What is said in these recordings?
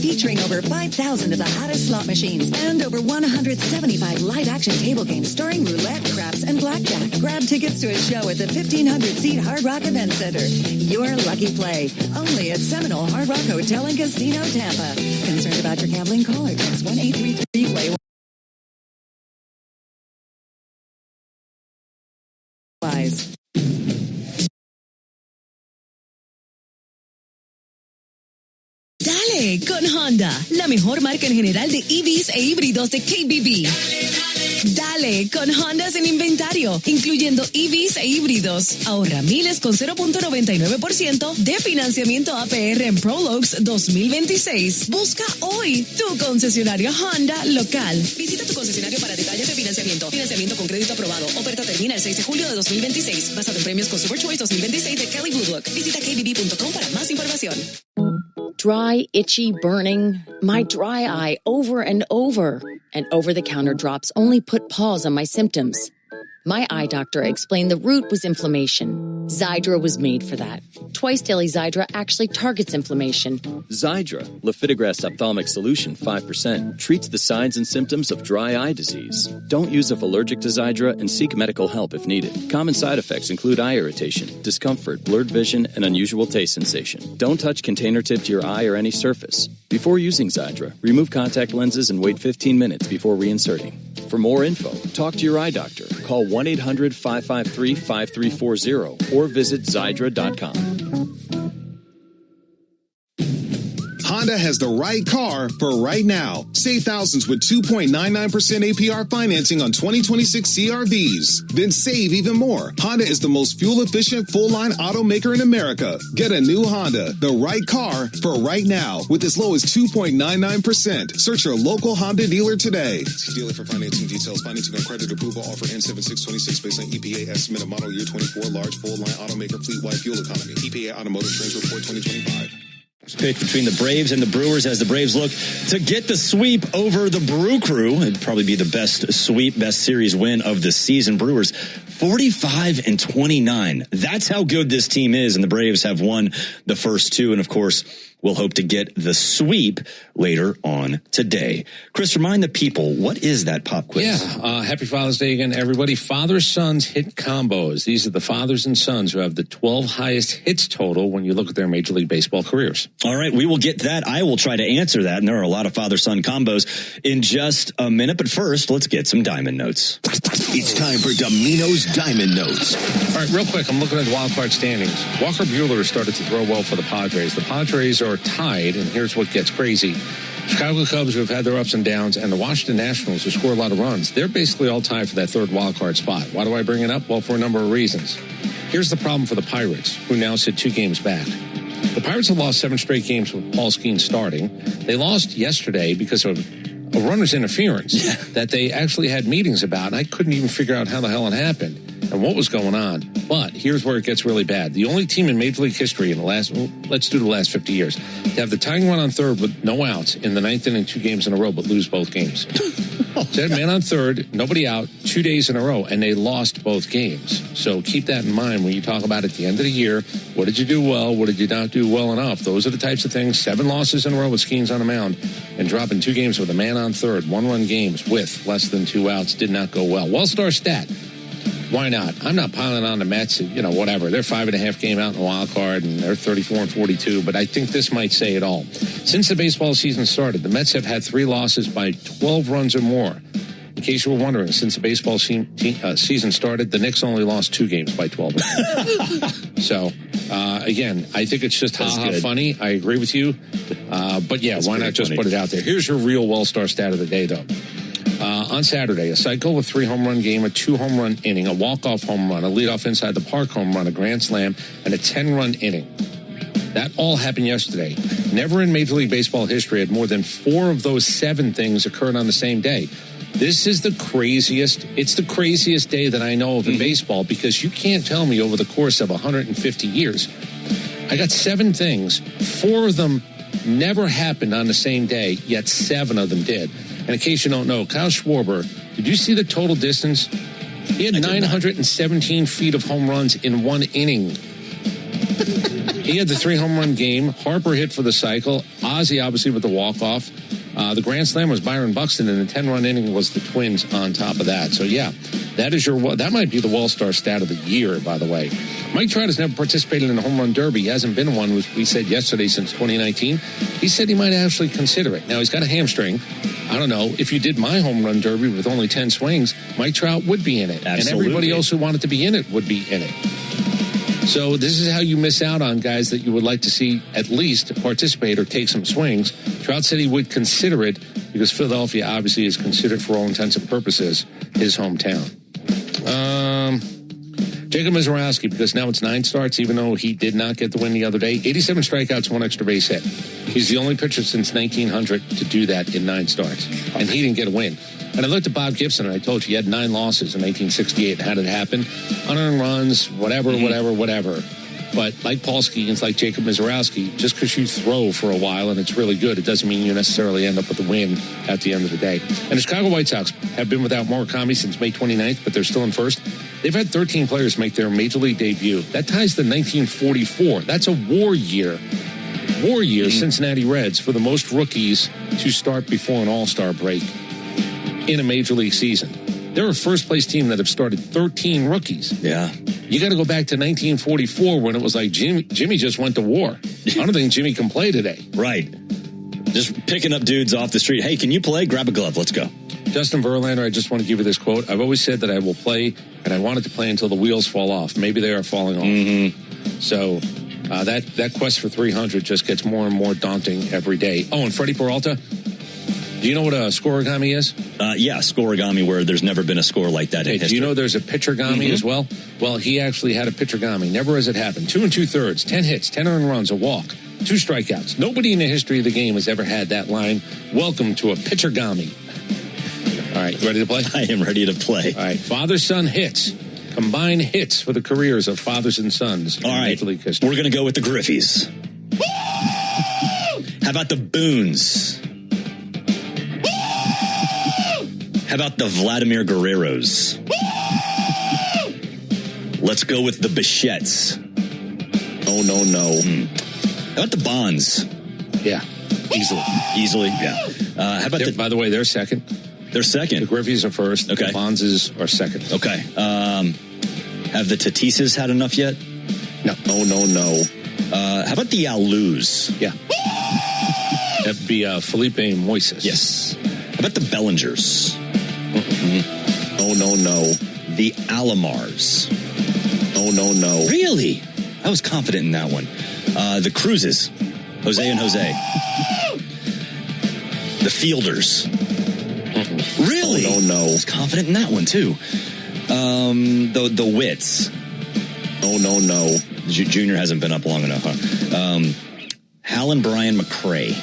featuring over 5,000 of the hottest slot machines and over 175 live-action table games starring roulette, craps, and blackjack. Grab tickets to a show at the 1,500-seat Hard Rock Event Center. Your lucky play, only at Seminole Hard Rock Hotel and Casino, Tampa. Concerned about your gambling? Call or text 1-833-PLAY. Dale con Honda, la mejor marca en general de EVs e híbridos de KBB. Dale con Honda sin inventario, incluyendo EVs e híbridos. Ahorra miles con 0.99% de financiamiento APR en Prologues 2026. Busca hoy tu concesionario Honda local. Visita tu concesionario para detalles de financiamiento. Financiamiento con crédito aprobado. Oferta termina el 6 de julio de 2026. Basado en premios Consumer Choice 2026 de Kelly Blue Book. Visita kbb.com para más información. Dry, itchy, burning, my dry eye over and over. And over-the-counter drops only put pause on my symptoms. My eye doctor explained the root was inflammation. Xiidra was made for that. Twice daily Xiidra actually targets inflammation. Xiidra, lifitegrast ophthalmic solution 5%, treats the signs and symptoms of dry eye disease. Don't use if allergic to Xiidra and seek medical help if needed. Common side effects include eye irritation, discomfort, blurred vision, and unusual taste sensation. Don't touch container tip to your eye or any surface. Before using Xiidra, remove contact lenses and wait 15 minutes before reinserting. For more info, talk to your eye doctor. Call 1-800-553-5340 or visit Xiidra.com. Honda has the right car for right now. Save thousands with 2.99% APR financing on 2026 CRVs. Then save even more. Honda is the most fuel-efficient full-line automaker in America. Get a new Honda, the right car for right now, with as low as 2.99%. Search your local Honda dealer today. See dealer for financing details. Financing on credit approval. Offer N7626 based on EPA estimate of model year 24 large full-line automaker fleet-wide fuel economy. EPA Automotive Trends Report 2025. Pick between the Braves and the Brewers as the Braves look to get the sweep over the Brew Crew. It'd probably be the best sweep, best series win of the season. Brewers 45-29. That's how good this team is. And the Braves have won the first two. And of course, we'll hope to get the sweep later on today. Chris, remind the people, what is that pop quiz? Yeah, happy Father's Day again, everybody. Father-sons hit combos. These are the fathers and sons who have the 12 highest hits total when you look at their Major League Baseball careers. All right, we will get that. I will try to answer that, and there are a lot of father-son combos in just a minute. But first, let's get some Diamond Notes. It's time for Domino's Diamond Notes. All right, real quick, I'm looking at the wild card standings. Walker Buehler started to throw well for the Padres. The Padres are tied, and here's what gets crazy. Chicago Cubs, who have had their ups and downs, and the Washington Nationals, who score a lot of runs, they're basically all tied for that third wild card spot. Why do I bring it up? Well, for a number of reasons. Here's the problem for the Pirates, who now sit 2 games back. The Pirates have lost 7 straight games with Paul Skeens starting. They lost yesterday because of a runner's interference that they actually had meetings about, and I couldn't even figure out how the hell it happened and what was going on. But here's where it gets really bad. The only team in Major League history in the last, let's do the last 50 years, to have the tying run on third with no outs in the 9th inning 2 games in a row, but lose both games. So had man on third, nobody out, 2 days in a row, and they lost both games. So keep that in mind when you talk about at the end of the year, what did you do well, what did you not do well enough? Those are the types of things. 7 losses in a row with Skeens on the mound and dropping 2 games with a man on third, 1-run games with less than 2 outs did not go well. Well-star stat. Why not? I'm not piling on the Mets, whatever. They're 5.5 game out in the wild card, and they're 34-42, but I think this might say it all. Since the baseball season started, the Mets have had 3 losses by 12 runs or more. In case you were wondering, since the baseball season started, the Knicks only lost 2 games by 12 runs. So, again, I think it's just funny. I agree with you. But yeah, why not just put it out there? Here's your real well-star stat of the day, though. On Saturday, a cycle, a 3-home-run game, a 2-home-run inning, a walk-off home run, a leadoff inside the park home run, a grand slam, and a 10-run inning. That all happened yesterday. Never in Major League Baseball history had more than 4 of those 7 things occurred on the same day. This is the craziest. It's the craziest day that I know of in baseball, because you can't tell me over the course of 150 years. I got 7 things. 4 of them never happened on the same day, yet 7 of them did. And in case you don't know, Kyle Schwarber, did you see the total distance? He had 917 feet of home runs in 1 inning. He had the 3-home run game. Harper hit for the cycle. Ozzie, obviously, with the walk-off. The grand slam was Byron Buxton, and the 10-run inning was the Twins on top of that. So, yeah, that might be the Wall-Star stat of the year, by the way. Mike Trout has never participated in the home run derby. He hasn't been one, we said yesterday, since 2019. He said he might actually consider it. Now, he's got a hamstring. I don't know. If you did my home run derby with only 10 swings, Mike Trout would be in it. Absolutely. And everybody else who wanted to be in it would be in it. So this is how you miss out on guys that you would like to see at least participate or take some swings. Trout said he would consider it because Philadelphia obviously is considered, for all intents and purposes, his hometown. Jacob Mizorowski, because now it's 9 starts, even though he did not get the win the other day. 87 strikeouts, 1 extra base hit. He's the only pitcher since 1900 to do that in 9 starts. And he didn't get a win. And I looked at Bob Gibson, and I told you he had 9 losses in 1968. How did it happen? Unearned runs, whatever. But like Paul Skeens, like Jacob Mizorowski, just because you throw for a while and it's really good, it doesn't mean you necessarily end up with a win at the end of the day. And the Chicago White Sox have been without Murakami since May 29th, but they're still in first. They've had 13 players make their major league debut. That ties to 1944. That's a war year. Cincinnati Reds for the most rookies to start before an all-star break in a major league season. They're a first-place team that have started 13 rookies. Yeah. You got to go back to 1944 when it was like Jimmy just went to war. I don't think Jimmy can play today. Right. Just picking up dudes off the street. Hey, can you play? Grab a glove. Let's go. Justin Verlander, I just want to give you this quote. I've always said that I will play, and I wanted to play until the wheels fall off. Maybe they are falling off. Mm-hmm. So that quest for 300 just gets more and more daunting every day. Oh, and Freddie Peralta. Do you know what a scorigami is? Yeah, scorigami, where there's never been a score like that in history. Do you know there's a pitchergami as well? Well, he actually had a pitchergami. Never has it happened. 2 2/3, 10 hits, 10 earned runs, a walk, 2 strikeouts. Nobody in the history of the game has ever had that line. Welcome to a pitchergami. All right, you ready to play? I am ready to play. All right, father-son hits. Combined hits for the careers of fathers and sons. All right, Major League history. We're going to go with the Griffies. How about the Boones? How about the Vladimir Guerreros? Let's go with the Bichettes. Oh, no. How about the Bonds? Yeah, Easily, yeah. How about by the way, they're second. They're second. The Griffies are first. Okay. The Bonds are second. Okay. Have the Tatises had enough yet? No. No. How about the Alous? Yeah. That'd be Felipe Moises. Yes. How about the Bellingers? No. The Alomars. No. Really? I was confident in that one. The Cruzes. Jose and Jose. The Fielders. Really? No. I was confident in that one, too. The Wits. No. Junior hasn't been up long enough, huh? Hal and Brian McRae.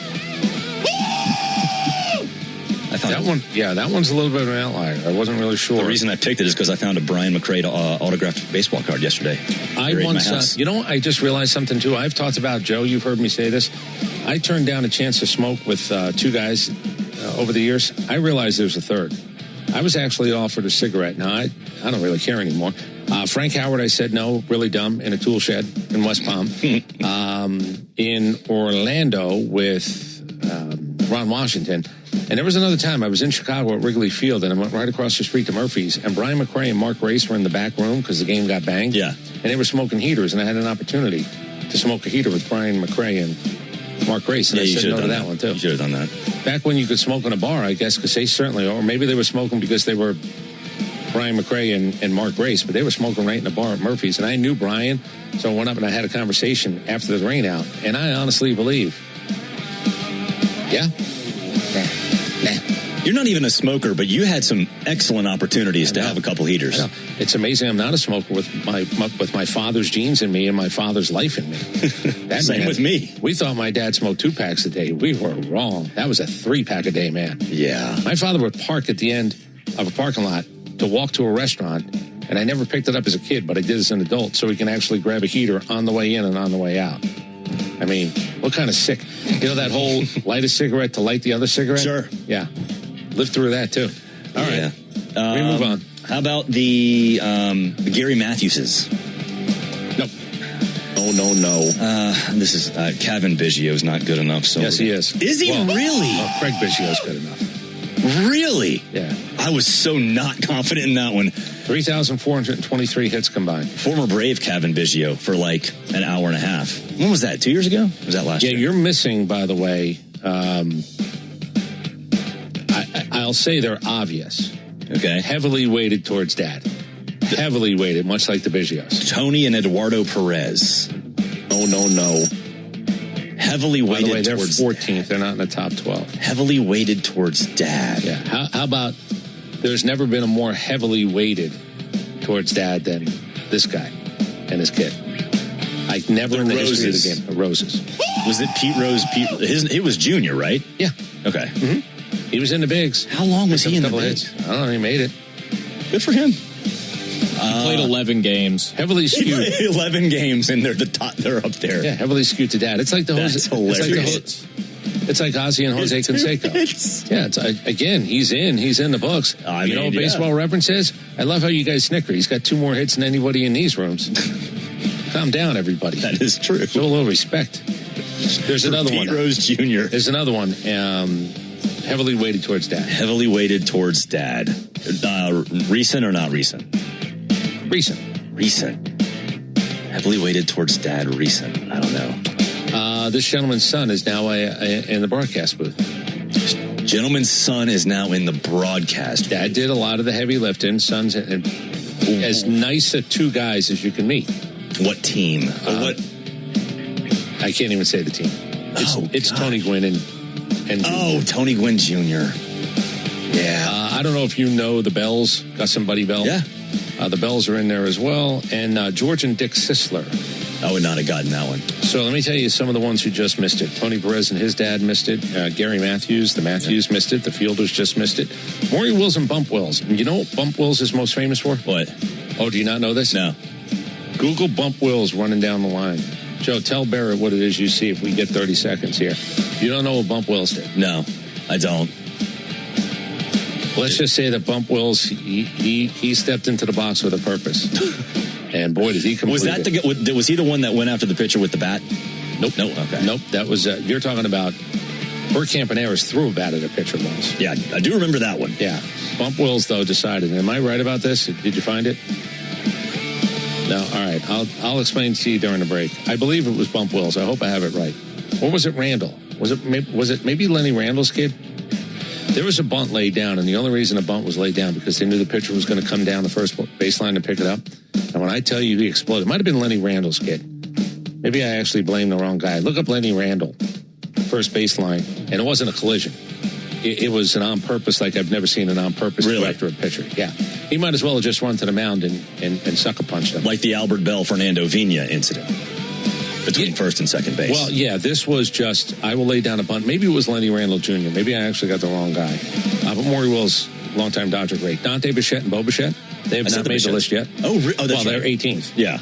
That one's a little bit of an outlier. I wasn't really sure. The reason I picked it is because I found a Brian McRae autographed baseball card yesterday. I just realized something too. I've talked about, Joe, you've heard me say this. I turned down a chance to smoke with 2 guys over the years. I realized there was a third. I was actually offered a cigarette. Now, I don't really care anymore. Frank Howard, I said no, really dumb, in a tool shed in West Palm. In Orlando with Ron Washington. And there was another time I was in Chicago at Wrigley Field, and I went right across the street to Murphy's, and Brian McRae and Mark Race were in the back room because the game got banged. Yeah. And they were smoking heaters, and I had an opportunity to smoke a heater with Brian McRae and Mark Race, and I said no to that one, too. You should have done that. Back when you could smoke in a bar, I guess, because they certainly, or maybe they were smoking because they were Brian McRae and Mark Race, but they were smoking right in the bar at Murphy's, and I knew Brian, so I went up and I had a conversation after the rain out, and I honestly believe, You're not even a smoker, but you had some excellent opportunities to have a couple heaters. It's amazing I'm not a smoker with my father's genes in me and my father's life in me. Same with me. We thought my dad smoked 2 packs a day. We were wrong. That was a 3-pack a day, man. Yeah. My father would park at the end of a parking lot to walk to a restaurant, and I never picked it up as a kid, but I did as an adult, so we can actually grab a heater on the way in and on the way out. I mean, what kind of sick? You know that whole light a cigarette to light the other cigarette? Sure. Yeah. Lived through that, too. All right. We move on. How about the Gary Matthewses? Nope. This is Kevin Biggio's not good enough. So yes, he is. Is he really? Well, Craig Biggio's good enough. Really? Yeah. I was so not confident in that one. 3,423 hits combined. Former Brave Kevin Biggio for like an hour and a half. When was that? 2 years ago? Or was that last year? Yeah, you're missing, by the way. I'll say they're obvious. Okay. Heavily weighted towards Dad. Heavily weighted, much like the Biggios. Tony and Eduardo Perez. No. Heavily weighted. By the way, they're towards 14th. They're not in the top 12. Heavily weighted towards Dad. Yeah. How about there's never been a more heavily weighted towards Dad than this guy and his kid. Like never in the history of the game. The Roses. Was it Pete Rose? It was Junior, right? Yeah. Okay. Mm-hmm. He was in the bigs. How long was he in the bigs? I don't know. He made it. Good for him. He played 11 games. Heavily skewed. 11 games, and they're the top. They're up there. Yeah, heavily skewed to Dad. It's like the That's hilarious. It's like Ozzy and Jose Canseco. Yeah, again, he's in the books. You know what Baseball Reference says? I love how you guys snicker. He's got 2 more hits than anybody in these rooms. Calm down, everybody. That is true. Show a little respect. There's another one. Pete Rose Jr. There's another one. Heavily weighted towards Dad. Heavily weighted towards Dad. Recent or not recent? Recent. Heavily weighted towards Dad. Recent. I don't know. This gentleman's son is now in the broadcast booth. Gentleman's son is now in the broadcast. Dad did a lot of the heavy lifting. Son's as nice a 2 guys as you can meet. What team? What? I can't even say the team. It's Tony Gwynn and Tony Gwynn Jr. Yeah. I don't know if you know the Bells, Gus and Buddy Bell. Yeah. The Bells are in there as well. And George and Dick Sisler. I would not have gotten that one. So let me tell you some of the ones who just missed it. Tony Perez and his dad missed it. Gary Matthews, the Matthews missed it. The Fielders just missed it. Maury Wills and Bump Wills. You know what Bump Wills is most famous for? What? Oh, do you not know this? No. Google Bump Wills running down the line. Joe, tell Barrett what it is you see if we get 30 seconds here. You don't know what Bump Wills did? No, I don't. Let's just say that Bump Wills, he stepped into the box with a purpose. And boy, did he complete it. Was he the one that went after the pitcher with the bat? Nope. Okay. Nope. That was, you're talking about Bert Campaneris threw a bat at a pitcher once. Yeah, I do remember that one. Yeah. Bump Wills, though, decided. Am I right about this? Did you find it? No. All right. I'll explain to you during the break. I believe it was Bump Wills. I hope I have it right. Or was it Randall? Was it maybe Lenny Randall's kid? There was a bunt laid down, and the only reason a bunt was laid down because they knew the pitcher was going to come down the first baseline to pick it up. And when I tell you he exploded, it might have been Lenny Randall's kid. Maybe I actually blamed the wrong guy. Look up Lenny Randall, first baseline, and it wasn't a collision. It was an on-purpose, like I've never seen an on-purpose go after a pitcher. Yeah. He might as well have just run to the mound and sucker-punched him. Like the Albert Bell-Fernando Vina incident between first and second base. Well, yeah, this was just, I will lay down a bunt. Maybe it was Lenny Randall Jr. Maybe I actually got the wrong guy. But Maury Wills, longtime Dodger great. Dante Bichette and Bo Bichette, they have not made the list yet. Oh, that's they're right. 18th. Yeah.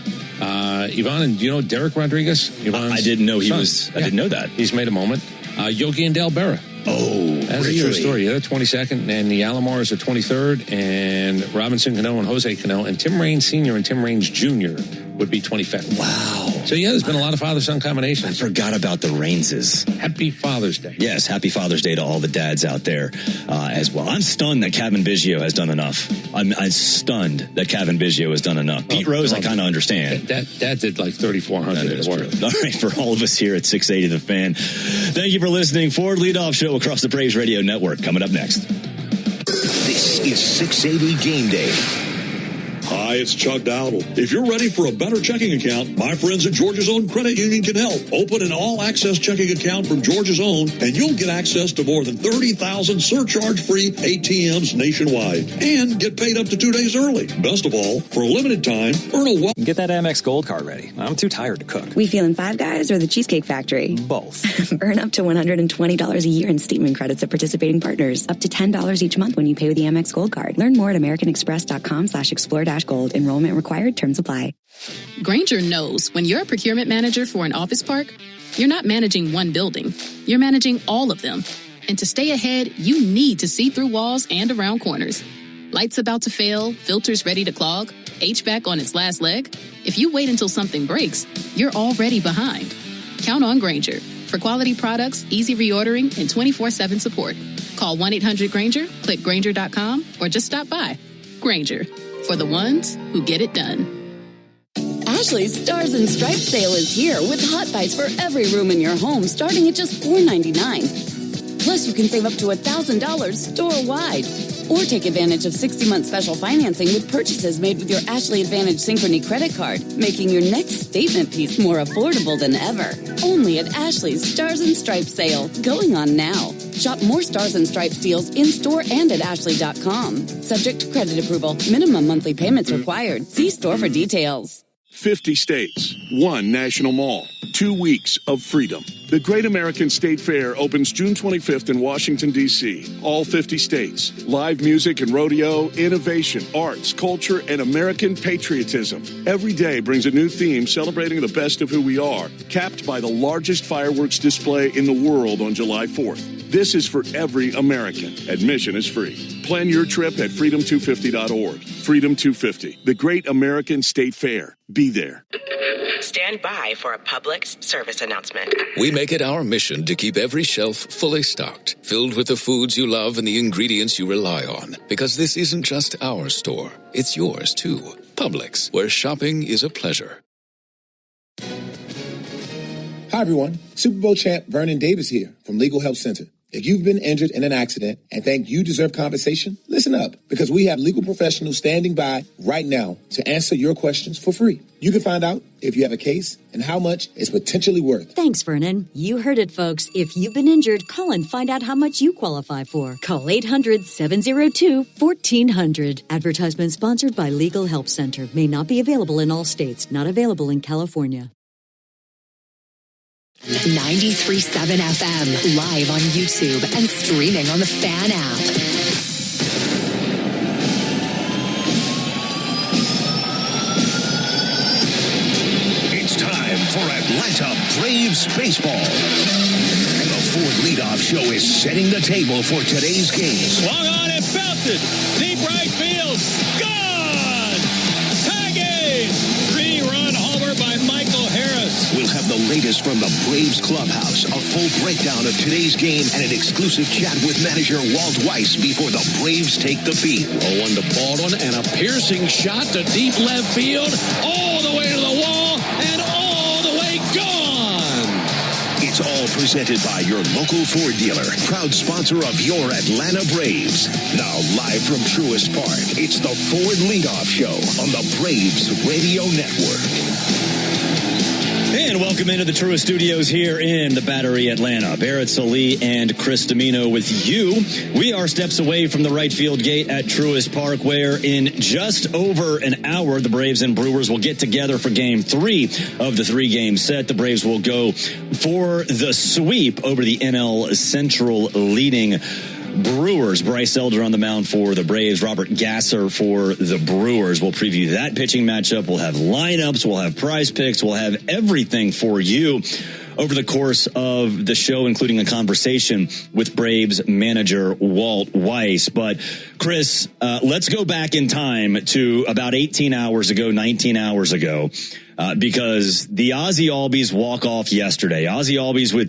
Yvonne, and do you know Derek Rodriguez? I didn't know he was. I didn't know that. He's made a moment. Yogi and Del Berra. Oh, that's a true story. They're 22nd, and the Alomars are 23rd, and Robinson Cano and Jose Cano, and Tim Raines Sr. and Tim Raines Jr. would be 25th. Wow. So, yeah, there's been a lot of father-son combinations. I forgot about the Raineses. Happy Father's Day. Yes, happy Father's Day to all the dads out there as well. I'm stunned that Kevin Biggio has done enough. I'm stunned that Kevin Biggio has done enough. Pete Rose, I kind of understand. That did like 3,400 at work. All right, for all of us here at 680 The Fan, thank you for listening. Ford Leadoff Show across the Braves Radio Network. Coming up next. This is 680 Game Day. Hi, it's Chuck Dowdle. If you're ready for a better checking account, my friends at Georgia's Own Credit Union can help. Open an all-access checking account from Georgia's Own, and you'll get access to more than 30,000 surcharge-free ATMs nationwide and get paid up to 2 days early. Best of all, for a limited time, earn a Get that Amex Gold Card ready. I'm too tired to cook. We feeling Five Guys or the Cheesecake Factory? Both. Earn up to $120 a year in statement credits at participating partners. Up to $10 each month when you pay with the Amex Gold Card. Learn more at americanexpress.com/explore-gold. Enrollment required. Terms apply. Grainger knows when you're a procurement manager for an office park, you're not managing one building. You're managing all of them. And to stay ahead, you need to see through walls and around corners. Lights about to fail, filters ready to clog, HVAC on its last leg? If you wait until something breaks, you're already behind. Count on Grainger for quality products, easy reordering, and 24/7 support. Call 1-800-GRAINGER, click Grainger.com, or just stop by. Grainger, for the ones who get it done. Ashley's Stars and Stripes sale is here with hot buys for every room in your home starting at just $4.99. Plus, you can save up to $1,000 store-wide. Or take advantage of 60-month special financing with purchases made with your Ashley Advantage Synchrony credit card, making your next statement piece more affordable than ever. Only at Ashley's Stars and Stripes sale, going on now. Shop more Stars and Stripes deals in-store and at ashley.com. Subject to credit approval. Minimum monthly payments required. See store for details. 50 states, one national mall, 2 weeks of freedom. The Great American State Fair opens June 25th in Washington, D.C. All 50 states. Live music and rodeo, innovation, arts, culture, and American patriotism. Every day brings a new theme celebrating the best of who we are, capped by the largest fireworks display in the world on July 4th. This is for every American. Admission is free. Plan your trip at freedom250.org. Freedom 250, the Great American State Fair. Be there. Stand by for a public service announcement. We make it our mission to keep every shelf fully stocked, filled with the foods you love and the ingredients you rely on. Because this isn't just our store, it's yours too. Publix, where shopping is a pleasure. Hi everyone, Super Bowl champ Vernon Davis here from Legal Help Center. If you've been injured in an accident and think you deserve compensation, listen up, because we have legal professionals standing by right now to answer your questions for free. You can find out if you have a case and how much it's potentially worth. Thanks, Vernon. You heard it, folks. If you've been injured, call and find out how much you qualify for. Call 800-702-1400. Advertisement sponsored by Legal Help Center. May not be available in all states. Not available in California. 93.7 FM, live on YouTube and streaming on the Fan app. It's time for Atlanta Braves baseball. And the Ford Leadoff Show is setting the table for today's game. Swung on and belted. Deep right field. Gone! Tagging! 3-run homer by Michael Harris. We'll have the latest from the Braves clubhouse, a full breakdown of today's game, and an exclusive chat with manager Walt Weiss before the Braves take the field. 0-1 to Baldwin, and a piercing shot to deep left field, all the way to the wall, and all the way gone. It's all presented by your local Ford dealer, proud sponsor of your Atlanta Braves. Now live from Truist Park, it's the Ford Leadoff Show on the Braves Radio Network. And welcome into the Truist Studios here in the Battery, Atlanta. Barrett Salee and Chris Domino with you. We are steps away from the right field gate at Truist Park, where in just over an hour, the Braves and Brewers will get together for Game 3 of the 3-game set. The Braves will go for the sweep over the NL Central leading Brewers. Bryce Elder on the mound for the Braves. Robert Gasser for the Brewers. We'll preview that pitching matchup. We'll have lineups. We'll have prize picks. We'll have everything for you over the course of the show, including a conversation with Braves manager Walt Weiss. But Chris, let's go back in time to about 18 hours ago, 19 hours ago. Because the Ozzie Albies walk-off yesterday. Ozzie Albies with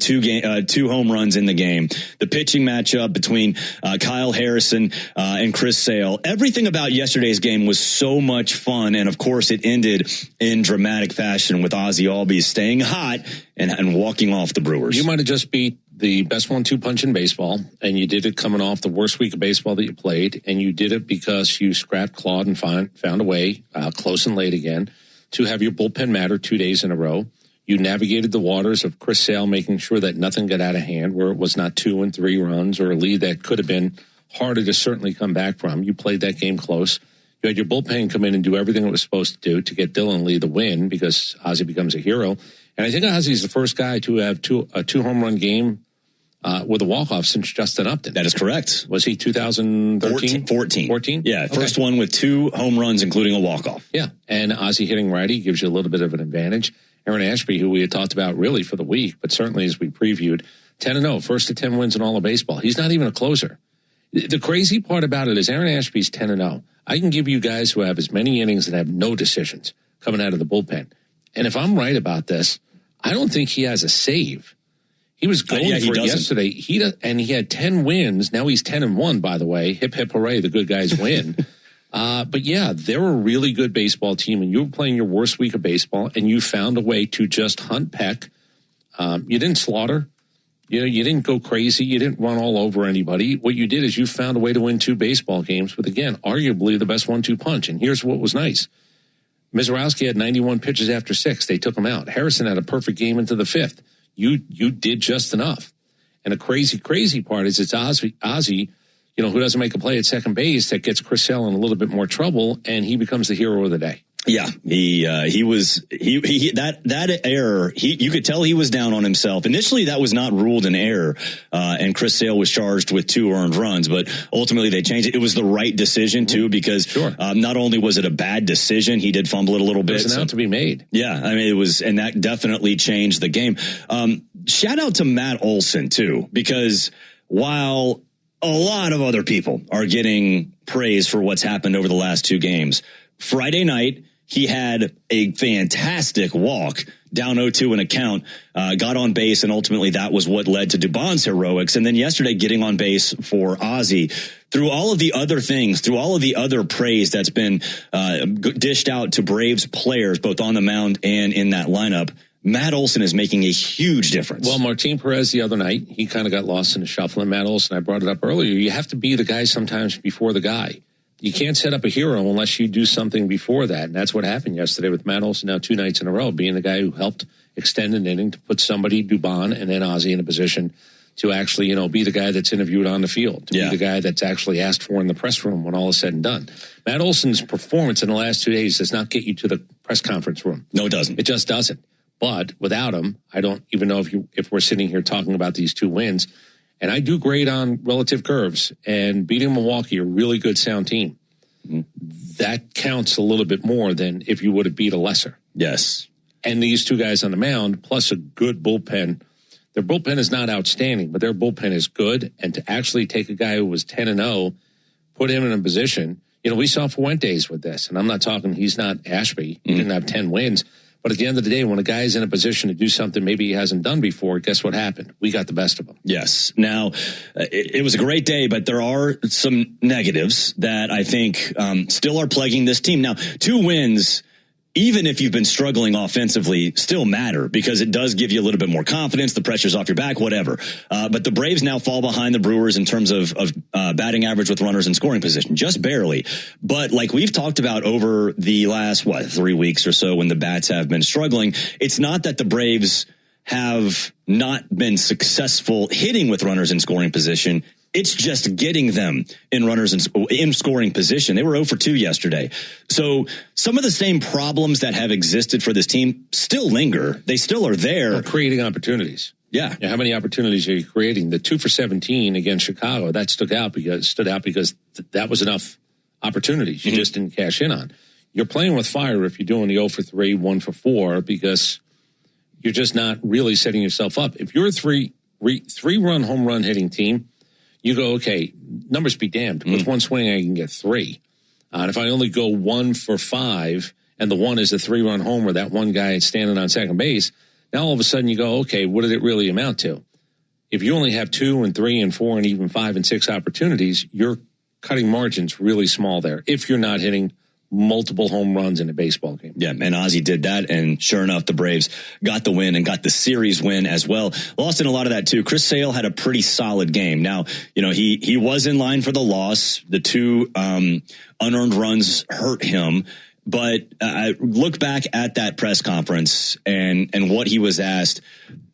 two home runs in the game. The pitching matchup between Kyle Harrison and Chris Sale. Everything about yesterday's game was so much fun, and of course it ended in dramatic fashion with Ozzie Albies staying hot and walking off the Brewers. You might have just beat the best 1-2 punch in baseball, and you did it coming off the worst week of baseball that you played, and you did it because you scrapped, clawed, and found a way, close and late again, to have your bullpen matter 2 days in a row. You navigated the waters of Chris Sale, making sure that nothing got out of hand, where it was not 2 and 3 runs or a lead that could have been harder to certainly come back from. You played that game close. You had your bullpen come in and do everything it was supposed to do to get Dylan Lee the win, because Ozzie becomes a hero. And I think Ozzie's the first guy to have a two home run game with a walk-off since Justin Upton. That is correct. Was he 2013? 14. Yeah, first one with 2 home runs, including a walk-off. Yeah, and Ozzie hitting righty gives you a little bit of an advantage. Aaron Ashby, who we had talked about really for the week, but certainly as we previewed, 10-0, first to 10 wins in all of baseball. He's not even a closer. The crazy part about it is Aaron Ashby's 10-0. I can give you guys who have as many innings and have no decisions coming out of the bullpen. And if I'm right about this, I don't think he has a save. He was going for it yesterday. He had 10 wins. Now he's 10-1, by the way. Hip, hip, hooray, the good guys win. But yeah, they're a really good baseball team, and you were playing your worst week of baseball, and you found a way to just hunt peck. You didn't slaughter. You didn't go crazy. You didn't run all over anybody. What you did is you found a way to win 2 baseball games with, again, arguably the best 1-2 punch. And here's what was nice. Mizorowski had 91 pitches after 6. They took him out. Harrison had a perfect game into the 5th. You did just enough. And the crazy part is it's Ozzie, who doesn't make a play at second base that gets Chris Sale in a little bit more trouble, and he becomes the hero of the day. Yeah, that error, you could tell he was down on himself. Initially, that was not ruled an error, and Chris Sale was charged with 2 earned runs, but ultimately they changed it. It was the right decision too, because not only was it a bad decision, he did fumble it a little bit. There's an out to be made. Yeah, I mean, and that definitely changed the game. Shout out to Matt Olson too, because while a lot of other people are getting praise for what's happened over the last 2 games, Friday night, he had a fantastic walk down 0-2 in a count, got on base, and ultimately that was what led to Dubon's heroics. And then yesterday getting on base for Ozzie. Through all of the other things, through all of the other praise that's been dished out to Braves players, both on the mound and in that lineup, Matt Olson is making a huge difference. Well, Martin Perez the other night, he kind of got lost in the shuffle. And Matt Olson, I brought it up earlier, you have to be the guy sometimes before the guy. You can't set up a hero unless you do something before that. And that's what happened yesterday with Matt Olson now 2 nights in a row, being the guy who helped extend an inning to put somebody, Dubon, and then Ozzie in a position to actually, be the guy that's interviewed on the field, to be the guy that's actually asked for in the press room when all is said and done. Matt Olson's performance in the last 2 days does not get you to the press conference room. No, it doesn't. It just doesn't. But without him, I don't even know if we're sitting here talking about these 2 wins. And I do grade on relative curves, and beating Milwaukee, a really good sound team. That counts a little bit more than if you would have beat a lesser. Yes. And these 2 guys on the mound, plus a good bullpen. Their bullpen is not outstanding, but their bullpen is good. And to actually take a guy who was 10-0, put him in a position, we saw Fuentes with this. And I'm not talking, he's not Ashby. He didn't have 10 wins. But at the end of the day, when a guy's in a position to do something maybe he hasn't done before, guess what happened? We got the best of him. Yes. Now, it was a great day, but there are some negatives that I think still are plaguing this team. Now, 2 wins, even if you've been struggling offensively, still matter because it does give you a little bit more confidence. The pressure's off your back, whatever. But the Braves now fall behind the Brewers in terms of batting average with runners in scoring position, just barely. But like we've talked about over the last, 3 weeks or so when the bats have been struggling, it's not that the Braves have not been successful hitting with runners in scoring position. It's just getting them in runners in scoring position. They were 0 for 2 yesterday. So some of the same problems that have existed for this team still linger. They still are there. We're creating opportunities. Yeah. How many opportunities are you creating? The 2 for 17 against Chicago, that stood out because that was enough opportunities you just didn't cash in on. You're playing with fire if you're doing the 0 for 3, 1 for 4, because you're just not really setting yourself up. If you're a three-run home run hitting team, you go, okay, numbers be damned. With one swing, I can get 3. And if I only go 1 for 5, and the 1 is a 3-run homer, that one guy standing on second base, now all of a sudden you go, okay, what did it really amount to? If you only have 2 and 3 and 4 and even 5 and 6 opportunities, you're cutting margins really small there if you're not hitting multiple home runs in a baseball game. Yeah, and Ozzie did that, and sure enough, the Braves got the win and got the series win as well. Lost in a lot of that, too. Chris Sale had a pretty solid game. Now, he was in line for the loss. The 2 unearned runs hurt him. But I look back at that press conference and what he was asked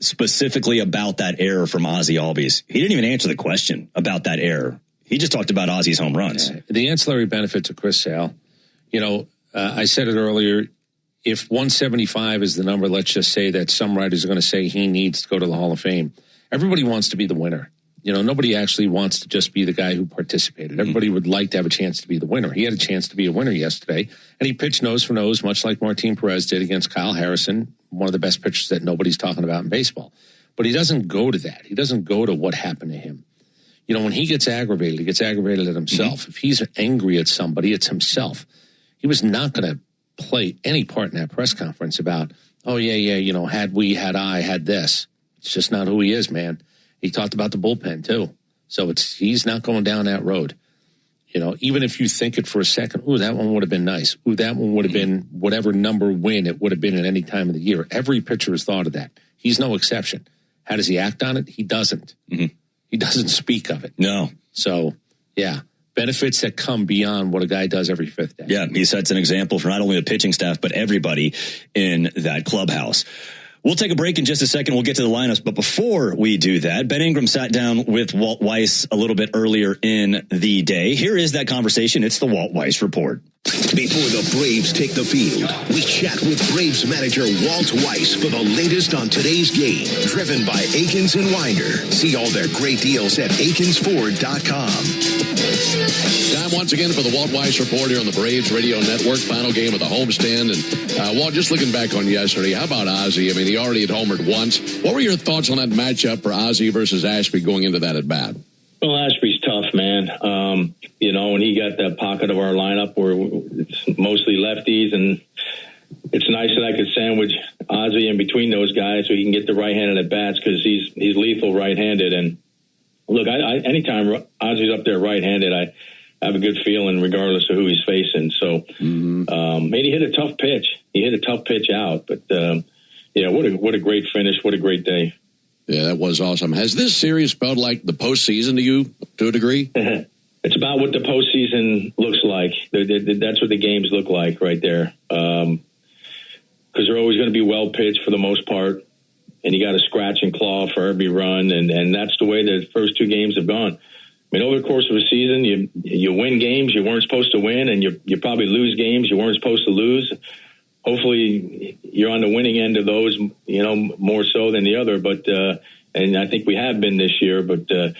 specifically about that error from Ozzie Albies. He didn't even answer the question about that error. He just talked about Ozzie's home runs. The ancillary benefits of Chris Sale, I said it earlier, if 175 is the number, let's just say that some writers are going to say he needs to go to the Hall of Fame. Everybody wants to be the winner. Nobody actually wants to just be the guy who participated. Everybody would like to have a chance to be the winner. He had a chance to be a winner yesterday, and he pitched nose for nose, much like Martin Perez did against Kyle Harrison, one of the best pitchers that nobody's talking about in baseball. But he doesn't go to that. He doesn't go to what happened to him. when he gets aggravated at himself. If he's angry at somebody, it's himself. He was not going to play any part in that press conference about, had I had this. It's just not who he is, man. He talked about the bullpen, too. So he's not going down that road. Even if you think it for a second, that one would have been nice. That one would have been whatever number win it would have been at any time of the year. Every pitcher has thought of that. He's no exception. How does he act on it? He doesn't. Mm-hmm. He doesn't speak of it. No. So, yeah, benefits that come beyond what a guy does every fifth day. Yeah, he sets an example for not only the pitching staff, but everybody in that clubhouse. We'll take a break in just a second. We'll get to the lineups. But before we do that, Ben Ingram sat down with Walt Weiss a little bit earlier in the day. Here is that conversation. It's the Walt Weiss Report. Before the Braves take the field, we chat with Braves manager Walt Weiss for the latest on today's game. Driven by Akins and Winder. See all their great deals at AkinsFord.com. Time once again for the Walt Weiss Report here on the Braves Radio Network. Final game of the homestand. And Walt, just looking back on yesterday, how about Ozzie? I mean, he already had homered once. What were your thoughts on that matchup for Ozzie versus Ashby going into that at bat? Well, Ashby's tough, man. When he got that pocket of our lineup where it's mostly lefties, and it's nice that I could sandwich Ozzie in between those guys so he can get the right-handed at bats because he's lethal right-handed. And look, anytime Ozzie's up there right-handed, I have a good feeling regardless of who he's facing. So, he hit a tough pitch. He hit a tough pitch out, but what a great finish! What a great day. Yeah, that was awesome. Has this series felt like the postseason to you, to a degree? It's about what the postseason looks like. That's what the games look like right there. Because they're always going to be well pitched for the most part, and you got to scratch and claw for every run, and that's the way the first two games have gone. I mean, over the course of a season, you win games you weren't supposed to win, and you probably lose games you weren't supposed to lose. Hopefully you're on the winning end of those, more so than the other. But and I think we have been this year. But there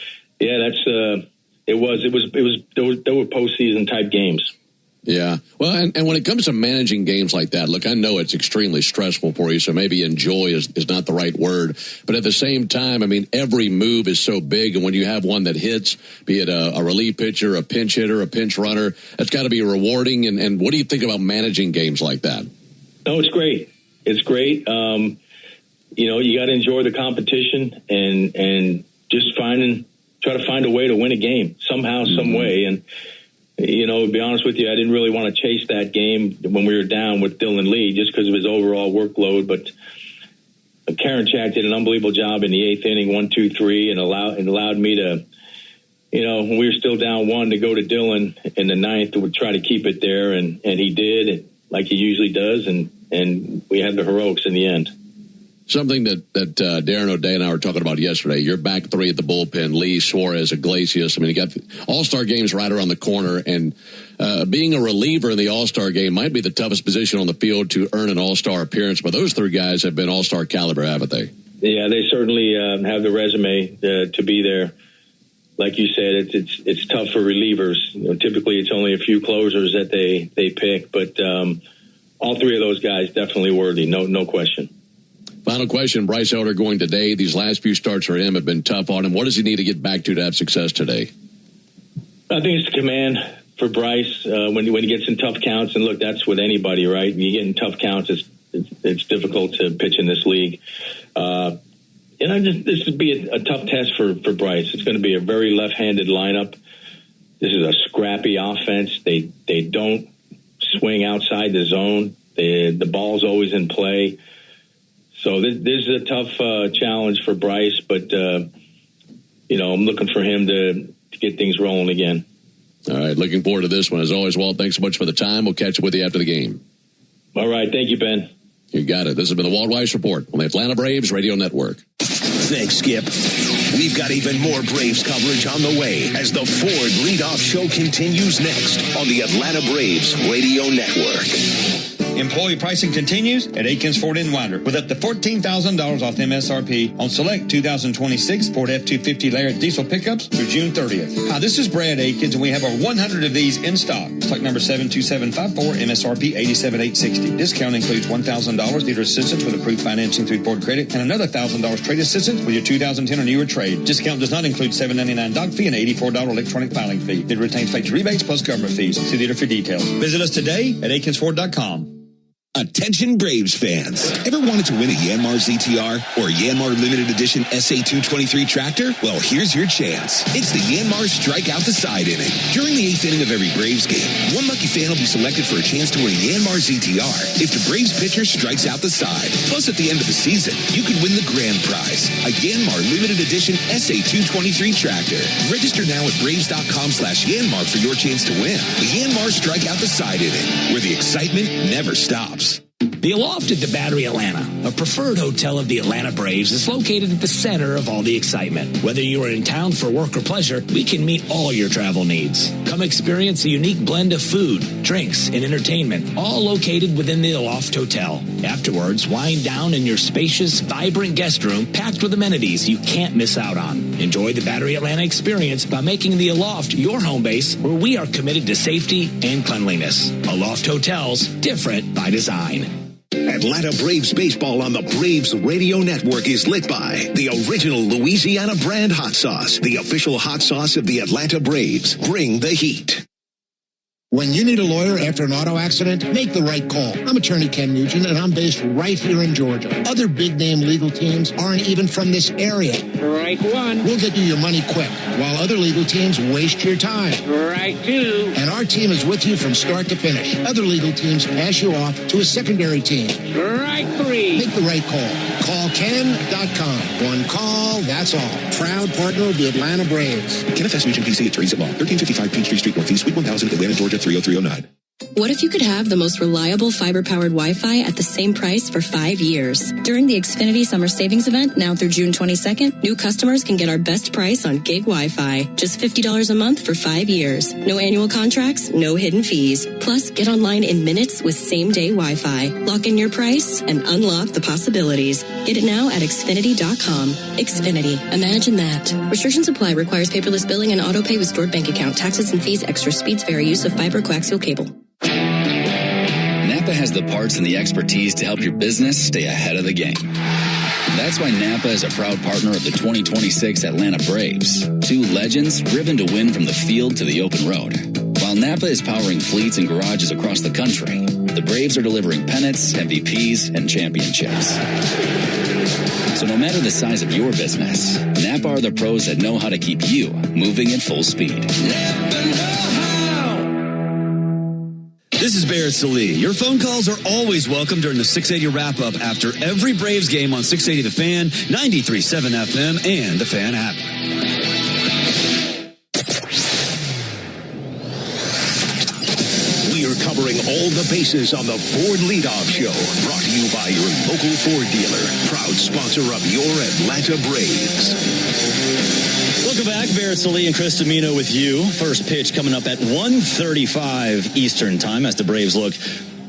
were postseason type games. Yeah. Well, and when it comes to managing games like that, look, I know it's extremely stressful for you, so maybe enjoy is not the right word. But at the same time, I mean, every move is so big, and when you have one that hits, be it a relief pitcher, a pinch hitter, a pinch runner, that's got to be rewarding. And what do you think about managing games like that? No, it's great. It's great. You got to enjoy the competition and just try to find a way to win a game somehow, some way. And, to be honest with you, I didn't really want to chase that game when we were down with Dylan Lee just because of his overall workload. But Karen Chack did an unbelievable job in the eighth inning, 1, 2, 3, and allowed me to, when we were still down 1, to go to Dylan in the ninth to try to keep it there. And he did, like he usually does, and we had the heroics in the end. Something that Darren O'Day and I were talking about yesterday. You're back three at the bullpen, Lee, Suarez, Iglesias. I mean, you got All-Star games right around the corner, and being a reliever in the All-Star game might be the toughest position on the field to earn an All-Star appearance, but those three guys have been All-Star caliber, haven't they? Yeah, they certainly have the resume to be there. Like you said, it's tough for relievers. Typically, it's only a few closers that they pick, but all three of those guys definitely worthy, no question. Final question, Bryce Elder going today. These last few starts for him have been tough on him. What does he need to get back to have success today? I think it's the command for Bryce when he gets in tough counts. And look, that's with anybody, right? When you get in tough counts, it's difficult to pitch in this league. This would be a tough test for Bryce. It's going to be a very left-handed lineup. This is a scrappy offense. They don't swing outside the zone. The ball's always in play. So this is a tough challenge for Bryce, but I'm looking for him to get things rolling again. All right, looking forward to this one. As always, Walt, thanks so much for the time. We'll catch up with you after the game. All right, thank you, Ben. You got it. This has been the Walt Weiss Report on the Atlanta Braves Radio Network. Thanks, Skip. We've got even more Braves coverage on the way as the Ford Leadoff Show continues next on the Atlanta Braves Radio Network. Employee pricing continues at Aikens Ford in Winder with up to $14,000 off MSRP on select 2026 Ford F-250 Layered diesel pickups through June 30th. Hi, this is Brad Aikens, and we have over 100 of these in stock. Stock number 72754, MSRP $87,860. Discount includes $1,000 dealer assistance with approved financing through Ford Credit and another $1,000 trade assistance with your 2010 or newer trade. Discount does not include $7.99 doc fee and $84 electronic filing fee. It retains factory rebates plus government fees. See dealer for details. Visit us today at AikensFord.com. Attention Braves fans. Ever wanted to win a Yanmar ZTR or Yanmar Limited Edition SA223 tractor? Well, here's your chance. It's the Yanmar Strike Out the Side inning. During the 8th inning of every Braves game, one lucky fan will be selected for a chance to win a Yanmar ZTR if the Braves pitcher strikes out the side. Plus, at the end of the season, you could win the grand prize, a Yanmar Limited Edition SA223 tractor. Register now at Braves.com/Yanmar for your chance to win. The Yanmar Strike Out the Side inning, where the excitement never stops. The Aloft at the Battery Atlanta, a preferred hotel of the Atlanta Braves, is located at the center of all the excitement. Whether you are in town for work or pleasure, we can meet all your travel needs. Come experience a unique blend of food, drinks, and entertainment, all located within the Aloft Hotel. Afterwards, wind down in your spacious, vibrant guest room packed with amenities you can't miss out on. Enjoy the Battery Atlanta experience by making the Aloft your home base, where we are committed to safety and cleanliness. Aloft Hotels, different by design. Atlanta Braves baseball on the Braves Radio Network is lit by the original Louisiana brand hot sauce, the official hot sauce of the Atlanta Braves. Bring the heat. When you need a lawyer after an auto accident, make the right call. I'm attorney Ken Nugent, and I'm based right here in Georgia. Other big-name legal teams aren't even from this area. Right one. We'll get you your money quick, while other legal teams waste your time. Right two. And our team is with you from start to finish. Other legal teams pass you off to a secondary team. Right three. Make the right call. Call Ken.com. One call, that's all. Proud partner of the Atlanta Braves. Kenneth S. Nugent, PC, Attorneys at Law, 1355 Peachtree Street Northeast, Suite 1000, Atlanta, Georgia, 30309. What if you could have the most reliable fiber-powered Wi-Fi at the same price for 5 years? During the Xfinity Summer Savings Event, now through June 22nd, new customers can get our best price on gig Wi-Fi. Just $50 a month for 5 years. No annual contracts, no hidden fees. Plus, get online in minutes with same-day Wi-Fi. Lock in your price and unlock the possibilities. Get it now at Xfinity.com. Xfinity. Imagine that. Restrictions apply. Requires paperless billing and auto pay with stored bank account. Taxes and fees. Extra speeds vary. Use of fiber coaxial cable. Napa has the parts and the expertise to help your business stay ahead of the game. That's why Napa is a proud partner of the 2026 Atlanta Braves. Two legends driven to win from the field to the open road. While Napa is powering fleets and garages across the country, the Braves are delivering pennants, MVPs, and championships. So no matter the size of your business, Napa are the pros that know how to keep you moving at full speed. This is Barrett Salee. Your phone calls are always welcome during the 680 wrap-up after every Braves game on 680 The Fan, 93.7 FM, and The Fan app. We are covering all the bases on the Ford Leadoff Show. Brought to you by your local Ford dealer. Proud sponsor of your Atlanta Braves. Welcome back. Barrett Salee and Chris Domino with you. First pitch coming up at 1:35 Eastern time as the Braves look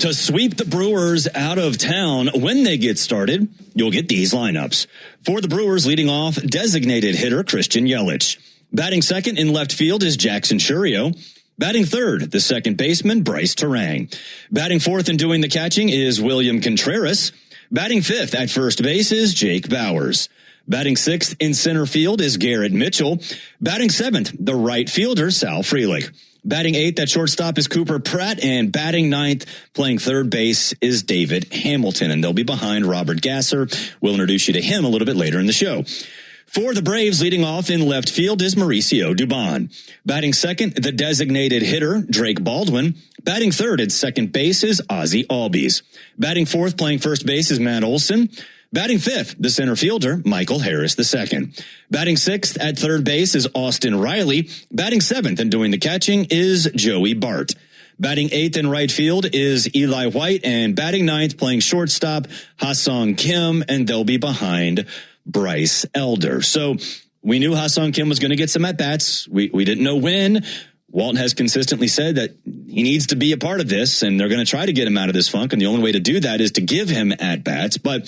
to sweep the Brewers out of town. When they get started, you'll get these lineups. For the Brewers, leading off, designated hitter Christian Yelich. Batting second in left field is Jackson Chourio. Batting third, the second baseman, Bryce Terang. Batting fourth and doing the catching is William Contreras. Batting fifth at first base is Jake Bowers. Batting sixth in center field is Garrett Mitchell. Batting seventh, the right fielder, Sal Frelick. Batting eighth at shortstop is Cooper Pratt, and batting ninth, playing third base, is David Hamilton, and they'll be behind Robert Gasser. We'll introduce you to him a little bit later in the show. For the Braves, leading off in left field is Mauricio Dubon. Batting second, the designated hitter, Drake Baldwin. Batting third at second base is Ozzie Albies. Batting fourth, playing first base is Matt Olson. Batting fifth, the center fielder, Michael Harris II. Batting sixth at third base is Austin Riley. Batting seventh and doing the catching is Joey Bart. Batting eighth in right field is Eli White, and batting ninth, playing shortstop, Ha-Sung Kim, and they'll be behind Bryce Elder. So we knew Ha-Sung Kim was going to get some at-bats. We didn't know when. Walt has consistently said that he needs to be a part of this, and they're going to try to get him out of this funk. And the only way to do that is to give him at-bats. But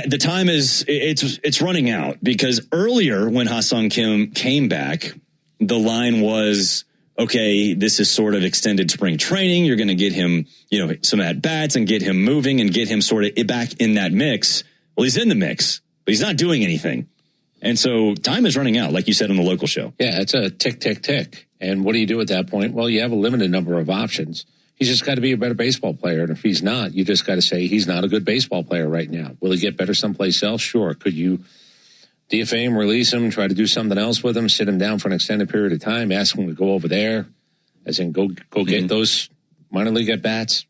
the time it's running out, because earlier when Ha-Seong Kim came back, the line was, okay, this is sort of extended spring training. You're going to get him, some at-bats and get him moving and get him sort of back in that mix. Well, he's in the mix, but he's not doing anything. And so time is running out, like you said on the local show. Yeah, it's a tick, tick, tick. And what do you do at that point? Well, you have a limited number of options. He's just got to be a better baseball player. And if he's not, you just got to say he's not a good baseball player right now. Will he get better someplace else? Sure. Could you DFA him, release him, try to do something else with him, sit him down for an extended period of time, ask him to go over there, as in go get those minor league at-bats?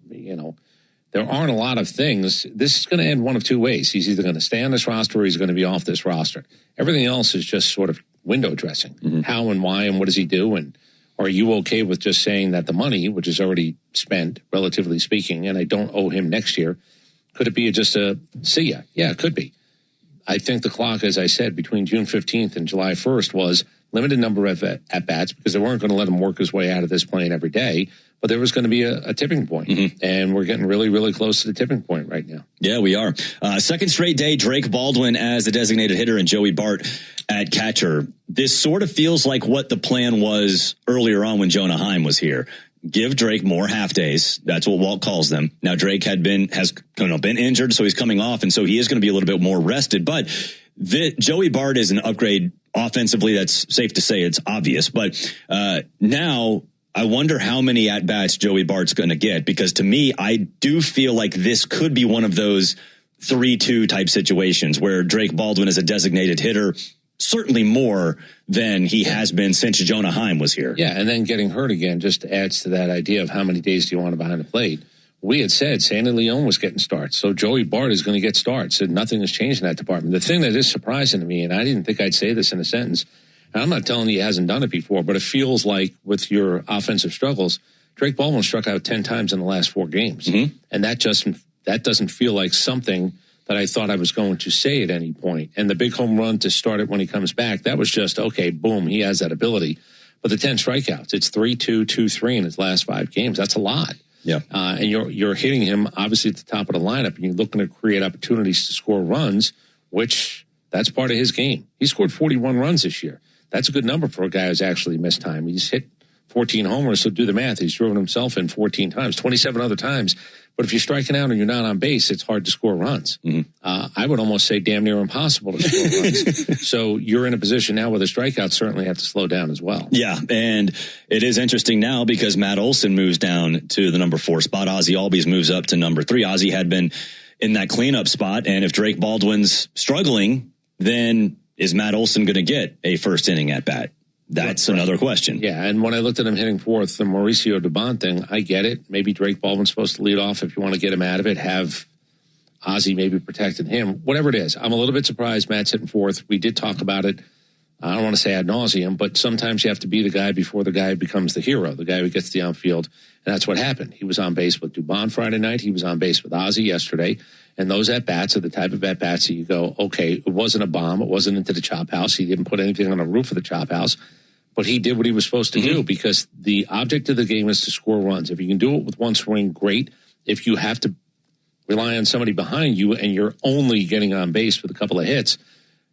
There aren't a lot of things. This is going to end one of two ways. He's either going to stay on this roster or he's going to be off this roster. Everything else is just sort of window dressing. Mm-hmm. How and why and what does he do? And are you okay with just saying that the money, which is already spent, relatively speaking, and I don't owe him next year, could it be just a see ya? Yeah, it could be. I think the clock, as I said, between June 15th and July 1st was limited number of at-bats because they weren't going to let him work his way out of this plane every day. But there was going to be a tipping point, and we're getting really, really close to the tipping point right now. Yeah, we are. Second straight day, Drake Baldwin as the designated hitter and Joey Bart at catcher. This sort of feels like what the plan was earlier on when Jonah Heim was here. Give Drake more half days. That's what Walt calls them. Now Drake has been injured, so he's coming off, and so he is going to be a little bit more rested. But Joey Bart is an upgrade offensively. That's safe to say. It's obvious. But now I wonder how many at-bats Joey Bart's going to get, because to me, I do feel like this could be one of those 3-2 type situations where Drake Baldwin is a designated hitter, certainly more than he has been since Jonah Heim was here. Yeah, and then getting hurt again just adds to that idea of how many days do you want him behind the plate. We had said Sandy Leon was getting starts, so Joey Bart is going to get starts, and nothing has changed in that department. The thing that is surprising to me, and I didn't think I'd say this in a sentence, and I'm not telling you he hasn't done it before, but it feels like with your offensive struggles, Drake Baldwin struck out 10 times in the last 4 games. Mm-hmm. And that doesn't feel like something that I thought I was going to say at any point. And the big home run to start it when he comes back, that was just, okay, boom, he has that ability. But the 10 strikeouts, it's 3-2, 2-3 in his last 5 games. That's a lot. Yeah. And you're hitting him obviously at the top of the lineup, and you're looking to create opportunities to score runs, which that's part of his game. He scored 41 runs this year. That's a good number for a guy who's actually missed time. He's hit 14 homers, so do the math. He's driven himself in 14 times, 27 other times. But if you're striking out and you're not on base, it's hard to score runs. Mm-hmm. I would almost say damn near impossible to score runs. So you're in a position now where the strikeouts certainly have to slow down as well. Yeah, and it is interesting now because Matt Olson moves down to the number 4 spot. Ozzie Albies moves up to number 3. Ozzie had been in that cleanup spot, and if Drake Baldwin's struggling, then is Matt Olson going to get a first inning at bat? That's right. Another question. Yeah, and when I looked at him hitting fourth, the Mauricio Dubon thing, I get it. Maybe Drake Baldwin's supposed to lead off if you want to get him out of it. Have Ozzie maybe protecting him. Whatever it is, I'm a little bit surprised Matt's hitting fourth. We did talk about it. I don't want to say ad nauseum, but sometimes you have to be the guy before the guy becomes the hero, the guy who gets the outfield. And that's what happened. He was on base with Dubon Friday night. He was on base with Ozzie yesterday. And those at-bats are the type of at-bats that you go, okay, it wasn't a bomb. It wasn't into the chop house. He didn't put anything on the roof of the chop house. But he did what he was supposed to do, because the object of the game is to score runs. If you can do it with one swing, great. If you have to rely on somebody behind you and you're only getting on base with a couple of hits,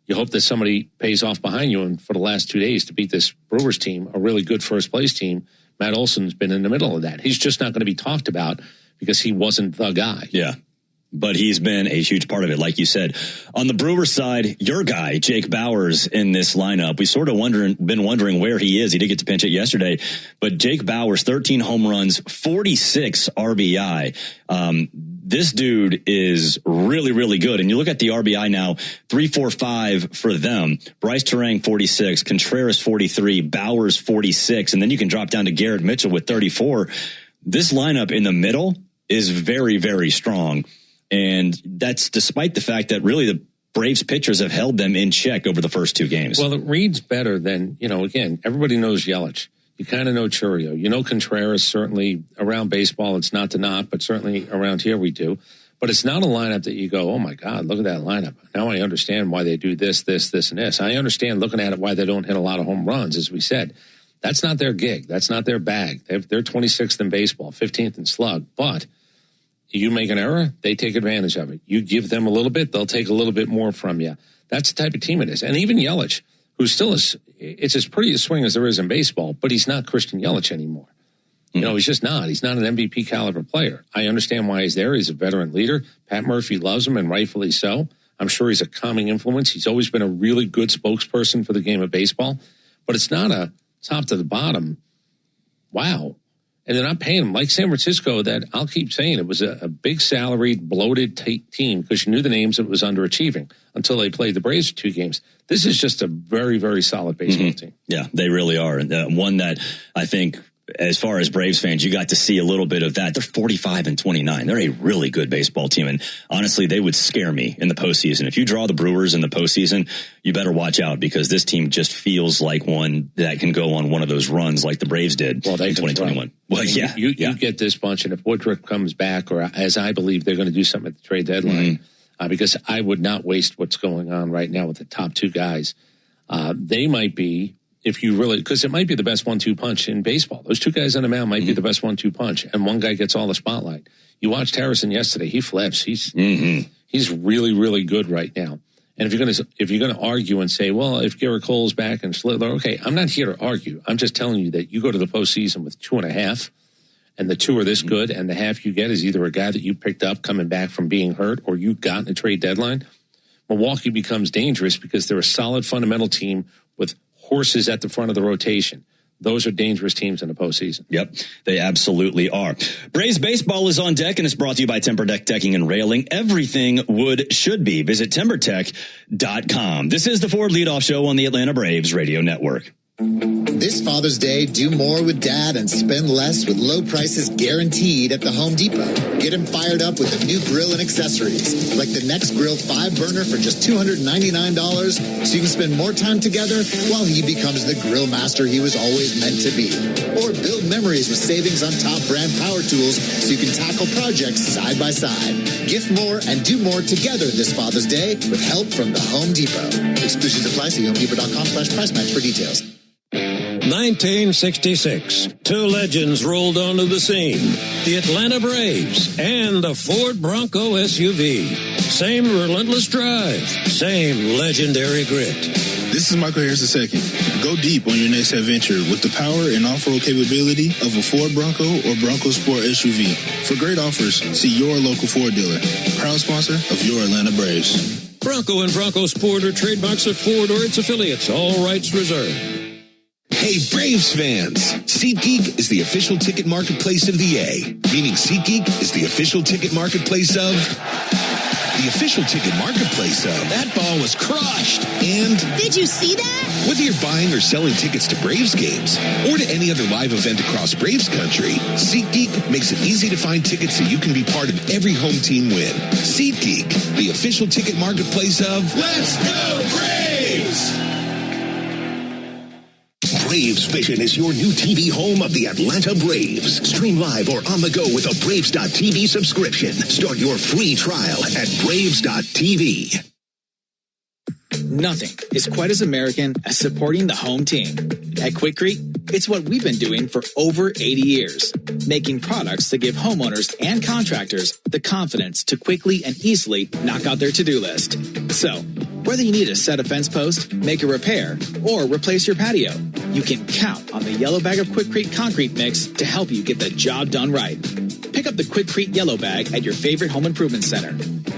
you hope that somebody pays off behind you. And for the last 2 days to beat this Brewers team, a really good first-place team, Matt Olson's been in the middle of that. He's just not going to be talked about because he wasn't the guy. Yeah. But he's been a huge part of it, like you said. On the Brewers side, your guy, Jake Bauers, in this lineup. We sort of been wondering where he is. He did get to pinch it yesterday. But Jake Bauers, 13 home runs, 46 RBI. This dude is really, really good. And you look at the RBI now, 345 for them. Bryce Terang, 46. Contreras, 43. Bauers, 46. And then you can drop down to Garrett Mitchell with 34. This lineup in the middle is very, very strong. And that's despite the fact that really the Braves pitchers have held them in check over the first 2 games. Well, it reads better than, again, everybody knows Yelich. You kind of know Churio. You know Contreras, certainly around baseball. It's not to not, but certainly around here we do. But it's not a lineup that you go, oh, my God, look at that lineup. Now I understand why they do this, this, this, and this. I understand looking at it why they don't hit a lot of home runs, as we said. That's not their gig. That's not their bag. They're 26th in baseball, 15th in slug. But you make an error, they take advantage of it. You give them a little bit, they'll take a little bit more from you. That's the type of team it is. And even Yelich, who still is, it's as pretty a swing as there is in baseball, but he's not Christian Yelich anymore. You know, he's just not. He's not an MVP caliber player. I understand why he's there. He's a veteran leader. Pat Murphy loves him, and rightfully so. I'm sure he's a calming influence. He's always been a really good spokesperson for the game of baseball. But it's not a top to the bottom. Wow. And they're not paying him like San Francisco. That I'll keep saying it was a big salaried, bloated team because you knew the names that was underachieving until they played the Braves for 2 games. This is just a very, very solid baseball team. Yeah, they really are. And one that I think, as far as Braves fans, you got to see a little bit of that. They're 45-29. They're a really good baseball team. And honestly, they would scare me in the postseason. If you draw the Brewers in the postseason, you better watch out because this team just feels like one that can go on one of those runs like the Braves did in 2021. Well, yeah. You get this bunch, and if Woodruff comes back, or as I believe they're going to do something at the trade deadline, because I would not waste what's going on right now with the top 2 guys. They might be, if you really, because it might be the best 1-2 punch in baseball. Those 2 guys on the mound might be the best 1-2 punch, and one guy gets all the spotlight. You watched Harrison yesterday; he flips. He's really, really good right now. And if you're gonna argue and say, well, if Garrett Cole's back and Schlittler, okay, I'm not here to argue. I'm just telling you that you go to the postseason with 2.5, and the 2 are this good, and the half you get is either a guy that you picked up coming back from being hurt, or you got in a trade deadline. Milwaukee becomes dangerous because they're a solid fundamental team with horses at the front of the rotation. Those are dangerous teams in the postseason. Yep, they absolutely are. Braves baseball is on deck, and it's brought to you by TimberTech Decking and Railing. Everything wood should be. Visit TimberTech.com. This is the Ford Leadoff Show on the Atlanta Braves Radio Network. This Father's Day, do more with Dad and spend less with low prices guaranteed at the Home Depot. Get him fired up with the new grill and accessories, like the Next Grill 5-burner for just $299, so you can spend more time together while he becomes the grill master he was always meant to be. Or build memories with savings on top brand power tools so you can tackle projects side by side. Gift more and do more together this Father's Day with help from the Home Depot. Exclusions apply. See HomeDepot.com/price match for details. 1966, 2 legends rolled onto the scene. The Atlanta Braves and the Ford Bronco SUV. Same relentless drive, same legendary grit. This is Michael Harris II. Go deep on your next adventure with the power and off-road capability of a Ford Bronco or Bronco Sport SUV. For great offers, see your local Ford dealer. Proud sponsor of your Atlanta Braves. Bronco and Bronco Sport are trademarks of Ford or its affiliates. All rights reserved. Hey, Braves fans! SeatGeek is the official ticket marketplace of the A, meaning SeatGeek is the official ticket marketplace of... the official ticket marketplace of... That ball was crushed! And... Did you see that? Whether you're buying or selling tickets to Braves games or to any other live event across Braves country, SeatGeek makes it easy to find tickets so you can be part of every home team win. SeatGeek, the official ticket marketplace of... Let's go Braves! Braves Vision is your new TV home of the Atlanta Braves. Stream live or on the go with a Braves.tv subscription. Start your free trial at Braves.tv. Nothing is quite as American as supporting the home team. At Quikrete, it's what we've been doing for over 80 years, making products that give homeowners and contractors the confidence to quickly and easily knock out their to-do list. So, whether you need a set a fence post, make a repair, or replace your patio, you can count on the yellow bag of Quikrete concrete mix to help you get the job done right. Pick up the Quikrete yellow bag at your favorite home improvement center.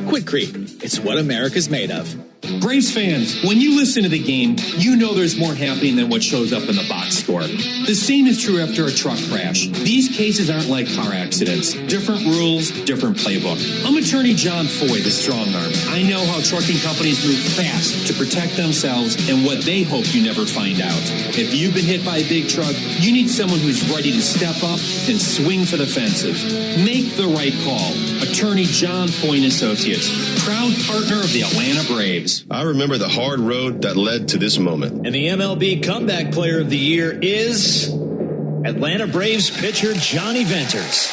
Quikrete, it's what America's made of. Braves fans, when you listen to the game, you know there's more happening than what shows up in the box score. The same is true after a truck crash. These cases aren't like car accidents. Different rules, different playbook. I'm attorney John Foy, the strong arm. I know how trucking companies move fast to protect themselves and what they hope you never find out. If you've been hit by a big truck, you need someone who's ready to step up and swing for the fences. Make the right call. Attorney John Foy & Associates, proud partner of the Atlanta Braves. I remember the hard road that led to this moment. And the MLB Comeback Player of the Year is Atlanta Braves pitcher Johnny Venters.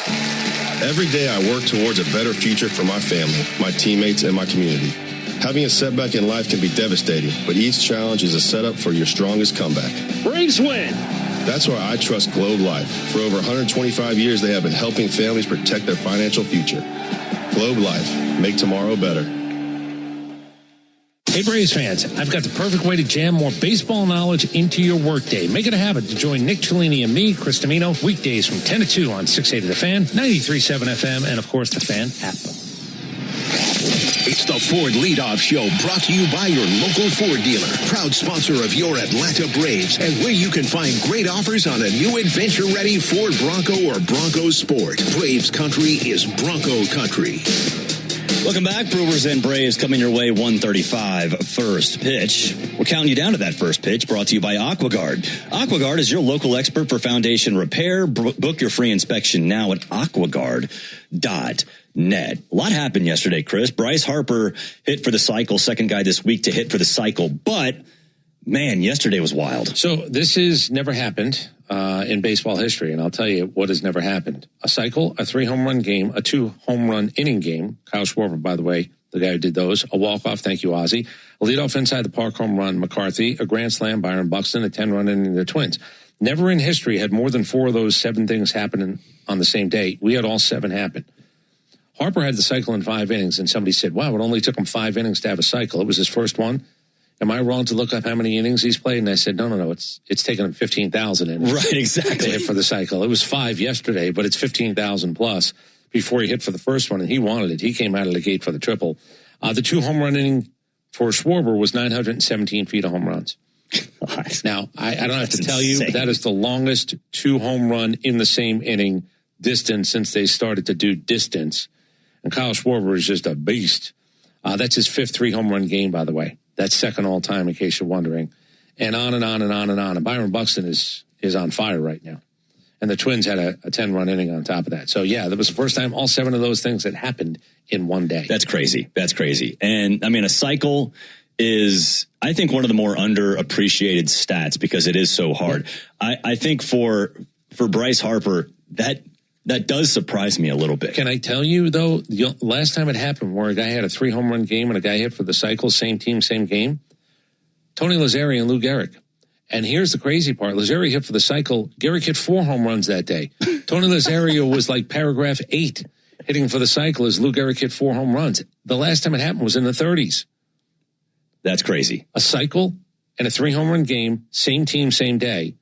Every day I work towards a better future for my family, my teammates, and my community. Having a setback in life can be devastating, but each challenge is a setup for your strongest comeback. Braves win That's why I trust Globe Life. For over 125 years, they have been helping families protect their financial future. Globe Life. Make tomorrow better. Hey, Braves fans, I've got the perfect way to jam more baseball knowledge into your workday. Make it a habit to join Nick Cellini and me, Chris Domino, weekdays from 10 to 2 on 680 The Fan, 93.7 FM, and, of course, the Fan app. It's the Ford Leadoff Show, brought to you by your local Ford dealer, proud sponsor of your Atlanta Braves, and where you can find great offers on a new adventure-ready Ford Bronco or Bronco Sport. Braves country is Bronco country. Welcome back. Brewers and Braves coming your way, 1:35 first pitch. We're counting you down to that first pitch, brought to you by AquaGuard. AquaGuard is your local expert for foundation repair. Book your free inspection now at aquaguard.net. A lot happened yesterday, Chris. Bryce Harper hit for the cycle, second guy this week to hit for the cycle. But, man, yesterday was wild. So this has never happened in baseball history, and I'll tell you what has never happened. A cycle, a 3-home-run game, a 2-home-run inning game. Kyle Schwarber, by the way, the guy who did those. A walk-off, thank you, Ozzie. A leadoff inside the park home run, McCarthy. A grand slam, Byron Buxton. A 10-run inning, the Twins. Never in history had more than 4 of those 7 things happen on the same day. We had all 7 happen. Harper had the cycle in 5 innings, and somebody said, wow, it only took him 5 innings to have a cycle. It was his first one. Am I wrong to look up how many innings he's played? And I said, no. It's taken him 15,000 innings. Right, exactly. To hit for the cycle. It was 5 yesterday, but it's 15,000 plus before he hit for the first one, and he wanted it. He came out of the gate for the triple. The 2-home-run inning for Schwarber was 917 feet of home runs. Now, I don't have to tell you, but that is the longest 2-home-run in the same inning distance since they started to do distance. And Kyle Schwarber is just a beast. That's his 5th 3-home-run game, by the way. That's second all time, in case you're wondering. And on and on and on and on. And Byron Buxton is on fire right now. And the Twins had a 10-run inning on top of that. So, yeah, that was the first time all 7 of those things had happened in one day. That's crazy. That's crazy. And, I mean, a cycle is, I think, one of the more underappreciated stats because it is so hard. I think for Bryce Harper, that does surprise me a little bit. Can I tell you, though, the last time it happened where a guy had a 3-home-run game and a guy hit for the cycle, same team, same game? Tony Lazzeri and Lou Gehrig. And here's the crazy part. Lazzeri hit for the cycle. Gehrig hit 4 home runs that day. Tony Lazzeri was like paragraph 8 hitting for the cycle as Lou Gehrig hit 4 home runs. The last time it happened was in the 30s. That's crazy. A cycle and a 3-home-run game, same team, same day.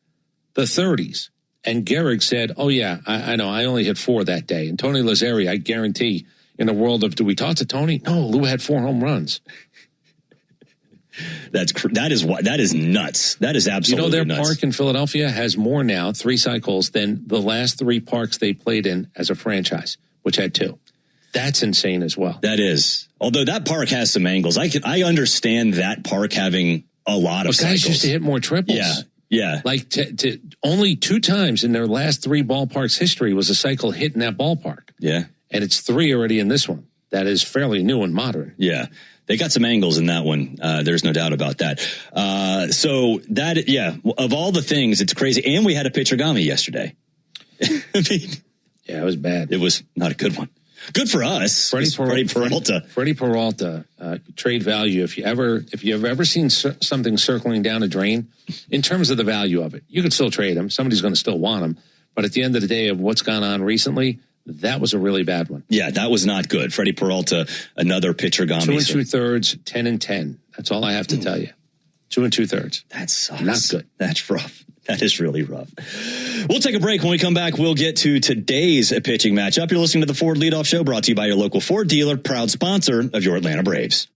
The 30s. And Gehrig said, oh, yeah, I know. I only hit 4 that day. And Tony Lazzeri, I guarantee, in the world of, do we talk to Tony? No, Lou had 4 home runs. That is nuts. That is absolutely their nuts. park in Philadelphia has more now, 3 cycles, than the last 3 parks they played in as a franchise, which had 2. That's insane as well. That is. Although that park has some angles. I understand that park having a lot of cycles. Guys used to hit more triples. Yeah. Like only 2 times in their last 3 ballparks history was a cycle hit in that ballpark. Yeah. And it's 3 already in this one. That is fairly new and modern. Yeah. They got some angles in that one. There's no doubt about that. Of all the things, it's crazy. And we had a pitchergami yesterday. Yeah, it was bad. It was not a good one. Good for us. Freddie Peralta. Freddie Peralta, trade value. If you've ever seen something circling down a drain, in terms of the value of it, you could still trade him. Somebody's going to still want him. But at the end of the day of what's gone on recently, that was a really bad one. Yeah, that was not good. Freddie Peralta, another pitchergami. 2 2/3, 10-10. That's all I have to tell you. 2 2/3. That sucks. Not good. That's rough. That is really rough. We'll take a break. When we come back, we'll get to today's pitching matchup. You're listening to the Ford Leadoff Show, brought to you by your local Ford dealer, proud sponsor of your Atlanta Braves.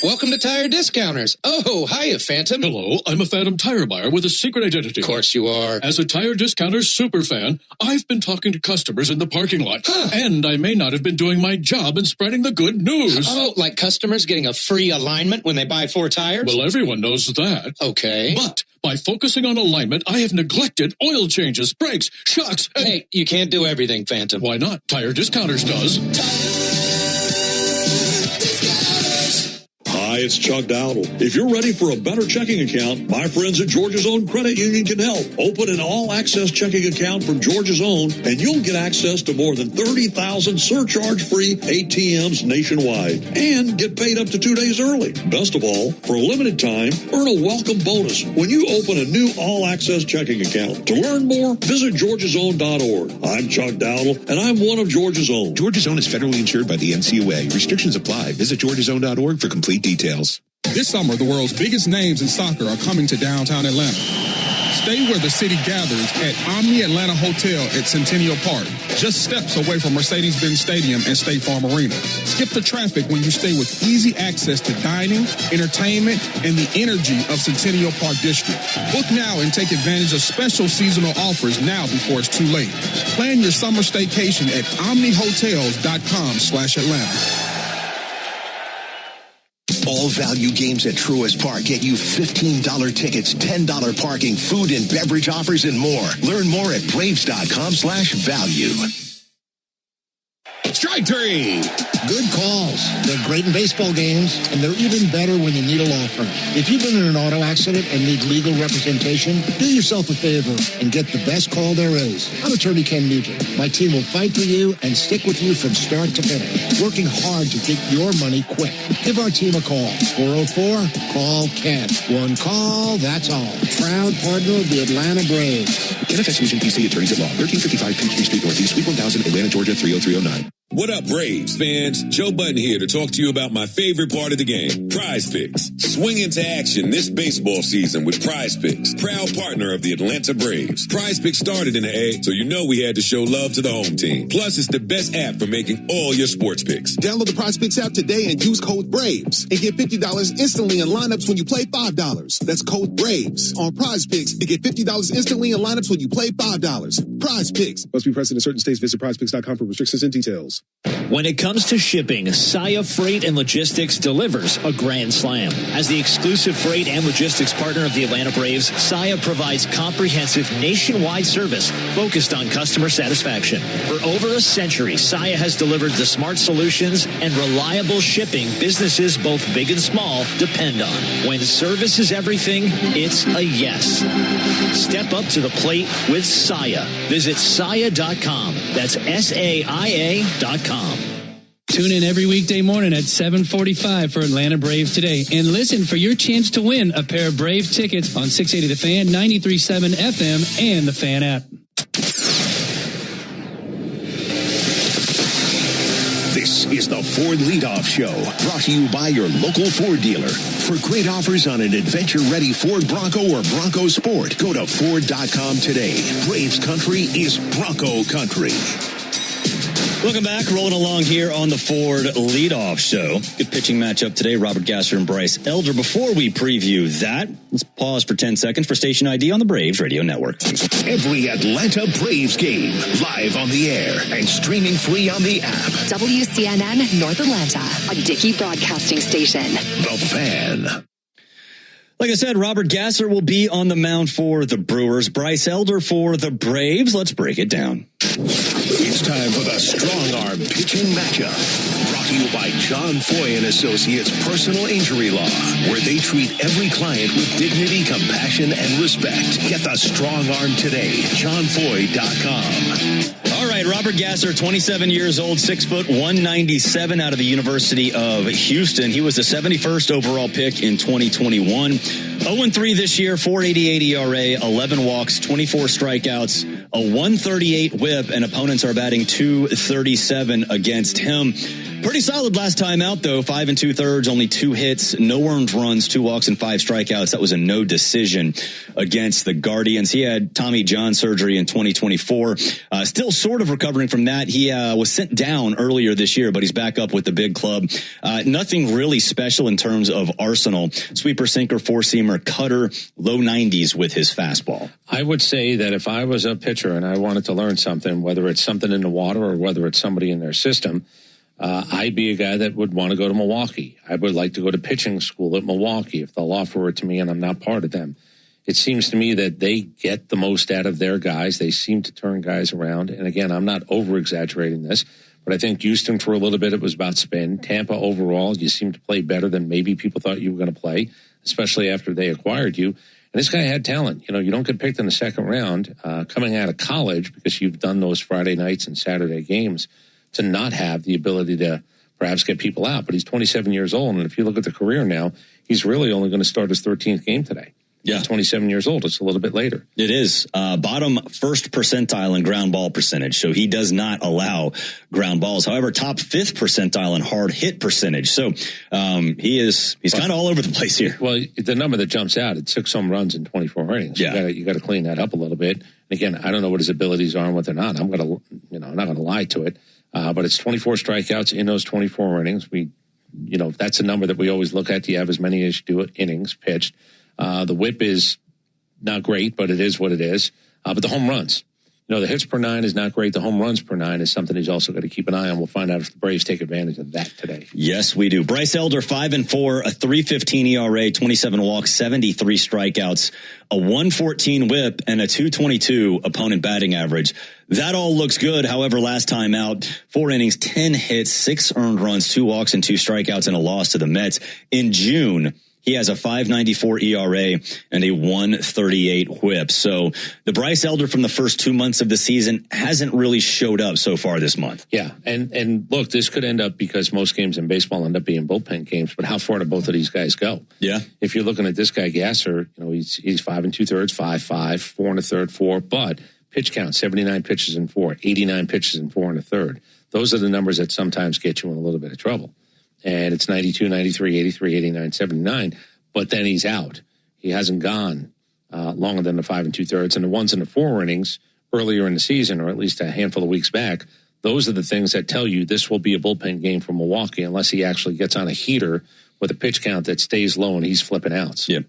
Welcome to Tire Discounters. Oh, hiya, Phantom. Hello, I'm a Phantom tire buyer with a secret identity. Of course you are. As a Tire Discounters super fan, I've been talking to customers in the parking lot. And I may not have been doing my job in spreading the good news. Oh, like customers getting a free alignment when they buy 4 tires? Well, everyone knows that. Okay. But by focusing on alignment, I have neglected oil changes, brakes, shocks, and... Hey, you can't do everything, Phantom. Why not? Tire Discounters does. Hi, Hi, it's Chuck Dowdle. If you're ready for a better checking account, my friends at Georgia's Own Credit Union can help. Open an all-access checking account from Georgia's Own, and you'll get access to more than 30,000 surcharge-free ATMs nationwide and get paid up to 2 days early. Best of all, for a limited time, earn a welcome bonus when you open a new all-access checking account. To learn more, visit georgiasown.org. I'm Chuck Dowdle, and I'm one of Georgia's Own. Georgia's Own is federally insured by the NCUA. Restrictions apply. Visit georgiasown.org for complete details. This summer, the world's biggest names in soccer are coming to downtown Atlanta. Stay where the city gathers at Omni Atlanta Hotel at Centennial Park, just steps away from Mercedes-Benz Stadium and State Farm Arena. Skip the traffic when you stay with easy access to dining, entertainment, and the energy of Centennial Park District. Book now and take advantage of special seasonal offers now before it's too late. Plan your summer staycation at omnihotels.com/Atlanta. All value games at Truist Park get you $15 tickets, $10 parking, food and beverage offers, and more. Learn more at braves.com/value. Strike three. Good calls. They're great in baseball games, and they're even better when you need a law firm. If you've been in an auto accident and need legal representation, do yourself a favor and get the best call there is. I'm attorney Ken Nugent. My team will fight for you and stick with you from start to finish, working hard to get your money quick. Give our team a call. 404-CALL-KEN. One call, that's all. Proud partner of the Atlanta Braves. NFS Nugent PC Attorneys at Law, 1355 Peachtree Street Northeast, Suite 1000, Atlanta, Georgia, 30309. What up, Braves fans? Joe Button here to talk to you about my favorite part of the game, Prize Picks. Swing into action this baseball season with Prize Picks, proud partner of the Atlanta Braves. Prize Picks started in the A, so you know we had to show love to the home team. Plus, it's the best app for making all your sports picks. Download the Prize Picks app today and use code BRAVES and get $50 instantly in lineups when you play $5. That's code BRAVES on Prize Picks to get $50 instantly in lineups when you play $5. Prize Picks. Must be present in certain states. Visit prizepicks.com for restrictions and details. When it comes to shipping, Saya Freight and Logistics delivers a grand slam. As the exclusive freight and logistics partner of the Atlanta Braves, Saya provides comprehensive nationwide service focused on customer satisfaction. For over a century, Saya has delivered the smart solutions and reliable shipping businesses both big and small depend on. When service is everything, it's a yes. Step up to the plate with Saya. Visit Saya.com. That's SAIA.com. Tune in every weekday morning at 7:45 for Atlanta Braves Today. And listen for your chance to win a pair of Brave tickets on 680 The Fan, 93.7 FM, and the Fan app. This is the Ford Leadoff Show, brought to you by your local Ford dealer. For great offers on an adventure-ready Ford Bronco or Bronco Sport, go to Ford.com today. Braves country is Bronco country. Welcome back. Rolling along here on the Ford Leadoff Show. Good pitching matchup today. Robert Gasser and Bryce Elder. Before we preview that, let's pause for 10 seconds for station ID on the Braves Radio Network. Every Atlanta Braves game, live on the air and streaming free on the app. WCNN North Atlanta, a Dickey broadcasting station. The Fan. Like I said, Robert Gasser will be on the mound for the Brewers. Bryce Elder for the Braves. Let's break it down. It's time for the Strong Arm Pitching Matchup. Brought to you by John Foy & Associates Personal Injury Law, where they treat every client with dignity, compassion, and respect. Get the Strong Arm today. JohnFoy.com. All right, Robert Gasser, 27 years old, 6 foot, 197 out of the University of Houston. He was the 71st overall pick in 2021. 0-3 this year, 4.88 ERA, 11 walks, 24 strikeouts, a 138 whip, and opponents are batting 237 against him. Pretty solid last time out, though. 5 2/3, only 2 hits, no earned runs, 2 walks, and 5 strikeouts. That was a no decision against the Guardians. He had Tommy John surgery in 2024. Still sort of recovering from that. He was sent down earlier this year, but he's back up with the big club. Nothing really special in terms of arsenal. Sweeper, sinker, four-seamer, cutter, low 90s with his fastball. I would say that if I was a pitcher and I wanted to learn something, whether it's something in the water or whether it's somebody in their system, I'd be a guy that would want to go to Milwaukee. I would like to go to pitching school at Milwaukee if they'll offer it to me and I'm not part of them. It seems to me that they get the most out of their guys. They seem to turn guys around. And again, I'm not over-exaggerating this, But I think Houston, for a little bit, it was about spin. Tampa, overall, you seem to play better than maybe people thought you were going to play, especially after they acquired you. And this guy had talent. You know, you don't get picked in the second round coming out of college because you've done those Friday nights and Saturday games to not have the ability to perhaps get people out. But he's 27 years old, and if you look at the career now, he's really only going to start his 13th game today. Yeah. He's 27 years old. It's a little bit later. It is. Bottom first percentile in ground ball percentage. So he does not allow ground balls. However, top fifth percentile in hard hit percentage. So he's kind of all over the place here. Well, the number that jumps out, it's 6 home runs in 24 innings. Yeah. You got to clean that up a little bit. And again, I don't know what his abilities are and what they're not. I'm not going to lie to it. But it's 24 strikeouts in those 24 innings. That's a number that we always look at. Do you have as many as you do innings pitched? The whip is not great, but it is what it is. But the home runs, the hits per 9 is not great. The home runs per 9 is something he's also got to keep an eye on. We'll find out if the Braves take advantage of that today. Yes, we do. Bryce Elder, 5-4, a 3.15 ERA, 27 walks, 73 strikeouts, a 1.14 whip, and a 2.22 opponent batting average. That all looks good. However, last time out, 4 innings, 10 hits, 6 earned runs, 2 walks, and 2 strikeouts, and a loss to the Mets. In June, he has a 5.94 ERA and a 1.38 whip. So the Bryce Elder from the first 2 months of the season hasn't really showed up so far this month. Yeah. And look, this could end up, because most games in baseball end up being bullpen games, but how far do both of these guys go? Yeah. If you're looking at this guy, Gasser, he's 5 2/3, 5.5, 4 1/3, 4, but pitch count, 79 pitches in 4, 89 pitches in 4 1/3. Those are the numbers that sometimes get you in a little bit of trouble. And it's 92, 93, 83, 89, 79. But then he's out. He hasn't gone longer than the 5 2/3. And the ones in the 4 innings earlier in the season, or at least a handful of weeks back, those are the things that tell you this will be a bullpen game for Milwaukee unless he actually gets on a heater with a pitch count that stays low and he's flipping outs. Yep.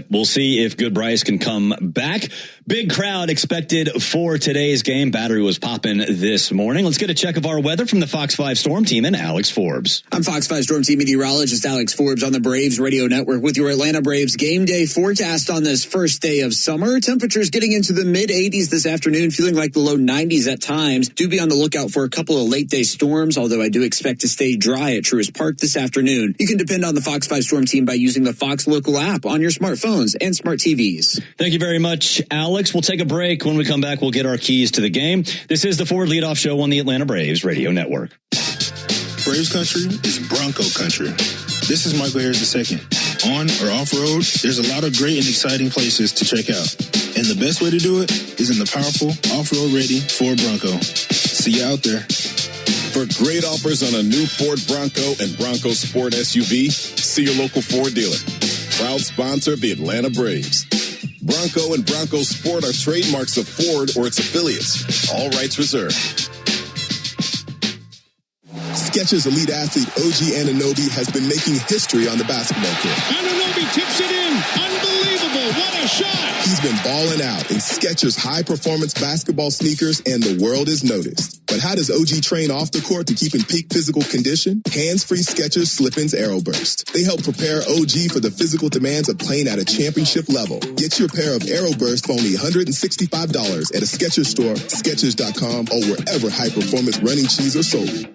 We'll see if Good Bryce can come back. Big crowd expected for today's game. Battery was popping this morning. Let's get a check of our weather from the Fox 5 Storm Team and Alex Forbes. I'm Fox 5 Storm Team meteorologist Alex Forbes on the Braves Radio Network with your Atlanta Braves game day forecast on this first day of summer. Temperatures getting into the mid-80s this afternoon, feeling like the low 90s at times. Do be on the lookout for a couple of late day storms, although I do expect to stay dry at Truist Park this afternoon. You can depend on the Fox 5 Storm Team by using the Fox local app on your smartphones and smart TVs. Thank you very much, Alex. We'll take a break. When we come back, we'll get our keys to the game. This is the Ford Leadoff Show on the Atlanta Braves Radio Network. Braves country is Bronco country. This is Michael Harris II. On or off-road, there's a lot of great and exciting places to check out. And the best way to do it is in the powerful, off-road ready Ford Bronco. See you out there. For great offers on a new Ford Bronco and Bronco Sport SUV, see your local Ford dealer. Proud sponsor of the Atlanta Braves. Bronco and Bronco Sport are trademarks of Ford or its affiliates. All rights reserved. Skechers elite athlete OG Anunoby has been making history on the basketball court. Anunoby tips it in. Unbelievable. What a shot. He's been balling out in Skechers high-performance basketball sneakers, and the world is noticed. But how does OG train off the court to keep in peak physical condition? Hands-free Skechers Slip-ins Aeroburst. They help prepare OG for the physical demands of playing at a championship level. Get your pair of Aeroburst for only $165 at a Skechers store, Skechers.com, or wherever high-performance running shoes are sold.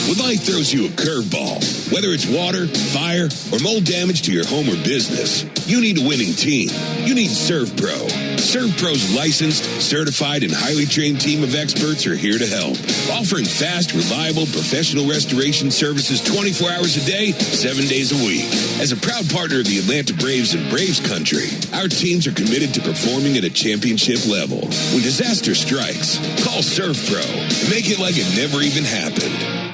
When life throws you a curveball, whether it's water, fire, or mold damage to your home or business, you need a winning team. You need ServPro. ServPro's licensed, certified, and highly trained team of experts are here to help, offering fast, reliable, professional restoration services 24 hours a day, 7 days a week. As a proud partner of the Atlanta Braves and Braves Country, our teams are committed to performing at a championship level. When disaster strikes, call ServPro and make it like it never even happened.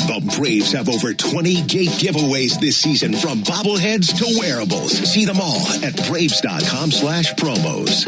The Braves have over 20 gate giveaways this season, from bobbleheads to wearables. See them all at Braves.com/promos.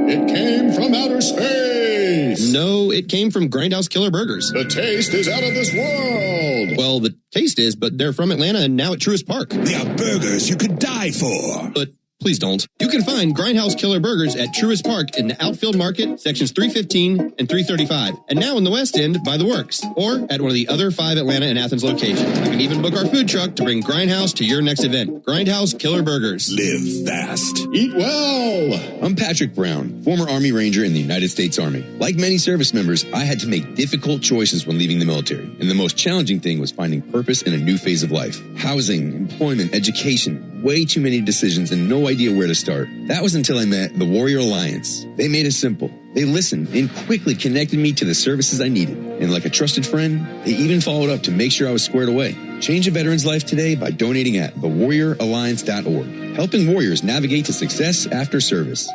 It came from outer space. No, it came from Grindhouse Killer Burgers. The taste is out of this world. Well, the taste is, but they're from Atlanta and now at Truist Park. They are burgers you could die for. But Please don't. You can find Grindhouse Killer Burgers at Truist Park in the Outfield Market, sections 315 and 335. And now in the West End by the Works, or at one of the other 5 Atlanta and Athens locations. You can even book our food truck to bring Grindhouse to your next event. Grindhouse Killer Burgers. Live fast. Eat well. I'm Patrick Brown, former Army Ranger in the United States Army. Like many service members, I had to make difficult choices when leaving the military. And the most challenging thing was finding purpose in a new phase of life. Housing, employment, education, way too many decisions and no idea where to start. That was until I met the Warrior Alliance. They made it simple. They listened and quickly connected me to the services I needed. And like a trusted friend, they even followed up to make sure I was squared away. Change a veteran's life today by donating at thewarrioralliance.org, helping warriors navigate to success after service.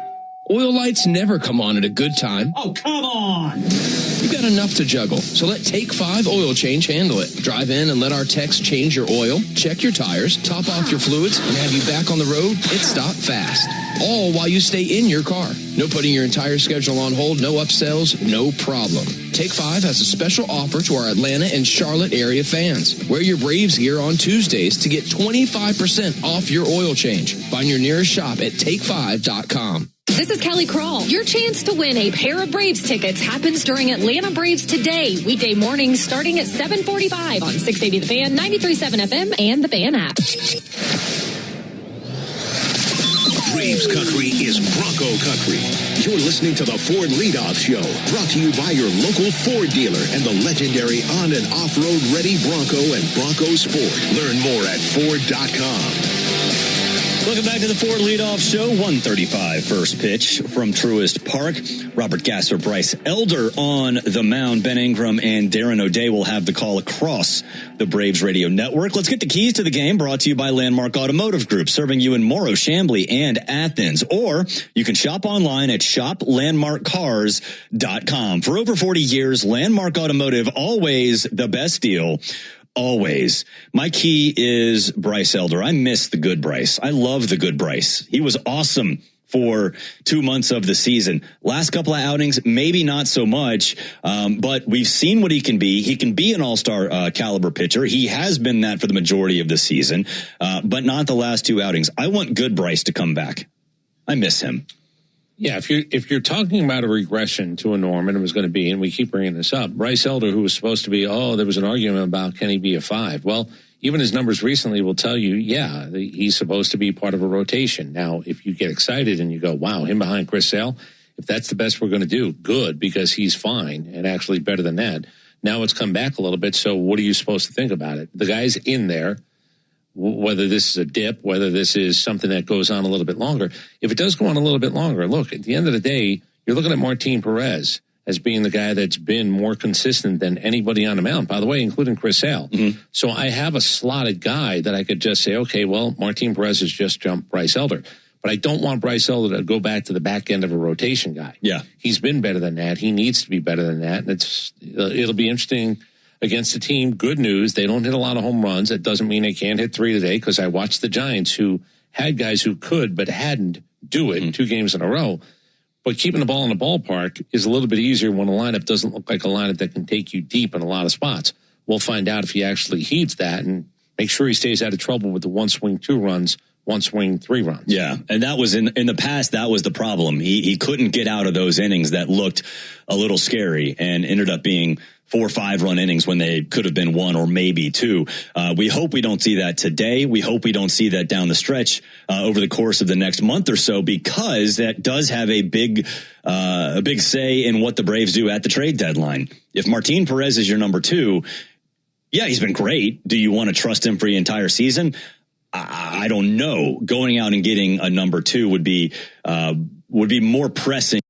Oil lights never come on at a good time. Oh, come on! You've got enough to juggle, so let Take 5 Oil Change handle it. Drive in and let our techs change your oil, check your tires, top off your fluids, and have you back on the road. It's stop fast. All while you stay in your car. No putting your entire schedule on hold, no upsells, no problem. Take 5 has a special offer to our Atlanta and Charlotte area fans. Wear your Braves gear on Tuesdays to get 25% off your oil change. Find your nearest shop at take5.com. This is Kelly Kroll. Your chance to win a pair of Braves tickets happens during Atlanta Braves Today, weekday mornings starting at 7:45 on 680 The Fan, 93.7 FM, and the Fan app. Braves country is Bronco country. You're listening to the Ford Leadoff Show, brought to you by your local Ford dealer and the legendary on- and off-road ready Bronco and Bronco Sport. Learn more at Ford.com. Welcome back to the Ford Leadoff Show. 1:35 first pitch from Truist Park. Robert Gasser, Bryce Elder on the mound. Ben Ingram and Darren O'Day will have the call across the Braves radio network. Let's get the keys to the game, brought to you by Landmark Automotive Group, serving you in Morrow, Chamblee, and Athens. Or you can shop online at shoplandmarkcars.com. For over 40 years, Landmark Automotive, always the best deal. Always. My key is Bryce Elder. I miss the good Bryce. I love the good Bryce. He was awesome for 2 months of the season. Last couple of outings, maybe not so much, but we've seen what he can be. He can be an all-star caliber pitcher. He has been that for the majority of the season, but not the last 2 outings. I want good Bryce to come back. I miss him. Yeah, if you're talking about a regression to a norm, and it was going to be, and we keep bringing this up, Bryce Elder, who was supposed to be, there was an argument about can he be a 5? Well, even his numbers recently will tell you, yeah, he's supposed to be part of a rotation. Now, if you get excited and you go, wow, him behind Chris Sale, if that's the best we're going to do, good, because he's fine and actually better than that. Now it's come back a little bit, so what are you supposed to think about it? The guy's in there. Whether this is a dip, whether this is something that goes on a little bit longer. If it does go on a little bit longer, look, at the end of the day, you're looking at Martin Perez as being the guy that's been more consistent than anybody on the mound, by the way, including Chris Sale. Mm-hmm. So I have a slotted guy that I could just say, okay, well, Martin Perez has just jumped Bryce Elder. But I don't want Bryce Elder to go back to the back end of a rotation guy. Yeah. He's been better than that. He needs to be better than that. And it'll be interesting against the team. Good news, they don't hit a lot of home runs. That doesn't mean they can't hit 3 today, because I watched the Giants, who had guys who could but hadn't do it 2 games in a row. But keeping the ball in the ballpark is a little bit easier when a lineup doesn't look like a lineup that can take you deep in a lot of spots. We'll find out if he actually heeds that and make sure he stays out of trouble with the 1 swing 2 runs, 1 swing 3 runs. Yeah, and that was in the past, that was the problem. He couldn't get out of those innings that looked a little scary and ended up being 4 or 5 run innings when they could have been 1 or maybe 2. We hope we don't see that today. We hope we don't see that down the stretch over the course of the next month or so, because that does have a big say in what the Braves do at the trade deadline. If Martin Perez is your number 2, yeah, he's been great. Do you want to trust him for the entire season? I don't know. Going out and getting a number 2 would be more pressing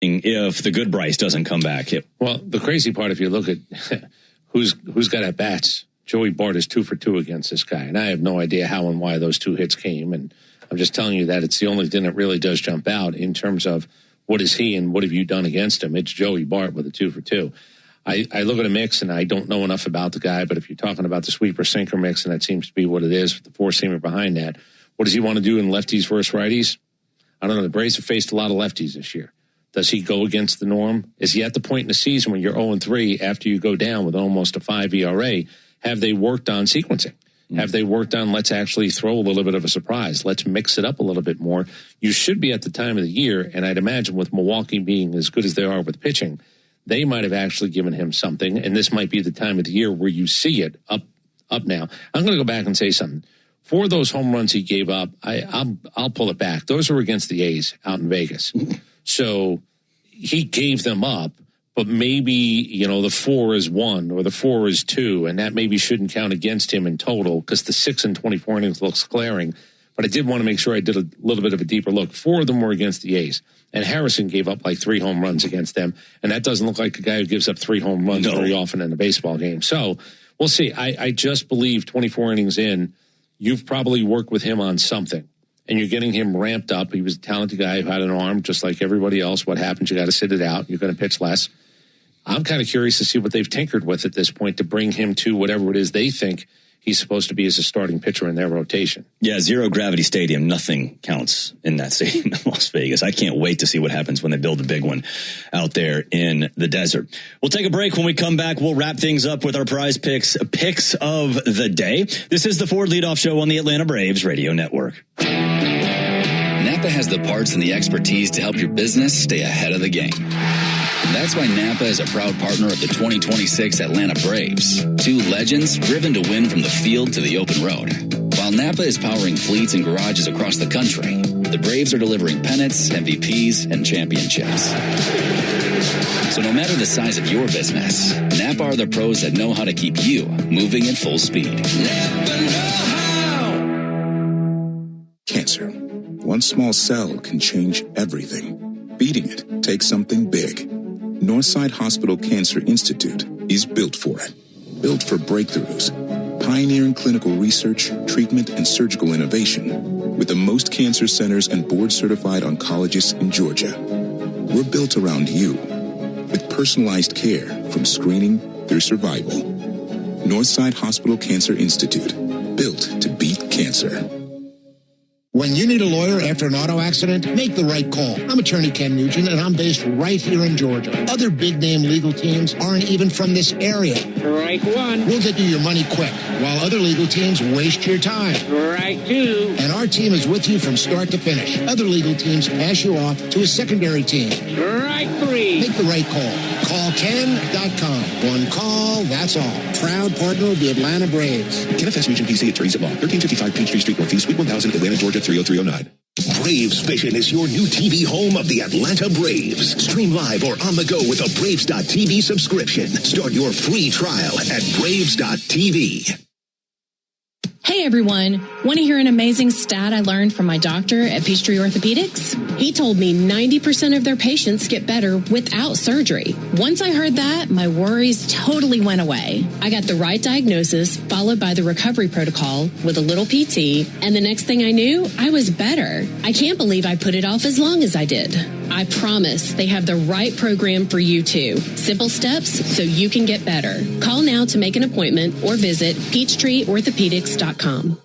if the good Bryce doesn't come back. Well, the crazy part, if you look at who's got at bats, Joey Bart is 2 for 2 against this guy, and I have no idea how and why those 2 hits came. And I'm just telling you that it's the only thing that really does jump out in terms of what is he and what have you done against him. It's Joey Bart with a 2 for 2. I look at a mix, and I don't know enough about the guy, but if you're talking about the sweeper sinker mix, and that seems to be what it is with the 4-seamer behind that, what does he want to do in lefties versus righties? I don't know. The Braves have faced a lot of lefties this year. Does he go against the norm? Is he at the point in the season when you're 0-3 after you go down with almost a 5 ERA? Have they worked on sequencing? Have they worked on, let's actually throw a little bit of a surprise. Let's mix it up a little bit more. You should be at the time of the year, and I'd imagine with Milwaukee being as good as they are with pitching, they might have actually given him something, and this might be the time of the year where you see it up now. I'm going to go back and say something. For those home runs he gave up, I'll pull it back. Those were against the A's out in Vegas. So he gave them up, but maybe, the 4 is 1 or the 4 is 2, and that maybe shouldn't count against him in total because the 6 and 24 innings looks glaring. But I did want to make sure I did a little bit of a deeper look. 4 of them were against the A's, and Harrison gave up like 3 home runs against them, and that doesn't look like a guy who gives up 3 home runs very often in a baseball game. So we'll see. I just believe 24 innings in, you've probably worked with him on something, and you're getting him ramped up. He was a talented guy who had an arm just like everybody else. What happens? You got to sit it out. You're going to pitch less. I'm kind of curious to see what they've tinkered with at this point to bring him to whatever it is they think he's supposed to be as a starting pitcher in their rotation. Yeah, zero gravity stadium. Nothing counts in that stadium in Las Vegas. I can't wait to see what happens when they build the big one out there in the desert. We'll take a break. When we come back, we'll wrap things up with our prize picks of the day. This is the Ford Leadoff Show on the Atlanta Braves Radio Network. Napa has the parts and the expertise to help your business stay ahead of the game. That's why Napa is a proud partner of the 2026 Atlanta Braves. 2 legends driven to win from the field to the open road. While Napa is powering fleets and garages across the country, the Braves are delivering pennants, MVPs, and championships. So no matter the size of your business, Napa are the pros that know how to keep you moving at full speed. Napa know how! Cancer. One small cell can change everything. Beating it takes something big. Northside Hospital Cancer Institute is built for it. Built for breakthroughs, pioneering clinical research, treatment, and surgical innovation with the most cancer centers and board-certified oncologists in Georgia. We're built around you with personalized care from screening through survival. Northside Hospital Cancer Institute, built to beat cancer. When you need a lawyer after an auto accident, make the right call. I'm attorney Ken Nugent, and I'm based right here in Georgia. Other big-name legal teams aren't even from this area. Strike 1. We'll get you your money quick, while other legal teams waste your time. Strike 2. And our team is with you from start to finish. Other legal teams pass you off to a secondary team. Strike 3. Make the right call. Call Ken.com. One call, that's all. Proud partner of the Atlanta Braves. Kenneth S. Nugent, PC, attorneys at law. 1355 Peachtree Street Northeast, Suite 1000, Atlanta, Georgia, 30309. Braves Vision is your new TV home of the Atlanta Braves. Stream live or on the go with a Braves.tv subscription. Start your free trial at Braves.tv. Hey everyone, want to hear an amazing stat I learned from my doctor at Peachtree Orthopedics? He told me 90% of their patients get better without surgery. Once I heard that, my worries totally went away. I got the right diagnosis, followed by the recovery protocol with a little PT, and the next thing I knew, I was better. I can't believe I put it off as long as I did. I promise they have the right program for you too. Simple steps so you can get better. Call now to make an appointment or visit PeachtreeOrthopedics.com.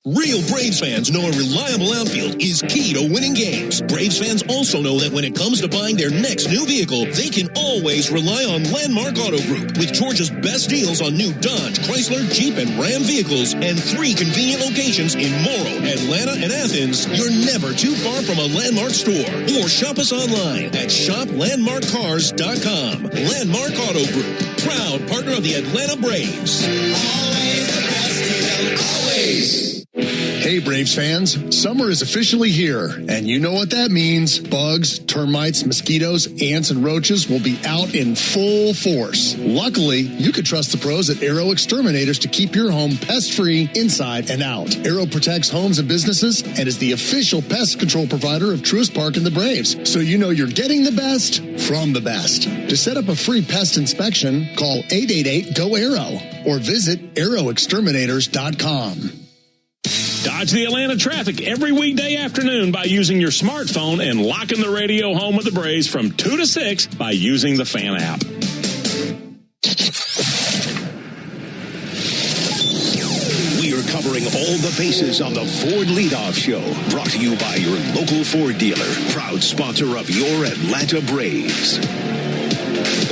Real Braves fans know a reliable outfield is key to winning games. Braves fans also know that when it comes to buying their next new vehicle, they can always rely on Landmark Auto Group. With Georgia's best deals on new Dodge, Chrysler, Jeep, and Ram vehicles, and 3 convenient locations in Morrow, Atlanta, and Athens, you're never too far from a Landmark store. Or shop us online at shoplandmarkcars.com. Landmark Auto Group, proud partner of the Atlanta Braves. Always the best deal, always. Hey Braves fans, summer is officially here, and you know what that means. Bugs, termites, mosquitoes, ants, and roaches will be out in full force. Luckily, you could trust the pros at Arrow Exterminators to keep your home pest-free inside and out. Arrow protects homes and businesses and is the official pest control provider of Truist Park and the Braves, so you know you're getting the best from the best. To set up a free pest inspection, call 888-GO-ARROW or visit arrowexterminators.com. Dodge the Atlanta traffic every weekday afternoon by using your smartphone and locking the radio home of the Braves from 2 to 6 by using the Fan app. We are covering all the bases on the Ford Leadoff Show. Brought to you by your local Ford dealer. Proud sponsor of your Atlanta Braves.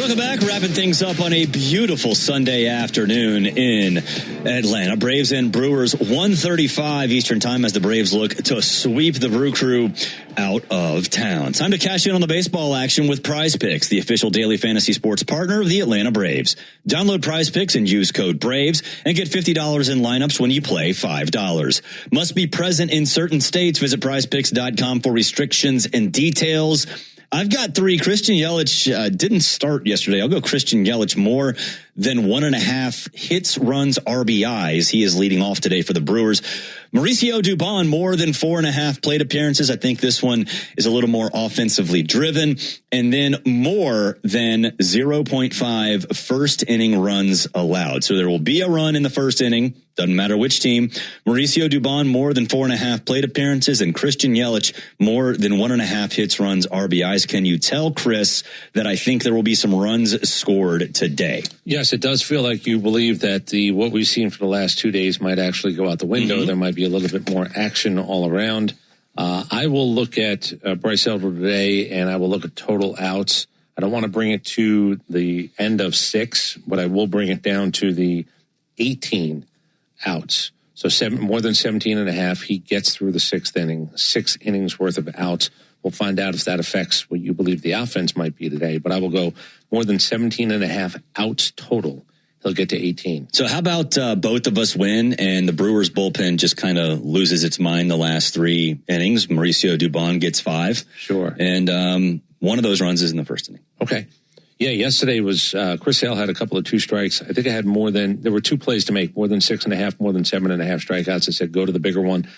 Welcome back. Wrapping things up on a beautiful Sunday afternoon in Atlanta. Braves and Brewers, 1:35 Eastern Time as the Braves look to sweep the Brew Crew out of town. Time to cash in on the baseball action with Prize Picks, the official daily fantasy sports partner of the Atlanta Braves. Download Prize Picks and use code BRAVES and get $50 in lineups when you play $5. Must be present in certain states. Visit prizepicks.com for restrictions and details. I've got 3. Christian Yelich didn't start yesterday. I'll go Christian Yelich more than 1.5 hits, runs, RBIs. He is leading off today for the Brewers. Mauricio Dubon, more than 4.5 plate appearances. I think this one is a little more offensively driven. And then more than 0.5 first inning runs allowed. So there will be a run in the first inning. Doesn't matter which team. Mauricio Dubon, more than 4.5 plate appearances, and Christian Yelich, more than 1.5 hits, runs, RBIs. Can you tell, Chris, that I think there will be some runs scored today? Yes, it does feel like you believe that what we've seen for the last 2 days might actually go out the window. Mm-hmm. There might be a little bit more action all around. I will look at Bryce Elder today, and I will look at total outs. I don't want to bring it to the end of 6, but I will bring it down to the 18 outs. So more than 17.5. He gets through the 6th inning, 6 innings worth of outs. We'll find out if that affects what you believe the offense might be today. But I will go more than 17.5 outs total. He'll get to 18. So how about both of us win and the Brewers bullpen just kind of loses its mind the last 3 innings? Mauricio Dubon gets 5. Sure. And one of those runs is in the first inning. Okay. Yeah, yesterday was Chris Hale had a couple of 2 strikes. I think I had there were 2 plays to make, more than 6.5, more than 7.5 strikeouts. I said, go to the bigger one,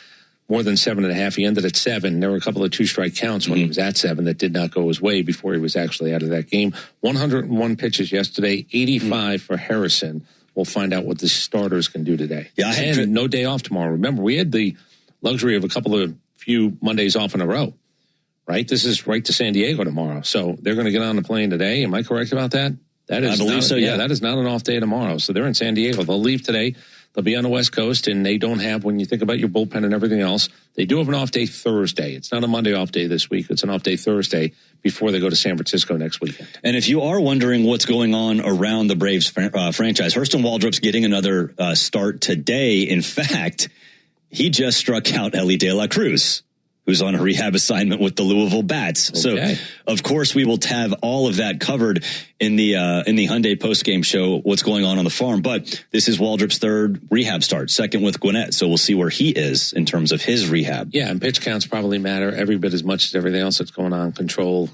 more than 7.5. He ended at 7. There were a couple of 2-strike counts when he was at 7 that did not go his way before he was actually out of that game. 101 pitches yesterday, 85 for Harrison. We'll find out what the starters can do today. Yeah, and no day off tomorrow. Remember, we had the luxury of a few Mondays off in a row. Right? This is right to San Diego tomorrow. So they're going to get on the plane today. Am I correct about that? I believe so, yeah. That is not an off day tomorrow. So they're in San Diego. They'll leave today. They'll be on the West Coast, and they don't have, when you think about your bullpen and everything else, they do have an off day Thursday. It's not a Monday off day this week. It's an off day Thursday before they go to San Francisco next weekend. And if you are wondering what's going on around the Braves franchise, Hurston Waldrop's getting another start today. In fact, he just struck out Ellie De La Cruz, who's on a rehab assignment with the Louisville Bats. Okay. So, of course, we will have all of that covered in the Hyundai postgame show, what's going on the farm. But this is Waldrop's 3rd rehab start, 2nd with Gwinnett. So we'll see where he is in terms of his rehab. Yeah, and pitch counts probably matter every bit as much as everything else that's going on. Control,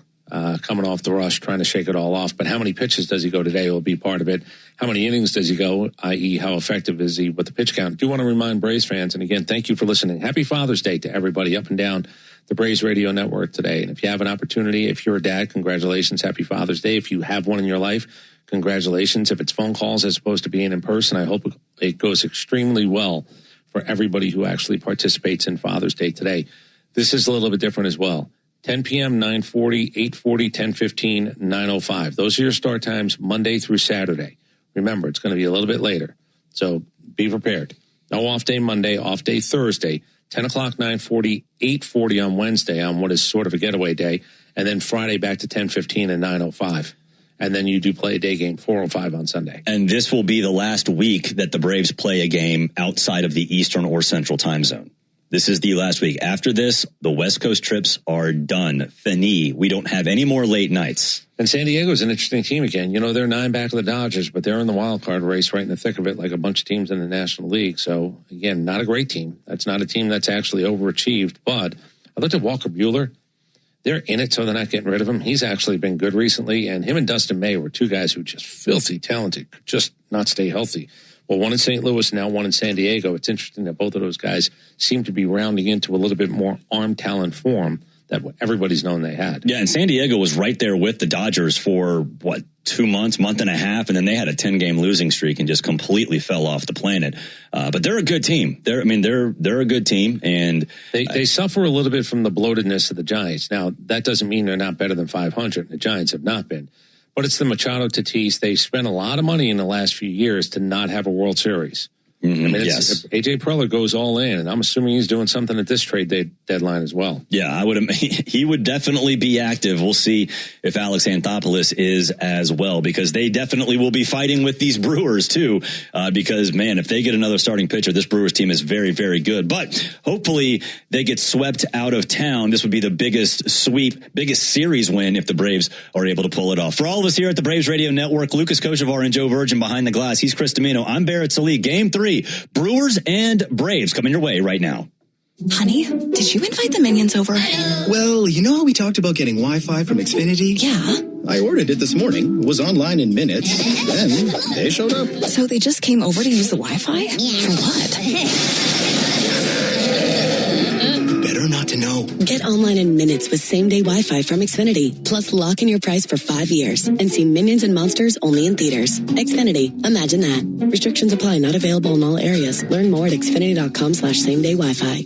coming off the rush, trying to shake it all off. But how many pitches does he go today will be part of it. How many innings does he go, i.e. how effective is he with the pitch count? I do want to remind Braves fans, and again, thank you for listening. Happy Father's Day to everybody up and down the Braves Radio Network today. And if you have an opportunity, if you're a dad, congratulations. Happy Father's Day. If you have one in your life, congratulations. If it's phone calls as opposed to being in person, I hope it goes extremely well for everybody who actually participates in Father's Day today. This is a little bit different as well. 10 p.m., 9:40, 8:40, 10:15, 9:05. Those are your start times Monday through Saturday. Remember, it's going to be a little bit later, so be prepared. No off day Monday, off day Thursday, 10 o'clock, 9:40, 8:40 on Wednesday on what is sort of a getaway day, and then Friday back to 10:15 and 9:05. And then you do play a day game, 4:05 on Sunday. And this will be the last week that the Braves play a game outside of the Eastern or Central time zone. This is the last week. After this, the West Coast trips are done. Fini. We don't have any more late nights. And San Diego's an interesting team again. You know, they're 9 back of the Dodgers, but they're in the wild card race right in the thick of it like a bunch of teams in the National League. So, again, not a great team. That's not a team that's actually overachieved. But I looked at Walker Buehler. They're in it, so they're not getting rid of him. He's actually been good recently. And him and Dustin May were 2 guys who just filthy talented, could just not stay healthy. Well, one in St. Louis, now one in San Diego. It's interesting that both of those guys seem to be rounding into a little bit more arm talent form that everybody's known they had. Yeah, and San Diego was right there with the Dodgers for, 2 months, month and a half, and then they had a 10-game losing streak and just completely fell off the planet. But they're a good team. They're a good team, and they suffer a little bit from the bloatedness of the Giants. Now, that doesn't mean they're not better than 500. The Giants have not been. But it's the Machado Tatis. They spent a lot of money in the last few years to not have a World Series. Mm-hmm. I mean, yes. AJ Preller goes all in, and I'm assuming he's doing something at this trade deadline as well. Yeah, he would definitely be active. We'll see if Alex Anthopoulos is as well, because they definitely will be fighting with these Brewers too. Because man, if they get another starting pitcher, this Brewers team is very, very good. But hopefully they get swept out of town. This would be the biggest series win if the Braves are able to pull it off. For all of us here at the Braves Radio Network, Lucas Kochevar and Joe Virgin behind the glass. He's Chris Domino. I'm Barrett Salee. Game 3. Brewers and Braves coming your way right now. Honey, did you invite the minions over? Well, you know how we talked about getting Wi-Fi from Xfinity? Yeah. I ordered it this morning, was online in minutes, then they showed up. So they just came over to use the Wi-Fi? For what? Better not to know. Get online in minutes with same-day Wi-Fi from Xfinity. Plus, lock in your price for 5 years and see Minions and Monsters only in theaters. Xfinity. Imagine that. Restrictions apply. Not available in all areas. Learn more at xfinity.com/same-day Wi-Fi.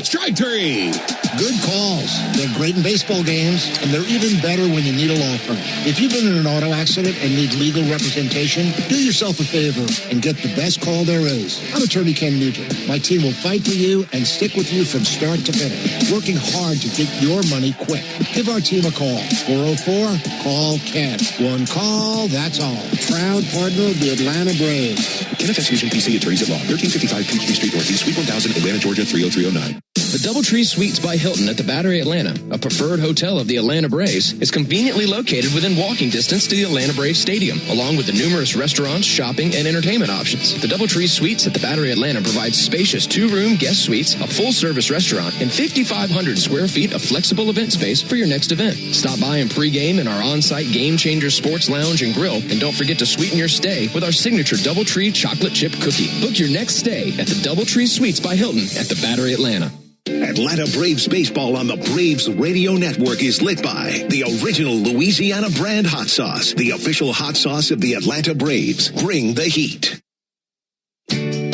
Strike three. Good calls. They're great in baseball games, and they're even better when you need a law firm. If you've been in an auto accident and need legal representation, do yourself a favor and get the best call there is. I'm attorney Ken Nugent. My team will fight for you and stick with you from start to finish, working hard to get your money quick. Give our team a call. 404-CALL-KEN. One call, that's all. Proud partner of the Atlanta Braves. Ken FS Fusion PC Attorneys at Law, 1355 Peachtree Street Northeast, Suite 1000, Atlanta, Georgia, 30309. The DoubleTree Suites by Hilton at the Battery Atlanta, a preferred hotel of the Atlanta Braves, is conveniently located within walking distance to the Atlanta Braves Stadium, along with the numerous restaurants, shopping, and entertainment options. The DoubleTree Suites at the Battery Atlanta provides spacious 2-room guest suites, a full-service restaurant, and 5,500 square feet of flexible event space for your next event. Stop by and pregame in our on-site Game Changer Sports Lounge and Grill, and don't forget to sweeten your stay with our signature DoubleTree chocolate chip cookie. Book your next stay at the DoubleTree Suites by Hilton at the Battery Atlanta. Atlanta Braves baseball on the Braves Radio Network is lit by the original Louisiana brand hot sauce, the official hot sauce of the Atlanta Braves. Bring the heat.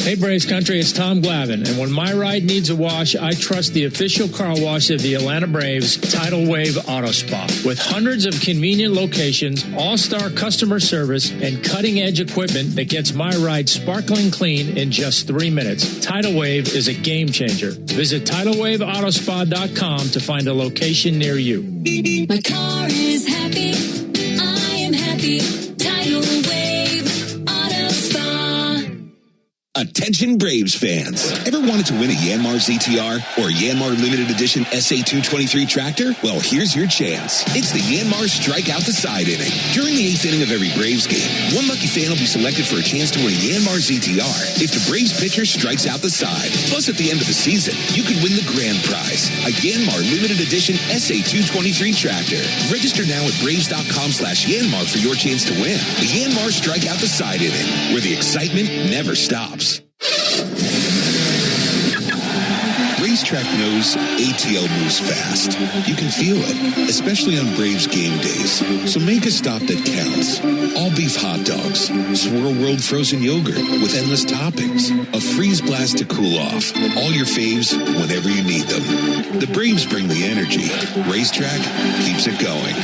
Hey Braves Country, it's Tom Glavine, and when my ride needs a wash, I trust the official car wash of the Atlanta Braves, Tidal Wave Auto Spa. With hundreds of convenient locations, all-star customer service, and cutting-edge equipment that gets my ride sparkling clean in just 3 minutes, Tidal Wave is a game changer. Visit TidalWaveAutospa.com to find a location near you. My car is happy. I am happy. Tidal Wave Auto Spa. Attention Braves fans. Ever wanted to win a Yanmar ZTR or Yanmar Limited Edition SA223 tractor? Well, here's your chance. It's the Yanmar Strike Out the Side inning. During the 8th inning of every Braves game, one lucky fan will be selected for a chance to win a Yanmar ZTR if the Braves pitcher strikes out the side. Plus, at the end of the season, you could win the grand prize, a Yanmar Limited Edition SA223 tractor. Register now at Braves.com/Yanmar for your chance to win. The Yanmar Strike Out the Side inning, where the excitement never stops. Racetrack knows ATL moves fast. You can feel it, especially on Braves game days. So make a stop that counts. All beef hot dogs, Swirl World frozen yogurt with endless toppings, a freeze blast to cool off. All your faves whenever you need them. The Braves bring the energy. Racetrack keeps it going.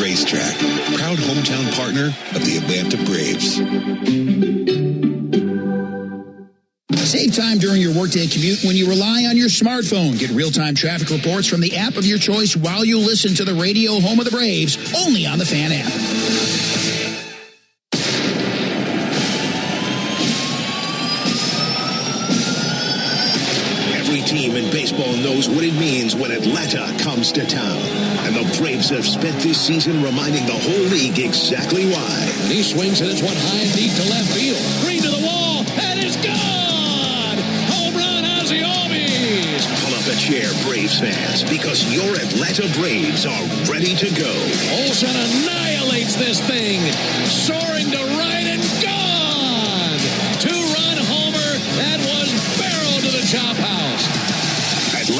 Racetrack, proud hometown partner of the Atlanta Braves. Save time during your workday commute when you rely on your smartphone. Get real-time traffic reports from the app of your choice while you listen to the radio home of the Braves, only on the Fan app. Every team in baseball knows what it means when Atlanta comes to town. And the Braves have spent this season reminding the whole league exactly why. And he swings and it's one high and deep to left field. Green to the wall, and it's gone! Pull up a chair, Braves fans, because your Atlanta Braves are ready to go. Olsen annihilates this thing, soaring to right and gone. 2-run homer that was barreled to the chop house.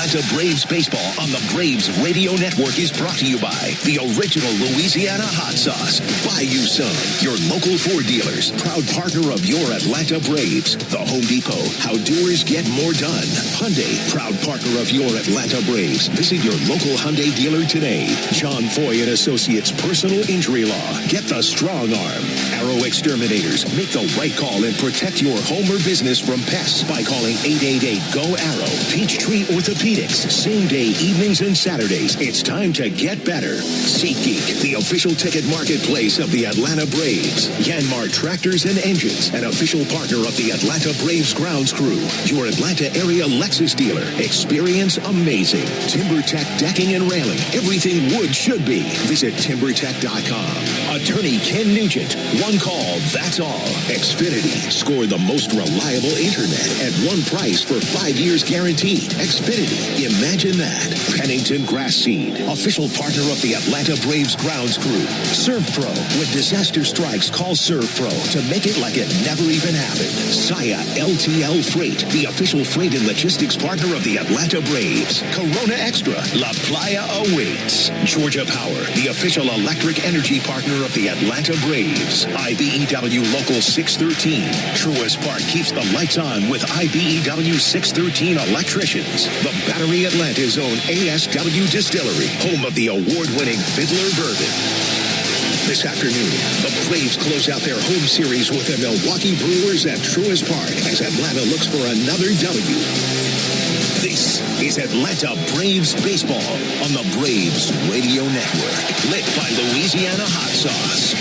Atlanta Braves baseball on the Braves Radio Network is brought to you by the original Louisiana hot sauce. Buy you some. Your local Ford dealers, proud partner of your Atlanta Braves. The Home Depot, how doers get more done. Hyundai, proud partner of your Atlanta Braves. Visit your local Hyundai dealer today. John Foy and Associates Personal Injury Law. Get the strong arm. Arrow Exterminators. Make the right call and protect your home or business from pests by calling 888-GO-ARROW. Peachtree Orthopedics. Same day, evenings and Saturdays. It's time to get better. SeatGeek, the official ticket marketplace of the Atlanta Braves. Yanmar Tractors and Engines, an official partner of the Atlanta Braves grounds crew. Your Atlanta area Lexus dealer. Experience amazing. TimberTech Decking and Railing. Everything wood should be. Visit TimberTech.com. Attorney Ken Nugent. One call, that's all. Xfinity. Score the most reliable internet at one price for 5 years guaranteed. Xfinity. Imagine that. Pennington Grass Seed. Official partner of the Atlanta Braves grounds crew. ServPro. When disaster strikes, call ServPro to make it like it never even happened. Saya LTL Freight. The official freight and logistics partner of the Atlanta Braves. Corona Extra. La Playa awaits. Georgia Power. The official electric energy partner of the Atlanta Braves. IBEW Local 613. Truist Park keeps the lights on with IBEW 613 electricians. The Battery Atlanta's own ASW Distillery, home of the award-winning Fiddler Bourbon. This afternoon, the Braves close out their home series with the Milwaukee Brewers at Truist Park as Atlanta looks for another W. This is Atlanta Braves baseball on the Braves Radio Network, lit by Louisiana hot sauce.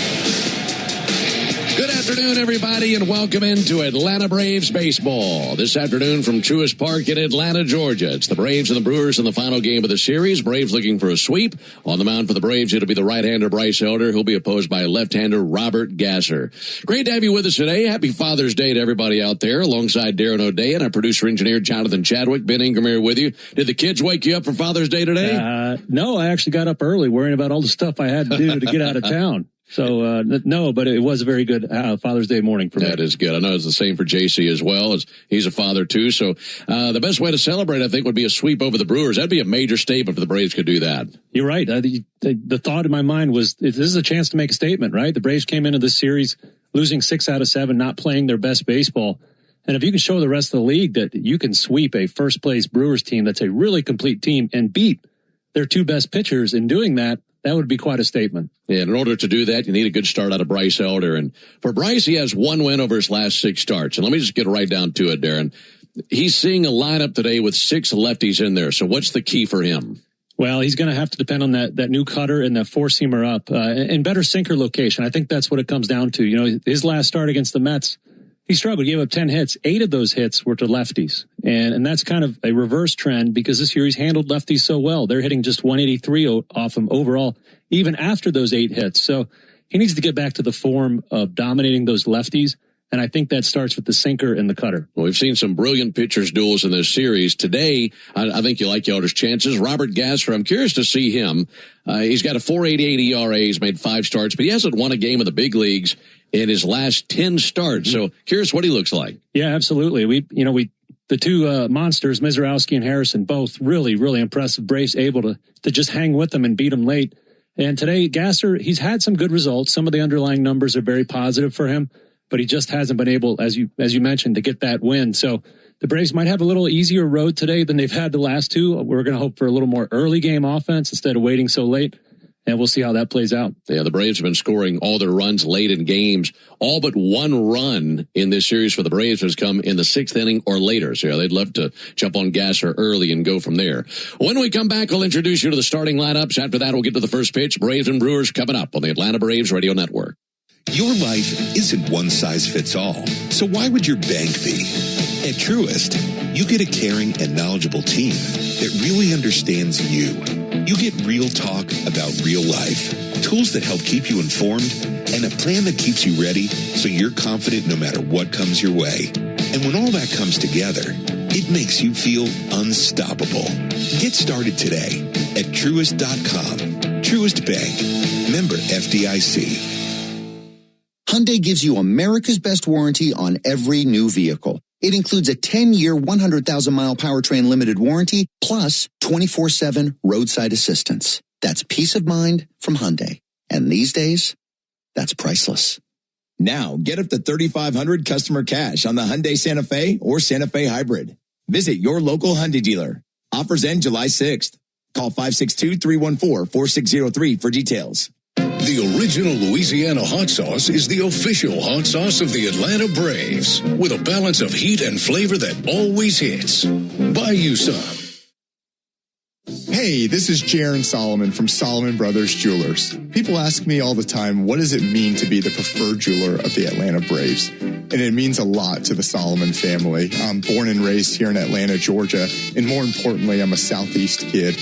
Good afternoon, everybody, and welcome into Atlanta Braves baseball. This afternoon from Truist Park in Atlanta, Georgia. It's the Braves and the Brewers in the final game of the series. Braves looking for a sweep. On the mound for the Braves, it'll be the right-hander Bryce Elder. He'll be opposed by left-hander Robert Gasser. Great to have you with us today. Happy Father's Day to everybody out there. Alongside Darren O'Day and our producer-engineer Jonathan Chadwick. Ben Ingram here with you. Did the kids wake you up for Father's Day today? No, I actually got up early worrying about all the stuff I had to do to get out of town. So, no, but it was a very good Father's Day morning for me. That is good. I know it's the same for JC as well. As he's a father, too. So the best way to celebrate, I think, would be a sweep over the Brewers. That'd be a major statement if the Braves could do that. You're right. The thought in my mind was this is a chance to make a statement, right? The Braves came into this series losing 6 out of 7, not playing their best baseball. And if you can show the rest of the league that you can sweep a first-place Brewers team that's a really complete team and beat their 2 best pitchers in doing that, that would be quite a statement. Yeah, and in order to do that, you need a good start out of Bryce Elder. And for Bryce, he has 1 win over his last 6 starts. And let me just get right down to it, Darren. He's seeing a lineup today with 6 lefties in there. So what's the key for him? Well, he's going to have to depend on that new cutter and that 4-seamer up and better sinker location. I think that's what it comes down to. You know, his last start against the Mets, he struggled. He gave up 10 hits. 8 of those hits were to lefties. And that's kind of a reverse trend because this year he's handled lefties so well. They're hitting just 183 off him overall, even after those 8 hits. So he needs to get back to the form of dominating those lefties. And I think that starts with the sinker and the cutter. Well, we've seen some brilliant pitchers duels in this series. Today, I think you like Elder's chances. Robert Gasser, I'm curious to see him. He's got a 4.88 ERA. He's made 5 starts, but he hasn't won a game in the big leagues in his last 10 starts. So curious what he looks like. Yeah, absolutely. The 2 monsters, Mizrowski and Harrison, both really, really impressive. Braves able to just hang with them and beat them late. And today, Gasser, he's had some good results. Some of the underlying numbers are very positive for him, but he just hasn't been able, as you mentioned, to get that win. So the Braves might have a little easier road today than they've had the last 2. We're going to hope for a little more early game offense instead of waiting so late. And we'll see how that plays out. Yeah, the Braves have been scoring all their runs late in games. All but 1 run in this series for the Braves has come in the 6th inning or later. So yeah, they'd love to jump on Gasser early and go from there. When we come back, we'll introduce you to the starting lineups. After that, we'll get to the first pitch. Braves and Brewers coming up on the Atlanta Braves Radio Network. Your life isn't one size fits all. So why would your bank be? At Truist, you get a caring and knowledgeable team that really understands you. You get real talk about real life, tools that help keep you informed, and a plan that keeps you ready so you're confident no matter what comes your way. And when all that comes together, it makes you feel unstoppable. Get started today at Truist.com. Truist Bank. Member FDIC. Hyundai gives you America's best warranty on every new vehicle. It includes a 10-year, 100,000-mile powertrain limited warranty, plus 24/7 roadside assistance. That's peace of mind from Hyundai. And these days, that's priceless. Now, get up to $3,500 customer cash on the Hyundai Santa Fe or Santa Fe Hybrid. Visit your local Hyundai dealer. Offers end July 6th. Call 562-314-4603 for details. The original Louisiana hot sauce is the official hot sauce of the Atlanta Braves, with a balance of heat and flavor that always hits. Buy you some. Hey, this is Jaron Solomon from Solomon Brothers Jewelers. People ask me all the time, what does it mean to be the preferred jeweler of the Atlanta Braves? And it means a lot to the Solomon family. I'm born and raised here in Atlanta, Georgia, and more importantly, I'm a Southeast kid.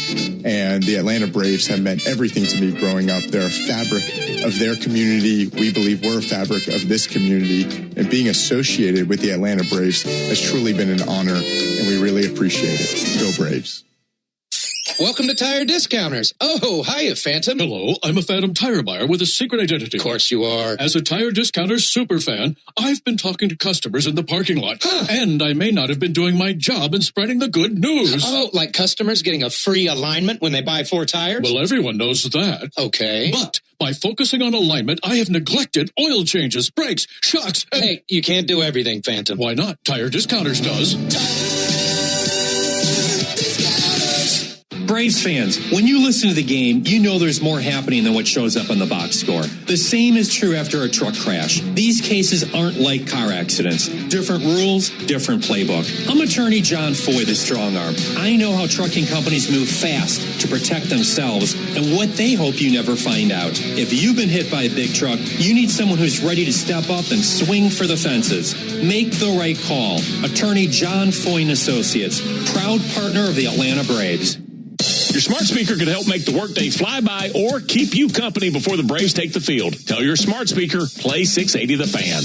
And the Atlanta Braves have meant everything to me growing up. They're a fabric of their community. We believe we're a fabric of this community. And being associated with the Atlanta Braves has truly been an honor, and we really appreciate it. Go Braves. Welcome to Tire Discounters. Oh, hiya, Phantom. Hello, I'm a Phantom tire buyer with a secret identity. Of course you are. As a Tire Discounters superfan, I've been talking to customers in the parking lot. And I may not have been doing my job in spreading the good news. Oh, like customers getting a free alignment when they buy 4 tires? Well, everyone knows that. Okay. But by focusing on alignment, I have neglected oil changes, brakes, shocks, and... Hey, you can't do everything, Phantom. Why not? Tire Discounters does. Braves fans, when you listen to the game, you know there's more happening than what shows up on the box score. The same is true after a truck crash. These cases aren't like car accidents. Different rules, different playbook. I'm attorney John Foy, the strong arm. I know how trucking companies move fast to protect themselves and what they hope you never find out. If you've been hit by a big truck, you need someone who's ready to step up and swing for the fences. Make the right call. Attorney John Foy and Associates, proud partner of the Atlanta Braves. Your smart speaker could help make the workday fly by or keep you company before the Braves take the field. Tell your smart speaker, play 680 The Fan.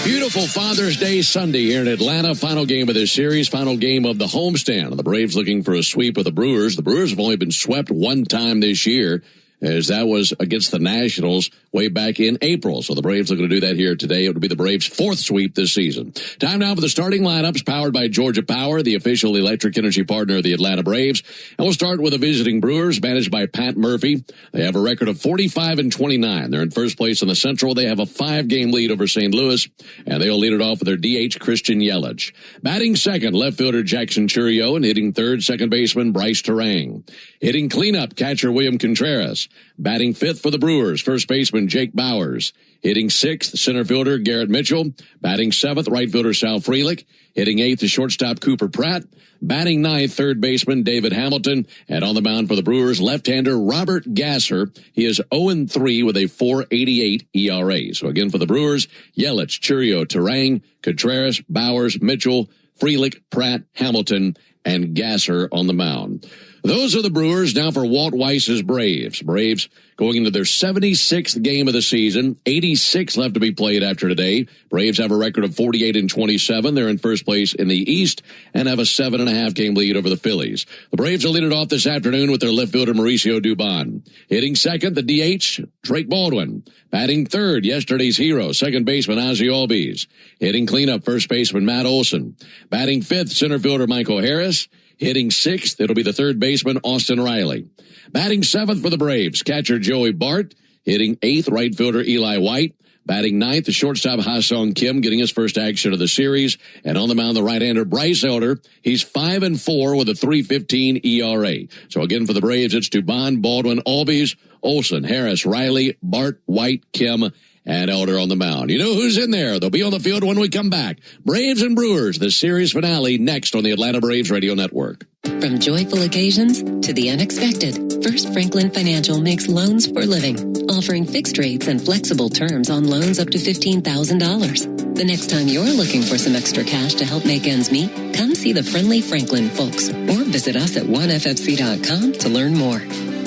Beautiful Father's Day Sunday here in Atlanta. Final game of this series, final game of the homestand. The Braves looking for a sweep of the Brewers. The Brewers have only been swept one time this year, as that was against the Nationals way back in April. So the Braves looking to do that here today. It would be the Braves' 4th sweep this season. Time now for the starting lineups, powered by Georgia Power, the official electric energy partner of the Atlanta Braves. And we'll start with the visiting Brewers, managed by Pat Murphy. They have a record of 45-29. They're in first place in the Central. They have a 5-game lead over St. Louis, and they'll lead it off with their DH, Christian Yelich. Batting second, left fielder Jackson Churio, and hitting third, second baseman Bryce Terang. Hitting cleanup, catcher William Contreras. Batting fifth for the Brewers, first baseman Jake Bowers. Hitting sixth, center fielder Garrett Mitchell. Batting seventh, right fielder Sal Frelick. Hitting eighth, the shortstop Cooper Pratt. Batting ninth, third baseman David Hamilton. And on the mound for the Brewers, left-hander Robert Gasser. He is 0-3 with a 4.88 ERA. So again for the Brewers, Yelich, Churio, Terang, Contreras, Bowers, Mitchell, Frelick, Pratt, Hamilton, and Gasser on the mound. Those are the Brewers. Now for Walt Weiss's Braves. Braves going into their 76th game of the season. 86 left to be played after today. Braves have a record of 48-27. They're in first place in the East and have a 7.5 game lead over the Phillies. The Braves will lead it off this afternoon with their left fielder Mauricio Dubon. Hitting second, the DH, Drake Baldwin. Batting third, yesterday's hero, second baseman Ozzie Albies. Hitting cleanup, first baseman Matt Olson. Batting fifth, center fielder Michael Harris. Hitting sixth, it'll be the third baseman, Austin Riley. Batting seventh for the Braves, catcher Joey Bart. Hitting eighth, right fielder Eli White. Batting ninth, the shortstop Ha-Sung Kim, getting his first action of the series. And on the mound, the right-hander Bryce Elder. He's 5-4 with a 3.15 ERA. So again for the Braves, it's Dubon, Baldwin, Albies, Olson, Harris, Riley, Bart, White, Kim, and Elder on the mound. You know who's in there. They'll be on the field when we come back. Braves and Brewers, the series finale, next on the Atlanta Braves Radio Network. From joyful occasions to the unexpected, First Franklin Financial makes loans for living, offering fixed rates and flexible terms on loans up to $15,000. The next time you're looking for some extra cash to help make ends meet, come see the friendly Franklin folks or visit us at oneffc.com to learn more.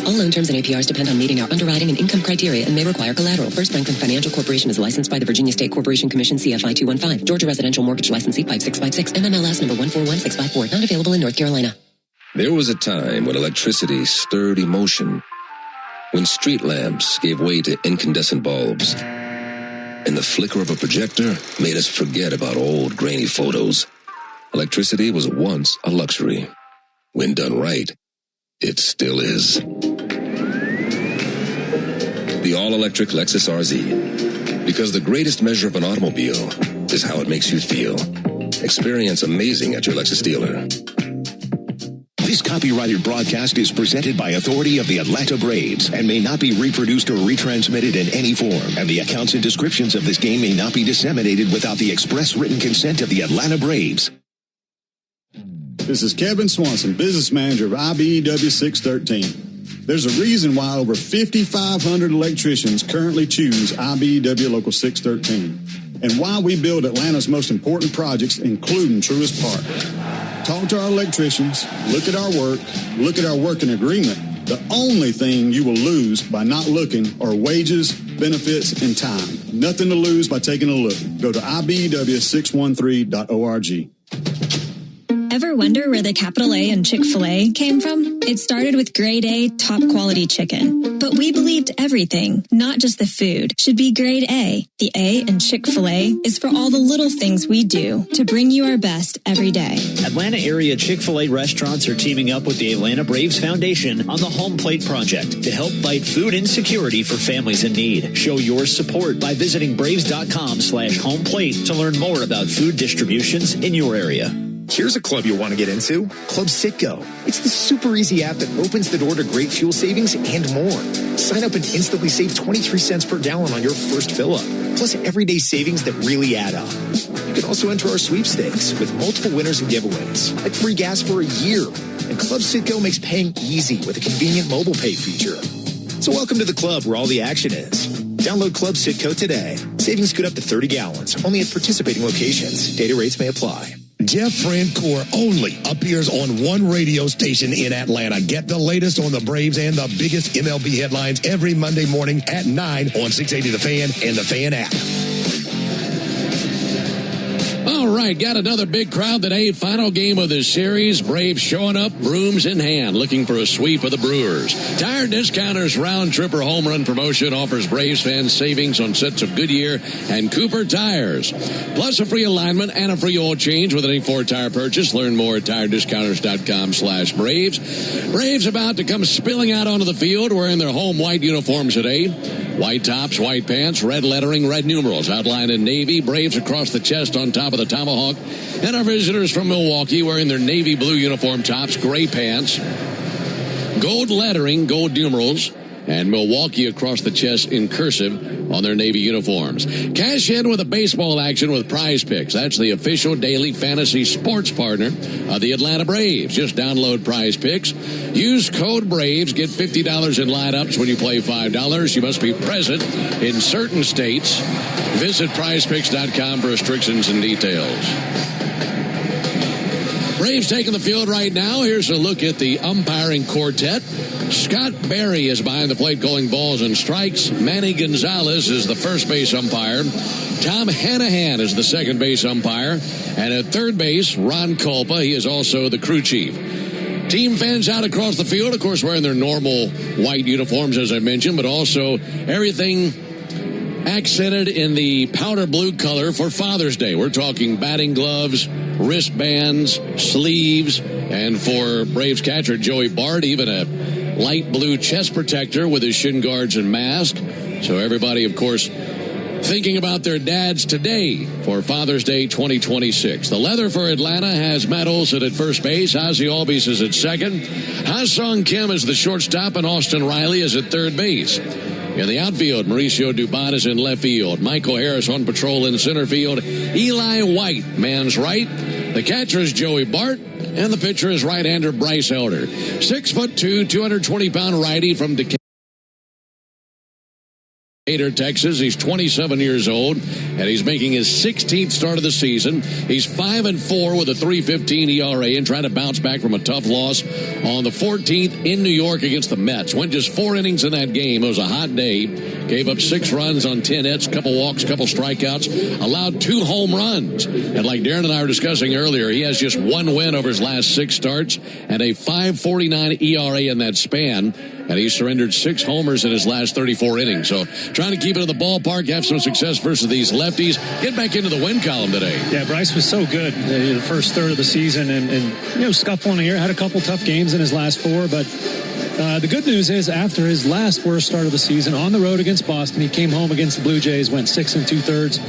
All loan terms and APRs depend on meeting our underwriting and income criteria and may require collateral. First Franklin Financial Corporation is licensed by the Virginia State Corporation Commission, CFI 215. Georgia Residential Mortgage Licensee 5656. MMLS number 141654. Not available in North Carolina. There was a time when electricity stirred emotion, when street lamps gave way to incandescent bulbs, and the flicker of a projector made us forget about old, grainy photos. Electricity was once a luxury. When done right, it still is. The all-electric Lexus RZ. Because the greatest measure of an automobile is how it makes you feel. Experience amazing at your Lexus dealer. This copyrighted broadcast is presented by authority of the Atlanta Braves and may not be reproduced or retransmitted in any form. And the accounts and descriptions of this game may not be disseminated without the express written consent of the Atlanta Braves. This is Kevin Swanson, business manager of IBEW 613. There's a reason why over 5,500 electricians currently choose IBEW Local 613, and why we build Atlanta's most important projects, including Truist Park. Talk to our electricians, look at our working agreement. The only thing you will lose by not looking are wages, benefits, and time. Nothing to lose by taking a look. Go to IBEW613.org. Ever wonder where the capital A in Chick-fil-A came from? It started with grade A, top quality chicken. But we believed everything, not just the food, should be grade A. The A in Chick-fil-A is for all the little things we do to bring you our best every day. Atlanta area Chick-fil-A restaurants are teaming up with the Atlanta Braves Foundation on the Home Plate Project to help fight food insecurity for families in need. Show your support by visiting braves.com/homeplate to learn more about food distributions in your area. Here's a club you'll want to get into, Club Citgo. It's the super easy app that opens the door to great fuel savings and more. Sign up and instantly save 23 cents per gallon on your first fill-up, plus everyday savings that really add up. You can also enter our sweepstakes with multiple winners and giveaways, like free gas for a year. And Club Citgo makes paying easy with a convenient mobile pay feature. So welcome to the club where all the action is. Download Club Citgo today. Savings good up to 30 gallons, only at participating locations. Data rates may apply. Jeff Francoeur only appears on one radio station in Atlanta. Get the latest on the Braves and the biggest MLB headlines every Monday morning at 9 on 680 The Fan and the Fan app. All right, got another big crowd today. Final game of this series. Braves showing up, brooms in hand, looking for a sweep of the Brewers. Tire Discounters round trip or home run promotion offers Braves fans savings on sets of Goodyear and Cooper tires, plus a free alignment and a free oil change with any Ford tire purchase. Learn more at tirediscounters.com/Braves. Braves about to come spilling out onto the field wearing their home white uniforms today. White tops, white pants, red lettering, red numerals outlined in navy. Braves across the chest on top of the tomahawk. And our visitors from Milwaukee wearing their navy blue uniform tops, gray pants, gold lettering, gold numerals, and Milwaukee across the chest in cursive on their navy uniforms. Cash in with a baseball action with Prize Picks. That's the official daily fantasy sports partner of the Atlanta Braves. Just download Prize Picks. Use code BRAVES. Get $50 in lineups when you play $5. You must be present in certain states. Visit prizepicks.com for restrictions and details. Braves taking the field right now. Here's a look at the umpiring quartet. Scott Berry is behind the plate calling balls and strikes. Manny Gonzalez is the first base umpire. Tom Hanahan is the second base umpire. And at third base, Ron Culpa. He is also the crew chief. Team fans out across the field, of course, wearing their normal white uniforms, as I mentioned, but also everything accented in the powder blue color for Father's Day. We're talking batting gloves, wristbands, sleeves, and for Braves catcher Joey Bart, even a light blue chest protector with his shin guards and mask. So everybody, of course, thinking about their dads today for Father's Day 2026. The leather for Atlanta has Matt Olson at first base. Ozzie Albies is at second. Ha-Sung Kim is the shortstop, and Austin Riley is at third base. In the outfield, Mauricio Dubon is in left field. Michael Harris on patrol in center field. Eli White, man's right. The catcher is Joey Bart, and the pitcher is right-hander Bryce Elder. 6'2", 220-pound righty from Decatur, Texas. He's 27 years old, and he's making his 16th start of the season. He's 5-4 with a 3.15 ERA and trying to bounce back from a tough loss on the 14th in New York against the Mets. Went just 4 innings in that game. It was a hot day. Gave up 6 runs on 10 hits, couple walks, couple strikeouts, allowed 2 home runs. And like Darren and I were discussing earlier, he has just 1 win over his last 6 starts and a 5.49 ERA in that span. And he surrendered 6 homers in his last 34 innings. So trying to keep it in the ballpark, have some success versus these lefties. Get back into the win column today. Yeah, Bryce was so good the first third of the season and scuffling here. Had a couple tough games in his last 4. But the good news is after his last worst start of the season on the road against Boston, he came home against the Blue Jays, went 6 2/3.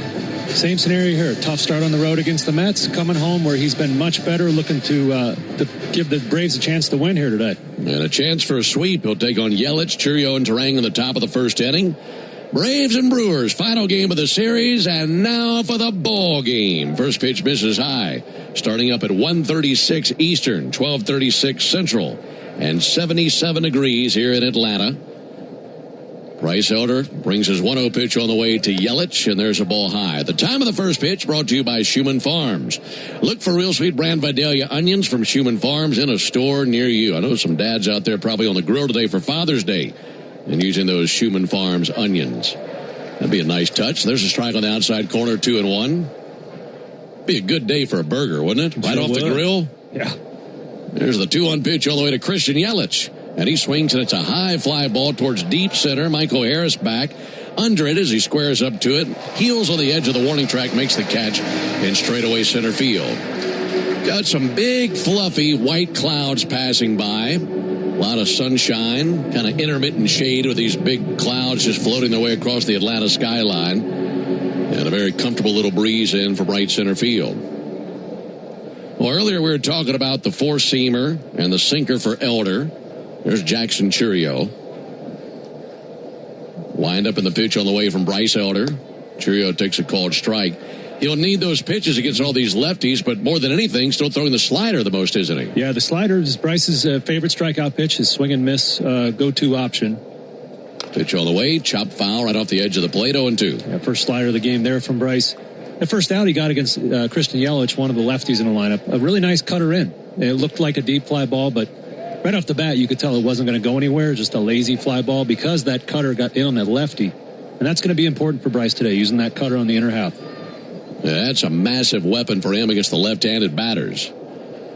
Same scenario here. Tough start on the road against the Mets. Coming home where he's been much better, looking to give the Braves a chance to win here today. And a chance for a sweep. He'll take on Yelich, Churio, and Turang in the top of the first inning. Braves and Brewers, final game of the series, and now for the ball game. First pitch misses high, starting up at 1:36 Eastern, 12:36 Central, and 77 degrees here in Atlanta. Bryce Elder brings his 1-0 pitch on the way to Yelich, and there's a ball high. The time of the first pitch brought to you by Schumann Farms. Look for Real Sweet Brand Vidalia onions from Schumann Farms in a store near you. I know some dads out there probably on the grill today for Father's Day and using those Schumann Farms onions. That'd be a nice touch. There's a strike on the outside corner, 2-1. Be a good day for a burger, wouldn't it? Right off the grill. Yeah. There's the 2-1 pitch all the way to Christian Yelich. And he swings, and it's a high fly ball towards deep center. Michael Harris back under it as he squares up to it. Heels on the edge of the warning track, makes the catch in straightaway center field. Got some big, fluffy white clouds passing by. A lot of sunshine, kind of intermittent shade with these big clouds just floating their way across the Atlanta skyline. And a very comfortable little breeze in for right center field. Well, earlier we were talking about the 4-seamer and the sinker for Elder. There's Jackson Churio. Wind up in the pitch on the way from Bryce Elder. Churio takes a called strike. He'll need those pitches against all these lefties, but more than anything, still throwing the slider the most, isn't he? Yeah, the slider is Bryce's favorite strikeout pitch, his swing and miss go-to option. Pitch on the way, chop foul right off the edge of the plate, 0-2. Yeah, first slider of the game there from Bryce. The first out he got against Christian Yelich, one of the lefties in the lineup. A really nice cutter in. It looked like a deep fly ball, but right off the bat, you could tell it wasn't going to go anywhere, just a lazy fly ball because that cutter got in on that lefty. And that's going to be important for Bryce today, using that cutter on the inner half. Yeah, that's a massive weapon for him against the left-handed batters.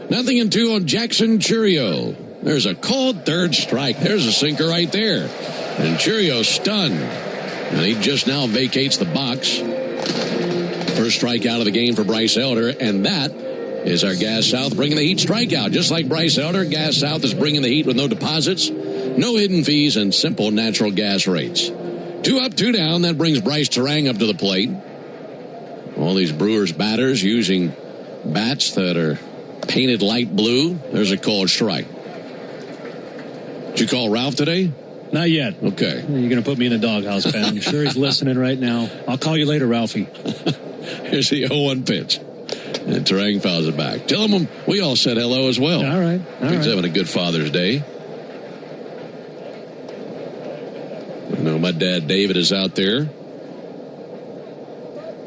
0-2 on Jackson Churio. There's a called third strike. There's a sinker right there. And Churio stunned. And he just now vacates the box. First strikeout of the game for Bryce Elder, and that is our Gas South bringing the heat strikeout. Just like Bryce Elder, Gas South is bringing the heat with no deposits, no hidden fees, and simple natural gas rates. 2 up, 2 down. That brings Bryce Turang up to the plate. All these Brewers batters using bats that are painted light blue. There's a called strike. Did you call Ralph today? Not yet. Okay. You're going to put me in the doghouse, Ben. I'm sure he's listening right now. I'll call you later, Ralphie. Here's the 0-1 pitch. And Turang fouls it back. Tell him we all said hello as well. All right. He's having a good Father's Day. I know my dad, David, is out there.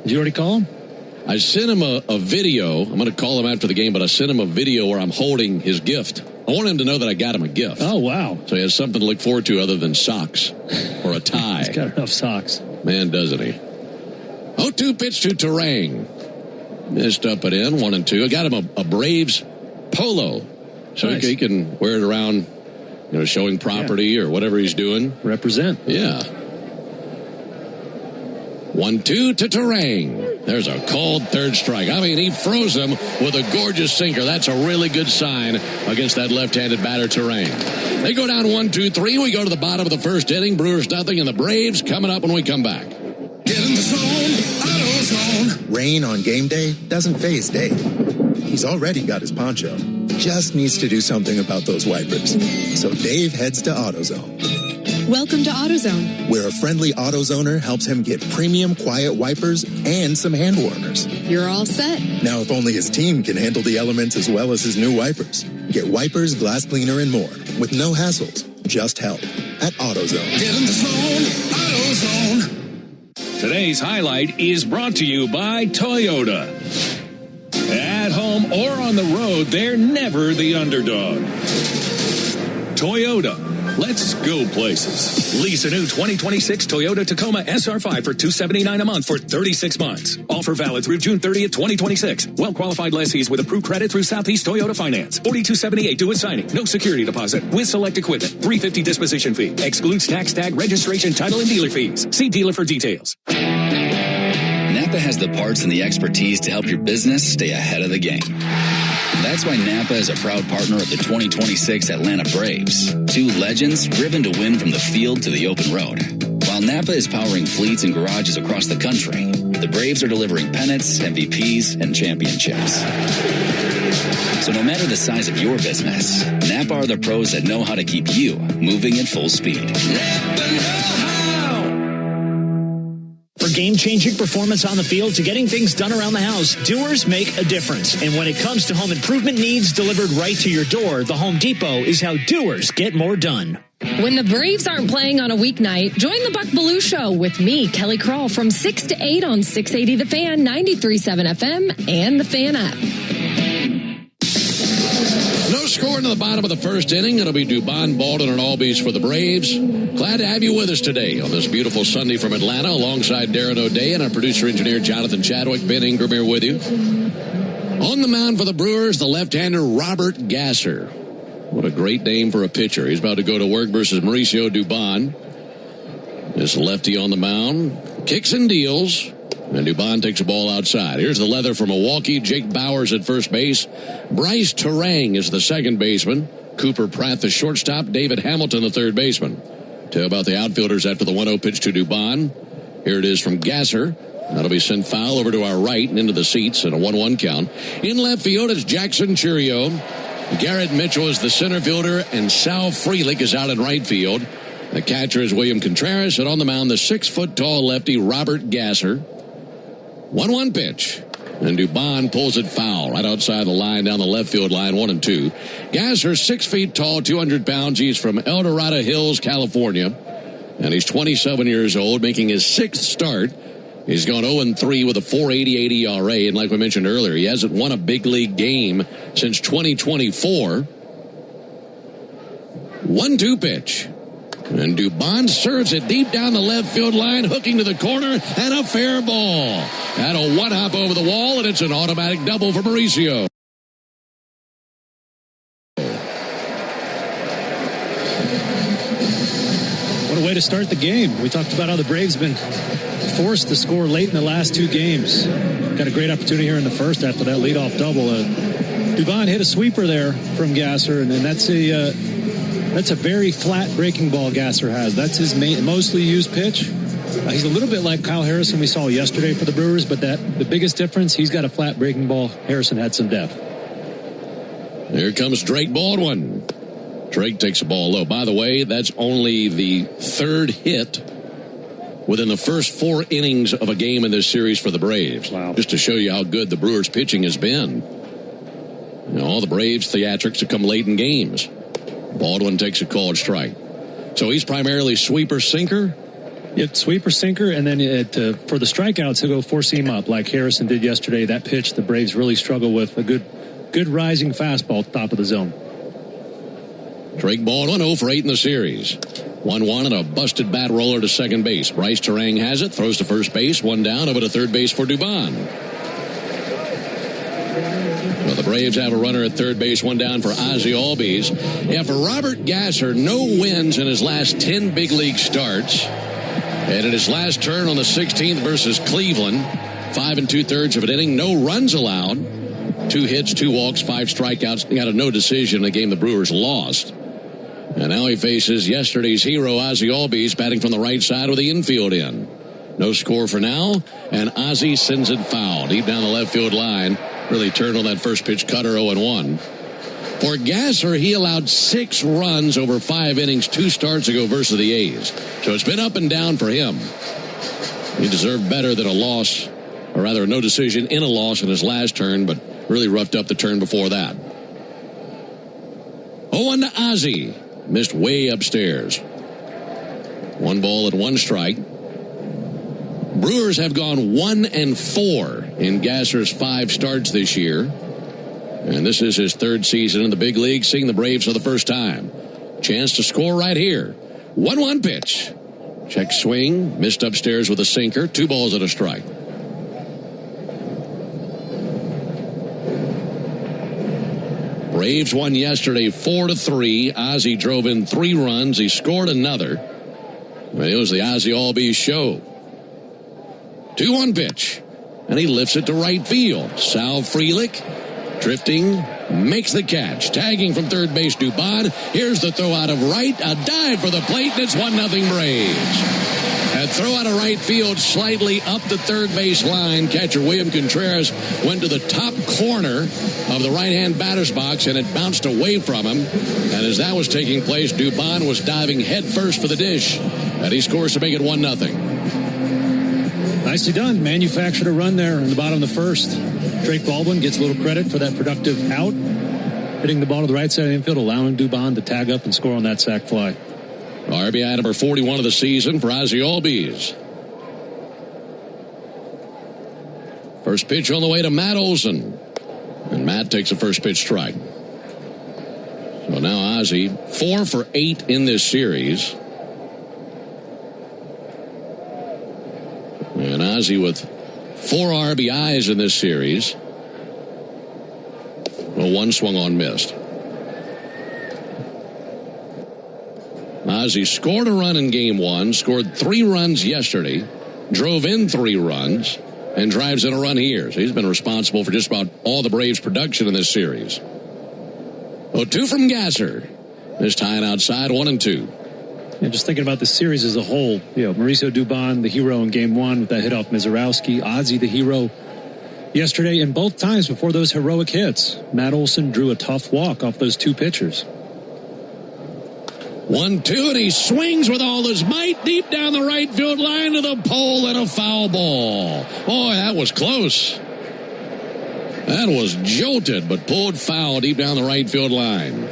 Did you already call him? I sent him a video. I'm going to call him after the game, but I sent him a video where I'm holding his gift. I want him to know that I got him a gift. Oh, wow. So he has something to look forward to other than socks or a tie. He's got enough socks. Man, doesn't he? 0-2 pitch to Turang. Missed up and in, 1-2. I got him a Braves polo. So nice. he can wear it around, showing property or whatever he's doing. Represent. Yeah. 1-2 to Turang. There's a called third strike. I mean, he froze him with a gorgeous sinker. That's a really good sign against that left-handed batter, Turang. They go down 1-2-3. We go to the bottom of the first inning. Brewers nothing, and the Braves coming up when we come back. Get in the zone, AutoZone. Rain on game day doesn't faze Dave. He's already got his poncho. Just needs to do something about those wipers. So Dave heads to AutoZone. Welcome to AutoZone, where a friendly AutoZoner helps him get premium quiet wipers and some hand warmers. You're all set. Now, if only his team can handle the elements as well as his new wipers. Get wipers, glass cleaner, and more with no hassles, just help at AutoZone. Get in the zone, AutoZone. Today's highlight is brought to you by Toyota. At home or on the road, they're never the underdog. Toyota, Let's go places. Lease a new 2026 Toyota Tacoma SR5 for $279 a month for 36 months. Offer valid through June 30th, 2026. Well-qualified lessees with approved credit through Southeast Toyota Finance. $42.78 due at signing. No security deposit. With select equipment. $350 disposition fee. Excludes tax tag, registration, title, and dealer fees. See dealer for details. Napa has the parts and the expertise to help your business stay ahead of the game. That's why Napa is a proud partner of the 2026 Atlanta Braves. Two legends driven to win from the field to the open road. While Napa is powering fleets and garages across the country, the Braves are delivering pennants, MVPs, and championships. So no matter the size of your business, Napa are the pros that know how to keep you moving at full speed. Napa know-how. For game-changing performance on the field to getting things done around the house, doers make a difference. And when it comes to home improvement needs delivered right to your door, the Home Depot is how doers get more done. When the Braves aren't playing on a weeknight, join the Buck Belue Show with me, Kelly Krall, from 6 to 8 on 680 The Fan, 93.7 FM, and the Fan app. No score into the bottom of the first inning. It'll be Dubon, Baldwin, and Albies for the Braves. Glad to have you with us today on this beautiful Sunday from Atlanta, alongside Darren O'Day and our producer-engineer Jonathan Chadwick. Ben Ingram here with you. On the mound for the Brewers, the left-hander Robert Gasser. What a great name for a pitcher. He's about to go to work versus Mauricio Dubon. This lefty on the mound kicks and deals. And Dubon takes a ball outside. Here's the leather for Milwaukee. Jake Bowers at first base. Bryce Terang is the second baseman. Cooper Pratt the shortstop. David Hamilton the third baseman. Tell about the outfielders after the 1-0 pitch to Dubon. Here it is from Gasser. That'll be sent foul over to our right and into the seats in a 1-1 count. In left field, it's Jackson Churio. Garrett Mitchell is the center fielder, and Sal Frelick is out in right field. The catcher is William Contreras, and on the mound, the 6-foot-tall lefty Robert Gasser. 1-1 pitch. And Dubon pulls it foul right outside the line, down the left field line, 1-2. Gasser, 6 feet tall, 200 pounds. He's from El Dorado Hills, California. And he's 27 years old, making his 6th start. He's gone 0-3 with a 4.88 ERA. And like we mentioned earlier, he hasn't won a big league game since 2024. 1-2 pitch. And Dubon serves it deep down the left field line, hooking to the corner, and a fair ball. And a one-hop over the wall, and it's an automatic double for Mauricio. What a way to start the game. We talked about how the Braves have been forced to score late in the last two games. Got a great opportunity here in the first after that leadoff double. Dubon hit a sweeper there from Gasser, and that's a very flat breaking ball Gasser has. That's his mostly used pitch. He's a little bit like Kyle Harrison we saw yesterday for the Brewers, but the biggest difference, he's got a flat breaking ball. Harrison had some depth. Here comes Drake Baldwin. Drake takes the ball low. By the way, that's only the third hit within the first 4 innings of a game in this series for the Braves. Wow. Just to show you how good the Brewers pitching has been. You know, all the Braves theatrics have come late in games. Baldwin takes a called strike. So he's primarily sweeper sinker? Yep, sweeper sinker, and then for the strikeouts, he'll go four-seam up like Harrison did yesterday. That pitch the Braves really struggle with. A good rising fastball top of the zone. Drake Baldwin 0 for 8 in the series. 1-1 and a busted bat roller to second base. Bryce Terang has it, throws to first base, 1 down, over to third base for Dubon. Well, the Braves have a runner at third base, 1 down for Ozzie Albies. Yeah, for Robert Gasser, no wins in his last 10 big league starts. And in his last turn on the 16th versus Cleveland, 5 2/3 of an inning, no runs allowed. 2 hits, 2 walks, 5 strikeouts. He got a no decision in a game the Brewers lost. And now he faces yesterday's hero, Ozzie Albies, batting from the right side with the infield in. No score for now, and Ozzie sends it foul deep down the left field line. Really turned on that first pitch cutter, 0-1. For Gasser, he allowed 6 runs over 5 innings 2 starts ago versus the A's. So it's been up and down for him. He deserved better than a loss, or rather a no decision in a loss in his last turn, but really roughed up the turn before that. 0-1 to Ozzie. Missed way upstairs. 1 ball and 1 strike. Brewers have gone 1-4 in Gasser's 5 starts this year. And this is his 3rd season in the big league, seeing the Braves for the first time. Chance to score right here. 1-1 pitch. Check swing. Missed upstairs with a sinker. 2 balls and a strike. Braves won yesterday 4-3. Ozzie drove in 3 runs. He scored another. It was the Ozzie Albies show. 2-1 pitch. And he lifts it to right field. Sal Frelick drifting, makes the catch. Tagging from third base, Dubon. Here's the throw out of right. A dive for the plate, and it's 1-0 Braves. A throw out of right field slightly up the third base line. Catcher William Contreras went to the top corner of the right-hand batter's box, and it bounced away from him. And as that was taking place, Dubon was diving headfirst for the dish. And he scores to make it 1-0. Nicely done. Manufactured a run there in the bottom of the first. Drake Baldwin gets a little credit for that productive out. Hitting the ball to the right side of the infield, allowing Dubon to tag up and score on that sac fly. RBI number 41 of the season for Ozzie Albies. First pitch on the way to Matt Olson. And Matt takes a first pitch strike. So now Ozzie 4 for 8 in this series. And Ozzie with 4 RBIs in this series. Well, 1 swung on missed. Ozzie scored a run in game 1, scored 3 runs yesterday, drove in 3 runs, and drives in a run here. So he's been responsible for just about all the Braves' production in this series. 0-2 from Gasser. This tying outside 1-2. And just thinking about the series as a whole, Mauricio Dubon, the hero in game 1 with that hit off Mizorowski. Ozzie, the hero yesterday, and both times before those heroic hits. Matt Olson drew a tough walk off those 2 pitchers. 1-2, and he swings with all his might deep down the right field line to the pole, and a foul ball. Boy, that was close. That was jolted, but pulled foul deep down the right field line.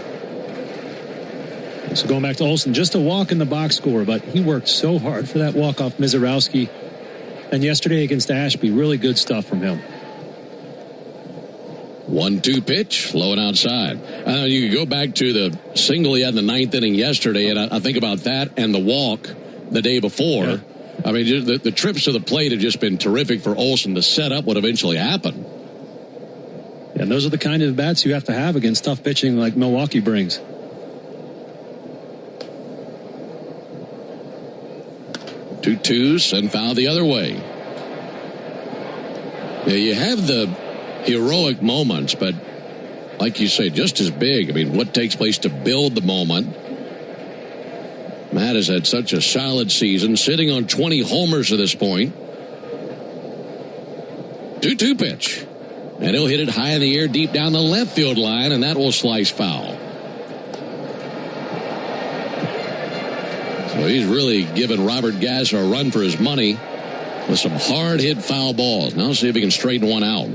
So going back to Olson, just a walk in the box score, but he worked so hard for that walk off Mizorowski. And yesterday against Ashby, really good stuff from him. 1-2 pitch, low and outside. You could go back to the single he had in the 9th inning yesterday, and I think about that and the walk the day before. Yeah. I mean, the trips to the plate have just been terrific for Olson to set up what eventually happened. And those are the kind of bats you have to have against tough pitching like Milwaukee brings. 2-2, and foul the other way. Yeah, you have the heroic moments, but like you say, just as big. I mean, what takes place to build the moment? Matt has had such a solid season, sitting on 20 homers to this point. 2-2 pitch. And he'll hit it high in the air deep down the left field line, and that will slice foul. So he's really given Robert Gasser a run for his money with some hard-hit foul balls. Now see if he can straighten one out.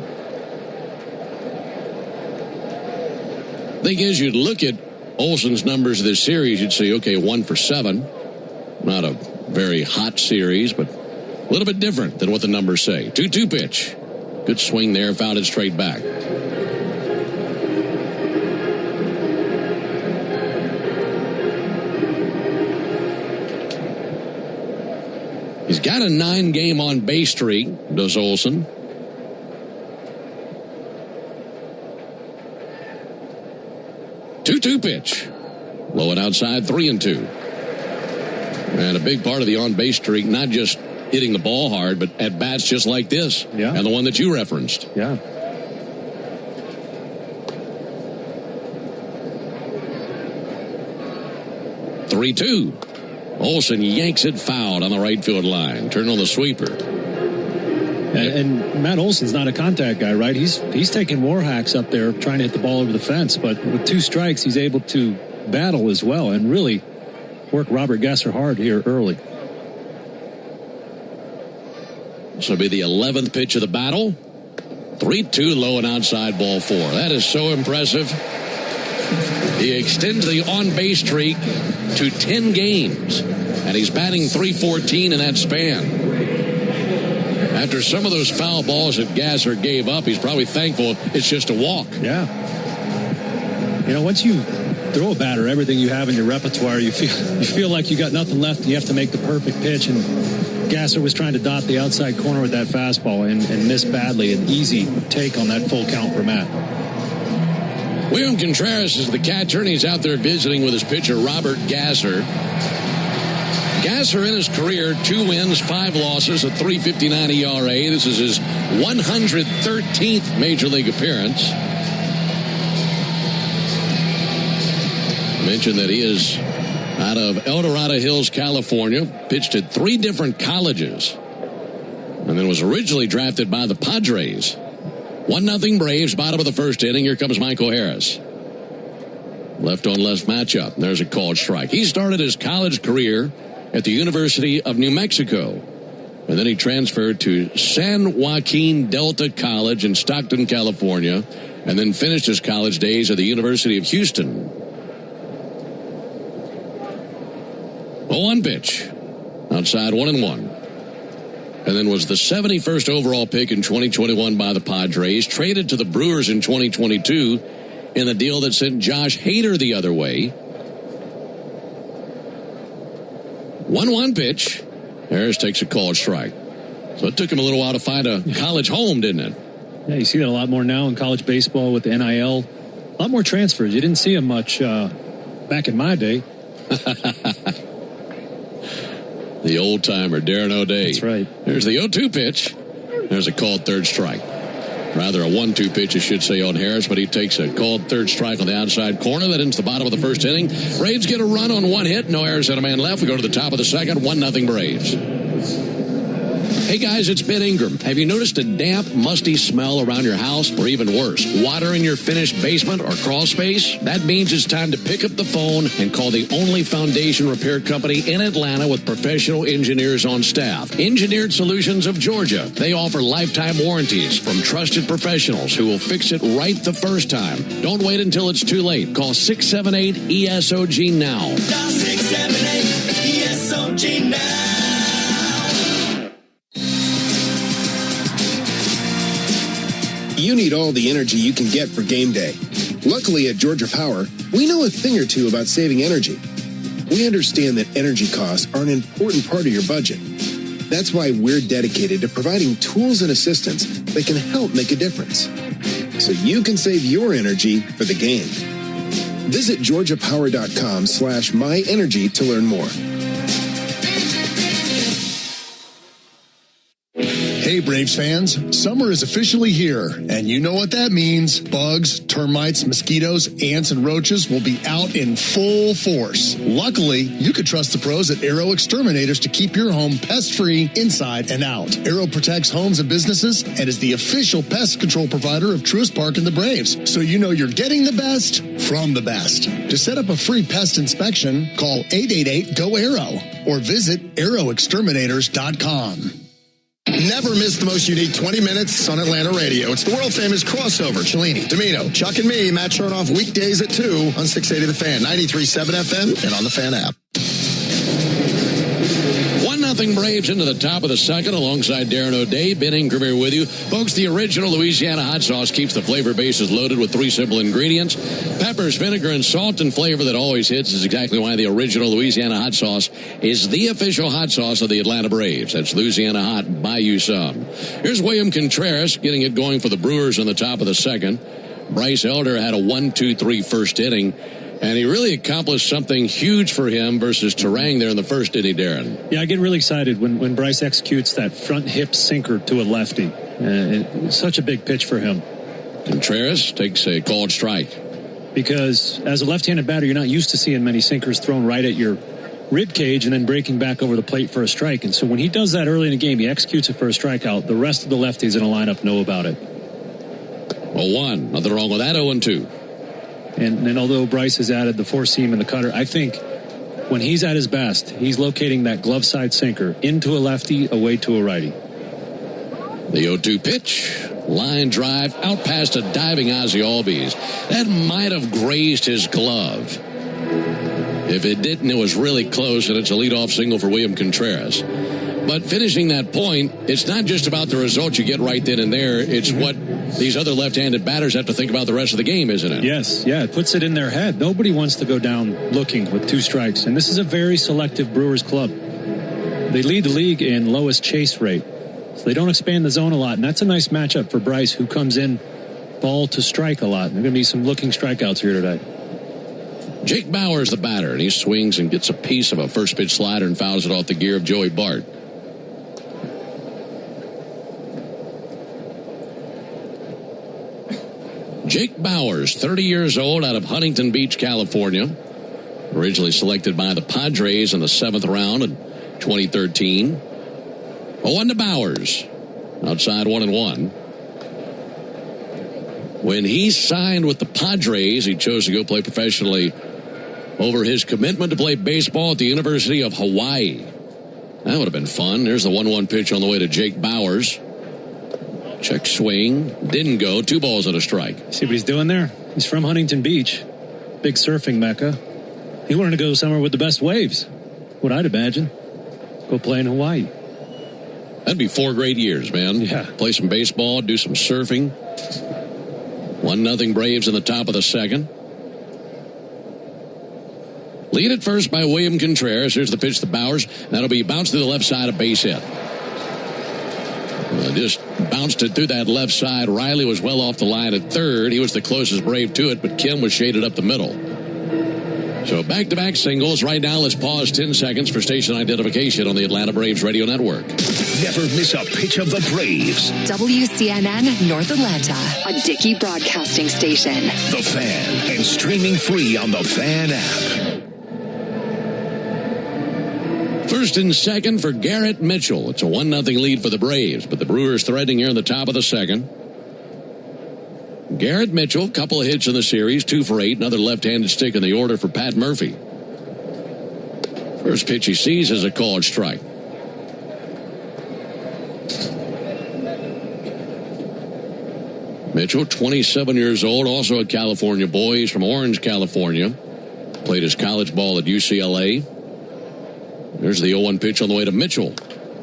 Thing is, you'd look at Olson's numbers of this series, you'd say, okay, 1 for 7. Not a very hot series, but a little bit different than what the numbers say. 2-2 pitch. Good swing there, fouled it straight back. He's got a 9-game on base streak, does Olson. Two pitch. Low and outside, 3-2. And a big part of the on-base streak, not just hitting the ball hard, but at bats just like this. Yeah. And the one that you referenced. Yeah. Three-two. Olson yanks it fouled on the right field line. Turn on the sweeper. And Matt Olson's not a contact guy, right? He's taking war hacks up there trying to hit the ball over the fence, but with 2 strikes, he's able to battle as well and really work Robert Gasser hard here early. This will be the 11th pitch of the battle. 3-2, low and outside, ball 4. That is so impressive. He extends the on-base streak to 10 games, and he's batting .314 in that span. After some of those foul balls that Gasser gave up, he's probably thankful it's just a walk. Yeah. Once you throw a batter everything you have in your repertoire. You feel like you got nothing left and you have to make the perfect pitch. And Gasser was trying to dot the outside corner with that fastball and missed badly. An easy take on that full count for Matt. William Contreras is the catcher, and he's out there visiting with his pitcher, Robert Gasser. Gasser in his career, 2 wins, 5 losses, a 3.59 ERA. This is his 113th Major League appearance. I mentioned that he is out of El Dorado Hills, California, pitched at 3 different colleges, and then was originally drafted by the Padres. 1-0 Braves, bottom of the first inning. Here comes Michael Harris. Left-on-left matchup. There's a called strike. He started his college career at the University of New Mexico, and then he transferred to San Joaquin Delta College in Stockton, California, and then finished his college days at the University of Houston. 0-1 pitch. Outside 1-1. And then was the 71st overall pick in 2021 by the Padres. Traded to the Brewers in 2022 in the deal that sent Josh Hader the other way. 1-1 pitch. Harris takes a called strike. So it took him a little while to find a college home, didn't it? Yeah, you see that a lot more now in college baseball with the NIL. A lot more transfers. You didn't see them much back in my day. The old-timer, Darren O'Day. That's right. There's the 0-2 pitch. There's a called third strike. Rather a 1-2 pitch, I should say, on Harris, but he takes a called third strike on the outside corner. That ends the bottom of the first inning. Braves get a run on 1 hit. No errors and a man left. We go to the top of the second. 1-0 Braves. Hey, guys, it's Ben Ingram. Have you noticed a damp, musty smell around your house? Or even worse, water in your finished basement or crawl space? That means it's time to pick up the phone and call the only foundation repair company in Atlanta with professional engineers on staff. Engineered Solutions of Georgia. They offer lifetime warranties from trusted professionals who will fix it right the first time. Don't wait until it's too late. Call 678-ESOG now. 678-ESOG now. You need all the energy you can get for game day. Luckily at Georgia Power, we know a thing or two about saving energy. We understand that energy costs are an important part of your budget. That's why we're dedicated to providing tools and assistance that can help make a difference, so you can save your energy for the game. Visit georgiapower.com/myenergy to learn more. Hey, Braves fans, summer is officially here, and you know what that means. Bugs, termites, mosquitoes, ants, and roaches will be out in full force. Luckily, you can trust the pros at Arrow Exterminators to keep your home pest-free inside and out. Arrow protects homes and businesses and is the official pest control provider of Truist Park and the Braves, so you know you're getting the best from the best. To set up a free pest inspection, call 888-GO-ARROW or visit arrowexterminators.com. Never miss the most unique 20 minutes on Atlanta radio. It's the world-famous crossover. Cellini, Domino, Chuck and me, Matt Chernoff, weekdays at 2 on 680 The Fan, 93.7 FM, and on the Fan app. 1-0 Braves into the top of the second alongside Darren O'Day. Ben Ingram here with you. Folks, the original Louisiana hot sauce keeps the flavor bases loaded with 3 simple ingredients. Peppers, vinegar, and salt, and flavor that always hits is exactly why the original Louisiana hot sauce is the official hot sauce of the Atlanta Braves. That's Louisiana Hot. Buy you some. Here's William Contreras getting it going for the Brewers in the top of the second. Bryce Elder had a 1-2-3 first inning. And he really accomplished something huge for him versus Terang there in the first inning, Darren. Yeah, I get really excited when Bryce executes that front hip sinker to a lefty. It's such a big pitch for him. Contreras takes a called strike. Because as a left-handed batter, you're not used to seeing many sinkers thrown right at your rib cage and then breaking back over the plate for a strike. And so when he does that early in the game, he executes it for a strikeout. The rest of the lefties in a lineup know about it. 0-1. Nothing wrong with that. 0-2. And although Bryce has added the 4-seam and the cutter, I think when he's at his best, he's locating that glove side sinker into a lefty, away to a righty. The 0-2 pitch, line drive, out past a diving Ozzie Albies. That might have grazed his glove. If it didn't, it was really close, and it's a leadoff single for William Contreras. But finishing that point, it's not just about the result you get right then and there. It's what these other left-handed batters have to think about the rest of the game, isn't it? Yes, yeah, it puts it in their head. Nobody wants to go down looking with 2 strikes. And this is a very selective Brewers club. They lead the league in lowest chase rate. So they don't expand the zone a lot. And that's a nice matchup for Bryce, who comes in ball to strike a lot. There are going to be some looking strikeouts here today. Jake Bauers, the batter, and he swings and gets a piece of a first pitch slider and fouls it off the gear of Joey Bart. Jake Bauers, 30 years old, out of Huntington Beach, California. Originally selected by the Padres in the 7th round in 2013. 0-1 to Bauers. Outside 1-1. When he signed with the Padres, he chose to go play professionally over his commitment to play baseball at the University of Hawaii. That would have been fun. There's the 1-1 pitch on the way to Jake Bauers. Check swing. Didn't go. 2 balls and a strike. See what he's doing there? He's from Huntington Beach. Big surfing mecca. He wanted to go somewhere with the best waves. What I'd imagine. Go play in Hawaii. That'd be 4 great years, man. Yeah. Play some baseball, do some surfing. 1-0 Braves in the top of the 2nd. Lead at first by William Contreras. Here's the pitch to Bauers. That'll be bounced to the left side, a base hit. Just bounced it through that left side. Riley was well off the line at third. He was the closest Brave to it, but Kim was shaded up the middle. So back-to-back singles. Right now, let's pause 10 seconds for station identification on the Atlanta Braves radio network. Never miss a pitch of the Braves. WCNN North Atlanta, a Dickey broadcasting station. The Fan, and streaming free on the Fan app. First and second for Garrett Mitchell. It's a 1-0 lead for the Braves, but the Brewers threatening here in the top of the 2nd. Garrett Mitchell, couple of hits in the series, 2 for 8. Another left-handed stick in the order for Pat Murphy. First pitch he sees is a called strike. Mitchell, 27 years old, also a California boy. He's from Orange, California. Played his college ball at UCLA. There's the 0-1 pitch on the way to Mitchell.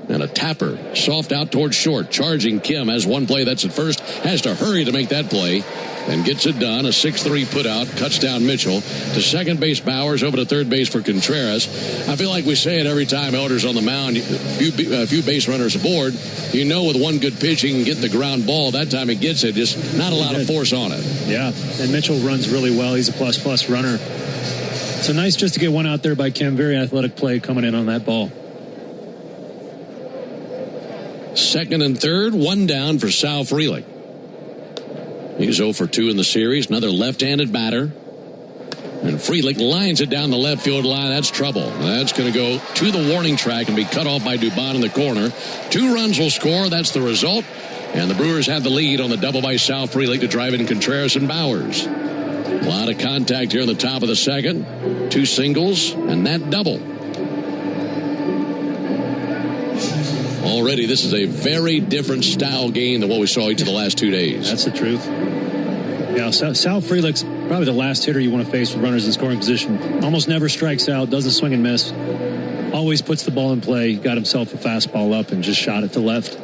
And a tapper, soft out towards short. Charging Kim has one play that's at first. Has to hurry to make that play. And gets it done. A 6-3 put out. Cuts down Mitchell. To second base Bauers. Over to third base for Contreras. I feel like we say it every time Elder's on the mound. A few base runners aboard. You know with one good pitch he can get the ground ball. That time he gets it. Just not a lot of force on it. Yeah. And Mitchell runs really well. He's a plus runner. So nice just to get one out there by Kim. Very athletic play coming in on that ball. Second and third, 1 down for Sal Frelick. He's 0 for 2 in the series. Another left-handed batter. And Frelick lines it down the left field line. That's trouble. That's going to go to the warning track and be cut off by Dubon in the corner. 2 runs will score. That's the result. And the Brewers have the lead on the double by Sal Frelick to drive in Contreras and Bauers. A lot of contact here in the top of the 2nd. 2 singles and that double. Already, this is a very different style game than what we saw each of the last 2 days. That's the truth. Yeah, Sal Frelick's probably the last hitter you want to face with runners in scoring position. Almost never strikes out, doesn't swing and miss. Always puts the ball in play. Got himself a fastball up and just shot it to left.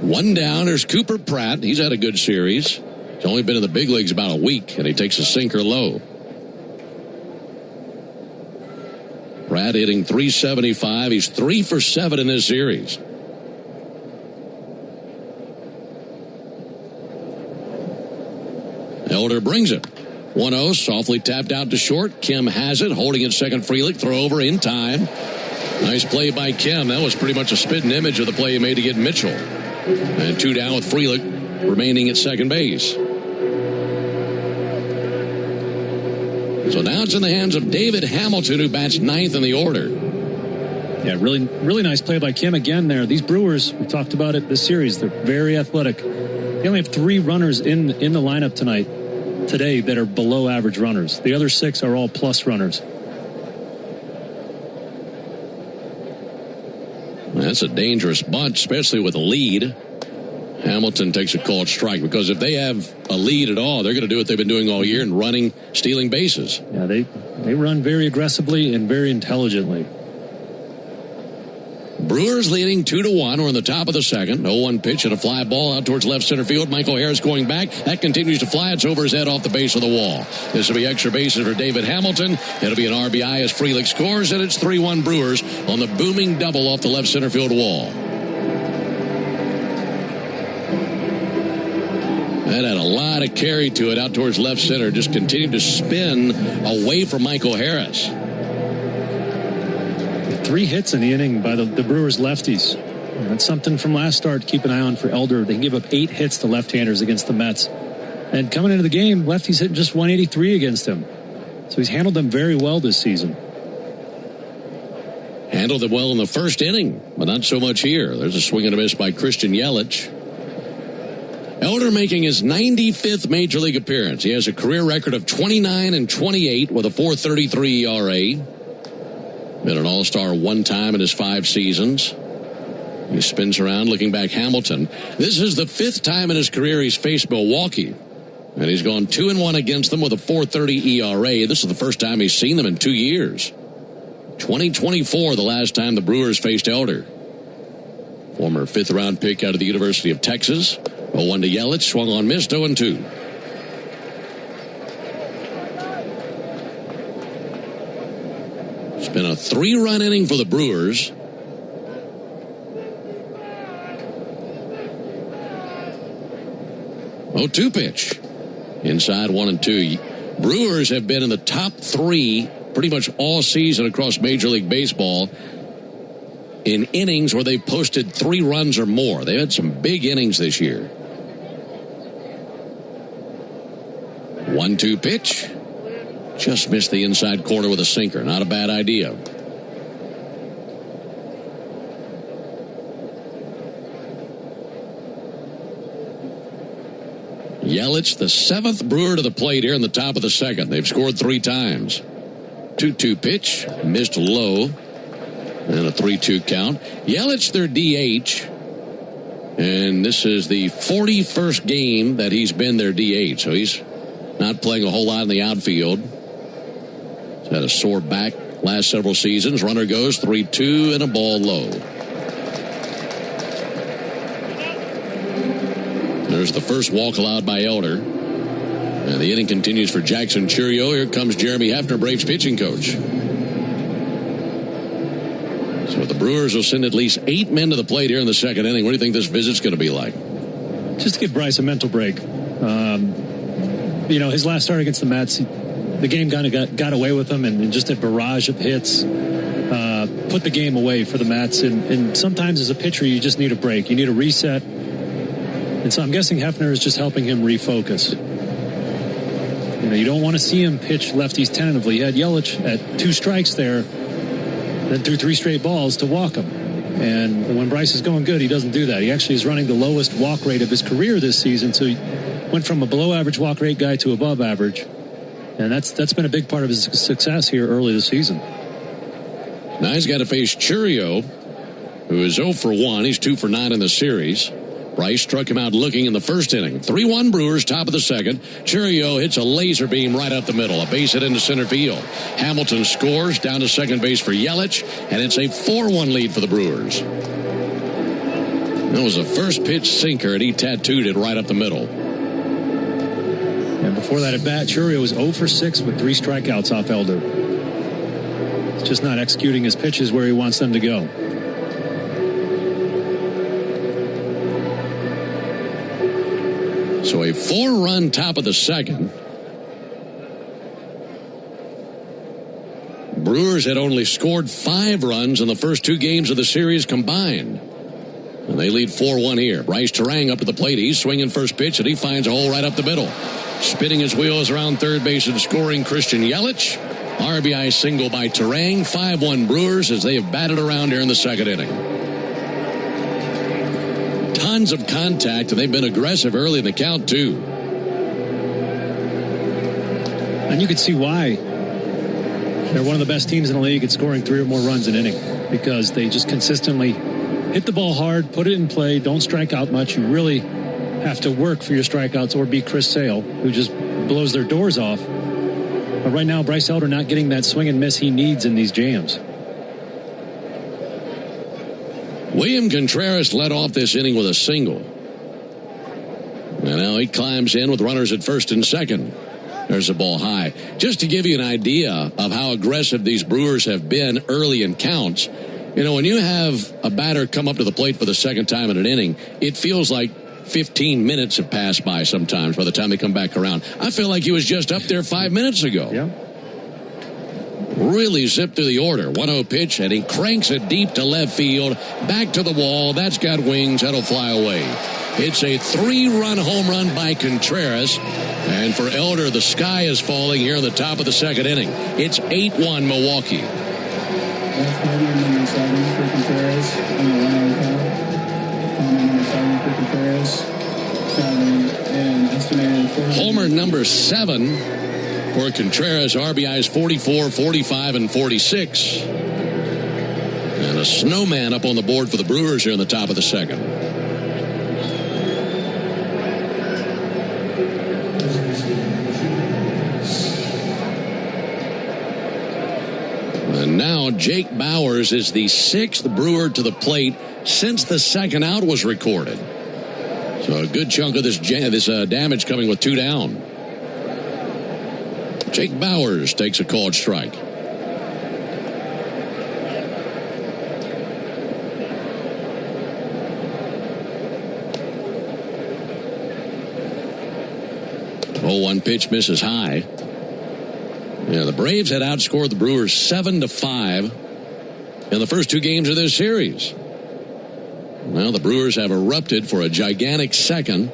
1 down. There's Cooper Pratt. He's had a good series. He's only been in the big leagues about a week, and he takes a sinker low. Pratt hitting .375. He's 3 for 7 in this series. Elder brings it. 1-0, softly tapped out to short. Kim has it, holding it second. Frelick, throw over in time. Nice play by Kim. That was pretty much a spitting image of the play he made to get Mitchell. And 2 down with Frelick remaining at second base. So now it's in the hands of David Hamilton, who bats 9th in the order. Yeah, really nice play by Kim again there. These Brewers, we talked about it this series, they're very athletic. They only have 3 runners in the lineup today that are below average runners. The other 6 are all plus runners. That's a dangerous bunt, especially with a lead. Hamilton takes a called strike, because if they have a lead at all, they're going to do what they've been doing all year and running, stealing bases. Yeah, they run very aggressively and very intelligently. Brewers leading 2-1. We're in the top of the second. 0-1 pitch and a fly ball out towards left center field. Michael Harris going back. That continues to fly. It's over his head off the base of the wall. This will be extra bases for David Hamilton. It'll be an RBI as Frelick scores, and it's 3-1 Brewers on the booming double off the left center field wall. That had a lot of carry to it out towards left center. Just continued to spin away from Michael Harris. 3 hits in the inning by the Brewers lefties. That's something from last start to keep an eye on for Elder. They give up 8 hits to left-handers against the Mets. And coming into the game, lefties hitting just 183 against him. So he's handled them very well this season. Handled them well in the first inning, but not so much here. There's a swing and a miss by Christian Yelich. Elder making his 95th Major League appearance. He has a career record of 29-28 with a 4.33 ERA. Been an All-Star 1 time in his 5 seasons. He spins around looking back. Hamilton. This is the 5th time in his career he's faced Milwaukee. And he's gone 2-1 against them with a 4.30 ERA. This is the first time he's seen them in 2 years. 2024, the last time the Brewers faced Elder. Former 5th round pick out of the University of Texas. 0-1 to Yelich. Swung on, missed. 0-2. It's been a 3-run inning for the Brewers. Oh, 2 pitch. Inside 1-2. Brewers have been in the top 3 pretty much all season across Major League Baseball in innings where they've posted 3 runs or more. They've had some big innings this year. 1-2 pitch. Just missed the inside corner with a sinker. Not a bad idea. Yelich, the 7th Brewer to the plate here in the top of the second. They've scored 3 times. 2-2 pitch. Missed low. And a 3-2 count. Yelich, their DH. And this is the 41st game that he's been their DH. So he's not playing a whole lot in the outfield. He's had a sore back last several seasons. Runner goes 3-2 and a ball low. There's the first walk allowed by Elder. And the inning continues for Jackson Churio. Here comes Jeremy Hefner, Braves pitching coach. So the Brewers will send at least 8 men to the plate here in the second inning. What do you think this visit's going to be like? Just to give Bryce a mental break. His last start against the Mets, the game kind of got away with him, and just a barrage of hits put the game away for the Mets. And sometimes as a pitcher, you just need a break. You need a reset. And so I'm guessing Hefner is just helping him refocus. You don't want to see him pitch lefties tentatively. He had Yelich at 2 strikes there, then threw 3 straight balls to walk him. And when Bryce is going good, he doesn't do that. He actually is running the lowest walk rate of his career this season. So he went from a below average walk rate guy to above average. And that's been a big part of his success here early this season. Now he's got to face Churio, who is 0 for 1. He's 2 for 9 in the series. Bryce struck him out looking in the first inning. 3-1 Brewers, top of the second. Churio hits a laser beam right up the middle. A base hit into center field. Hamilton scores down to second base for Yelich, and it's a 4-1 lead for the Brewers. That was a first pitch sinker, and he tattooed it right up the middle. And before that at bat, Churio was 0 for 6 with 3 strikeouts off Elder. He's just not executing his pitches where he wants them to go. So a 4-run top of the second. Brewers had only scored 5 runs in the first 2 games of the series combined. And they lead 4-1 here. Bryce Terang up to the plate. He's swinging first pitch, and he finds a hole right up the middle. Spinning his wheels around third base and scoring Christian Yelich. RBI single by Terang. 5-1 Brewers as they have batted around here in the second inning. Tons of contact, and they've been aggressive early in the count, too. And you can see why. They're one of the best teams in the league at scoring 3 or more runs an inning, because they just consistently hit the ball hard, put it in play, don't strike out much. You really have to work for your strikeouts or be Chris Sale, who just blows their doors off. But right now, Bryce Elder not getting that swing and miss he needs in these jams. William Contreras led off this inning with a single. And now he climbs in with runners at first and second. There's a ball high. Just to give you an idea of how aggressive these Brewers have been early in counts, you know, when you have a batter come up to the plate for the second time in an inning, it feels like 15 minutes have passed by sometimes by the time they come back around. I feel like he was just up there 5 minutes ago. Yeah. Really zipped through the order. 1-0 pitch, and he cranks it deep to left field. Back to the wall. That's got wings. That'll fly away. It's a 3-run home run by Contreras. And for Elder, the sky is falling here in the top of the second inning. It's 8-1 Milwaukee. That's number 7 for Contreras on the 1-0 count. Number 7 for Contreras. Traveling and estimated 4. Homer number 7 for Contreras. RBIs 44, 45, and 46. And a snowman up on the board for the Brewers here in the top of the second. And now Jake Bauers is the 6th Brewer to the plate since the second out was recorded. So a good chunk of this damage coming with 2 down. Jake Bauers takes a called strike. Oh, 1 pitch misses high. Yeah, the Braves had outscored the Brewers 7-5 in the first 2 games of this series. Well, the Brewers have erupted for a gigantic second.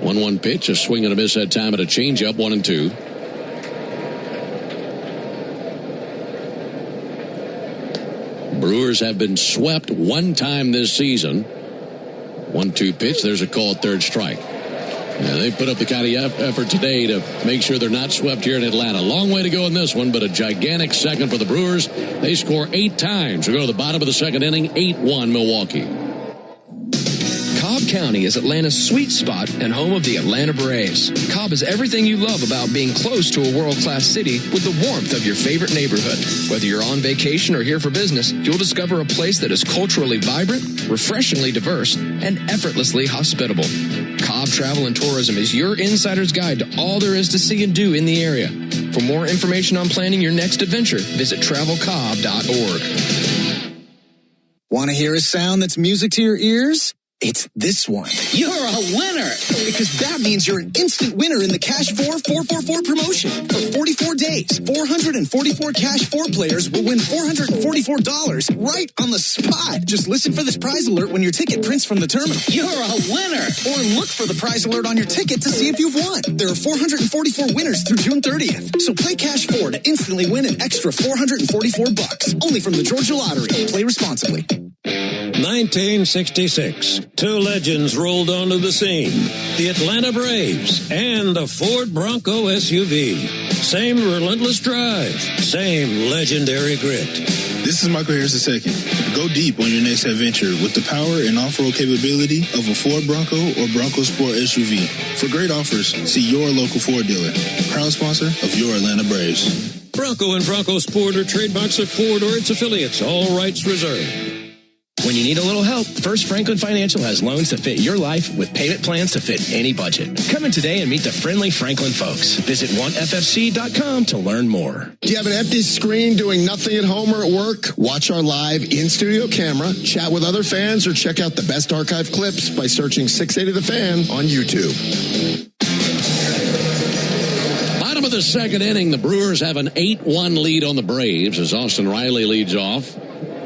1-1 pitch, a swing and a miss that time at a changeup, 1-2. Brewers have been swept 1 time this season. 1-2 pitch, there's a called third strike. Yeah, they put up the kind of effort today to make sure they're not swept here in Atlanta. Long way to go in this one, but a gigantic second for the Brewers. They score 8 times. We go to the bottom of the second inning, 8-1 Milwaukee. Cobb County is Atlanta's sweet spot and home of the Atlanta Braves. Cobb is everything you love about being close to a world-class city with the warmth of your favorite neighborhood. Whether you're on vacation or here for business, you'll discover a place that is culturally vibrant, refreshingly diverse, and effortlessly hospitable. Cobb Travel and Tourism is your insider's guide to all there is to see and do in the area. For more information on planning your next adventure, visit travelcobb.org. Want to hear a sound that's music to your ears? It's this one. You're a winner! Because that means you're an instant winner in the Cash 4 444 promotion. For 44 days, 444 Cash 4 players will win $444 right on the spot. Just listen for this prize alert when your ticket prints from the terminal. You're a winner! Or look for the prize alert on your ticket to see if you've won. There are 444 winners through June 30th. So play Cash 4 to instantly win an extra $444. Only from the Georgia Lottery. Play responsibly. 1966. 2 legends rolled onto the scene. The Atlanta Braves and the Ford Bronco SUV. Same relentless drive. Same legendary grit. This is Michael Harris II. Go deep on your next adventure with the power and off-road capability of a Ford Bronco or Bronco Sport SUV. For great offers, see your local Ford dealer. Proud sponsor of your Atlanta Braves. Bronco and Bronco Sport are trademarks of Ford or its affiliates. All rights reserved. When you need a little help, First Franklin Financial has loans that fit your life with payment plans to fit any budget. Come in today and meet the friendly Franklin folks. Visit oneFFC.com to learn more. Do you have an empty screen doing nothing at home or at work? Watch our live in-studio camera, chat with other fans, or check out the best archive clips by searching 680 The Fan on YouTube. Bottom of the second inning, the Brewers have an 8-1 lead on the Braves as Austin Riley leads off.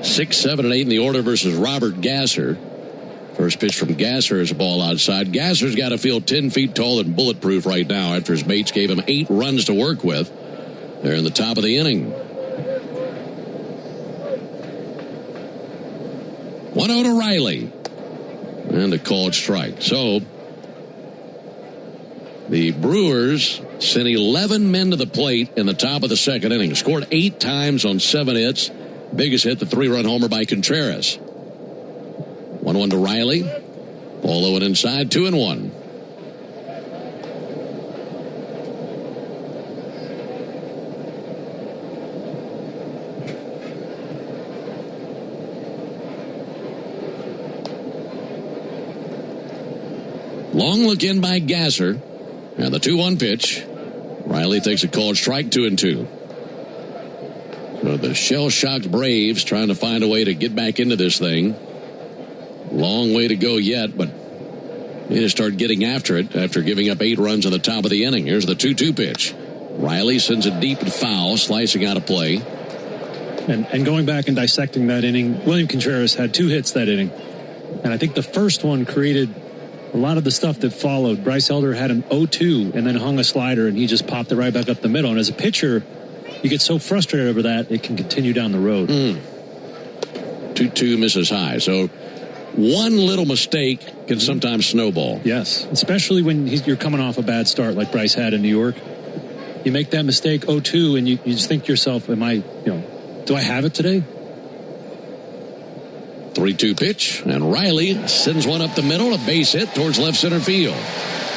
6, 7, and 8 in the order versus Robert Gasser. First pitch from Gasser is a ball outside. Gasser's got to feel 10 feet tall and bulletproof right now after his mates gave him 8 runs to work with. They're in the top of the inning. 1-0 to Riley. And a called strike. So, the Brewers sent 11 men to the plate in the top of the second inning. Scored 8 times on 7 hits. Biggest hit, the 3-run homer by Contreras. 1-1 to Riley. Ball low and inside, 2-1. Long look in by Gasser. And the 2-1 pitch. Riley takes a called strike, 2-2. So the shell-shocked Braves trying to find a way to get back into this thing. Long way to go yet, but they just start getting after it after giving up 8 runs in the top of the inning. Here's the 2-2 pitch. Riley sends it deep and foul, slicing out of play. And going back and dissecting that inning, William Contreras had 2 hits that inning. And I think the first one created a lot of the stuff that followed. Bryce Elder had an 0-2 and then hung a slider, and he just popped it right back up the middle. And as a pitcher, you get so frustrated over that, it can continue down the road. 2-2 misses high. So one little mistake can sometimes snowball. Yes, especially when you're coming off a bad start like Bryce had in New York. You make that mistake 0-2, and you just think to yourself, do I have it today? 3-2 pitch, and Riley sends one up the middle, a base hit towards left center field.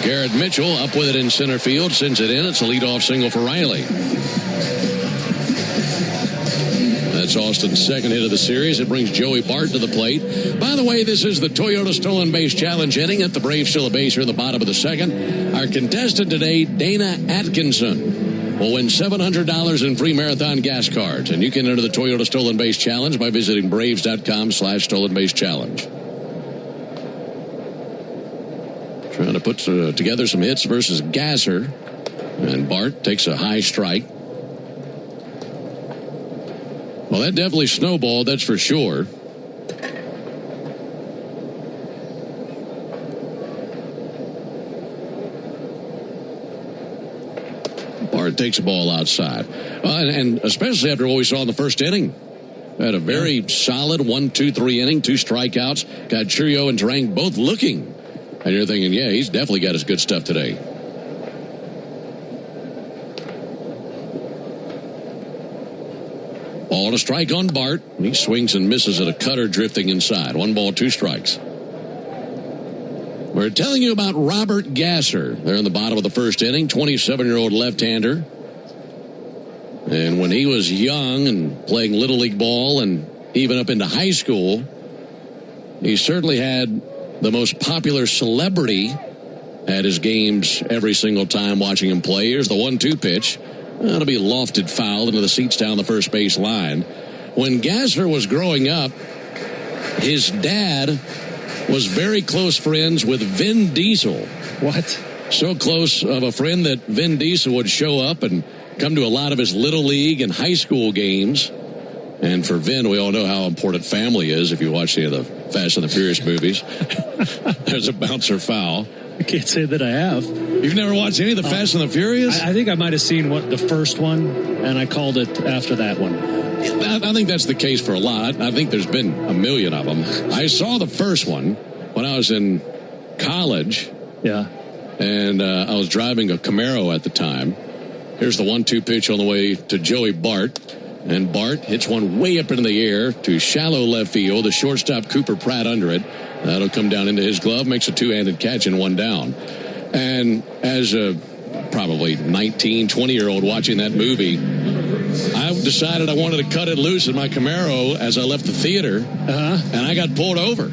Garrett Mitchell up with it in center field, sends it in. It's a leadoff single for Riley. That's Austin's second hit of the series. It brings Joey Bart to the plate. By the way, this is the Toyota Stolen Base Challenge inning at the Braves still a base here in the bottom of the second. Our contestant today, Dana Atkinson, will win $700 in free marathon gas cards. And you can enter the Toyota Stolen Base Challenge by visiting Braves.com/Stolen Base Challenge. Trying to put together some hits versus Gasser. And Bart takes a high strike. Well, that definitely snowballed, that's for sure. Bart takes the ball outside. And especially after what we saw in the first inning. Had a very solid 1-2-3 inning, 2 strikeouts. Got Churio and Terang both looking. And you're thinking, yeah, he's definitely got his good stuff today. Ball to strike on Bart. He swings and misses at a cutter drifting inside. 1 ball, 2 strikes. We're telling you about Robert Gasser. They're in the bottom of the first inning, 27-year-old left-hander. And when he was young and playing Little League ball and even up into high school, he certainly had the most popular celebrity at his games every single time watching him play. Here's the 1-2 pitch. That'll be lofted foul into the seats down the first base line. When Gasser was growing up, his dad was very close friends with Vin Diesel. What? So close of a friend that Vin Diesel would show up and come to a lot of his Little League and high school games. And for Vin, we all know how important family is if you watch any of the Fast and the Furious movies. There's a bouncer foul. I can't say that I have. You've never watched any of the Fast and the Furious? I think I might have seen the first one, and I called it after that one. I think that's the case for a lot. I think there's been a million of them. I saw the first one when I was in college. Yeah. And I was driving a Camaro at the time. Here's the 1-2 pitch on the way to Joey Bart. And Bart hits one way up into the air to shallow left field. The shortstop, Cooper Pratt, under it. That'll come down into his glove, makes a 2-handed catch and 1 down. And as a probably 19, 20-year-old watching that movie, I decided I wanted to cut it loose in my Camaro as I left the theater, and I got pulled over.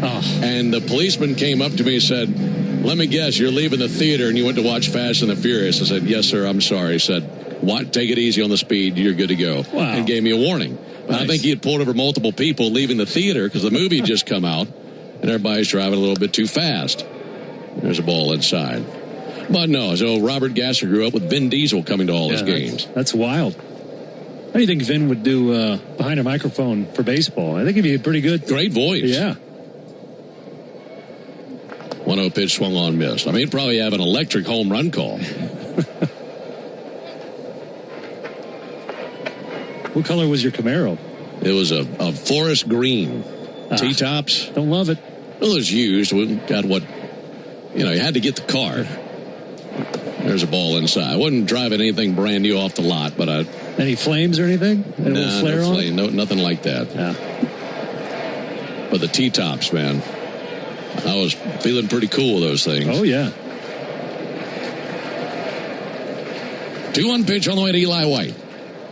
Oh. And the policeman came up to me and said, "Let me guess, you're leaving the theater and you went to watch Fast and the Furious." I said, "Yes, sir, I'm sorry." He said, "What? Take it easy on the speed. You're good to go." Wow. And gave me a warning. Nice. I think he had pulled over multiple people leaving the theater because the movie had just come out, and everybody's driving a little bit too fast. There's a ball inside. But no, so Robert Gasser grew up with Vin Diesel coming to all his games. That's wild. How do you think Vin would do behind a microphone for baseball? I think he'd be pretty good. Great voice. Yeah. 1-0 pitch swung on, missed. I mean, he'd probably have an electric home run call. What color was your Camaro? It was a forest green. T-tops. Don't love it. Well, it was used. We got what, you had to get the car. There's a ball inside. I wasn't driving anything brand new off the lot, but Any flames or anything? No flame. No, nothing like that. Yeah. But the T-tops, man. I was feeling pretty cool with those things. Oh, yeah. 2-1 pitch on the way to Eli White.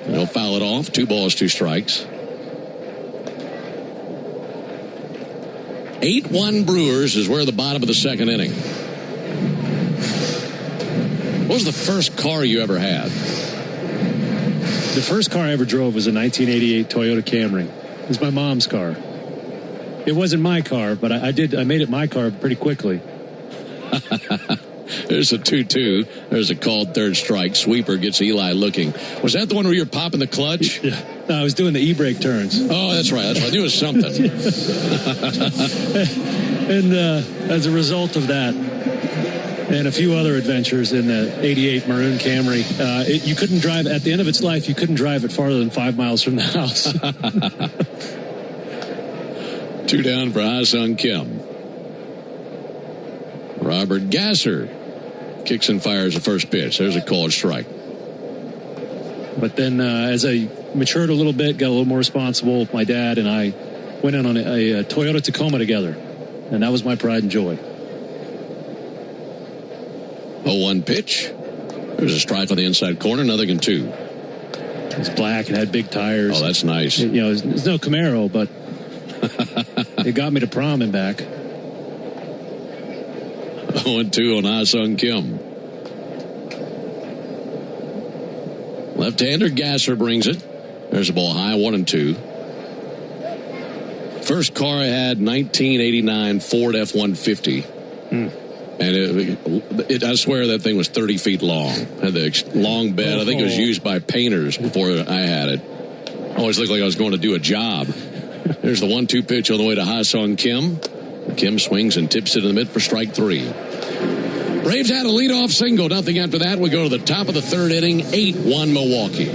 He'll foul it off. 2 balls, 2 strikes. 8-1 Brewers is where the bottom of the second inning. What was the first car you ever had? The first car I ever drove was a 1988 Toyota Camry. It was my mom's car. It wasn't my car, but I made it my car pretty quickly. There's a 2-2. There's a called third strike. Sweeper gets Eli looking. Was that the one where you're popping the clutch? Yeah. No, I was doing the e-brake turns. Oh, that's right. I knew it was something. And as a result of that, and a few other adventures in the 88 maroon Camry, you couldn't drive, at the end of its life, you couldn't drive it farther than 5 miles from the house. 2 down for Ha-Sung Kim. Robert Gasser kicks and fires the first pitch. There's a called strike. But then as I matured a little bit, got a little more responsible, my dad and I went in on a Toyota Tacoma together. And that was my pride and joy. 0-1 pitch. There's a strike on the inside corner, nothing in 2. It was black and had big tires. Oh, that's nice. It's no Camaro, but it got me to prom and back. 0-2 on Ha-Sung Kim. Left-hander Gasser brings it. There's a ball high, 1-2. First car I had, 1989 Ford F-150. And I swear that thing was 30 feet long. Had the long bed. I think it was used by painters before I had it. Always looked like I was going to do a job. There's the 1-2 pitch on the way to Ha-Sung Kim. Kim swings and tips it in the mid for strike 3. Braves had a leadoff single. Nothing after that. We go to the top of the third inning. 8-1 Milwaukee.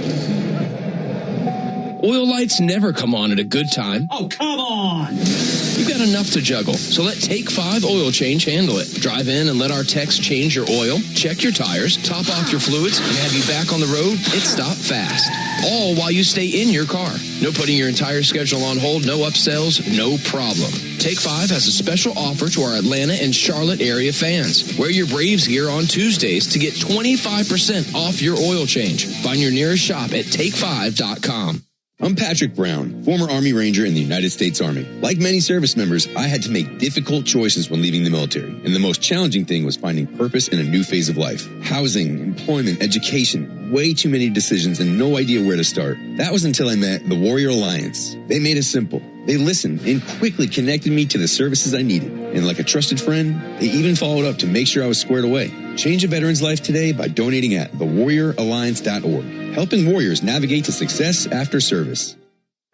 Oil lights never come on at a good time. Oh, come on. You've got enough to juggle, so let Take 5 Oil Change handle it. Drive in and let our techs change your oil, check your tires, top off your fluids, and have you back on the road. It's stop fast. All while you stay in your car. No putting your entire schedule on hold, no upsells, no problem. Take 5 has a special offer to our Atlanta and Charlotte area fans. Wear your Braves gear on Tuesdays to get 25% off your oil change. Find your nearest shop at take5.com. I'm Patrick Brown, former Army Ranger in the United States Army. Like many service members, I had to make difficult choices when leaving the military. And the most challenging thing was finding purpose in a new phase of life. Housing, employment, education, way too many decisions and no idea where to start. That was until I met the Warrior Alliance. They made it simple. They listened and quickly connected me to the services I needed. And like a trusted friend, they even followed up to make sure I was squared away. Change a veteran's life today by donating at thewarrioralliance.org, helping warriors navigate to success after service.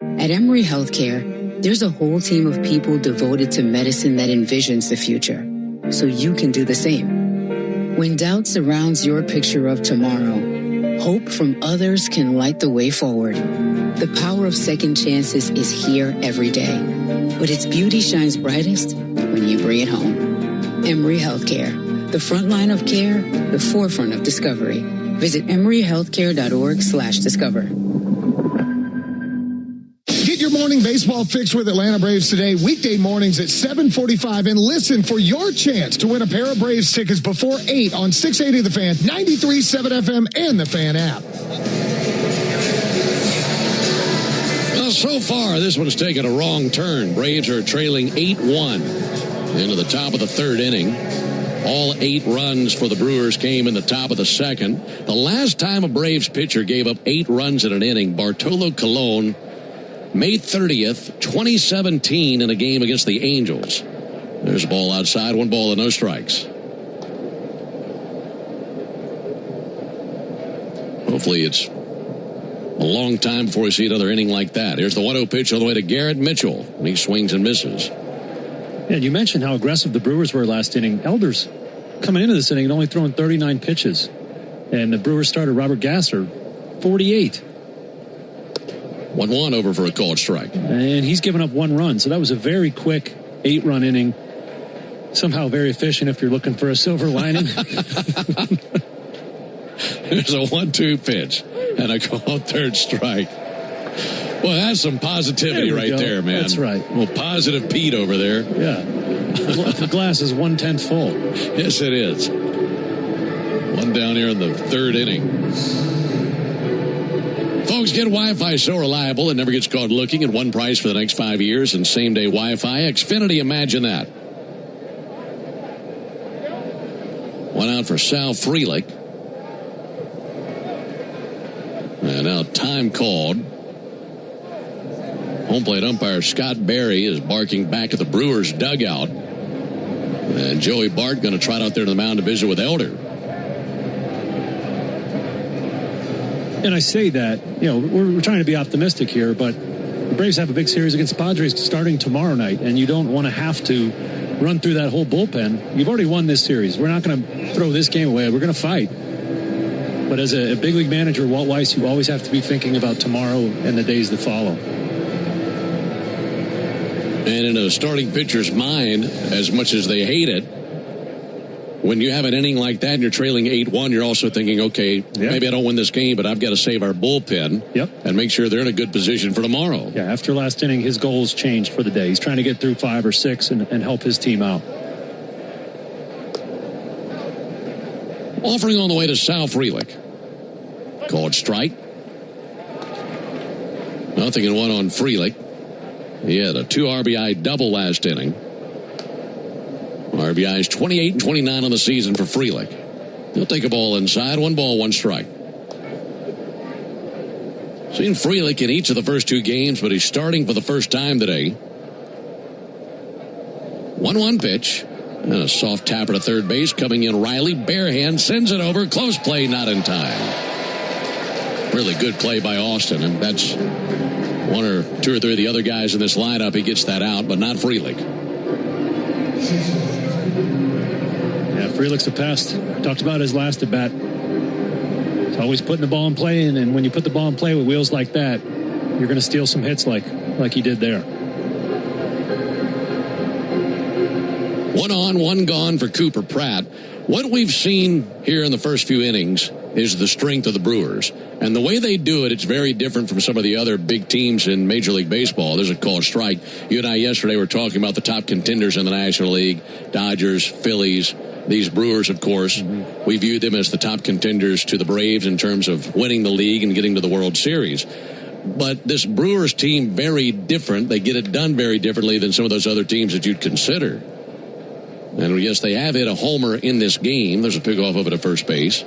At Emory Healthcare, there's a whole team of people devoted to medicine that envisions the future, so you can do the same. When doubt surrounds your picture of tomorrow, hope from others can light the way forward. The power of second chances is here every day, but its beauty shines brightest when you bring it home. Emory Healthcare, the front line of care, the forefront of discovery. Visit emoryhealthcare.org/discover. Get your morning baseball fix with Atlanta Braves today, weekday mornings at 7:45, and listen for your chance to win a pair of Braves tickets before 8 on 680 The Fan, 93.7 FM, and the Fan app. Well, so far, this one's taken a wrong turn. Braves are trailing 8-1 into the top of the third inning. All 8 runs for the Brewers came in the top of the second. The last time a Braves pitcher gave up 8 runs in an inning, Bartolo Colon, May 30th, 2017, in a game against the Angels. There's a ball outside, 1 ball and no strikes. Hopefully it's a long time before we see another inning like that. Here's the 1-0 pitch on the way to Garrett Mitchell, and he swings and misses. Yeah, you mentioned how aggressive the Brewers were last inning. Elders coming into this inning and only throwing 39 pitches. And the Brewers starter, Robert Gasser, 48. 1-1 over for a called strike. And he's given up 1 run. So that was a very quick 8-run inning. Somehow very efficient if you're looking for a silver lining. There's a 1-2 pitch and a called third strike. Well, that's some positivity right there, man. That's right. Well, positive Pete over there. Yeah. The glass is 1/10 full. Yes, it is. One down here in the third inning. Folks, get Wi-Fi so reliable it never gets caught looking at one price for the next 5 years and same-day Wi-Fi. Xfinity, imagine that. One out for Sal Frelick. And now time called. Home plate umpire Scott Berry is barking back at the Brewers dugout. And Joey Bart going to trot out there to the mound to visit with Elder. And I say that, we're trying to be optimistic here, but the Braves have a big series against the Padres starting tomorrow night, and you don't want to have to run through that whole bullpen. You've already won this series. We're not going to throw this game away. We're going to fight. But as a big league manager, Walt Weiss, you always have to be thinking about tomorrow and the days that follow. And in a starting pitcher's mind, as much as they hate it, when you have an inning like that and you're trailing 8-1, you're also thinking, okay, maybe I don't win this game, but I've got to save our bullpen and make sure they're in a good position for tomorrow. Yeah, after last inning, his goals changed for the day. He's trying to get through 5 or 6 and help his team out. Offering on the way to Sal Frelick. Called strike. 0-1 on Frelick. He had a 2 RBI double last inning. RBIs 28 and 29 on the season for Frelick. He'll take a ball inside. 1 ball, 1 strike. Seen Frelick in each of the first 2 games, but he's starting for the first time today. 1-1 pitch. And a soft tapper to third base. Coming in Riley. Bare hand. Sends it over. Close play. Not in time. Really good play by Austin. And that's 1 or 2 or 3 of the other guys in this lineup. He gets that out, but not Frelick. Frelick's a pest. Talked about his last at bat. He's always putting the ball in play, and when you put the ball in play with wheels like that, you're going to steal some hits like he did there. 1 on, 1 gone for Cooper Pratt. What we've seen here in the first few innings is the strength of the Brewers. And the way they do it, it's very different from some of the other big teams in Major League Baseball. There's a called strike. You and I yesterday were talking about the top contenders in the National League, Dodgers, Phillies. These Brewers, of course, we view them as the top contenders to the Braves in terms of winning the league and getting to the World Series. But this Brewers team, very different. They get it done very differently than some of those other teams that you'd consider. And yes, they have hit a homer in this game. There's a pickoff over to first base.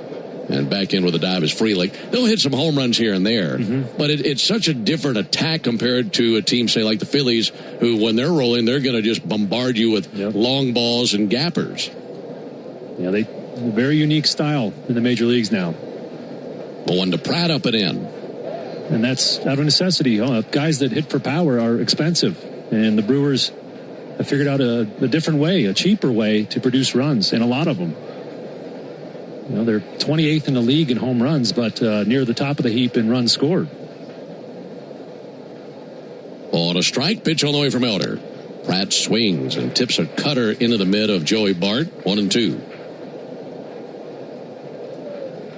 And back in with a dive is Frelick. They'll hit some home runs here and there. But it's such a different attack compared to a team, say, like the Phillies, who, when they're rolling, they're going to just bombard you with long balls and gappers. Yeah, they very unique style in the major leagues now. 1 to Pratt, up and in. And that's out of necessity. Guys that hit for power are expensive. And the Brewers have figured out a different way, a cheaper way to produce runs, and a lot of them. They're 28th in the league in home runs, but near the top of the heap in runs scored. On a strike, pitch on the way from Elder. Pratt swings and tips a cutter into the mid of Joey Bart. 1-2.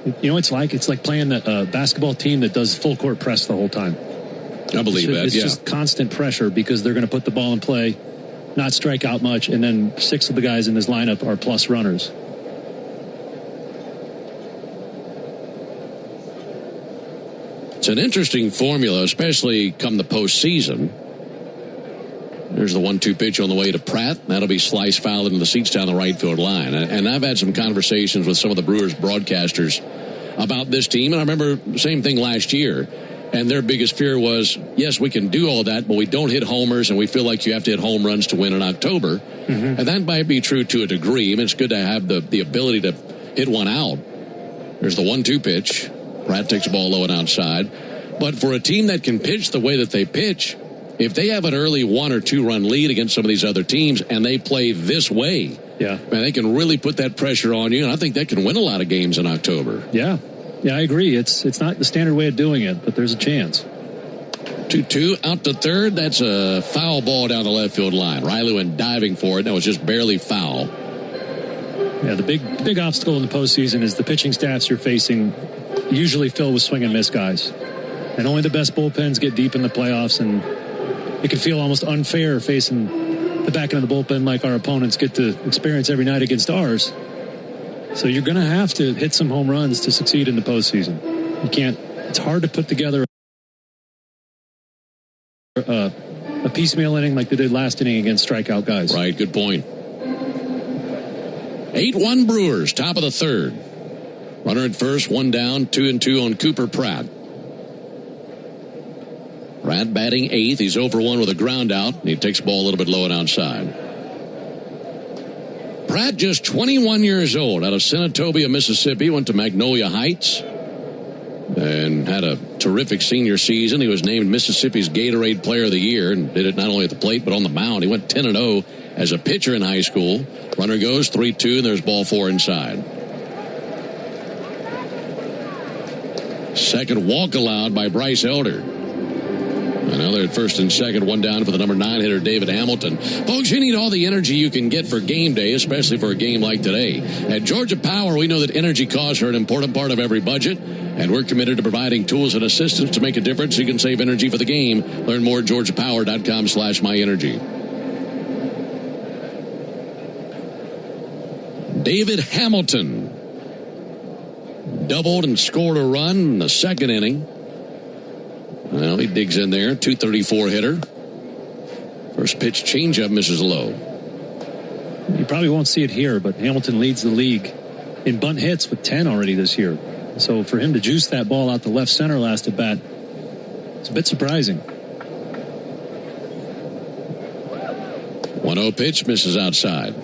It's like playing a basketball team that does full court press the whole time. I believe it's just constant pressure because they're going to put the ball in play, not strike out much, and then 6 of the guys in this lineup are plus runners. It's an interesting formula, especially come the postseason. There's the 1-2 pitch on the way to Pratt. That'll be sliced foul into the seats down the right field line. And I've had some conversations with some of the Brewers broadcasters about this team. And I remember the same thing last year. And their biggest fear was, yes, we can do all that, but we don't hit homers, and we feel like you have to hit home runs to win in October. And that might be true to a degree. I mean, it's good to have the ability to hit one out. There's the 1-2 pitch. Pratt takes the ball low and outside. But for a team that can pitch the way that they pitch, if they have an early 1 or 2 run lead against some of these other teams and they play this way, man, they can really put that pressure on you. And I think that can win a lot of games in October. Yeah, I agree. It's not the standard way of doing it, but there's a chance. 2-2 out to third. That's a foul ball down the left field line. Riley went diving for it. That was just barely foul. Yeah, the big obstacle in the postseason is the pitching staffs you're facing usually filled with swing and miss guys. And only the best bullpens get deep in the playoffs, and it can feel almost unfair facing the back end of the bullpen like our opponents get to experience every night against ours. So you're going to have to hit some home runs to succeed in the postseason. You can't. It's hard to put together a piecemeal inning like they did last inning against strikeout guys. Right, good point. 8-1 Brewers, top of the third. Runner at first, one down, 2-2 on Cooper Pratt. Pratt batting eighth. He's over one with a ground out. And he takes the ball a little bit low and outside. Pratt, just 21 years old, out of Senatobia, Mississippi, went to Magnolia Heights and had a terrific senior season. He was named Mississippi's Gatorade Player of the Year and did it not only at the plate but on the mound. He went 10-0 as a pitcher in high school. Runner goes 3-2, and there's ball four inside. Second walk allowed by Bryce Elder. And now they're at first and second, one down for the number 9 hitter, David Hamilton. Folks, you need all the energy you can get for game day, especially for a game like today. At Georgia Power, we know that energy costs are an important part of every budget, and we're committed to providing tools and assistance to make a difference so you can save energy for the game. Learn more at georgiapower.com/myenergy. David Hamilton doubled and scored a run in the second inning. Well, he digs in there, 234 hitter. First pitch changeup misses low. You probably won't see it here, but Hamilton leads the league in bunt hits with 10 already this year. So for him to juice that ball out to left center last at bat, it's a bit surprising. 1-0 pitch misses outside.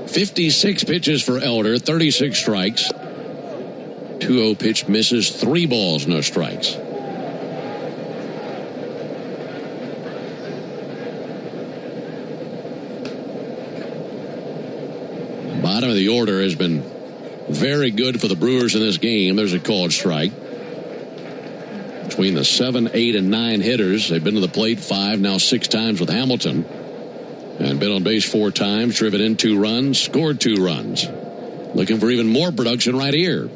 .56 pitches for Elder, 36 strikes. 2-0 pitch misses, 3 balls, no strikes. Bottom of the order has been very good for the Brewers in this game. There's a called strike. Between the 7, 8, and 9 hitters, they've been to the plate 5, now 6 times with Hamilton. And been on base 4 times, driven in 2 runs, scored 2 runs. Looking for even more production right here.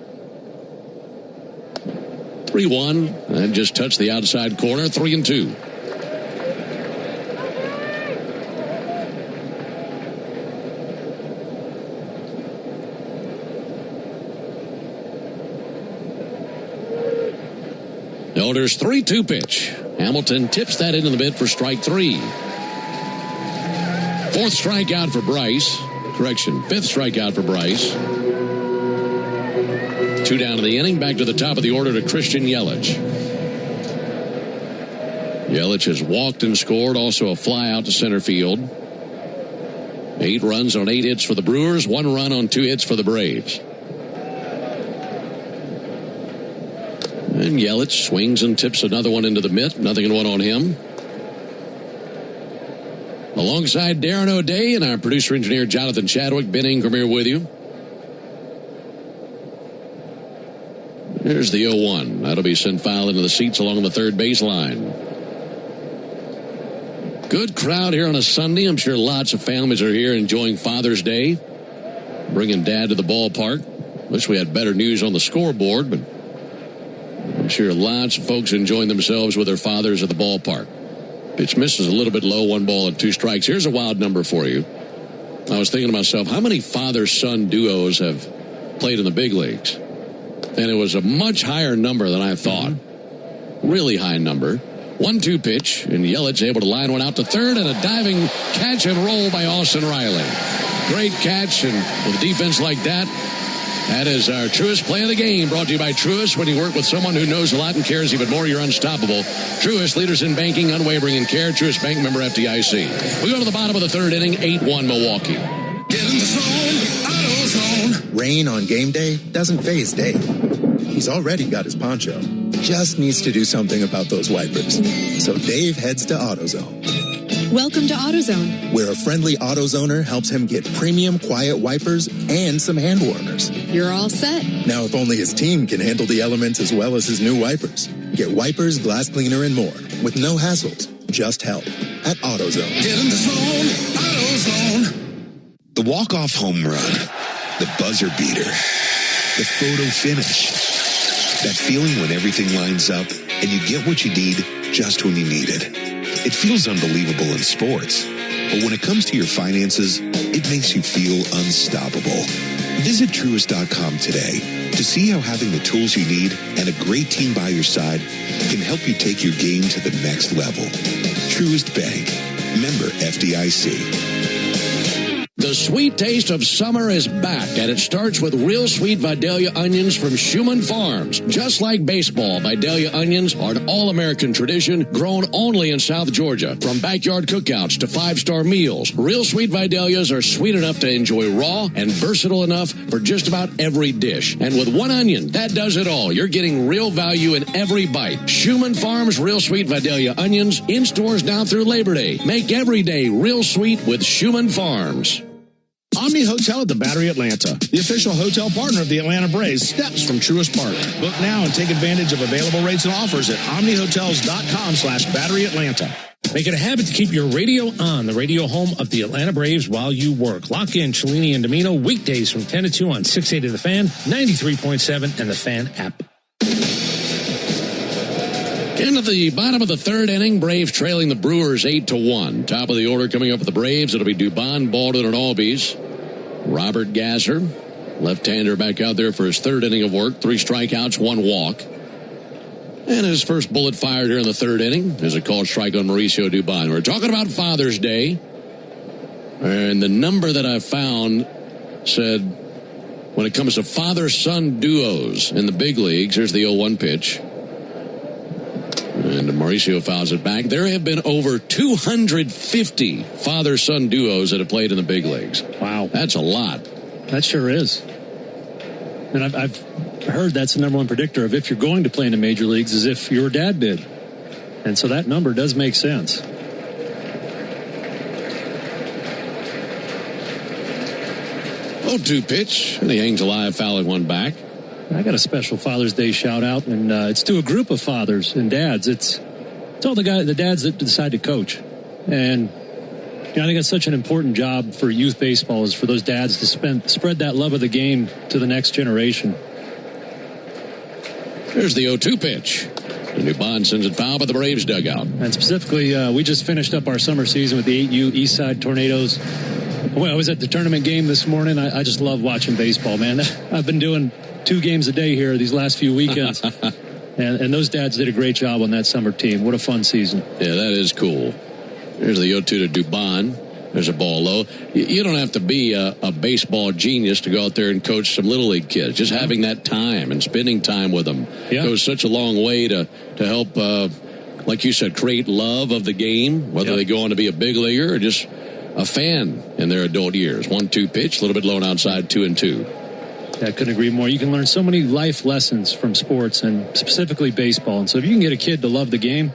3-1, and just touched the outside corner, 3-2. Elder's 3-2 pitch. Hamilton tips that into the mid for strike 3. 4th strikeout for Bryce. Correction, 5th strikeout for Bryce. 2 down in the inning. Back to the top of the order to Christian Yelich. Yelich has walked and scored. Also a fly out to center field. 8 runs on 8 hits for the Brewers. 1 run on 2 hits for the Braves. And Yelich swings and tips another one into the mitt. Nothing in 1 on him. Alongside Darren O'Day and our producer-engineer Jonathan Chadwick, Ben Ingram here with you. Here's the 0-1. That'll be sent foul into the seats along the third baseline. Good crowd here on a Sunday. I'm sure lots of families are here enjoying Father's Day. Bringing Dad to the ballpark. Wish we had better news on the scoreboard, but I'm sure lots of folks enjoying themselves with their fathers at the ballpark. Pitch misses a little bit low, 1 ball and 2 strikes. Here's a wild number for you. I was thinking to myself, how many father-son duos have played in the big leagues? And it was a much higher number than I thought. Really high number. 1-2 pitch, and Yelich able to line one out to third, and a diving catch and roll by Austin Riley. Great catch, and with a defense like that, that is our Truist Play of the Game, brought to you by Truist. When you work with someone who knows a lot and cares even more, you're unstoppable. Truist, leaders in banking, unwavering in care. Truist Bank, member FDIC. We go to the bottom of the third inning, 8-1 Milwaukee. Get in the zone, AutoZone. Rain on game day doesn't faze Dave. He's already got his poncho. Just needs to do something about those wipers. So Dave heads to AutoZone. Welcome to AutoZone, where a friendly AutoZoner helps him get premium quiet wipers and some hand warmers. You're all set. Now, if only his team can handle the elements as well as his new wipers. Get wipers, glass cleaner, and more with no hassles, just help at AutoZone. Get in the zone, AutoZone. The walk-off home run. The buzzer beater. The photo finish. That feeling when everything lines up and you get what you need just when you need it. It feels unbelievable in sports, but when it comes to your finances, it makes you feel unstoppable. Visit Truist.com today to see how having the tools you need and a great team by your side can help you take your game to the next level. Truist Bank. Member FDIC. The sweet taste of summer is back, and it starts with real sweet Vidalia onions from Schumann Farms. Just like baseball, Vidalia onions are an all-American tradition grown only in South Georgia. From backyard cookouts to five-star meals, real sweet Vidalias are sweet enough to enjoy raw and versatile enough for just about every dish. And with one onion, that does it all. You're getting real value in every bite. Schumann Farms Real Sweet Vidalia onions in stores now through Labor Day. Make every day real sweet with Schumann Farms. Omni Hotel at the Battery Atlanta, the official hotel partner of the Atlanta Braves, steps from Truist Park. Book now and take advantage of available rates and offers at omnihotels.com/Battery Atlanta. Make it a habit to keep your radio on, the radio home of the Atlanta Braves while you work. Lock in Cellini and Domino weekdays from 10 to 2 on 680 The Fan, 93.7, and the Fan app. Into the bottom of the third inning, Braves trailing the Brewers 8-1. Top of the order coming up for the Braves, it'll be Dubon, Baldwin, and Albies. Robert Gasser, left-hander, back out there for his third inning of work. 3 strikeouts, 1 walk. And his first bullet fired here in the third inning is a called strike on Mauricio Dubon. We're talking about Father's Day. And the number that I found said when it comes to father-son duos in the big leagues, here's the 0-1 pitch. And Mauricio fouls it back. There have been over 250 father-son duos that have played in the big leagues. Wow. That's a lot. That sure is. And I've heard that's the number one predictor of if you're going to play in the major leagues is if your dad did. And so that number does make sense. Oh, 2 pitch. And he hangs a live foul at one back. I got a special Father's Day shout out, and it's to a group of fathers and dads. It's all the dads that decide to coach. And I think that's such an important job for youth baseball is for those dads to spread that love of the game to the next generation. There's the 0-2 pitch. And Dubon sends it foul by the Braves dugout. And specifically, we just finished up our summer season with the 8U Eastside Tornadoes. Well, I was at the tournament game this morning. I just love watching baseball, man. I've been doing 2 games a day here these last few weekends. and those dads did a great job on that summer team. What a fun season. Yeah, that is cool. There's the 0-2 to Dubon. There's a ball low. You don't have to be a baseball genius to go out there and coach some Little League kids. Just having that time and spending time with them goes such a long way to help, like you said, create love of the game, whether they go on to be a big leaguer or just a fan in their adult years. 1-2 pitch, a little bit low and outside, 2-2. I couldn't agree more. You can learn so many life lessons from sports and specifically baseball. And so if you can get a kid to love the game,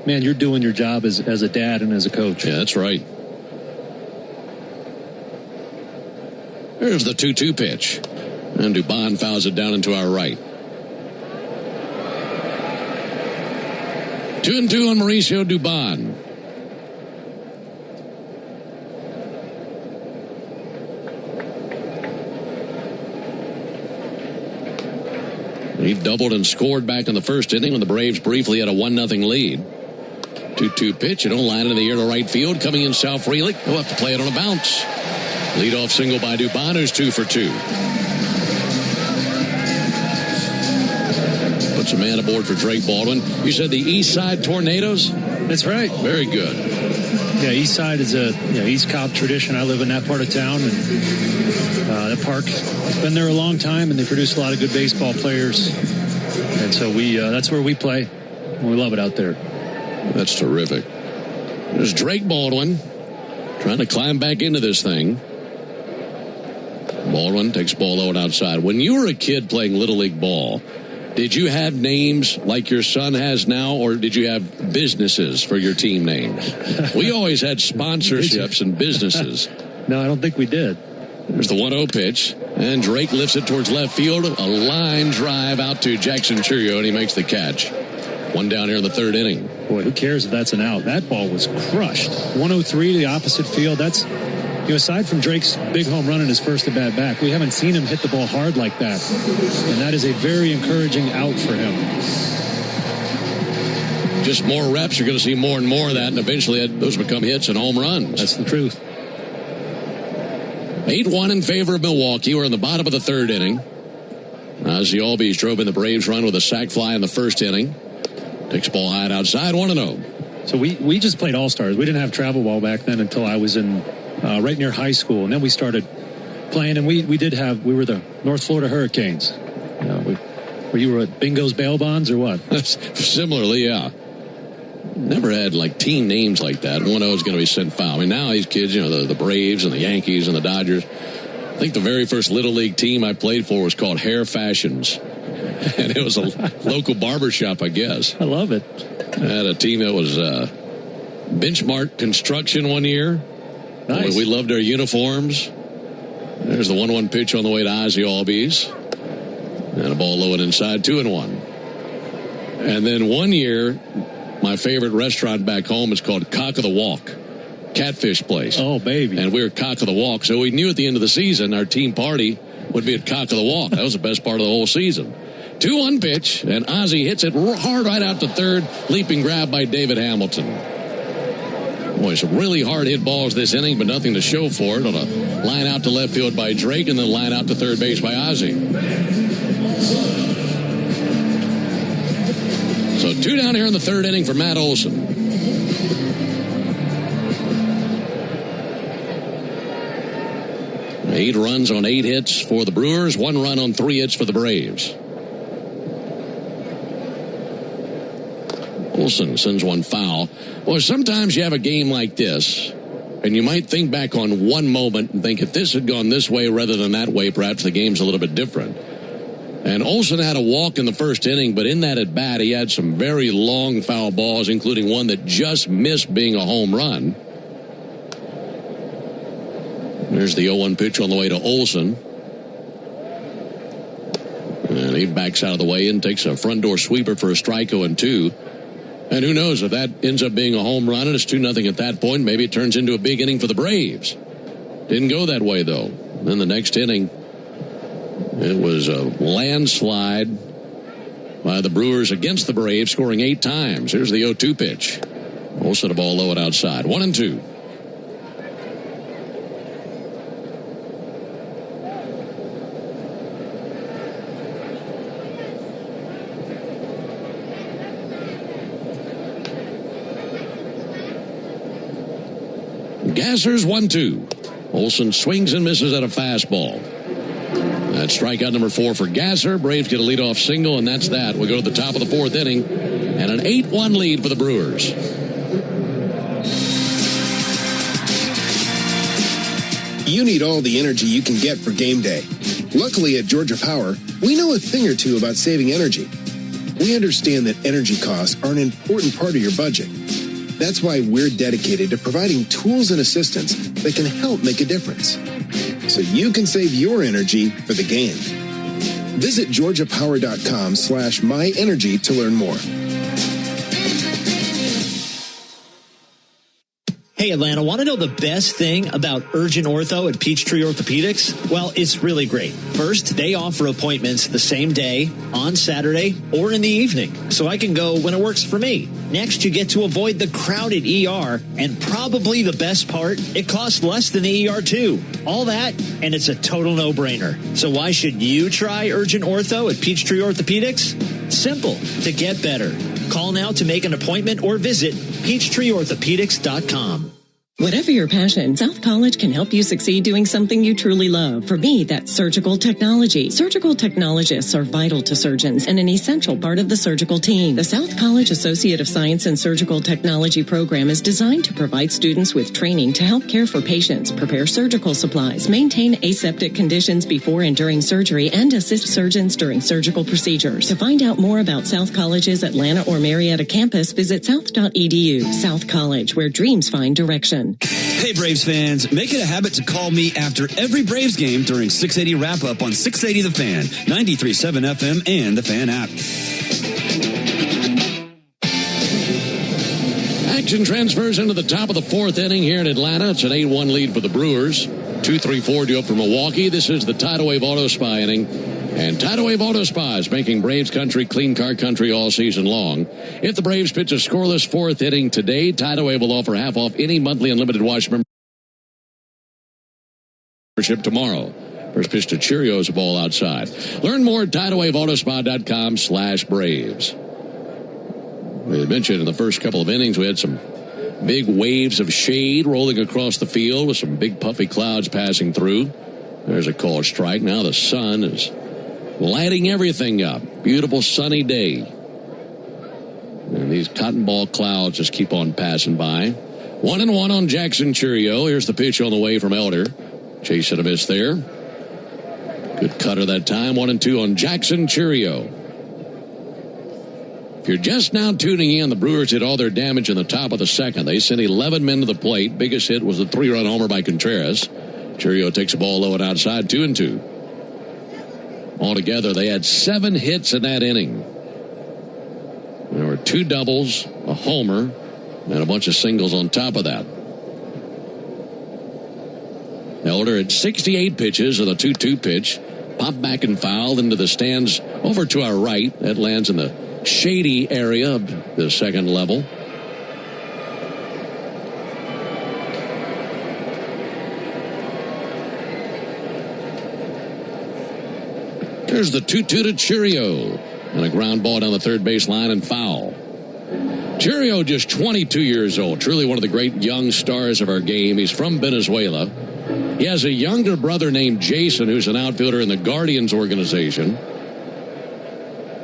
man, you're doing your job as a dad and as a coach. Yeah, that's right. There's the 2-2 pitch. And Dubon fouls it down into our right. 2-2 on Mauricio Dubon. He doubled and scored back in the first inning when the Braves briefly had a 1-0 lead. 2-2 pitch. It don't line in the air to right field. Coming in Sal Frelick. He'll have to play it on a bounce. Leadoff single by Dubon, who's 2 for 2. Puts a man aboard for Drake Baldwin. You said the East Side Tornadoes? That's right. Very good. Yeah, East Side is a East Cobb tradition. I live in that part of town, and that park has been there a long time, and they produce a lot of good baseball players. And so that's where we play. And we love it out there. That's terrific. There's Drake Baldwin trying to climb back into this thing. Baldwin takes ball low and outside. When you were a kid playing Little League ball, did you have names like your son has now, or did you have businesses for your team names? We always had sponsorships and businesses. No, I don't think we did. There's the 1-0 pitch, and Drake lifts it towards left field. A line drive out to Jackson Churio, and he makes the catch. 1 down here in the third inning. Boy, who cares if that's an out? That ball was crushed. 103 to the opposite field. That's aside from Drake's big home run in his first at-bat back, we haven't seen him hit the ball hard like that. And that is a very encouraging out for him. Just more reps, you're going to see more and more of that, and eventually those become hits and home runs. That's the truth. 8-1 in favor of Milwaukee. We're in the bottom of the third inning. Ozzie Albies drove in the Braves run with a sac fly in the first inning. Takes the ball high outside, 1-0. So we just played All-Stars. We didn't have travel ball back then until I was in right near high school. And then we started playing, and we were the North Florida Hurricanes. Were you at Bingo's Bail Bonds or what? Similarly, yeah. Never had like team names like that. 1-0 is going to be sent foul. I mean, now these kids, the Braves and the Yankees and the Dodgers. I think the very first Little League team I played for was called Hair Fashions. And it was a local barbershop, I guess. I love it. I had a team that was Benchmark Construction one year. Nice. We loved our uniforms. There's the 1-1 pitch on the way to Ozzie Albies. And a ball low and inside, 2-1. And then one year, my favorite restaurant back home is called Cock of the Walk. Catfish place. Oh, baby. And we were Cock of the Walk. So we knew at the end of the season, our team party would be at Cock of the Walk. That was the best part of the whole season. 2-1 pitch, and Ozzie hits it hard right out to third. Leaping grab by David Hamilton. Boy, some really hard hit balls this inning, but nothing to show for it. On a line out to left field by Drake, and then line out to third base by Ozzie. So 2 down here in the third inning for Matt Olson. Eight runs on 8 hits for the Brewers, 1 run on 3 hits for the Braves. Olson sends one foul. Well, sometimes you have a game like this, and you might think back on one moment and think if this had gone this way rather than that way, perhaps the game's a little bit different. And Olson had a walk in the first inning, but in that at-bat, he had some very long foul balls, including one that just missed being a home run. There's the 0-1 pitch on the way to Olson. And he backs out of the way and takes a front door sweeper for a strike 0-2. And who knows, if that ends up being a home run and it's 2-0 at that point, maybe it turns into a big inning for the Braves. Didn't go that way, though. Then the next inning, it was a landslide by the Brewers against the Braves, scoring 8 times. Here's the 0-2 pitch. Olson a ball low and outside. 1-2. Gassers 1-2. Olson swings and misses at a fastball. That's strikeout number 4 for Gasser. Braves get a leadoff single, and that's that. We go to the top of the 4th inning, and an 8-1 lead for the Brewers. You need all the energy you can get for game day. Luckily at Georgia Power, we know a thing or two about saving energy. We understand that energy costs are an important part of your budget. That's why we're dedicated to providing tools and assistance that can help make a difference, so you can save your energy for the game. Visit georgiapower.com/myenergy to learn more. Hey, Atlanta, want to know the best thing about Urgent Ortho at Peachtree Orthopedics? Well, it's really great. First, they offer appointments the same day, on Saturday, or in the evening, so I can go when it works for me. Next, you get to avoid the crowded ER, and probably the best part, it costs less than the ER too. All that, and it's a total no-brainer. So why should you try Urgent Ortho at Peachtree Orthopedics? Simple. To get better. Call now to make an appointment or visit PeachtreeOrthopedics.com. Whatever your passion, South College can help you succeed doing something you truly love. For me, that's surgical technology. Surgical technologists are vital to surgeons and an essential part of the surgical team. The South College Associate of Science and Surgical Technology program is designed to provide students with training to help care for patients, prepare surgical supplies, maintain aseptic conditions before and during surgery, and assist surgeons during surgical procedures. To find out more about South College's Atlanta or Marietta campus, visit south.edu. South College, where dreams find direction. Hey, Braves fans, make it a habit to call me after every Braves game during 680 wrap-up on 680 The Fan, 93.7 FM, and the Fan app. Action transfers into the top of the fourth inning here in Atlanta. It's an 8-1 lead for the Brewers. 2-3-4 due up for Milwaukee. This is the Tidal Wave Auto Spa inning. And Tidal Wave Auto Spa is making Braves country clean car country all season long. If the Braves pitch a scoreless fourth inning today, Tidal Wave will offer half off any monthly unlimited wash membership tomorrow. First pitch to Cheerios, a ball outside. Learn more at TidalWaveAutoSpa.com/Braves. We had mentioned in the first couple of innings we had some big waves of shade rolling across the field with some big puffy clouds passing through. There's a called strike. Now the sun is lighting everything up. Beautiful sunny day. And these cotton ball clouds just keep on passing by. 1-1 on Jackson Cheerio. Here's the pitch on the way from Elder. Chasing a miss there. Good cutter that time. 1-2 on Jackson Cheerio. If you're just now tuning in, the Brewers did all their damage in the top of the second. They sent 11 men to the plate. Biggest hit was the 3-run homer by Contreras. Cheerio takes the ball low and outside, 2-2. Altogether, they had 7 hits in that inning. There were 2 doubles, a homer, and a bunch of singles on top of that. Elder had 68 pitches and a 2-2 pitch. Popped back and fouled into the stands over to our right. That lands in the shady area of the second level. There's the 2-2 to Cheerio. And a ground ball down the third base line and foul. Cheerio just 22 years old. Truly one of the great young stars of our game. He's from Venezuela. He has a younger brother named Jason, who's an outfielder in the Guardians organization.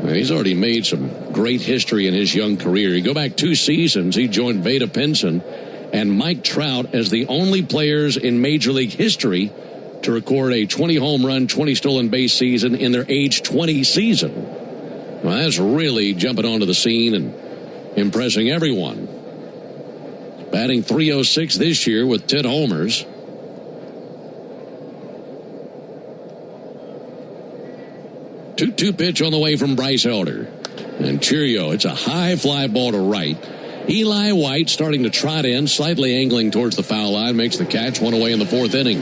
He's already made some great history in his young career. You go back 2 seasons, he joined Vada Pinson and Mike Trout as the only players in Major League history to record a 20 home run, 20 stolen base season in their age 20 season. Well, that's really jumping onto the scene and impressing everyone. Batting .306 this year with 10 homers. Two pitch on the way from Bryce Elder. And Cheerio, it's a high fly ball to right. Eli White starting to trot in, slightly angling towards the foul line, makes the catch, 1 away in the 4th inning.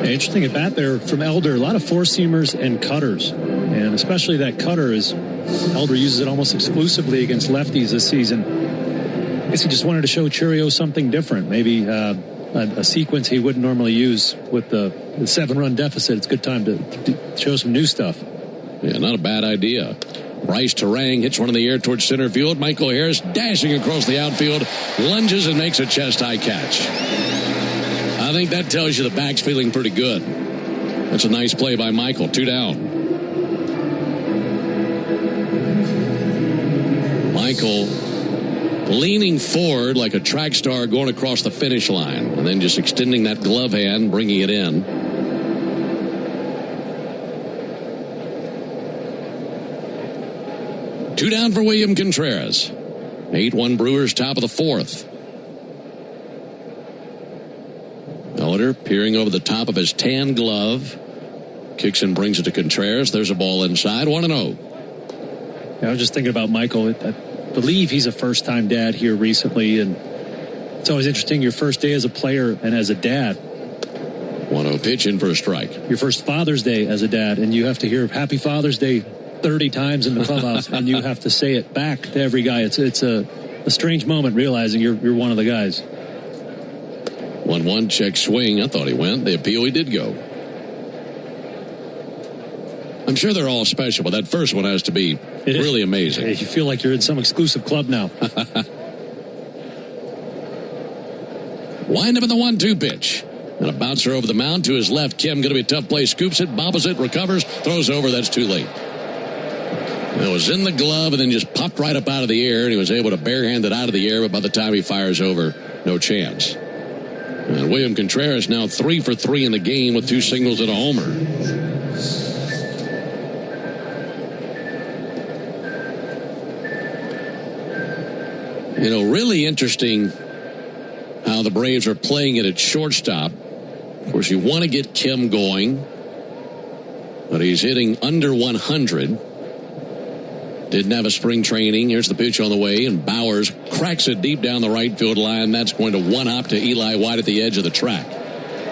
Interesting at bat there from Elder. A lot of four-seamers and cutters. And especially that cutter, is Elder uses it almost exclusively against lefties this season. I guess he just wanted to show Cheerio something different. Maybe a sequence he wouldn't normally use with the 7-run deficit. It's a good time to show some new stuff. Yeah, not a bad idea. Bryce Terang hits one in the air towards center field. Michael Harris dashing across the outfield, lunges and makes a chest-high catch. I think that tells you the back's feeling pretty good. That's a nice play by Michael. 2 down. Michael leaning forward like a track star going across the finish line, and then just extending that glove hand, bringing it in. Two down for William Contreras. 8-1 Brewers, top of the 4th. Elder peering over the top of his tan glove. Kicks and brings it to Contreras. There's a ball inside. 1-0. I was just thinking about Michael. I believe he's a first-time dad here recently, and it's always interesting, your first day as a player and as a dad. 1-0 pitch in for a strike. Your first Father's Day as a dad, and you have to hear Happy Father's Day 30 times in the clubhouse, and you have to say it back to every guy. It's a strange moment realizing you're one of the guys. 1-1 check swing. I thought he went. The appeal, he did go. I'm sure they're all special, but that first one has to be really amazing. You feel like you're in some exclusive club now. Wind up in the 1-2 pitch. And a bouncer over the mound to his left. Kim, going to be a tough play. Scoops it, bobbles it, recovers, throws over. That's too late. It was in the glove and then just popped right up out of the air, and he was able to barehand it out of the air, but by the time he fires over, no chance. And William Contreras now 3 for 3 in the game with 2 singles and a homer. You know, really interesting how the Braves are playing it at shortstop. Of course, you want to get Kim going, but he's hitting under 100. Didn't have a spring training. Here's the pitch on the way, and Bowers cracks it deep down the right field line. That's going to one-hop to Eli White at the edge of the track.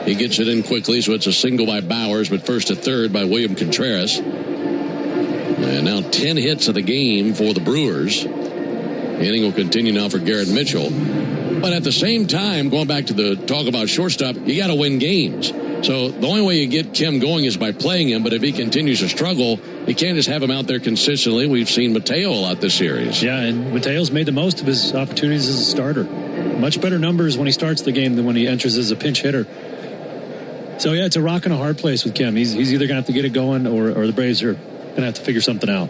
He gets it in quickly, so it's a single by Bowers, but first to third by William Contreras. And now 10 hits of the game for the Brewers. Inning will continue now for Garrett Mitchell. But at the same time, going back to the talk about shortstop, you got to win games. So the only way you get Kim going is by playing him. But if he continues to struggle, you can't just have him out there consistently. We've seen Mateo a lot this series. Yeah, and Mateo's made the most of his opportunities as a starter. Much better numbers when he starts the game than when he enters as a pinch hitter. So, yeah, it's a rock and a hard place with Kim. He's either going to have to get it going or the Braves are going to have to figure something out.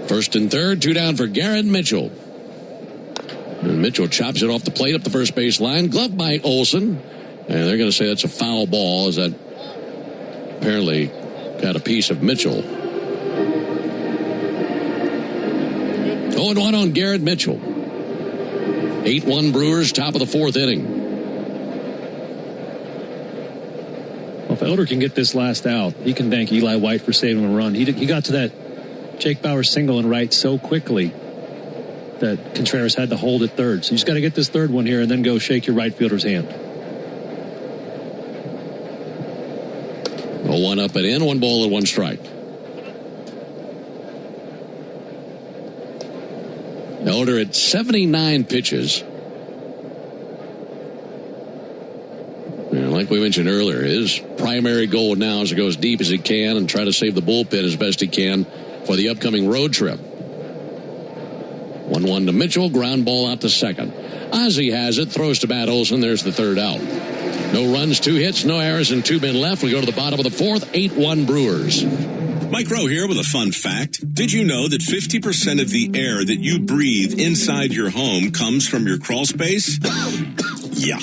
First and third, 2 down for Garrett Mitchell. And Mitchell chops it off the plate up the first base line. Glove by Olsen. And they're going to say that's a foul ball, as that apparently got a piece of Mitchell. 0-1 on Garrett Mitchell. 8-1 Brewers, top of the fourth inning. Well, if Elder can get this last out, he can thank Eli White for saving a run. He got to that Jake Bauers single and right so quickly that Contreras had to hold at third. So you just got to get this third one here and then go shake your right fielder's hand. 0-1 up and in, 1 ball and 1 strike. Elder at 79 pitches. And like we mentioned earlier, his primary goal now is to go as deep as he can and try to save the bullpen as best he can for the upcoming road trip. 1-1 to Mitchell, ground ball out to second. Ozzie has it, throws to Matt Olson. There's the third out. No runs, 2 hits, no errors, and 2 men left. We go to the bottom of the fourth, 8-1 Brewers. Mike Rowe here with a fun fact. Did you know that 50% of the air that you breathe inside your home comes from your crawl space? Yeah.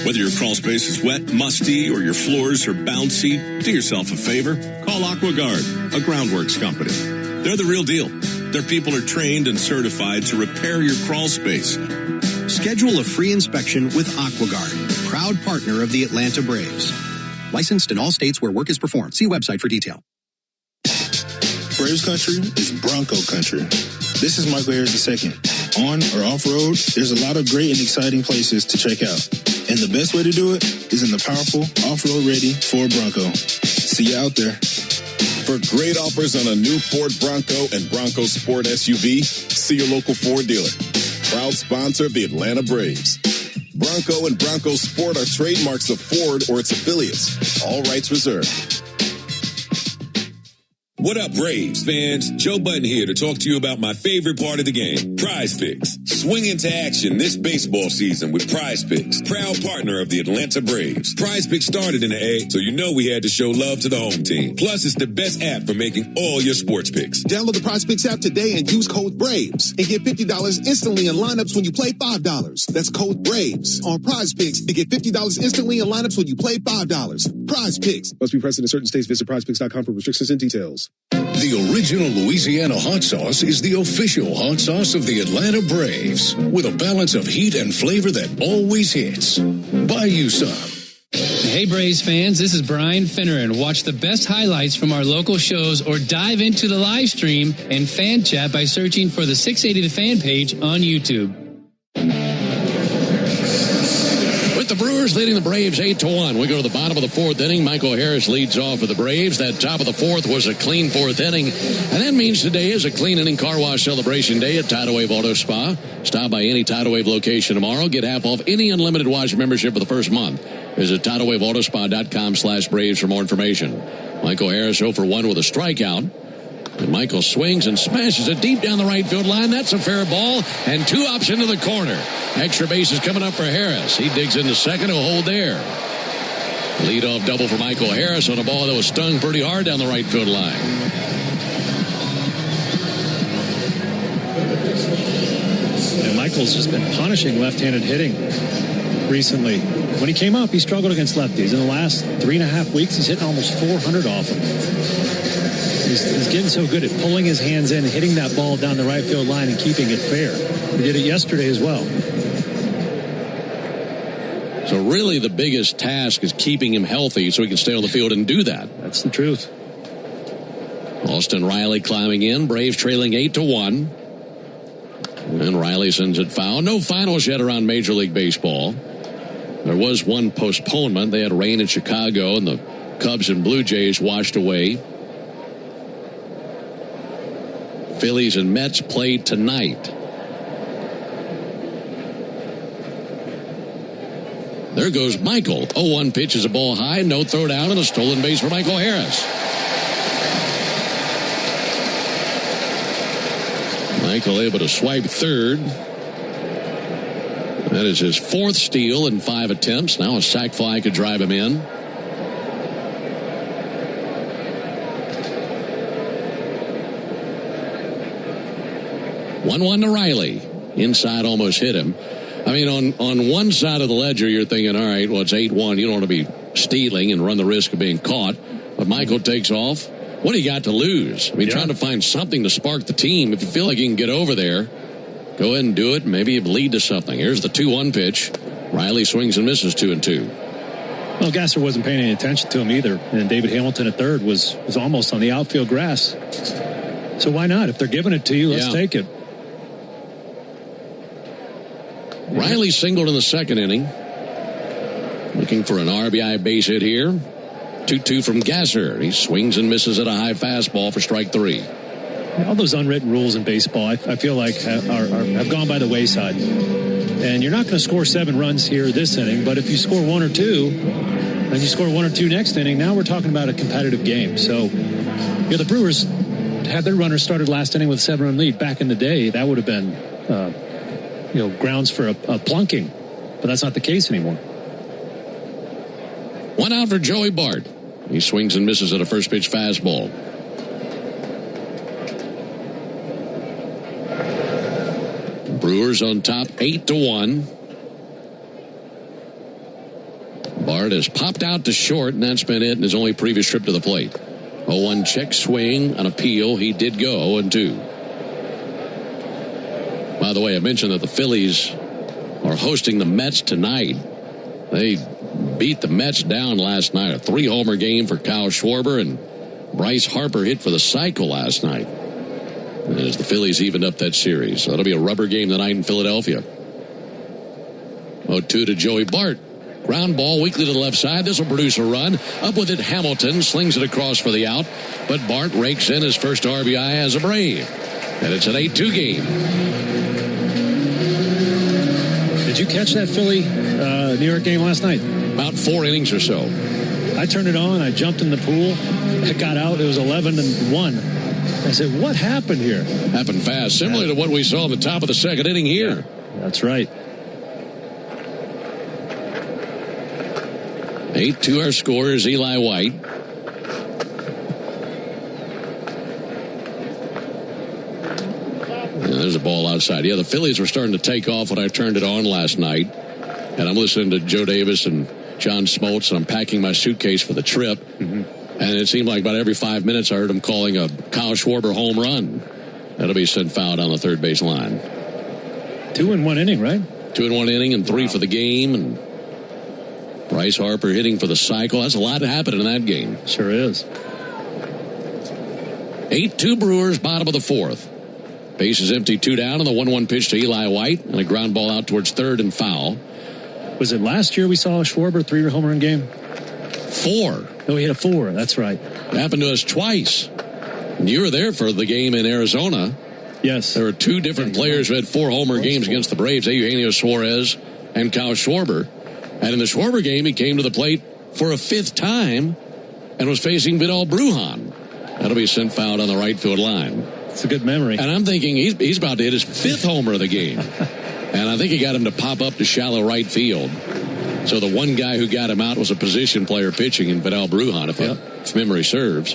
Whether your crawl space is wet, musty, or your floors are bouncy, do yourself a favor. Call AquaGuard, a groundworks company. They're the real deal. Their people are trained and certified to repair your crawl space. Schedule a free inspection with AquaGuard, proud partner of the Atlanta Braves. Licensed in all states where work is performed. See website for detail. Braves country is Bronco country. This is Michael Harris II. On or off-road, there's a lot of great and exciting places to check out. And the best way to do it is in the powerful, off-road ready Ford Bronco. See you out there. For great offers on a new Ford Bronco and Bronco Sport SUV, see your local Ford dealer. Proud sponsor of the Atlanta Braves. Bronco and Bronco Sport are trademarks of Ford or its affiliates. All rights reserved. What up, Braves fans? Joe Button here to talk to you about my favorite part of the game, Prize Picks. Swing into action this baseball season with Prize Picks, proud partner of the Atlanta Braves. Prize Picks started in the A, so you know we had to show love to the home team. Plus, it's the best app for making all your sports picks. Download the Prize Picks app today and use code BRAVES and get $50 instantly in lineups when you play $5. That's code BRAVES on Prize Picks to get $50 instantly in lineups when you play $5. Prize Picks. Must be present in certain states. Visit prizepicks.com for restrictions and details. The original Louisiana hot sauce is the official hot sauce of the Atlanta Braves, with a balance of heat and flavor that always hits. Buy you some. Hey Braves fans, this is Brian Finneran. Watch the best highlights from our local shows or dive into the live stream and fan chat by searching for the 680 The Fan page on YouTube. The Brewers leading the Braves 8-1. We go to the bottom of the fourth inning. Michael Harris leads off for the Braves. That top of the fourth was a clean fourth inning. And that means today is a clean inning car wash celebration day at Tidal Wave Auto Spa. Stop by any Tidal Wave location tomorrow. Get half off any unlimited wash membership for the first month. Visit TidalWaveAutoSpa.com/Braves for more information. Michael Harris 0 for 1 with a strikeout. And Michael swings and smashes it deep down the right field line. That's a fair ball. And 2 ups into the corner. Extra bases coming up for Harris. He digs into second. He'll hold there. Leadoff double for Michael Harris on a ball that was stung pretty hard down the right field line. And Michael's just been punishing left-handed hitting recently. When he came up, he struggled against lefties. In the last 3.5 weeks, he's hitting almost 400 off him. He's getting so good at pulling his hands in, hitting that ball down the right field line and keeping it fair. He did it yesterday as well. So really the biggest task is keeping him healthy so he can stay on the field and do that. That's the truth. Austin Riley climbing in. Braves trailing 8-1. And Riley sends it foul. No finals yet around Major League Baseball. There was one postponement. They had rain in Chicago, and the Cubs and Blue Jays washed away. Phillies and Mets play tonight. There goes Michael. 0-1 pitch is a ball high. No throw down and a stolen base for Michael Harris. Michael able to swipe third. That is his fourth steal in 5 attempts. Now a sac fly could drive him in. One to Riley. Inside almost hit him. I mean, on one side of the ledger, you're thinking, all right, well, it's 8-1. You don't want to be stealing and run the risk of being caught. But Michael takes off. What do you got to lose? I mean, trying to find something to spark the team. If you feel like you can get over there, go ahead and do it. Maybe it lead to something. Here's the 2-1 pitch. Riley swings and misses 2-2. Well, Gasser wasn't paying any attention to him either. And David Hamilton at third was almost on the outfield grass. So why not? If they're giving it to you, let's take it. Riley singled in the second inning. Looking for an RBI base hit here. 2-2 from Gasser. He swings and misses at a high fastball for strike 3. All those unwritten rules in baseball, I feel like have gone by the wayside. And you're not going to score 7 runs here this inning, but if you score 1 or 2, and you score 1 or 2 next inning, now we're talking about a competitive game. So, the Brewers had their runners started last inning with a 7-run lead. Back in the day, that would have been, grounds for a plunking. But that's not the case anymore. 1 out for Joey Bart. He swings and misses at a first pitch fastball. Brewers on top 8-1. Bart has popped out to short, and that's been it in his only previous trip to the plate. 0-1 check swing, an appeal. He did go 0-2. By the way, I mentioned that the Phillies are hosting the Mets tonight. They beat the Mets down last night. A 3-homer game for Kyle Schwarber, and Bryce Harper hit for the cycle last night as the Phillies evened up that series. So that'll be a rubber game tonight in Philadelphia. 0-2 to Joey Bart. Ground ball weakly to the left side. This will produce a run. Up with it, Hamilton slings it across for the out. But Bart rakes in his first RBI as a Brave. And it's an 8-2 game. Did you catch that Philly New York game last night? About 4 innings or so. I turned it on. I jumped in the pool. I got out. It was 11-1. I said, what happened here? Happened fast. Similar to what we saw at the top of the second inning here. That's right. 8-2 our score is Eli White. And there's a ball outside. Yeah, the Phillies were starting to take off when I turned it on last night. And I'm listening to Joe Davis and John Smoltz, and I'm packing my suitcase for the trip. Mm-hmm. And it seemed like about every 5 minutes I heard him calling a Kyle Schwarber home run. That'll be sent foul down the third base line. 2 in 1 inning, right? 2 in 1 inning and 3 for the game. And Bryce Harper hitting for the cycle. That's a lot to happen in that game. Sure is. 8-2 Brewers, bottom of the 4th. Base is empty, 2 down, and the 1-1 pitch to Eli White, and a ground ball out towards third and foul. Was it last year we saw a Schwarber 3 home run game? 4. Oh, he hit a 4. That's right. It happened to us twice. You were there for the game in Arizona. Yes. There were 2 different players who had 4 homer games against the Braves, Eugenio Suarez and Kyle Schwarber. And in the Schwarber game, he came to the plate for a 5th time and was facing Vidal Brujan. That'll be sent foul on the right field line. It's a good memory. And I'm thinking he's about to hit his 5th homer of the game. And I think he got him to pop up to shallow right field. So the one guy who got him out was a position player pitching in Vidal Brujan, if memory serves.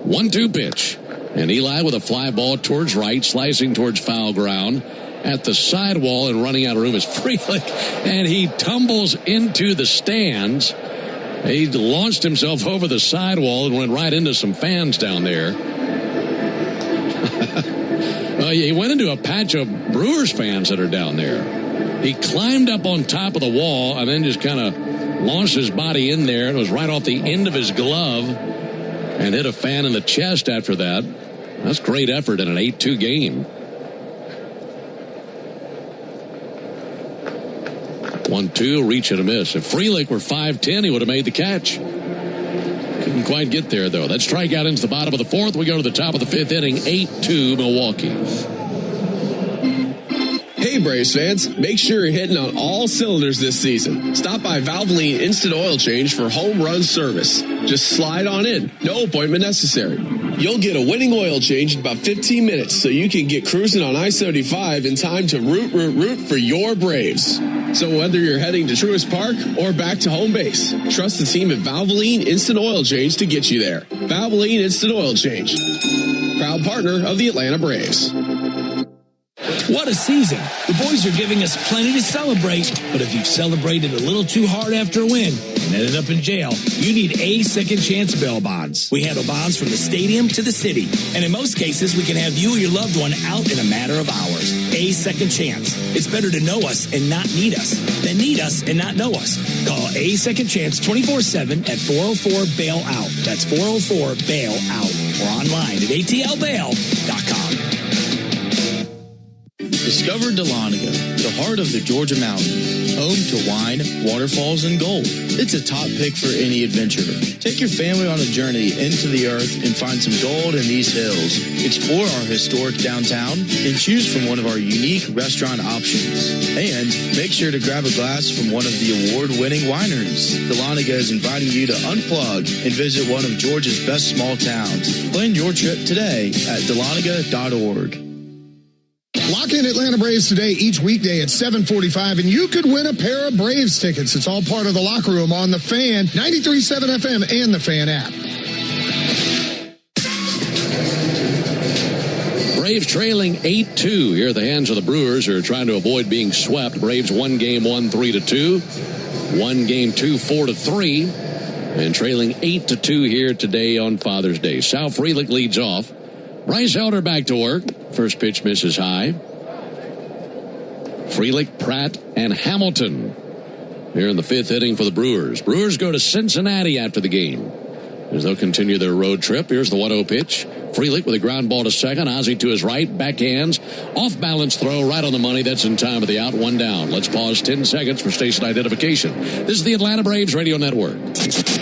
One-two pitch. And Eli with a fly ball towards right, slicing towards foul ground at the sidewall and running out of room is Frelick. And he tumbles into the stands. He launched himself over the sidewall and went right into some fans down there. He went into a patch of Brewers fans that are down there. He climbed up on top of the wall and then just kind of Launched his body in there and was right off the end of his glove and hit a fan in the chest after that. That's great effort in an 8-2 game. 1-2, reach and a miss. If Frelick were 5'10", he would have made the catch. Couldn't quite get there, though. That strikeout into the bottom of the fourth. We go to the top of the fifth inning, 8-2 Milwaukee. Hey, Braves fans, make sure you're hitting on all cylinders this season. Stop by Valvoline Instant Oil Change for home run service. Just slide on in. No appointment necessary. You'll get a winning oil change in about 15 minutes so you can get cruising on I-75 in time to root for your Braves. So whether you're heading to Truist Park or back to home base, trust the team at Valvoline Instant Oil Change to get you there. Valvoline Instant Oil Change. Proud partner of the Atlanta Braves. What a season. The boys are giving us plenty to celebrate, but if you've celebrated a little too hard after a win and ended up in jail, you need A Second Chance bail bonds. We handle bonds from the stadium to the city, and in most cases, we can have you or your loved one out in a matter of hours. A Second Chance. It's better to know us and not need us than need us and not know us. Call A Second Chance 24/7 at 404-BAIL-OUT. That's 404-BAIL-OUT or online at atlbail.com. Discover Dahlonega, the heart of the Georgia mountains, home to wine, waterfalls, and gold. It's a top pick for any adventurer. Take your family on a journey into the earth and find some gold in these hills. Explore our historic downtown and choose from one of our unique restaurant options. And make sure to grab a glass from one of the award-winning wineries. Dahlonega is inviting you to unplug and visit one of Georgia's best small towns. Plan your trip today at dahlonega.org. Lock in Atlanta Braves today each weekday at 7:45, and you could win a pair of Braves tickets. It's all part of the locker room on The Fan, 93.7 FM, and The Fan app. Braves trailing 8-2 here at the hands of the Brewers, who are trying to avoid being swept. Braves one game 1-3-2, one game 2-4-3, and trailing 8-2 here today on Father's Day. Sal Frelick leads off. Bryce Elder back to work. First pitch misses high. Frelick, Pratt, and Hamilton here in the fifth inning for the Brewers. Brewers go to Cincinnati after the game as they'll continue their road trip. Here's the 1-0 pitch. Frelick with a ground ball to second. Ozzie to his right. Backhands. Off balance throw right on the money. That's in time of the out. One down. Let's pause 10 seconds for station identification. This is the Atlanta Braves Radio Network.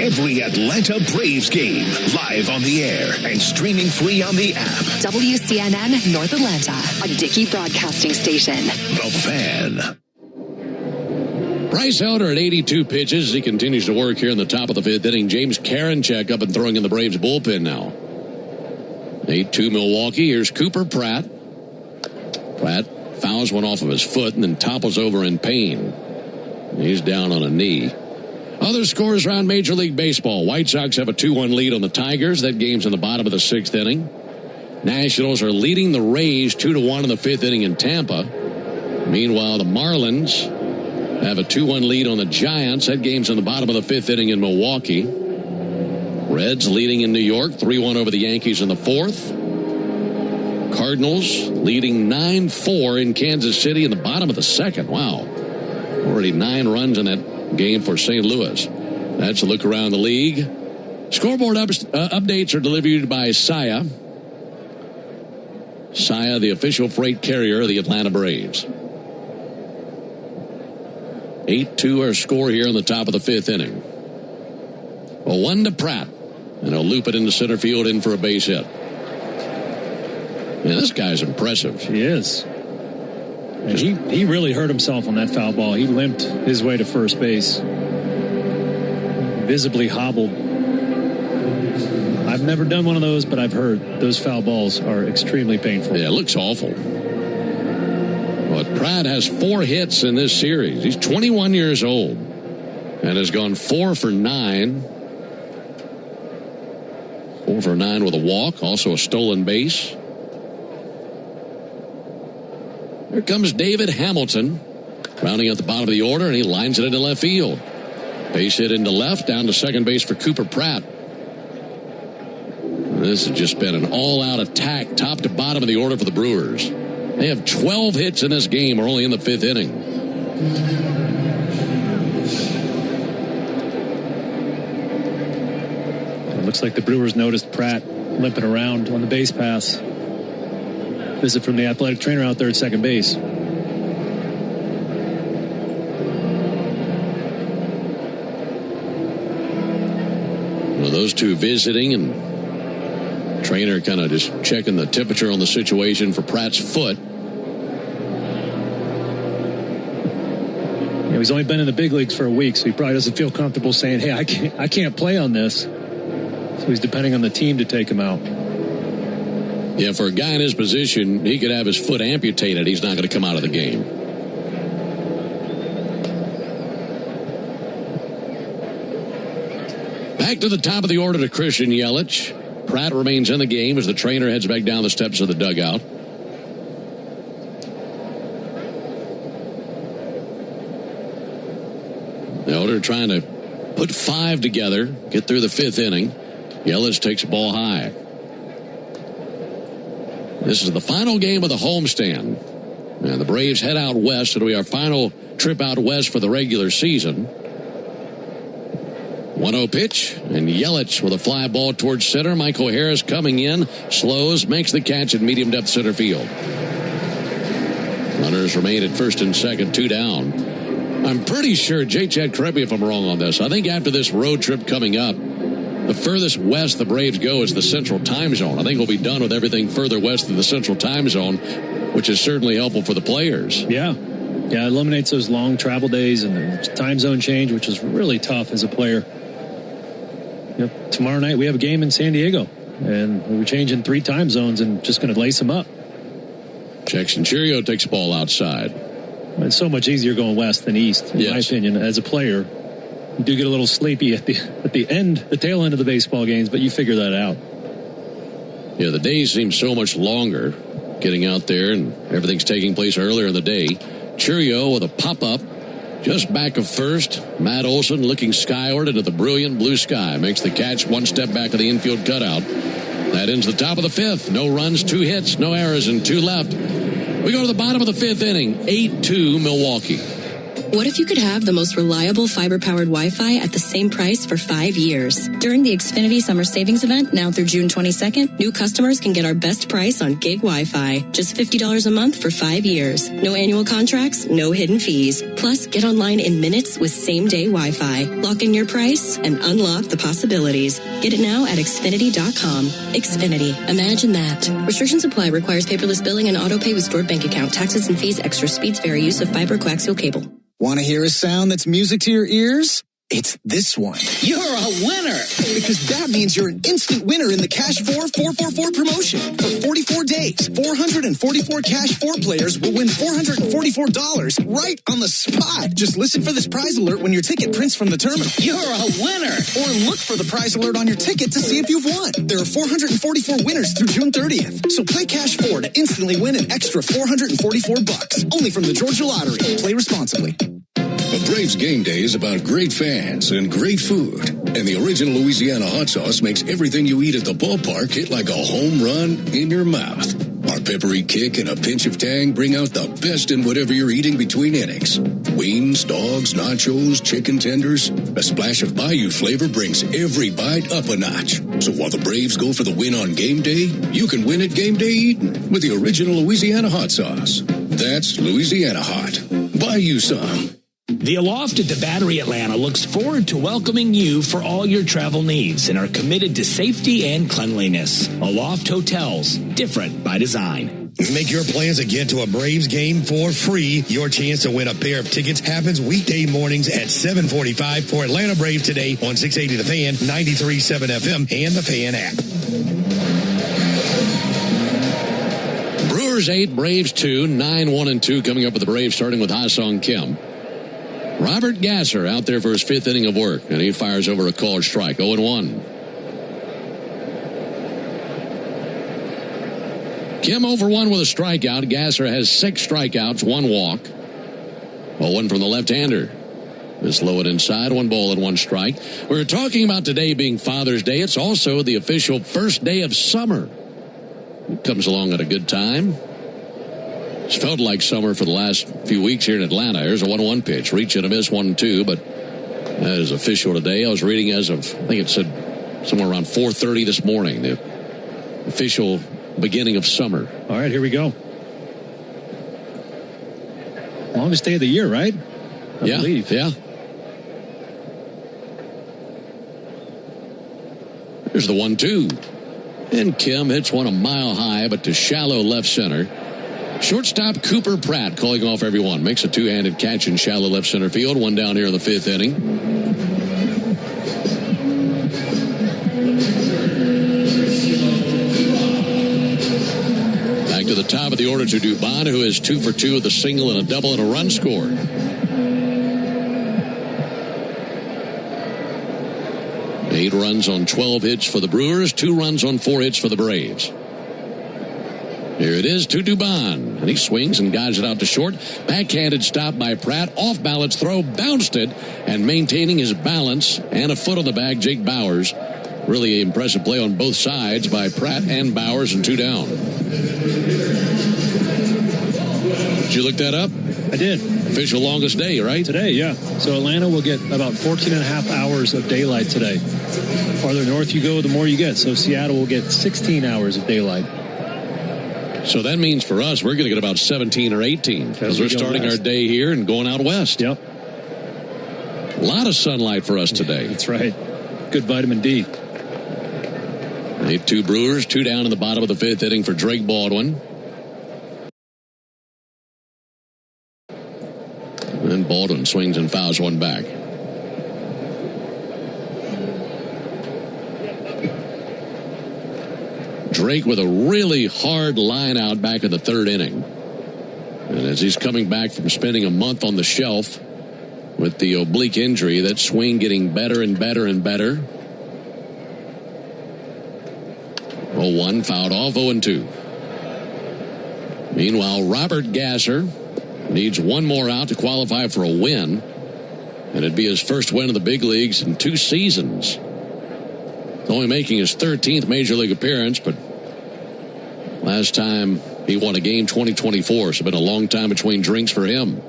Every Atlanta Braves game live on the air and streaming free on the app. WCNN North Atlanta, a Dickey broadcasting station. The Fan. Bryce Elder at 82 pitches. He continues to work here in the top of the fifth inning. James Karinchak up and throwing in the Braves bullpen now. 8-2 Milwaukee. Here's Cooper Pratt. Pratt fouls one off of his foot and then topples over in pain. He's down on a knee. Other scores around Major League Baseball. White Sox have a 2-1 lead on the Tigers. That game's in the bottom of the sixth inning. Nationals are leading the Rays 2-1 in the fifth inning in Tampa. Meanwhile, the Marlins have a 2-1 lead on the Giants. That game's in the bottom of the fifth inning in Milwaukee. Reds leading in New York, 3-1 over the Yankees in the fourth. Cardinals leading 9-4 in Kansas City in the bottom of the second. Wow. Already 9 runs in that game for St. Louis. That's a look around the league. Scoreboard updates are delivered by Saia. Saia, the official freight carrier of the Atlanta Braves. 8-2 our score here in the top of the fifth inning. A 1 to Pratt. And he'll loop it into center field in for a base hit. Man, this guy's impressive. He is. And he really hurt himself on that foul ball. He limped his way to first base. Visibly hobbled. I've never done one of those, but I've heard those foul balls are extremely painful. Yeah, it looks awful. But Pratt has 4 hits in this series. He's 21 years old and has gone 4 for 9. 4 for 9 with a walk, also a stolen base. Here comes David Hamilton, rounding out the bottom of the order, and he lines it into left field. Base hit into left, down to second base for Cooper Pratt. This has just been an all-out attack, top to bottom of the order for the Brewers. They have 12 hits in this game. We're only in the fifth inning. Looks like the Brewers noticed Pratt limping around on the base pass. Visit from the athletic trainer out there at second base. Well, those two visiting, and trainer kind of just checking the temperature on the situation for Pratt's foot. He's only been in the big leagues for a week, so he probably doesn't feel comfortable saying, hey, I can't play on this. So he's depending on the team to take him out. Yeah, for a guy in his position, he could have his foot amputated. He's not going to come out of the game. Back to the top of the order to Christian Yelich. Pratt remains in the game as the trainer heads back down the steps of the dugout. The order trying to put 5 together, get through the 5th inning. Yelich takes the ball high. This is the final game of the homestand. And the Braves head out west. It'll be our final trip out west for the regular season. 1-0 pitch, and Yelich with a fly ball towards center. Michael Harris coming in, slows, makes the catch at medium depth center field. Runners remain at first and second, 2 down. I'm pretty sure, J-Chat, correct me if I'm wrong on this, I think after this road trip coming up, the furthest west the Braves go is the Central Time Zone. I think we'll be done with everything further west of the Central Time Zone, which is certainly helpful for the players. Yeah, it eliminates those long travel days and the time zone change, which is really tough as a player. Tomorrow night we have a game in San Diego, and we're changing 3 time zones and just going to lace them up. Jackson Churio takes the ball outside. It's so much easier going west than east, in my opinion. As a player, you do get a little sleepy at the end, the tail end of the baseball games, but you figure that out. Yeah, the days seem so much longer getting out there, and everything's taking place earlier in the day. Churio with a pop-up just back of first. Matt Olson looking skyward into the brilliant blue sky. Makes the catch 1 step back of the infield cutout. That ends the top of the 5th. No runs, 2 hits, no errors, and 2 left. We go to the bottom of the 5th inning, 8-2 Milwaukee. What if you could have the most reliable fiber-powered Wi-Fi at the same price for 5 years? During the Xfinity Summer Savings Event, now through June 22nd, new customers can get our best price on gig Wi-Fi. Just $50 a month for 5 years. No annual contracts, no hidden fees. Plus, get online in minutes with same-day Wi-Fi. Lock in your price and unlock the possibilities. Get it now at Xfinity.com. Xfinity. Imagine that. Restrictions apply. Requires paperless billing and auto pay with stored bank account. Taxes and fees. Extra speeds vary. Use of fiber coaxial cable. Want to hear a sound that's music to your ears? It's this one. You're a winner! Because that means you're an instant winner in the Cash 4 444 promotion. For 44 days, 444 Cash 4 players will win $444 right on the spot. Just listen for this prize alert when your ticket prints from the terminal. You're a winner! Or look for the prize alert on your ticket to see if you've won. There are 444 winners through June 30th. So play Cash 4 to instantly win an extra $444. Only from the Georgia Lottery. Play responsibly. A Braves game day is about great fans and great food. And the original Louisiana hot sauce makes everything you eat at the ballpark hit like a home run in your mouth. Our peppery kick and a pinch of tang bring out the best in whatever you're eating between innings. Wings, dogs, nachos, chicken tenders. A splash of Bayou flavor brings every bite up a notch. So while the Braves go for the win on game day, you can win at game day eating with the original Louisiana hot sauce. That's Louisiana hot. Buy you some. The Aloft at the Battery Atlanta looks forward to welcoming you for all your travel needs and are committed to safety and cleanliness. Aloft Hotels, different by design. Make your plans and get to a Braves game for free. Your chance to win a pair of tickets happens weekday mornings at 7:45 for Atlanta Braves today on 680 The Fan, 93.7 FM, and the Fan app. Brewers 8, Braves 2, 9-1-2 coming up with the Braves starting with Ha-Sung Kim. Robert Gasser out there for his 5th inning of work, and he fires over a called strike, 0-1. Kim over 1 with a strikeout. Gasser has 6 strikeouts, 1 walk. 0-1 from the left-hander. This low and inside, 1 ball and 1 strike. We were talking about today being Father's Day. It's also the official first day of summer. It comes along at a good time. It's felt like summer for the last few weeks here in Atlanta. Here's a 1-1 pitch. Reach and a miss, 1-2, but that is official today. I was reading as of, I think it said somewhere around 4:30 this morning, the official beginning of summer. All right, here we go. Longest day of the year, right? I believe. Yeah. Here's the 1-2. And Kim hits one a mile high, but to shallow left center. Shortstop Cooper Pratt calling off everyone. Makes a two-handed catch in shallow left center field. One down here in the 5th inning. Back to the top of the order to Dubon, who is 2 for 2 with a single and a double and a run scored. Eight runs on 12 hits for the Brewers, 2 runs on 4 hits for the Braves. Here it is to Dubon, and he swings and guides it out to short. Backhanded stop by Pratt, off balance throw, bounced it, and maintaining his balance and a foot on the bag, Jake Bowers. Really impressive play on both sides by Pratt and Bowers, and 2 down. Did you look that up? I did. Official longest day, right? Today, yeah. So Atlanta will get about 14 and a half hours of daylight today. The farther north you go, the more you get. So Seattle will get 16 hours of daylight. So that means for us, we're going to get about 17 or 18 because we're starting our day here and going out west. Yep. A lot of sunlight for us today. That's right. Good vitamin D. 8-2 Brewers, 2 down in the bottom of the 5th inning for Drake Baldwin. And Baldwin swings and fouls one back. Drake with a really hard line out back in the 3rd inning. And as he's coming back from spending a month on the shelf with the oblique injury, that swing getting better and better and better. 0-1 fouled off, 0-2. Meanwhile, Robert Gasser needs one more out to qualify for a win. And it'd be his first win in the big leagues in 2 seasons. Only making his 13th Major League appearance, but last time he won a game 2024, so it's been a long time between drinks for him.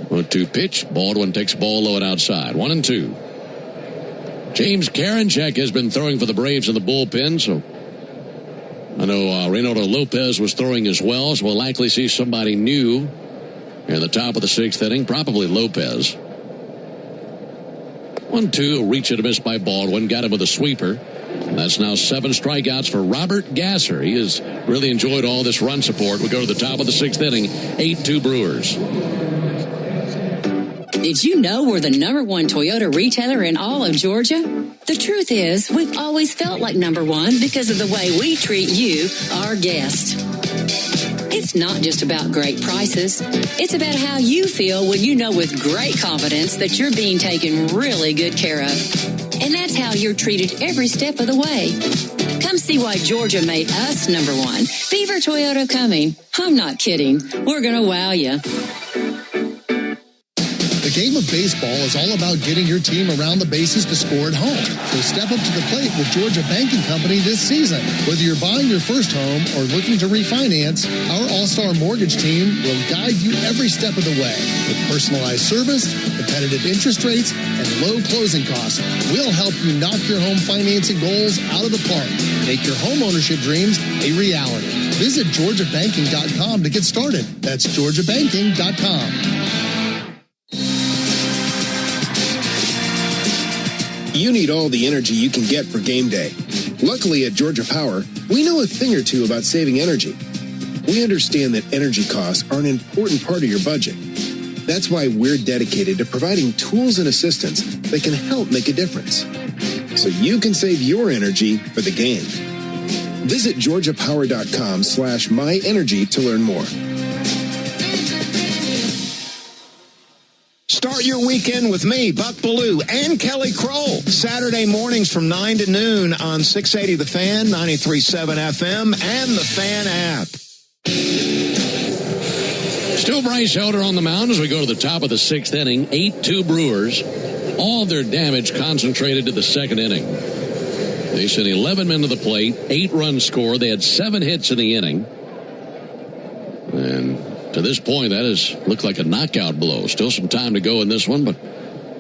1-2 pitch. Baldwin takes ball low and outside. 1-2. James Karinchak has been throwing for the Braves in the bullpen, so I know Reynaldo Lopez was throwing as well, so we'll likely see somebody new in the top of the 6th inning, probably Lopez. 1-2, a reach and a miss by Baldwin. Got him with a sweeper. And that's now 7 strikeouts for Robert Gasser. He has really enjoyed all this run support. We go to the top of the 6th inning, 8-2 Brewers. Did you know we're the #1 Toyota retailer in all of Georgia? The truth is, we've always felt like #1 because of the way we treat you, our guest. It's not just about great prices. It's about how you feel when you know with great confidence that you're being taken really good care of. And that's how you're treated every step of the way. Come see why Georgia made us #1. Beaver Toyota coming. I'm not kidding. We're going to wow you. The game of baseball is all about getting your team around the bases to score at home. So step up to the plate with Georgia Banking Company this season. Whether you're buying your first home or looking to refinance, our All-Star Mortgage team will guide you every step of the way. With personalized service, competitive interest rates, and low closing costs, we'll help you knock your home financing goals out of the park. Make your home ownership dreams a reality. Visit GeorgiaBanking.com to get started. That's GeorgiaBanking.com. You need all the energy you can get for game day. Luckily at Georgia Power, we know a thing or two about saving energy. We understand that energy costs are an important part of your budget. That's why we're dedicated to providing tools and assistance that can help make a difference, so you can save your energy for the game. Visit georgiapower.com/myenergy to learn more. Start your weekend with me, Buck Ballou, and Kelly Kroll. Saturday mornings from 9 to noon on 680 The Fan, 93.7 FM, and the Fan app. Still Bryce Elder on the mound as we go to the top of the 6th inning. 8-2 Brewers. All of their damage concentrated to the 2nd inning. They sent 11 men to the plate, 8 runs scored. They had 7 hits in the inning. And to this point, that has looked like a knockout blow. Still some time to go in this one, but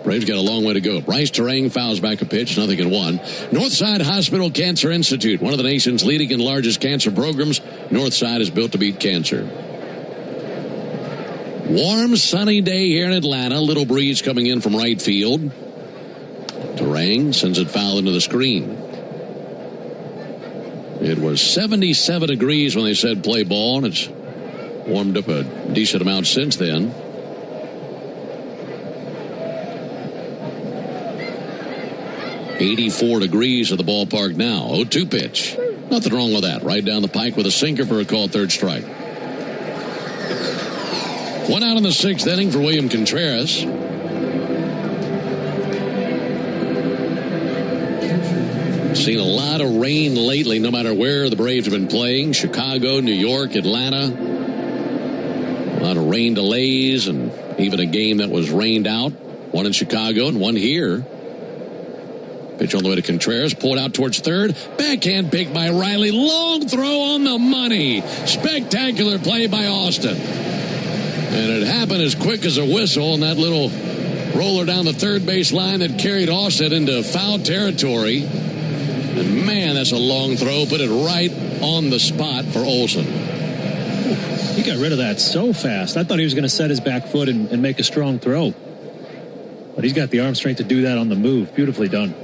Braves got a long way to go. Bryce Terang fouls back a pitch, 0-1. Northside Hospital Cancer Institute, one of the nation's leading and largest cancer programs. Northside is built to beat cancer. Warm, sunny day here in Atlanta. Little breeze coming in from right field. Terang sends it foul into the screen. It was 77 degrees when they said play ball, and it's warmed up a decent amount since then. $84 degrees at the ballpark now. 0-2 pitch. Nothing wrong with that. Right down the pike with a sinker for a called third strike. One out in the sixth inning for William Contreras. Seen a lot of rain lately, no matter where the Braves have been playing. Chicago, New York, Atlanta. A lot of rain delays and even a game that was rained out. One in Chicago and one here. Pitch on the way to Contreras, pulled out towards third. Backhand pick by Riley. Long throw on the money. Spectacular play by Austin. And it happened as quick as a whistle, and that little roller down the third base line that carried Austin into foul territory. And man, that's a long throw. Put it right on the spot for Olsen. He got rid of that so fast. I thought he was going to set his back foot and make a strong throw. But he's got the arm strength to do that on the move. Beautifully done.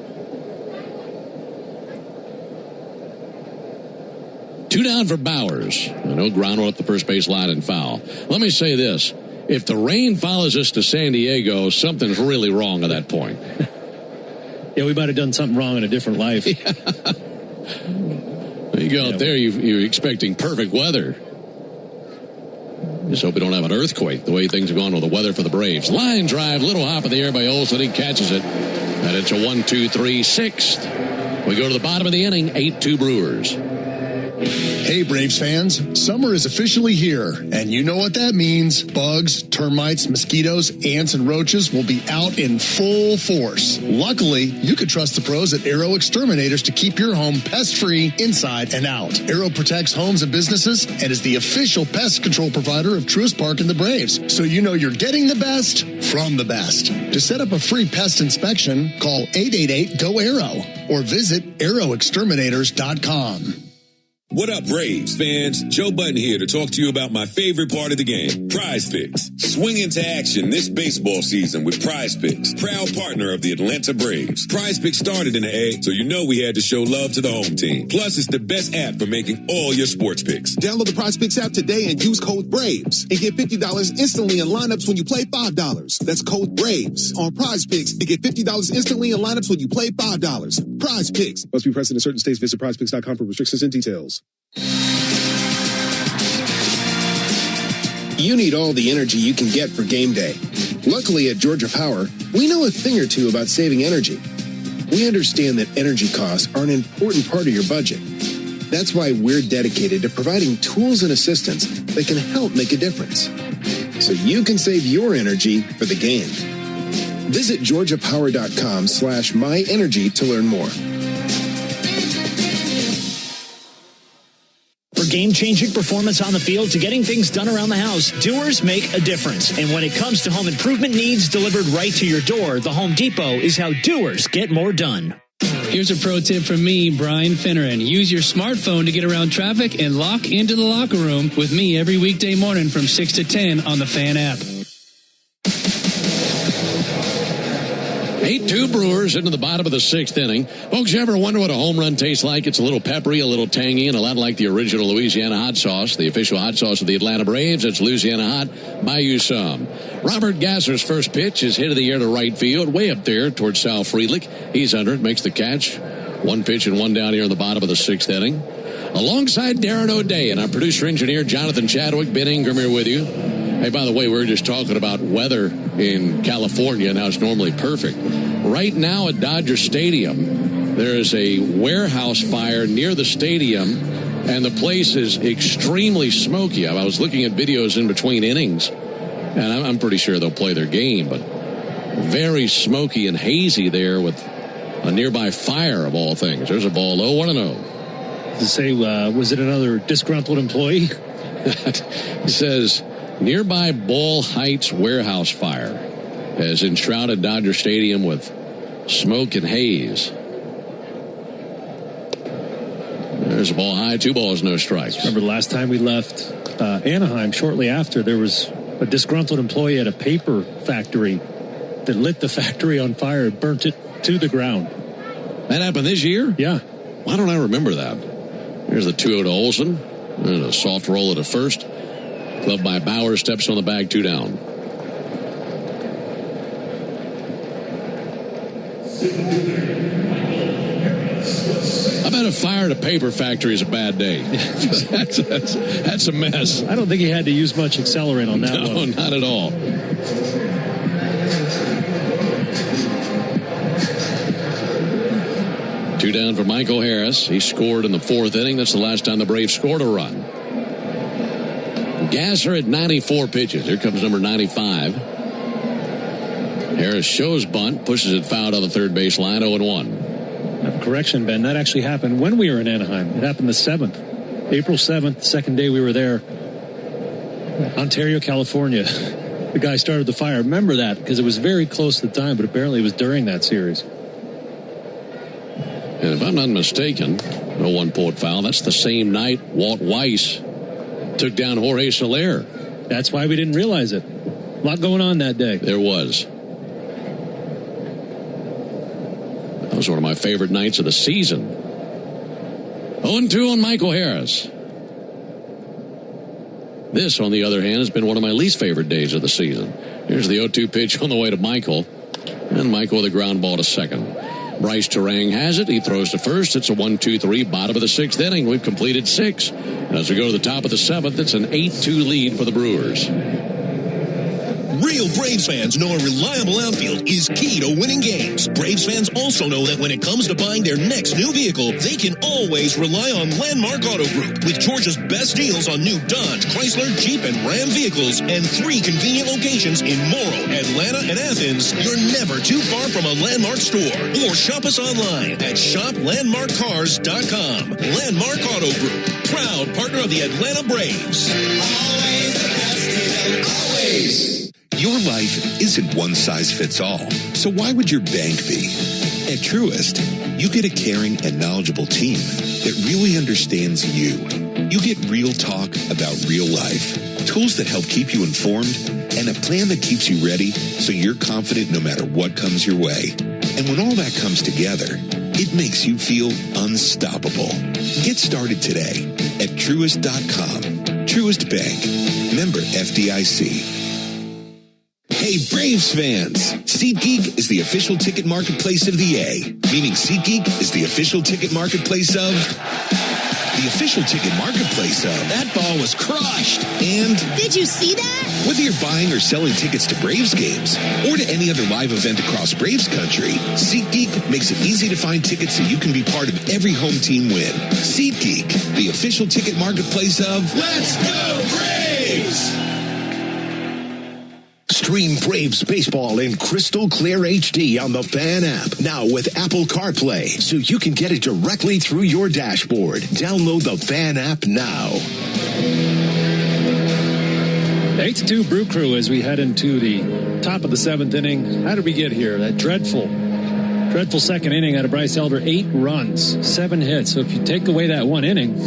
2 down for Bowers. No ground rule at the first base line and foul. Let me say this. If the rain follows us to San Diego, something's really wrong at that point. Yeah, we might have done something wrong in a different life. You go out there, you're expecting perfect weather. Just hope we don't have an earthquake, the way things are going with the weather for the Braves. Line drive, little hop in the air by Olsen. He catches it. And it's a 1-2-3 sixth. We go to the bottom of the inning, 8-2 Brewers. Hey, Braves fans, summer is officially here, and you know what that means. Bugs, termites, mosquitoes, ants, and roaches will be out in full force. Luckily, you can trust the pros at Arrow Exterminators to keep your home pest-free inside and out. Arrow protects homes and businesses and is the official pest control provider of Truist Park and the Braves, so you know you're getting the best from the best. To set up a free pest inspection, call 888-GO-ARROW or visit arrowexterminators.com. What up, Braves fans? Joe Button here to talk to you about my favorite part of the game, Prize Picks. Swing into action this baseball season with Prize Picks, proud partner of the Atlanta Braves. Prize Picks started in the A, so you know we had to show love to the home team. Plus, it's the best app for making all your sports picks. Download the Prize Picks app today and use code BRAVES and get $50 instantly in lineups when you play $5. That's code BRAVES on Prize Picks to get $50 instantly in lineups when you play $5. Prize Picks. Must be present in certain states. Visit prizepicks.com for restrictions and details. You need all the energy you can get for game day. Luckily at Georgia Power, we know a thing or two about saving energy. We understand that energy costs are an important part of your budget. That's why we're dedicated to providing tools and assistance that can help make a difference, so you can save your energy for the game. Visit georgiapower.com/myenergy to learn more. For game-changing performance on the field to getting things done around the house, doers make a difference. And when it comes to home improvement needs delivered right to your door, the Home Depot is how doers get more done. Here's a pro tip from me, Brian Finneran. Use your smartphone to get around traffic and lock into the locker room with me every weekday morning from 6 to 10 on the Fan app. 8-2 Brewers into the bottom of the sixth inning. Folks, you ever wonder what a home run tastes like? It's a little peppery, a little tangy, and a lot like the original Louisiana hot sauce, the official hot sauce of the Atlanta Braves. It's Louisiana Hot. Buy you some. Robert Gasser's first pitch is hit of the air to right field, way up there towards Sal Friedlich. He's under it, makes the catch. One pitch and one down here in the bottom of the sixth inning. Alongside Darren O'Day and our producer-engineer Jonathan Chadwick, Ben Ingram here with you. Hey, by the way, we were just talking about weather in California and how it's normally perfect. Right now at Dodger Stadium, there is a warehouse fire near the stadium, and the place is extremely smoky. I was looking at videos in between innings, and I'm pretty sure they'll play their game, but very smoky and hazy there with a nearby fire of all things. There's a ball low, 1-0. To say, was it another disgruntled employee? It says nearby Ball Heights warehouse fire. has enshrouded Dodger Stadium with smoke and haze. There's a ball high, 2 balls, no strikes. Remember the last time we left Anaheim, shortly after, there was a disgruntled employee at a paper factory that lit the factory on fire and burnt it to the ground. That happened this year? Yeah. Why don't I remember that? Here's the 2-0 to Olsen. There's a soft roll at a first. Glove by Bauer, steps on the bag, 2 down. I bet a fire at a paper factory is a bad day. That's a mess. I don't think he had to use much accelerant on that one. No, not at all. Two down for Michael Harris. He scored in the 4th inning. That's the last time the Braves scored a run. Gasser at 94 pitches. Here comes number 95. Harris shows bunt, pushes it foul on the third base line, 0-1. Correction, Ben. That actually happened when we were in Anaheim. It happened the 7th. April 7th, the second day we were there. Ontario, California. The guy started the fire. Remember that because it was very close to the time, but apparently it was during that series. And if I'm not mistaken, 0-1 pulled foul. That's the same night Walt Weiss took down Jorge Soler. That's why we didn't realize it. A lot going on that day. There was. That was one of my favorite nights of the season. 0-2 on Michael Harris. This, on the other hand, has been one of my least favorite days of the season. Here's the 0-2 pitch on the way to Michael. And Michael with a ground ball to second. Bryce Terang has it. He throws to first. It's a 1-2-3, bottom of the 6th inning. We've completed 6. And as we go to the top of the 7th, it's an 8-2 lead for the Brewers. Real Braves fans know a reliable outfield is key to winning games. Braves fans also know that when it comes to buying their next new vehicle, they can always rely on Landmark Auto Group. With Georgia's best deals on new Dodge, Chrysler, Jeep, and Ram vehicles, and 3 convenient locations in Morrow, Atlanta, and Athens, you're never too far from a Landmark store. Or shop us online at shoplandmarkcars.com. Landmark Auto Group, proud partner of the Atlanta Braves. Always the best deal, always. Your life isn't one size fits all, so why would your bank be? At Truist, you get a caring and knowledgeable team that really understands you. You get real talk about real life, tools that help keep you informed, and a plan that keeps you ready so you're confident no matter what comes your way. And when all that comes together, it makes you feel unstoppable. Get started today at Truist.com. Truist Bank. Member FDIC. Hey, Braves fans! SeatGeek is the official ticket marketplace of the A, meaning SeatGeek is the official ticket marketplace of... The official ticket marketplace of... That ball was crushed! And... Did you see that? Whether you're buying or selling tickets to Braves games or to any other live event across Braves country, SeatGeek makes it easy to find tickets so you can be part of every home team win. SeatGeek, the official ticket marketplace of... Let's go Braves! Stream Braves baseball in crystal clear HD on the Fan app. Now with Apple CarPlay, so you can get it directly through your dashboard. Download the Fan app now. 8-2 Brew Crew as we head into the top of the 7th inning. How did we get here? That dreadful second inning out of Bryce Elder. 8 runs, 7 hits. So if you take away that 1 inning,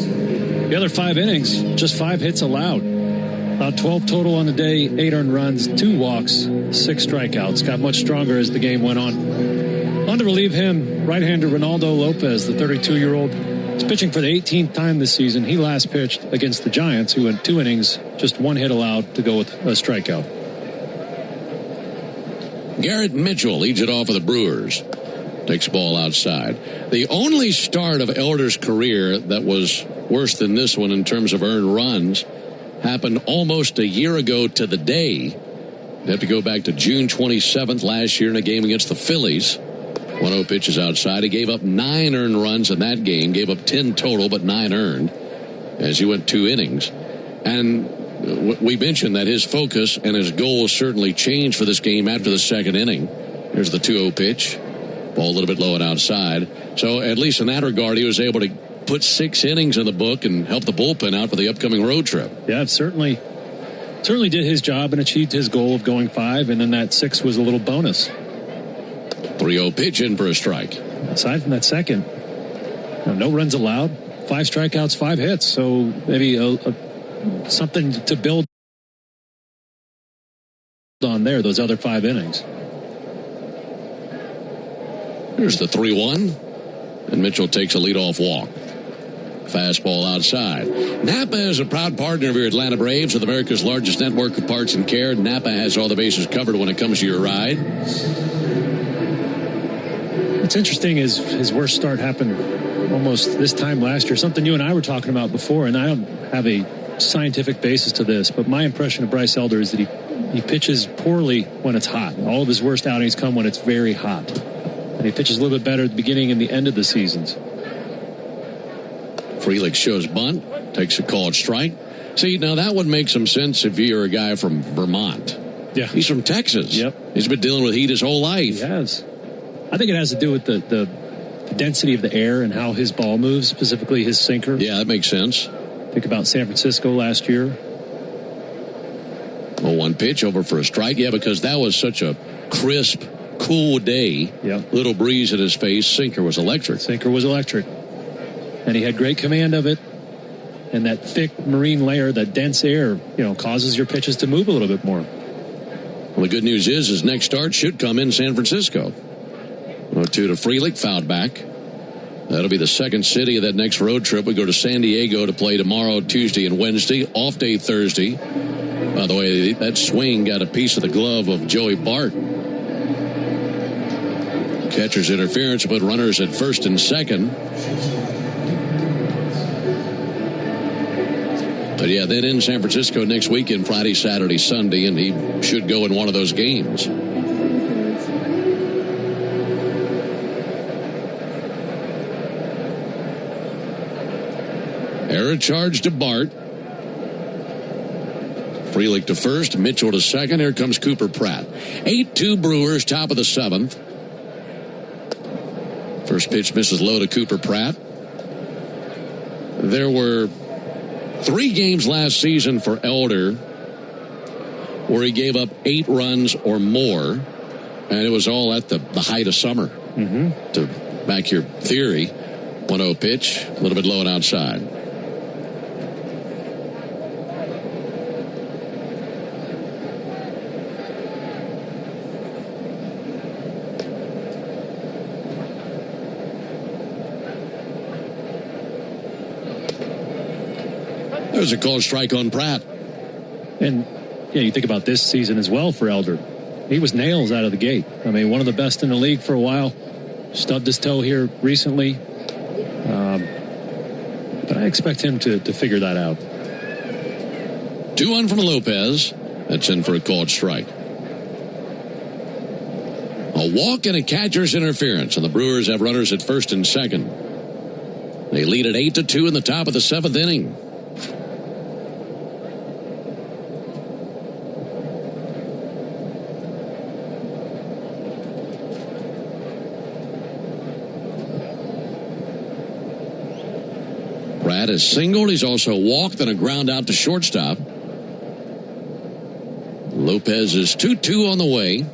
the other 5 innings, just 5 hits allowed. About 12 total on the day, 8 earned runs, 2 walks, 6 strikeouts. Got much stronger as the game went on. On to relieve him, right-hander Ronaldo Lopez, the 32-year-old. He's pitching for the 18th time this season. He last pitched against the Giants, who in 2 innings, just 1 hit allowed to go with a strikeout. Garrett Mitchell leads it off for the Brewers. Takes the ball outside. The only start of Elder's career that was worse than this one in terms of earned runs happened almost a year ago to the day. You have to go back to June 27th last year in a game against the Phillies. 1-0 pitches outside. He gave up 9 earned runs in that game. Gave up 10 total, but 9 earned as he went 2 innings. And we mentioned that his focus and his goals certainly changed for this game after the 2nd inning. Here's the 2-0 pitch. Ball a little bit low and outside. So at least in that regard, he was able to put 6 innings in the book and help the bullpen out for the upcoming road trip. Yeah, it certainly Certainly did his job and achieved his goal of going 5, and then that 6 was a little bonus. 3-0 pitch in for a strike. Aside from that second, no runs allowed, 5 strikeouts, 5 hits. So maybe something to build on there, those other 5 innings. Here's the 3-1, and Mitchell takes a leadoff walk. Fastball outside. Napa is a proud partner of your Atlanta Braves with America's largest network of parts and care. Napa has all the bases covered when it comes to your ride. What's interesting is his worst start happened almost this time last year, something you and I were talking about before, and I don't have a scientific basis to this, but my impression of Bryce Elder is that he pitches poorly when it's hot. All of his worst outings come when it's very hot. And he pitches a little bit better at the beginning and the end of the seasons. Frelick shows bunt, takes a called strike. See, now that would make some sense if you're a guy from Vermont. Yeah. He's from Texas. Yep. He's been dealing with heat his whole life. He has. I think it has to do with the density of the air and how his ball moves, specifically his sinker. Yeah, that makes sense. Think about San Francisco last year. 0-1 pitch over for a strike. Yeah, because that was such a crisp, cool day. Yeah. Little breeze in his face. Sinker was electric. Sinker was electric. And he had great command of it. And that thick marine layer, that dense air, causes your pitches to move a little bit more. Well, the good news is his next start should come in San Francisco. 0-2 to Frelick, fouled back. That'll be the second city of that next road trip. We go to San Diego to play tomorrow, Tuesday, and Wednesday. Off day Thursday. By the way, that swing got a piece of the glove of Joey Bart. Catcher's interference put runners at first and second. But yeah, then in San Francisco next weekend, Friday, Saturday, Sunday, and he should go in one of those games. Error charge to Bart. Frelick to first, Mitchell to second. Here comes Cooper Pratt. 8-2 Brewers, top of the 7th. First pitch misses low to Cooper Pratt. There were 3 games last season for Elder where he gave up 8 runs or more, and it was all at the height of summer. Mm-hmm. To back your theory, 1-0 pitch, a little bit low and outside. There's a called strike on Pratt. And you think about this season as well for Elder. He was nails out of the gate. I mean, one of the best in the league for a while. Stubbed his toe here recently. But I expect him to figure that out. 2-1 from Lopez. That's in for a called strike. A walk and a catcher's interference, and the Brewers have runners at first and second. They lead at 8-2 in the top of the 7th inning. Pratt is singled. He's also walked and a ground out to shortstop. Lopez is 2-2 on the way.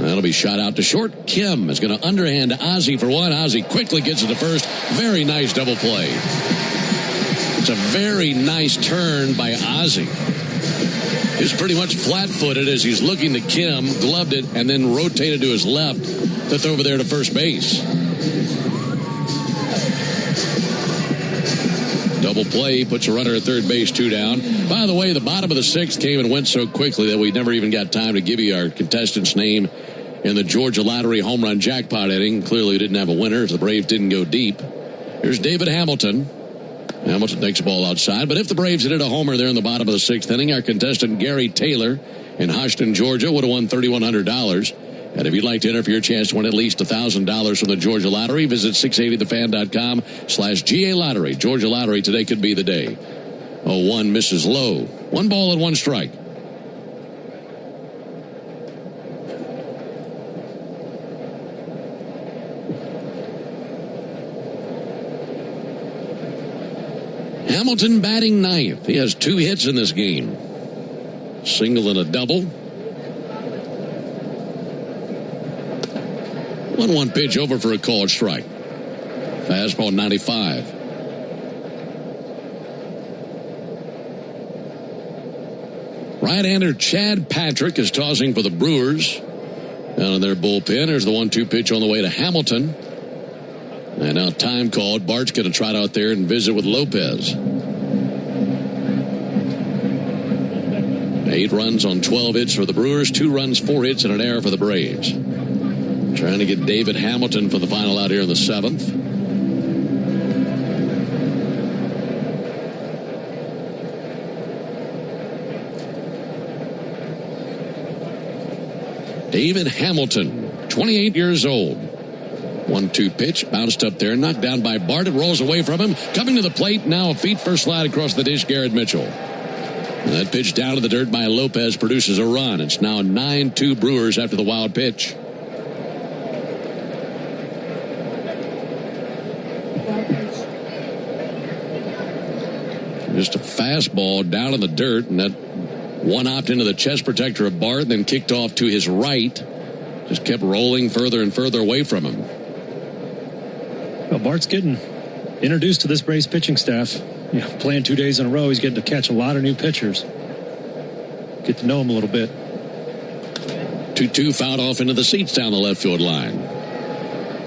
That'll be shot out to short. Kim is going to underhand Ozzie for one. Ozzie quickly gets it to first. Very nice double play. It's a very nice turn by Ozzie. He's pretty much flat-footed as he's looking to Kim, gloved it, and then rotated to his left to throw over there to first base. Double play puts a runner at third base, 2 down. By the way, the bottom of the 6th came and went so quickly that we never even got time to give you our contestant's name in the Georgia Lottery home run jackpot inning. Clearly, we didn't have a winner as the Braves didn't go deep. Here's David Hamilton. Hamilton takes the ball outside, but if the Braves had hit a homer there in the bottom of the 6th inning, our contestant Gary Taylor in Houston, Georgia would have won $3,100. And if you'd like to enter for your chance to win at least $1,000 from the Georgia Lottery, visit 680thefan.com/GA Lottery. Georgia Lottery, today could be the day. 0-1 misses low. 1 ball and 1 strike. Hamilton batting ninth. He has 2 hits in this game. Single and a double. 1-1 pitch over for a called strike. Fastball 95. Right-hander Chad Patrick is tossing for the Brewers. Down in their bullpen, there's the 1-2 pitch on the way to Hamilton. And now time called. Bart's going to trot out there and visit with Lopez. 8 runs on 12 hits for the Brewers. 2 runs, 4 hits, and an error for the Braves. Trying to get David Hamilton for the final out here in the 7th. David Hamilton, 28 years old. 1-2 pitch, bounced up there, knocked down by Bart. It rolls away from him. Coming to the plate, now a feet first slide across the dish, Garrett Mitchell. And that pitch down to the dirt by Lopez produces a run. It's now 9-2 Brewers after the wild pitch. Just a fastball down in the dirt, and that one hopped into the chest protector of Bart, then kicked off to his right. Just kept rolling further and further away from him. Well, Bart's getting introduced to this Braves pitching staff. Playing 2 days in a row, he's getting to catch a lot of new pitchers. Get to know him a little bit. 2-2 fouled off into the seats down the left field line.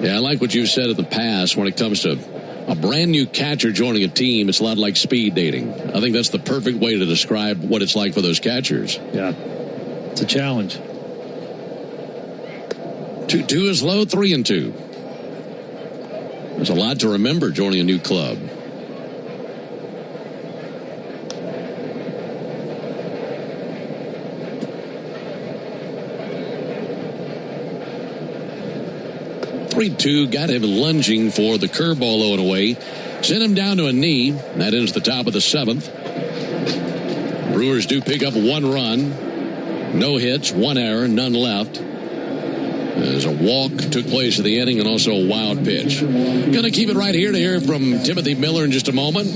Yeah, I like what you've said in the past when it comes to a brand new catcher joining a team. It's a lot like speed dating. I think that's the perfect way to describe what it's like for those catchers. Yeah, it's a challenge. 2-2 is low, 3-2. There's a lot to remember joining a new club. Got him lunging for the curveball low and away. Sent him down to a knee. That ends the top of the 7th. Brewers do pick up 1 run. No hits, 1 error, none left. As a walk took place in the inning and also a wild pitch. Going to keep it right here to hear from Timothy Miller in just a moment.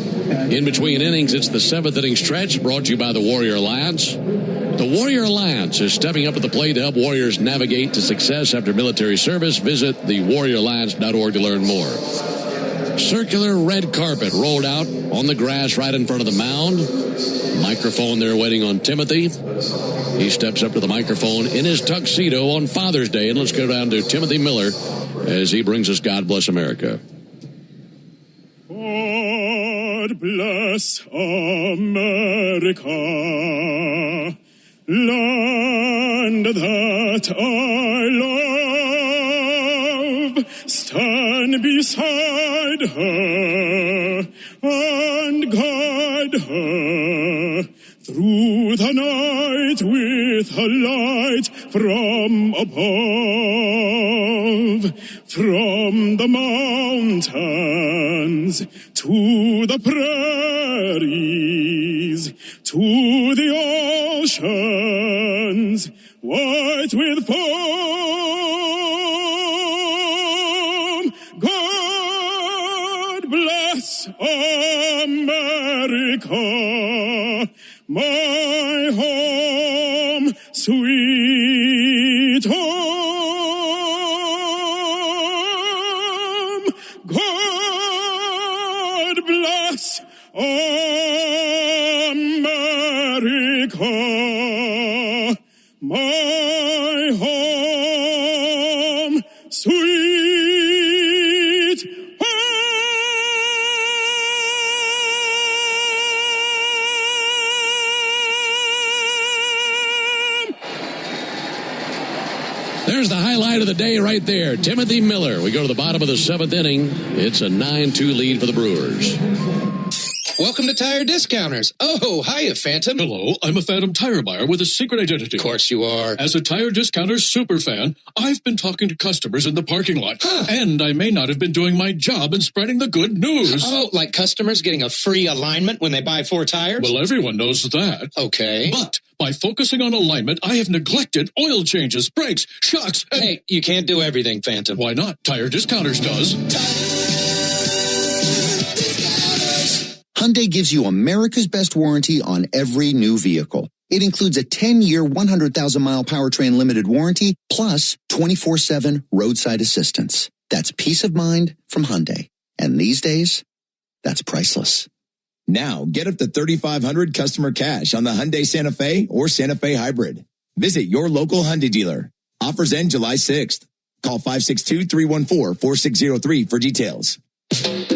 In between innings, it's the 7th inning stretch brought to you by the Warrior Alliance. The Warrior Alliance is stepping up to the plate to help Warriors navigate to success after military service. Visit thewarrioralliance.org to learn more. Circular red carpet rolled out on the grass right in front of the mound. Microphone there waiting on Timothy. He steps up to the microphone in his tuxedo on Father's Day. And let's go down to Timothy Miller as he brings us God Bless America. God bless America, land that I love. Stand beside her and guide her through the night with a light from above. From the mountains to the prairies to the oceans white with foam. God bless America, my home, sweet home. God bless America, my home, sweet There's the highlight of the day right there. Timothy Miller. We go to the bottom of the 7th inning. It's a 9-2 lead for the Brewers. Welcome to Tire Discounters. Oh, hiya, Phantom. Hello, I'm a Phantom tire buyer with a secret identity. Of course you are. As a Tire Discounters super fan, I've been talking to customers in the parking lot. And I may not have been doing my job in spreading the good news. Oh, like customers getting a free alignment when they buy 4 tires? Well, everyone knows that. Okay. But by focusing on alignment, I have neglected oil changes, brakes, shocks, and... Hey, you can't do everything, Phantom. Why not? Tire Discounters does. Hyundai gives you America's best warranty on every new vehicle. It includes a 10-year, 100,000-mile powertrain limited warranty, plus 24/7 roadside assistance. That's peace of mind from Hyundai. And these days, that's priceless. Now, get up to $3,500 customer cash on the Hyundai Santa Fe or Santa Fe Hybrid. Visit your local Hyundai dealer. Offers end July 6th. Call 562-314-4603 for details.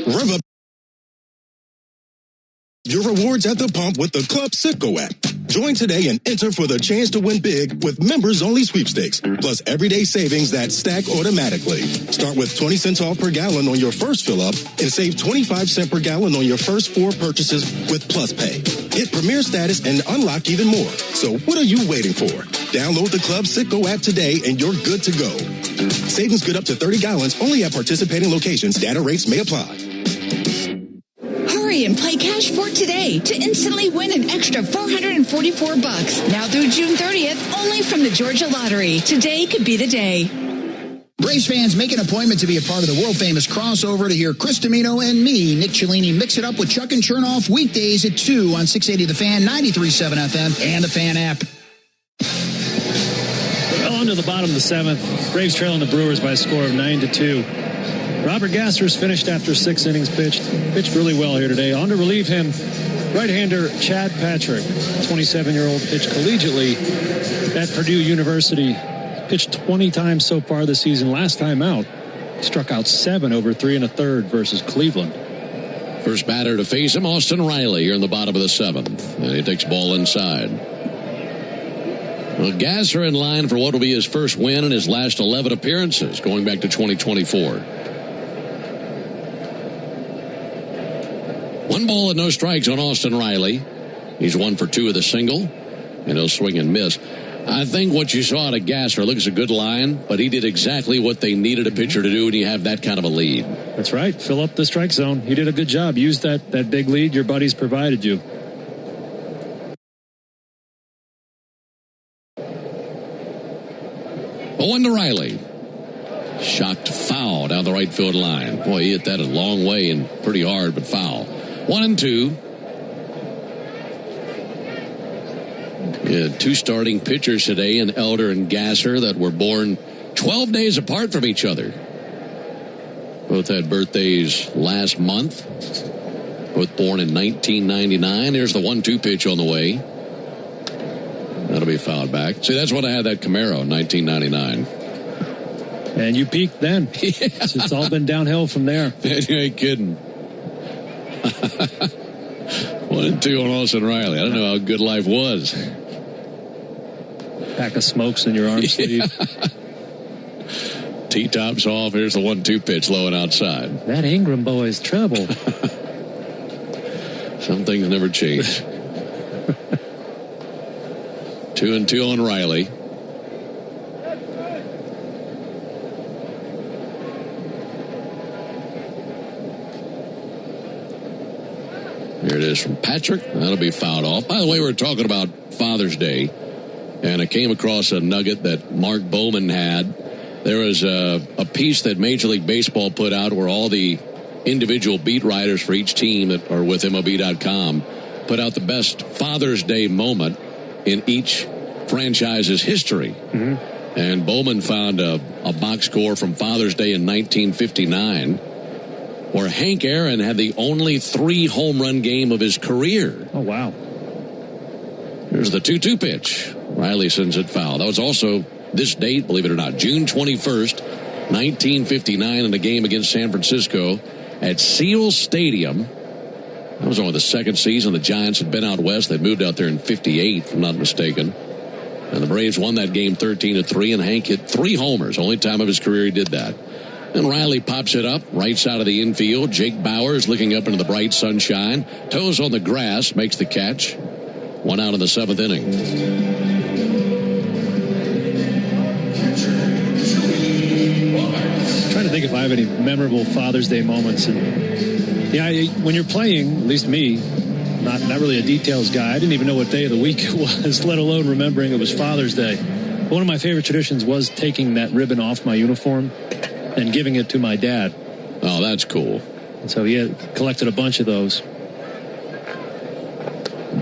Rev up your rewards at the pump with the Club Citgo app. Join today and enter for the chance to win big with members-only sweepstakes, plus everyday savings that stack automatically. Start with 20 cents off per gallon on your first fill-up and save 25 cents per gallon on your first 4 purchases with Plus Pay. Hit Premier status and unlock even more. So what are you waiting for? Download the Club Citgo app today and you're good to go. Savings good up to 30 gallons only at participating locations. Data rates may apply. Hurry and play Cash for today to instantly win an extra $444. Now through June 30th, only from the Georgia Lottery. Today could be the day. Braves fans, make an appointment to be a part of the world-famous crossover to hear Chris Domino and me, Nick Cellini, mix it up with Chuck and Chernoff weekdays at 2 on 680 The Fan, 93.7 FM, and the Fan app. Well, on to the bottom of the 7th. Braves trailing the Brewers by a score of 9-2. Robert Gasser's finished after 6 innings pitched really well here today. On to relieve him, right-hander Chad Patrick, 27-year-old, pitched collegiately at Purdue University. Pitched 20 times so far this season. Last time out, struck out 7 over 3 1/3 versus Cleveland. First batter to face him, Austin Riley, here in the bottom of the 7th. And he takes ball inside. Well, Gasser in line for what will be his first win in his last 11 appearances, going back to 2024. 1 ball and no strikes on Austin Riley. He's 1 for 2 with a single, and he'll swing and miss. I think what you saw out of Gasser, looks a good line, but he did exactly what they needed a pitcher to do when you have that kind of a lead. That's right. Fill up the strike zone. He did a good job. Use that big lead your buddies provided you. Owen to Riley. Shocked foul down the right field line. Boy, he hit that a long way and pretty hard, but foul. 1-2. We had 2 starting pitchers today in Elder and Gasser that were born 12 days apart from each other. Both had birthdays last month. Both born in 1999. There's the 1-2 pitch on the way. That'll be fouled back. See, that's when I had that Camaro in 1999. And you peaked then. Yeah. It's all been downhill from there. You ain't kidding. 1-2 on Austin Riley. I don't know how good life was. Pack of smokes in your arm sleeve. T-tops off. Here's the 1-2 pitch low and outside. That Ingram boy is trouble. Some things never change. 2-2 on Riley. Here it is from Patrick. That'll be fouled off. By the way, we're talking about Father's Day, and I came across a nugget that Mark Bowman had. There was a piece that Major League Baseball put out where all the individual beat writers for each team that are with MLB.com put out the best Father's Day moment in each franchise's history. Mm-hmm. And Bowman found a box score from Father's Day in 1959 where Hank Aaron had the only 3 home run game of his career. Oh, wow. Here's the 2-2 pitch. Riley sends it foul. That was also this date, believe it or not, June 21st, 1959, in a game against San Francisco at Seal Stadium. That was only the second season the Giants had been out west. They moved out there in 58, if I'm not mistaken. And the Braves won that game 13-3, and Hank hit 3 homers. Only time of his career he did that. And Riley pops it up, right side of the infield. Jake Bauers looking up into the bright sunshine. Toes on the grass, makes the catch. 1 out in the 7th inning. I'm trying to think if I have any memorable Father's Day moments. And yeah, when you're playing, at least me, not really a details guy. I didn't even know what day of the week it was, let alone remembering it was Father's Day. But one of my favorite traditions was taking that ribbon off my uniform and giving it to my dad. Oh, that's cool. And so he had collected a bunch of those.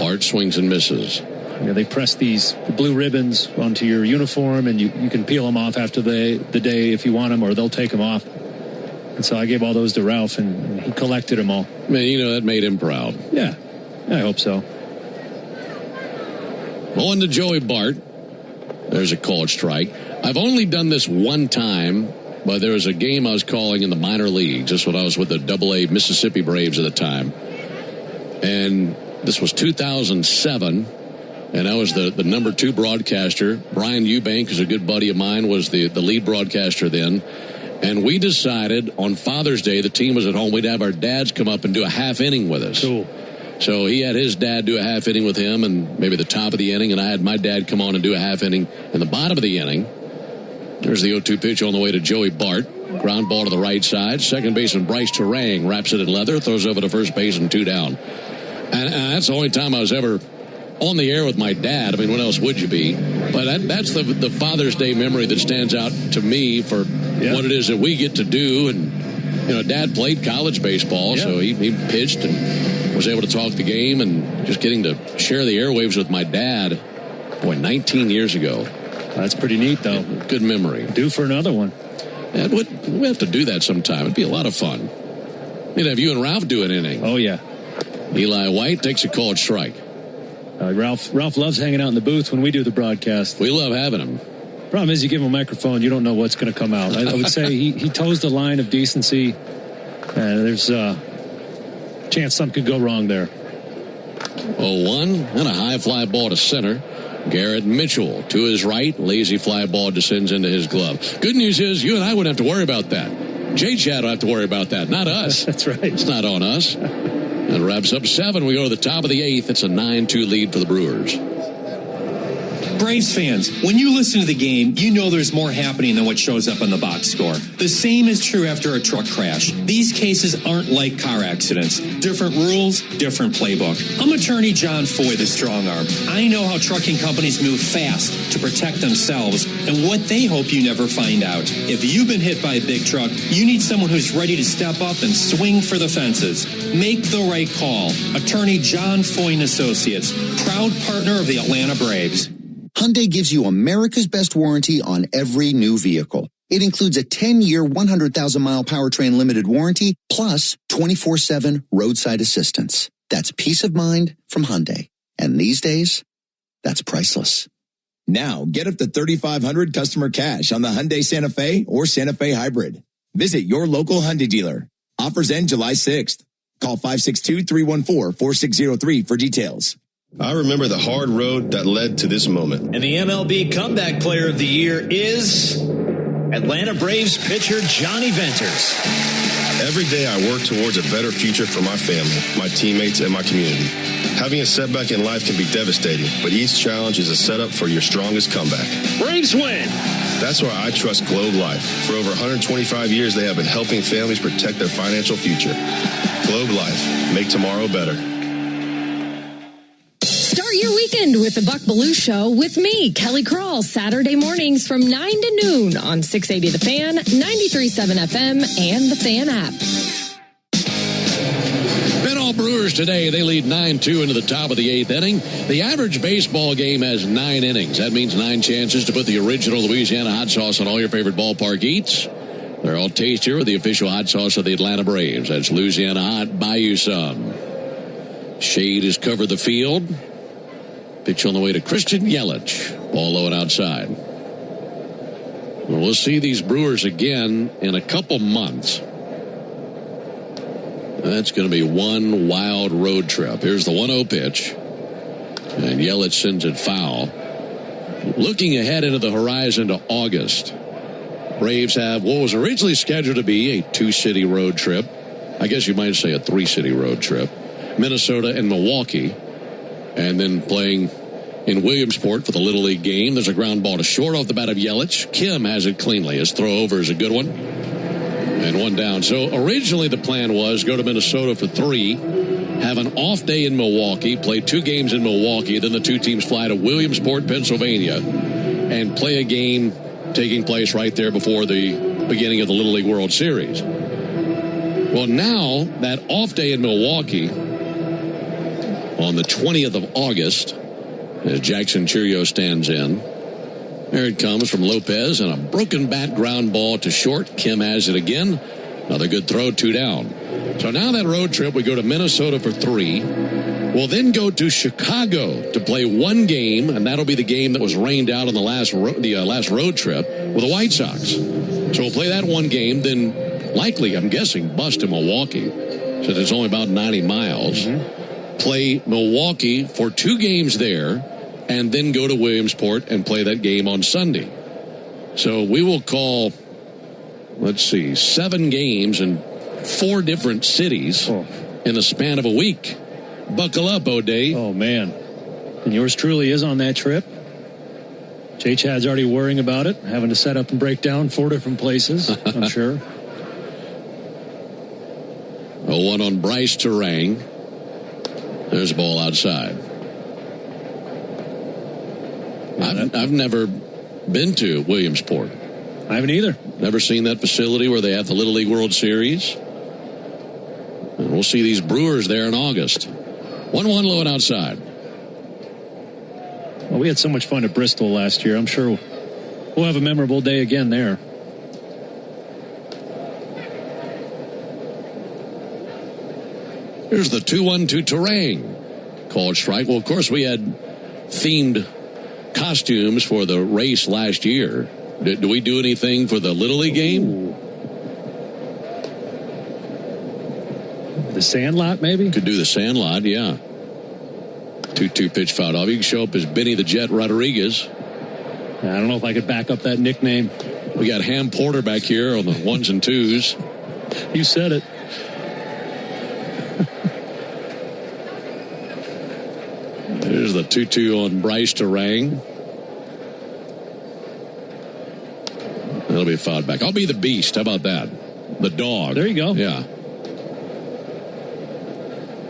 Bart swings and misses. You know, they press these blue ribbons onto your uniform, and you can peel them off after the day if you want them, or they'll take them off. And so I gave all those to Ralph, and he collected them all. Man, you know, that made him proud. Yeah, I hope so. On to Joey Bart. There's a called strike. I've only done this one time, but there was a game I was calling in the minor leagues. Just when I was with the AA Mississippi Braves at the time. And this was 2007. And I was the number 2 broadcaster. Brian Eubank, who's a good buddy of mine, was the lead broadcaster then. And we decided on Father's Day, the team was at home, we'd have our dads come up and do a half inning with us. Cool. So he had his dad do a half inning with him and maybe the top of the inning, and I had my dad come on and do a half inning in the bottom of the inning. There's the 0-2 pitch on the way to Joey Bart. Ground ball to the right side. Second baseman Bryce Terang wraps it in leather, throws over to first base and 2 down. And that's the only time I was ever on the air with my dad. I mean, when else would you be? But that's the Father's Day memory that stands out to me for what it is that we get to do. And, you know, Dad played college baseball, so he pitched and was able to talk the game, and just getting to share the airwaves with my dad, 19 years ago. That's pretty neat, though. Good memory. Due for another one. Yeah, we have to do that sometime. It'd be a lot of fun. We'd have you and Ralph do an inning. Oh, yeah. Eli White takes a called strike. Ralph loves hanging out in the booth when we do the broadcast. We love having him. Problem is, you give him a microphone, you don't know what's going to come out. I would say he toes the line of decency. There's a chance something could go wrong there. 0-1 and a high fly ball to center. Garrett Mitchell to his right. Lazy fly ball descends into his glove. Good news is you and I wouldn't have to worry about that. J-Chad will have to worry about that, not us. That's right. It's not on us. That wraps up 7. We go to the top of the 8th. It's a 9-2 lead for the Brewers. Braves fans, when you listen to the game, you know there's more happening than what shows up on the box score. The same is true after a truck crash. These cases aren't like car accidents. Different rules, different playbook. I'm attorney John Foy, the strong arm. I know how trucking companies move fast to protect themselves and what they hope you never find out. If you've been hit by a big truck, you need someone who's ready to step up and swing for the fences. Make the right call. Attorney John Foy and Associates, proud partner of the Atlanta Braves. Hyundai gives you America's best warranty on every new vehicle. It includes a 10-year, 100,000-mile powertrain limited warranty, plus 24/7 roadside assistance. That's peace of mind from Hyundai. And these days, that's priceless. Now, get up to $3,500 customer cash on the Hyundai Santa Fe or Santa Fe Hybrid. Visit your local Hyundai dealer. Offers end July 6th. Call 562-314-4603 for details. I remember the hard road that led to this moment. And the MLB Comeback Player of the Year is Atlanta Braves pitcher Johnny Venters. Every day I work towards a better future for my family, my teammates, and my community. Having a setback in life can be devastating, but each challenge is a setup for your strongest comeback. Braves win! That's why I trust Globe Life. For over 125 years, they have been helping families protect their financial future. Globe Life. Make tomorrow better. Start your weekend with the Buck Belue Show with me, Kelly Crawl, Saturday mornings from 9 to noon on 680 The Fan, 93.7 FM, and the Fan app. All Brewers today, they lead 9-2 into the top of the 8th inning. The average baseball game has 9 innings. That means 9 chances to put the original Louisiana hot sauce on all your favorite ballpark eats. They're all tastier with the official hot sauce of the Atlanta Braves. That's Louisiana Hot. Buy you some. Shade has covered the field. Pitch on the way to Christian Yelich. Ball low and outside. Well, we'll see these Brewers again in a couple months. That's going to be one wild road trip. Here's the 1-0 pitch. And Yelich sends it foul. Looking ahead into the horizon to August, Braves have what was originally scheduled to be a 2-city road trip. I guess you might say a 3-city road trip. Minnesota and Milwaukee. And then playing in Williamsport for the Little League game. There's a ground ball to short off the bat of Yelich. Kim has it cleanly. His throw over is a good one. And 1 down. So originally the plan was go to Minnesota for 3, have an off day in Milwaukee, play 2 games in Milwaukee, then the 2 teams fly to Williamsport, Pennsylvania, and play a game taking place right there before the beginning of the Little League World Series. Well, now that off day in Milwaukee on the 20th of August as Jackson Cheerio stands in. There it comes from Lopez, and a broken bat ground ball to short. Kim has it again. Another good throw, 2 down. So now that road trip, we go to Minnesota for 3. We'll then go to Chicago to play 1 game, and that'll be the game that was rained out on the last road trip with the White Sox. So we'll play that 1 game, then likely, I'm guessing, bust to Milwaukee, since it's only about 90 miles. Play Milwaukee for 2 games there, and then go to Williamsport and play that game on Sunday. So we will call, 7 games in 4 different cities in the span of a week. Buckle up, O'Day. Oh, man. And yours truly is on that trip. J-Chad's already worrying about it, having to set up and break down 4 different places, I'm sure. 0-1 on Bryce Terang. There's a ball outside. I've never been to Williamsport. I haven't either. Never seen that facility where they have the Little League World Series. And we'll see these Brewers there in August. 1-1 low and outside. Well, we had so much fun at Bristol last year. I'm sure we'll have a memorable day again there. Here's the 2-1 to Terang. Called strike. Well, of course, we had themed costumes for the race last year. Do we do anything for the Little League game? The Sandlot, maybe? Could do the Sandlot, yeah. 2-2 pitch fouled off. You can show up as Benny the Jet Rodriguez. I don't know if I could back up that nickname. We got Ham Porter back here on the 1s and 2s. You said it. There's the 2-2 on Bryce Terang. That'll be a foul back. I'll be the Beast. How about that? The dog. There you go. Yeah.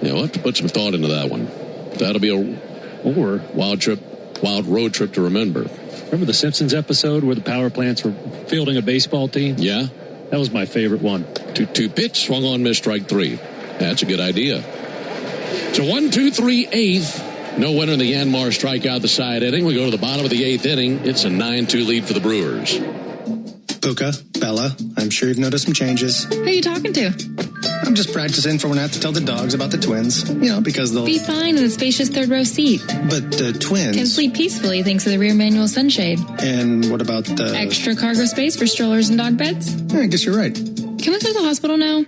Yeah, we'll have to put some thought into that one. That'll be a wild road trip to remember. Remember the Simpsons episode where the power plants were fielding a baseball team? Yeah. That was my favorite one. 2-2 pitch, swung on, missed, strike 3. That's a good idea. So 1-2-3 8th. No winner in the Yanmar strikeout the side inning. We go to the bottom of the 8th inning. It's a 9-2 lead for the Brewers. Puka, Bella, I'm sure you've noticed some changes. Who are you talking to? I'm just practicing for when I have to tell the dogs about the twins. Because they'll Be fine in the spacious 3rd row seat. But the twins... Can sleep peacefully thanks to the rear manual sunshade. And what about the... Extra cargo space for strollers and dog beds? Yeah, I guess you're right. Can we go to the hospital now?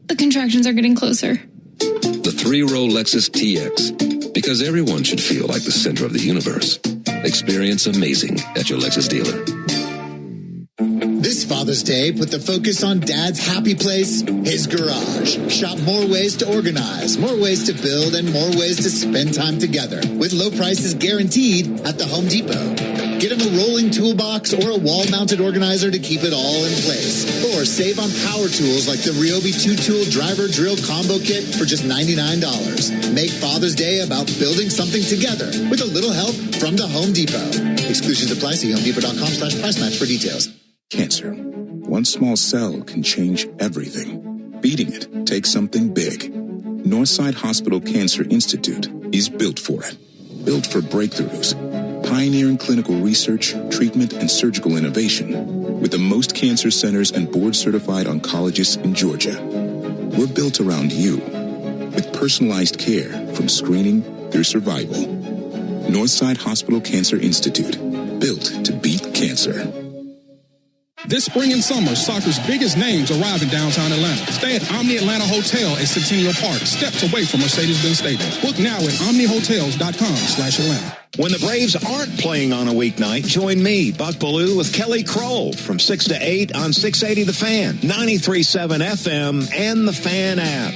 The contractions are getting closer. The 3-row Lexus TX. Because everyone should feel like the center of the universe. Experience amazing at your Lexus dealer. This Father's Day, put the focus on Dad's happy place, his garage. Shop more ways to organize, more ways to build, and more ways to spend time together. With low prices guaranteed at the Home Depot. Get him a rolling toolbox or a wall-mounted organizer to keep it all in place. Or save on power tools like the Ryobi 2-tool driver drill combo kit for just $99. Make Father's Day about building something together with a little help from the Home Depot. Exclusions apply. See homedepot.com/price match for details. Cancer. One small cell can change everything. Beating it takes something big. Northside Hospital Cancer Institute is built for it. Built for breakthroughs. Pioneering clinical research, treatment, and surgical innovation. With the most cancer centers and board-certified oncologists in Georgia. We're built around you. With personalized care from screening through survival. Northside Hospital Cancer Institute. Built to beat cancer. This spring and summer, soccer's biggest names arrive in downtown Atlanta. Stay at Omni Atlanta Hotel at Centennial Park, steps away from Mercedes-Benz Stadium. Book now at omnihotels.com/Atlanta. When the Braves aren't playing on a weeknight, join me, Buck Ballou, with Kelly Kroll from 6 to 8 on 680 The Fan, 93.7 FM, and the Fan app.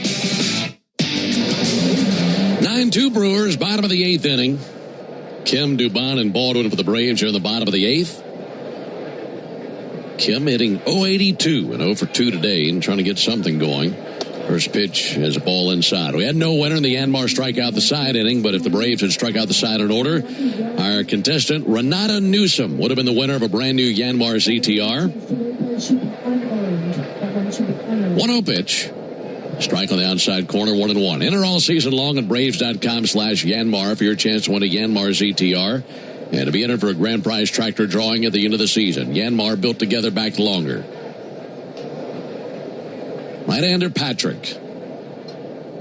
9-2 Brewers, bottom of the 8th inning. Kim, Dubon, and Baldwin for the Braves are in the bottom of the 8th. Kim hitting 082 and 0 for 2 today and trying to get something going. First pitch has a ball inside. We had no winner in the Yanmar strikeout the side inning, but if the Braves had struck out the side in order, our contestant, Renata Newsom, would have been the winner of a brand new Yanmar ZTR. 1-0 pitch. Strike on the outside corner, 1-1. Enter all season long at Braves.com/Yanmar for your chance to win a Yanmar ZTR and to be entered for a grand prize tractor drawing at the end of the season. Yanmar, built together, back longer. Right-hander Patrick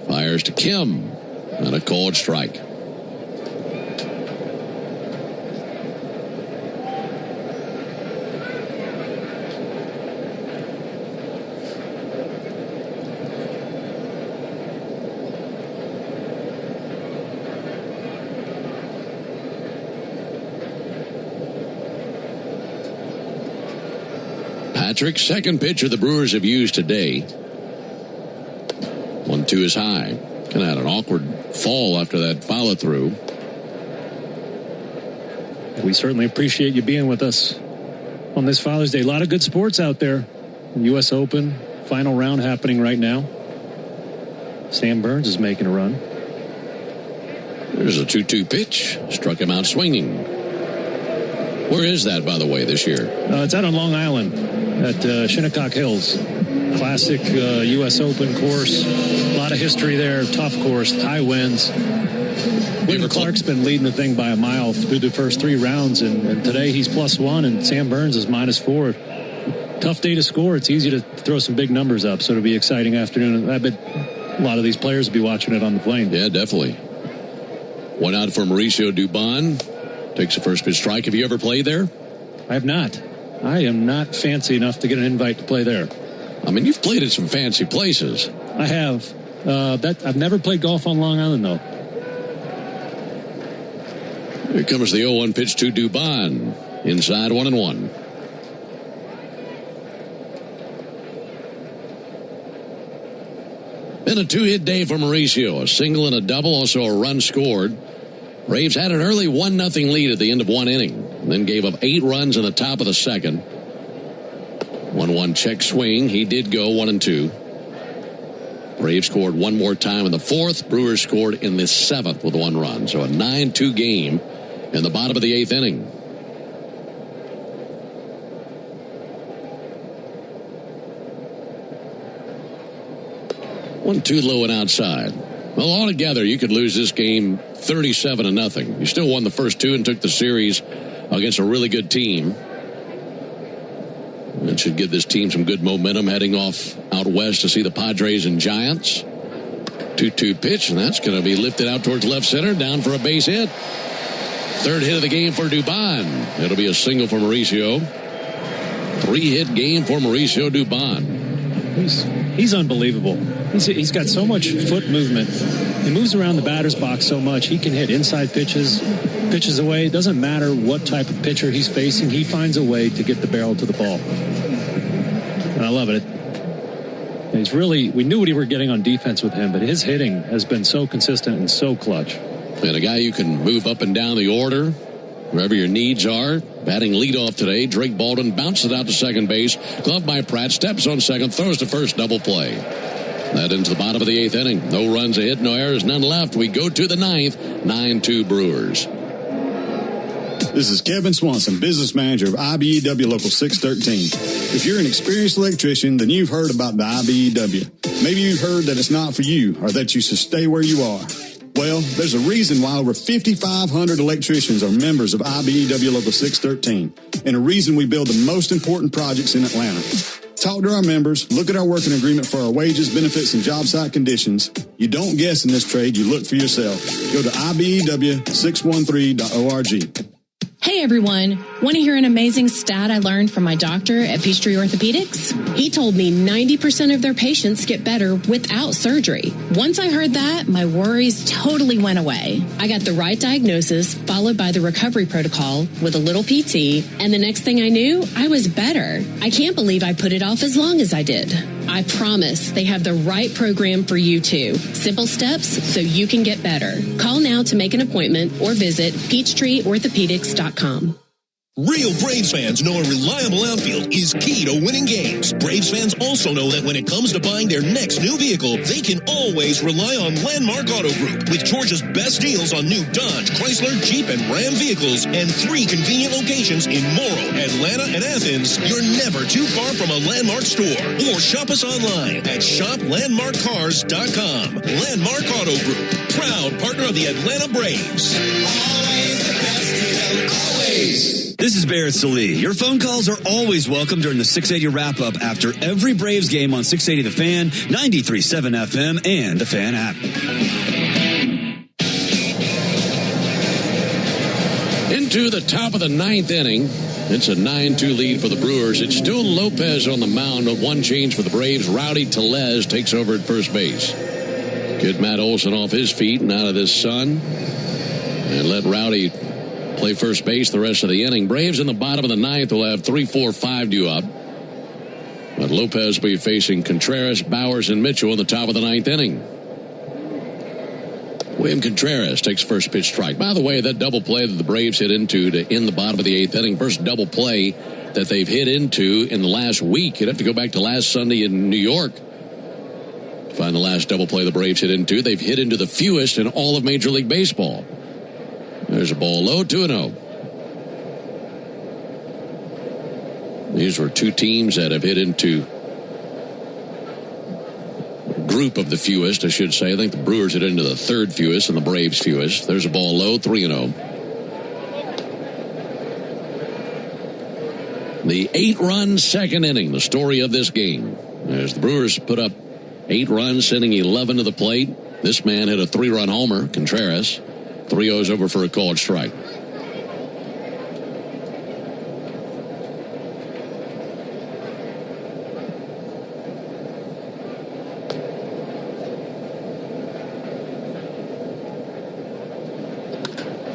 fires to Kim on a cold strike. Patrick, second pitcher the Brewers have used today. 1-2 is high. Kind of had an awkward fall after that follow-through. We certainly appreciate you being with us on this Father's Day. A lot of good sports out there. U.S. Open, final round happening right now. Sam Burns is making a run. There's a 2-2 pitch. Struck him out swinging. Where is that, by the way, this year? It's out on Long Island at Shinnecock Hills. Classic U.S. Open course. A lot of history there. Tough course. High winds. Whitney Clark's been leading the thing by a mile through the first 3 rounds, and today he's +1, and Sam Burns is -4. Tough day to score. It's easy to throw some big numbers up, so it'll be an exciting afternoon. I bet a lot of these players will be watching it on the plane. Yeah, definitely. One out for Mauricio Dubon. Takes the first pitch strike. Have you ever played there? I have not. I am not fancy enough to get an invite to play there. I mean, you've played at some fancy places. I have. I've never played golf on Long Island, though. Here comes the 0-1 pitch to Dubon. Inside, 1-1. Been a 2-hit day for Mauricio. A single and a double, also a run scored. Braves had an early 1-0 lead at the end of 1 inning, and then gave up 8 runs in the top of the second. 1-1 check swing. He did go 1-2. Braves scored one more time in the 4th. Brewers scored in the 7th with 1 run. So a 9-2 game in the bottom of the 8th inning. One, 2 low and outside. Well, altogether, you could lose this game 37-0. You still won the first 2 and took the series against a really good team. It should give this team some good momentum heading off out west to see the Padres and Giants. 2-2 pitch, and that's going to be lifted out towards left center, down for a base hit. 3rd hit of the game for Dubon. It'll be a single for Mauricio. 3-hit game for Mauricio Dubon. He's unbelievable. He's got so much foot movement. He moves around the batter's box so much. He can hit inside pitches away. It doesn't matter what type of pitcher he's facing. He finds a way to get the barrel to the ball. And I love it. We knew what we were getting on defense with him, but his hitting has been so consistent and so clutch. And a guy you can move up and down the order wherever your needs are. Batting leadoff today, Drake Baldwin bounces it out to second base. Glove by Pratt, steps on second, throws to first, double play. That into the bottom of the 8th inning. No runs, a hit, no errors, none left. We go to the 9th, 9-2 Brewers. This is Kevin Swanson, business manager of IBEW Local 613. If you're an experienced electrician, then you've heard about the IBEW. Maybe you've heard that it's not for you or that you should stay where you are. Well, there's a reason why over 5,500 electricians are members of IBEW Local 613, and a reason we build the most important projects in Atlanta. Talk to our members, look at our working agreement for our wages, benefits, and job site conditions. You don't guess in this trade, you look for yourself. Go to IBEW613.org. Hey everyone, want to hear an amazing stat I learned from my doctor at Peachtree Orthopedics? He told me 90% of their patients get better without surgery. Once I heard that, my worries totally went away. I got the right diagnosis, followed by the recovery protocol with a little PT, and the next thing I knew, I was better. I can't believe I put it off as long as I did. I promise they have the right program for you too. Simple steps so you can get better. Call now to make an appointment or visit PeachtreeOrthopedics.com. Real Braves fans know a reliable outfield is key to winning games. Braves fans also know that when it comes to buying their next new vehicle, they can always rely on Landmark Auto Group. With Georgia's best deals on new Dodge, Chrysler, Jeep, and Ram vehicles, and 3 convenient locations in Morrow, Atlanta, and Athens, you're never too far from a Landmark store. Or shop us online at shoplandmarkcars.com. Landmark Auto Group, proud partner of the Atlanta Braves. Always the best deal, always. This is Barrett Salee. Your phone calls are always welcome during the 680 wrap-up after every Braves game on 680 The Fan, 93.7 FM, and the Fan app. Into the top of the 9th inning. It's a 9-2 lead for the Brewers. It's still Lopez on the mound, but one change for the Braves. Rowdy Tellez takes over at first base. Get Matt Olson off his feet and out of this sun. And let Rowdy play first base the rest of the inning. Braves in the bottom of the 9th will have 3, 4, 5 due up. But Lopez will be facing Contreras, Bowers, and Mitchell in the top of the 9th inning. William Contreras takes first pitch strike. By the way, that double play that the Braves hit into to end the bottom of the 8th inning, first double play that they've hit into in the last week. You'd have to go back to last Sunday in New York to find the last double play the Braves hit into. They've hit into the fewest in all of Major League Baseball. There's a ball low, 2-0. These were two teams that have hit into a group of the fewest, I should say. I think the Brewers hit into the 3rd fewest and the Braves fewest. There's a ball low, 3-0. The 8-run second inning, the story of this game. As the Brewers put up 8 runs, sending 11 to the plate. This man hit a 3-run homer, Contreras. 3-0's over for a called strike.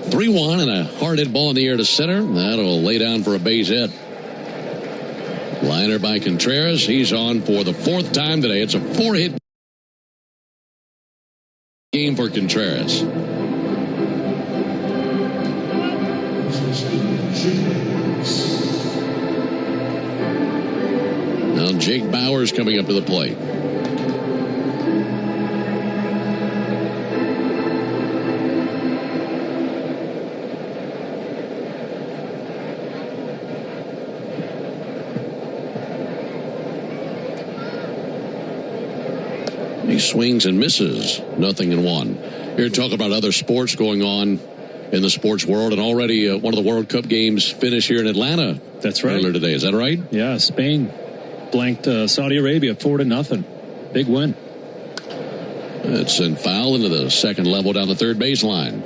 (3-1) and a hard hit ball in the air to center. That'll lay down for a base hit. Liner by Contreras. He's on for the 4th time today. It's a 4-hit game for Contreras. Now Jake Bowers coming up to the plate. He swings and misses. 0-1. Here to talk about other sports going on in the sports world, and already one of the World Cup games finished here in Atlanta. That's right. Earlier today, is that right? Yeah, Spain blanked Saudi Arabia 4-0. Big win. It's sent foul into the second level down the third baseline.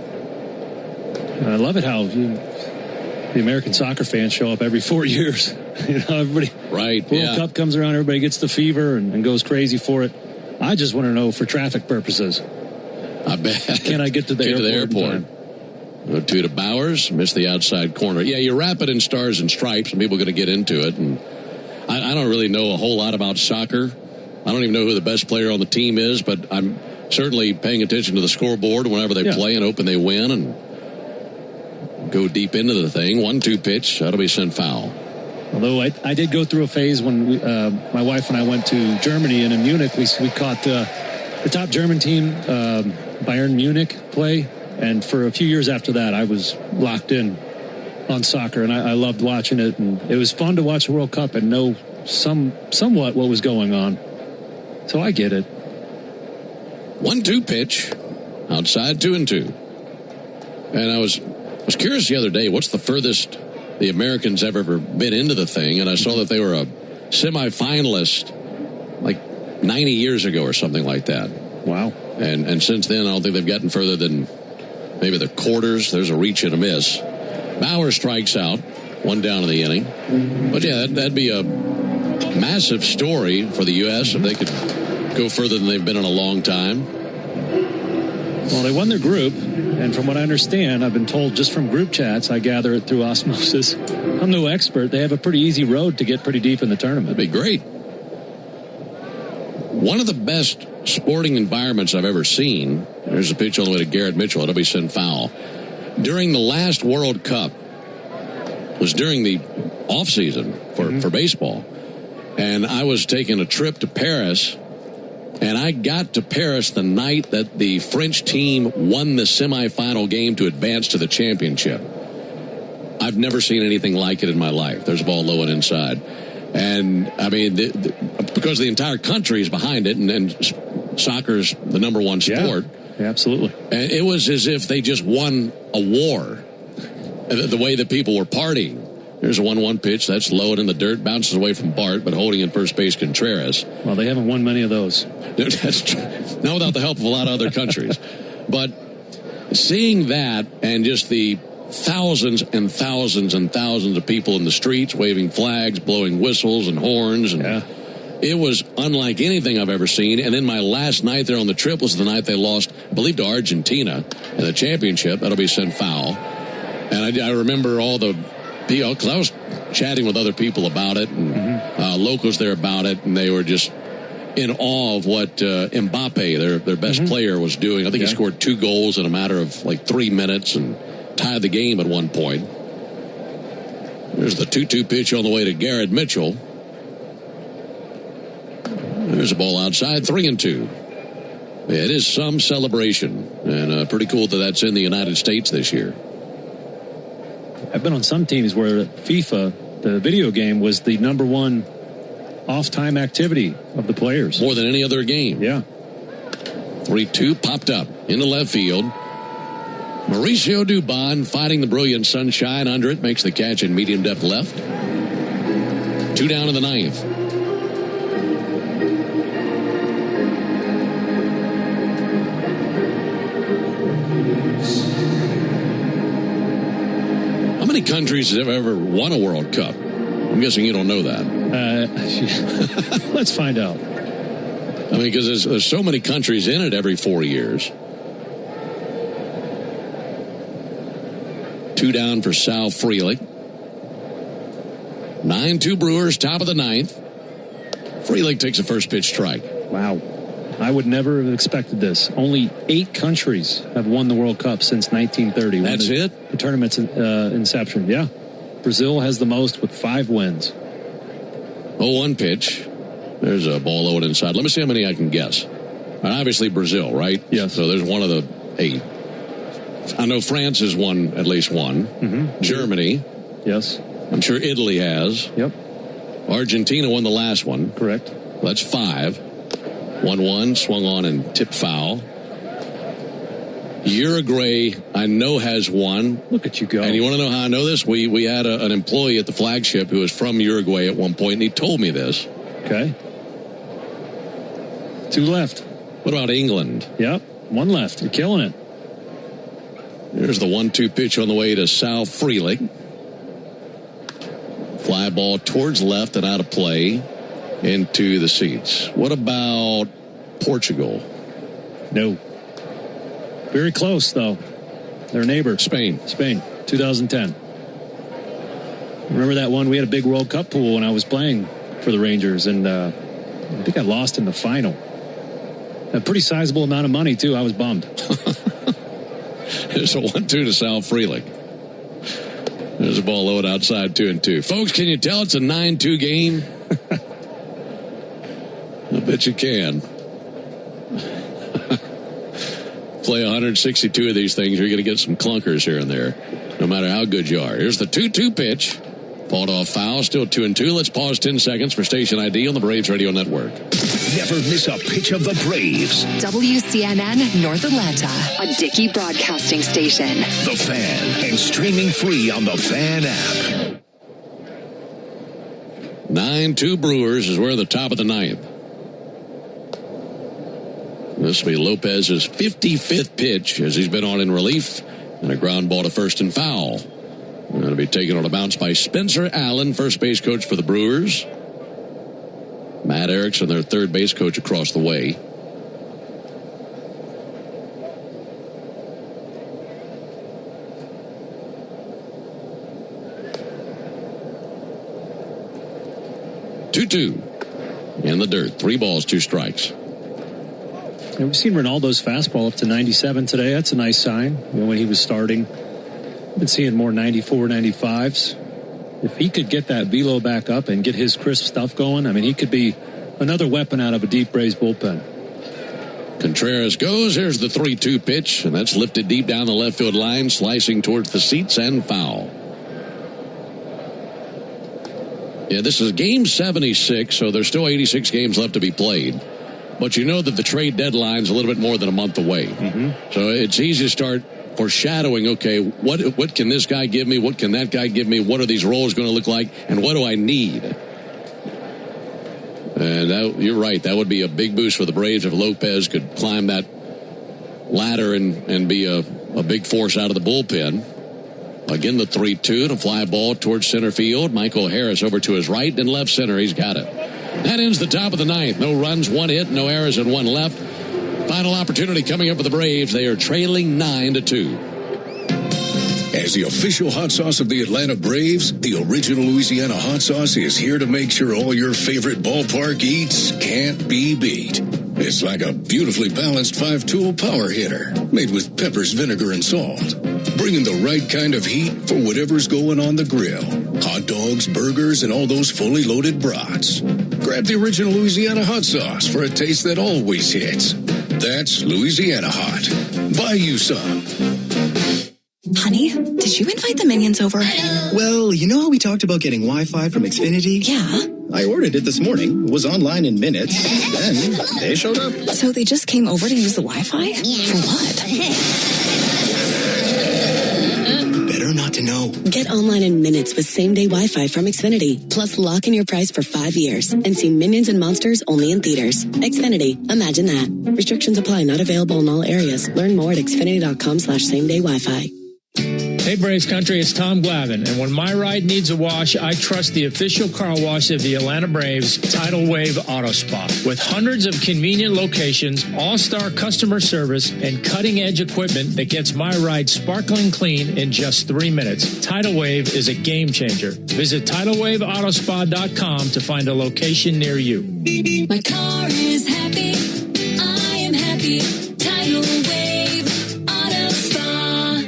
I love it how the American soccer fans show up every 4 years. Everybody. Right. World Cup comes around, everybody gets the fever and goes crazy for it. I just want to know for traffic purposes. I bet. Can I get to the airport? Go to Bowers, miss the outside corner. Yeah, you're wrapping in stars and stripes, and people are going to get into it. And I don't really know a whole lot about soccer. I don't even know who the best player on the team is, but I'm certainly paying attention to the scoreboard whenever they play and hoping they win and go deep into the thing. 1-2 pitch, that'll be sent foul. Although I did go through a phase when my wife and I went to Germany, and in Munich we caught the top German team, Bayern Munich, play. And for a few years after that, I was locked in on soccer, and I loved watching it. And it was fun to watch the World Cup and know somewhat what was going on. So I get it. 1-2 pitch, outside 2-2. And I was curious the other day, what's the furthest the Americans have ever been into the thing? And I saw that they were a semifinalist like 90 years ago or something like that. Wow. And since then, I don't think they've gotten further than maybe the quarters. There's a reach and a miss. Bauer strikes out, 1 down in the inning. But yeah, that'd be a massive story for the U.S. if they could go further than they've been in a long time. Well, they won their group, and from what I understand, I've been told just from group chats, I gather it through osmosis. I'm no expert. They have a pretty easy road to get pretty deep in the tournament. That'd be great. One of the best sporting environments I've ever seen. There's a pitch all the way to Garrett Mitchell. It'll be sent foul. During the last World Cup, was during the off season for baseball. And I was taking a trip to Paris, and I got to Paris the night that the French team won the semifinal game to advance to the championship. I've never seen anything like it in my life. There's a ball low and inside. And, I mean, because the entire country is behind it, and soccer's the number one sport. Yeah, absolutely. And it was as if they just won a war, the way that people were partying. There's a 1-1 pitch. That's low and in the dirt. Bounces away from Bart, but holding in first base Contreras. Well, they haven't won many of those. That's true. Not without the help of a lot of other countries. But seeing that and just the thousands and thousands and thousands of people in the streets waving flags, blowing whistles and horns. And it was unlike anything I've ever seen. And then my last night there on the trip was the night they lost, I believe, to Argentina in the championship. That'll be sent foul. And I remember all the people, because I was chatting with other people about it and locals there about it, and they were just in awe of what Mbappe, their best player, was doing. I think he scored 2 goals in a matter of like 3 minutes and tied the game at one point. There's the 2-2 pitch on the way to Garrett Mitchell. There's a ball outside, 3-2. It is some celebration, and pretty cool that that's in the United States this year. I've been on some teams where FIFA, the video game, was the number one off-time activity of the players. More than any other game. Yeah. 3-2 popped up into left field. Mauricio Dubon fighting the brilliant sunshine under it, makes the catch in medium depth left. 2 down in the 9th. How many countries have ever won a World Cup? I'm guessing you don't know that. Let's find out. I mean, because there's so many countries in it every 4 years. 2 down for Sal Frelick. 9-2 Brewers, top of the 9th. Frelick takes a first pitch strike. Wow. I would never have expected this. Only 8 countries have won the World Cup since 1930. That's it? The tournament's inception, yeah. Brazil has the most with 5 wins. 0-1 pitch. There's a ball low and inside. Let me see how many I can guess. And obviously Brazil, right? Yes. So there's one of the 8. I know France has won at least one. Mm-hmm. Germany. Yes. I'm sure Italy has. Yep. Argentina won the last one. Correct. That's 5. 1-1, swung on and tipped foul. Uruguay, I know, has one. Look at you go. And you want to know how I know this? We had an employee at the flagship who was from Uruguay at one point, and he told me this. Okay. 2 left. What about England? Yep. 1 left. You're killing it. There's the 1-2 pitch on the way to Sal Frelick. Fly ball towards left and out of play into the seats. What about Portugal? No. Very close, though. Their neighbor. Spain. 2010. Remember that one? We had a big World Cup pool when I was playing for the Rangers, and I think I lost in the final. A pretty sizable amount of money, too. I was bummed. There's a 1-2 to Sal Frelick. There's a ball low and outside, 2-2. Folks, can you tell it's a 9-2 game? I bet you can. Play 162 of these things, you're going to get some clunkers here and there, no matter how good you are. Here's the 2-2 pitch. Fought off foul, still 2-2. Let's pause 10 seconds for station ID on the Braves Radio Network. Never miss a pitch of the Braves. WCNN North Atlanta, a Dickey broadcasting station. The Fan, and streaming free on the Fan app. 9-2 Brewers as we're at the top of the 9th. This will be Lopez's 55th pitch as he's been on in relief, and a ground ball to first and foul. Going to be taken on a bounce by Spencer Allen, first base coach for the Brewers. Matt Erickson, their third base coach, across the way. Two in the dirt. 3 balls, 2 strikes. And we've seen Ronaldo's fastball up to 97 today. That's a nice sign. When he was starting, I've been seeing more 94, 95s. if he could get that velo back up and get his crisp stuff going, I mean, he could be another weapon out of a deep Braves bullpen. Contreras goes. Here's the 3-2 pitch, and that's lifted deep down the left field line, slicing towards the seats and foul. Yeah, this is game 76, so there's still 86 games left to be played. But you know that the trade deadline's a little bit more than a month away. So it's easy to start foreshadowing, okay, what can this guy give me? What can that guy give me? What are these roles going to look like? And what do I need? And you're right. That would be a big boost for the Braves if Lopez could climb that ladder and be a big force out of the bullpen. Again, the 3-2 and a fly ball towards center field. Michael Harris over to his right and left center. He's got it. That ends the top of the ninth. No runs, one hit, no errors, and one left. Final opportunity coming up for the Braves. They are trailing 9-2. As the official hot sauce of the Atlanta Braves, the original Louisiana hot sauce is here to make sure all your favorite ballpark eats can't be beat. It's like a beautifully balanced 5-tool power hitter made with peppers, vinegar, and salt. Bringing the right kind of heat for whatever's going on the grill. Hot dogs, burgers, and all those fully loaded brats. Grab the original Louisiana hot sauce for a taste that always hits. That's Louisiana Hot. Buy you some. Honey, did you invite the minions over? Well, you know how we talked about getting Wi-Fi from Xfinity? Yeah. I ordered it this morning, was online in minutes, then they showed up. So they just came over to use the Wi-Fi? For what? Better not to know. Get online in minutes with same-day Wi-Fi from Xfinity. Plus, lock in your price for 5 years and see Minions and Monsters only in theaters. Xfinity. Imagine that. Restrictions apply. Not available in all areas. Learn more at xfinity.com/same-day Wi-Fi. Hey Braves Country, it's Tom Glavine, and when my ride needs a wash, I trust the official car wash of the Atlanta Braves, Tidal Wave Auto Spa. With hundreds of convenient locations, all-star customer service, and cutting-edge equipment that gets my ride sparkling clean in just 3 minutes, Tidal Wave is a game changer. Visit TidalWaveAutospa.com to find a location near you. My car is happy. I am happy. Tidal Wave Auto Spa.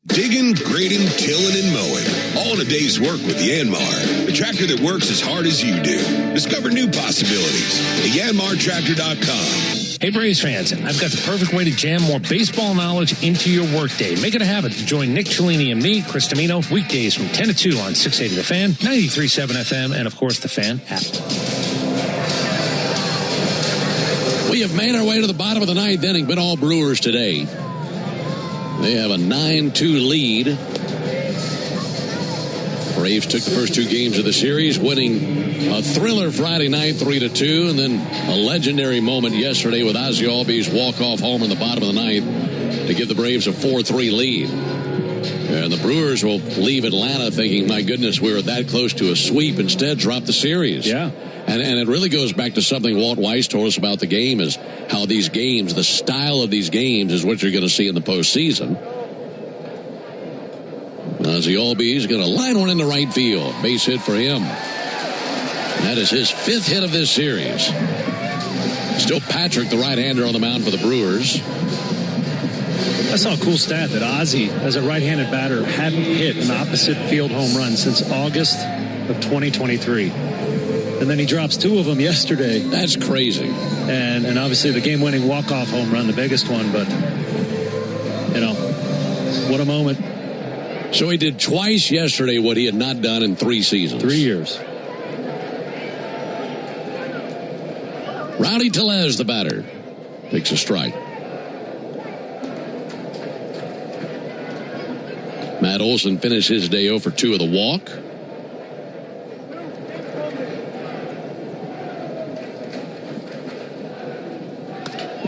Digging, grading, tilling, and mowing. All in a day's work with Yanmar. The tractor that works as hard as you do. Discover new possibilities at YanmarTractor.com. Hey Braves fans, I've got the perfect way to jam more baseball knowledge into your workday. Make it a habit to join Nick Cellini and me, Chris Domino, weekdays from 10 to 2 on 680 The Fan, 93.7 FM, and of course the Fan app. We have made our way to the bottom of the ninth inning, but all Brewers today. They have a 9-2 lead. Braves took the first 2 games of the series, winning a thriller Friday night 3-2, and then a legendary moment yesterday with Ozzie Albies' walk-off homer in the bottom of the ninth to give the Braves a 4-3 lead. And the Brewers will leave Atlanta thinking, my goodness, we were that close to a sweep. Instead, drop the series. Yeah. And it really goes back to something Walt Weiss told us about the game, is how these games, the style of these games, is what you're going to see in the postseason. Ozzie Albies going to line one in the right field. Base hit for him. That is his 5th hit of this series. Still Patrick, the right-hander, on the mound for the Brewers. I saw a cool stat that Ozzie, as a right-handed batter, hadn't hit an opposite field home run since August of 2023. And then he drops 2 of them yesterday. That's crazy. And obviously the game-winning walk-off home run, the biggest one. But, you know, what a moment. So he did twice yesterday what he had not done in 3 seasons. 3 years. Rowdy Tellez, the batter, takes a strike. Matt Olson finished his day 0 for 2 with a walk.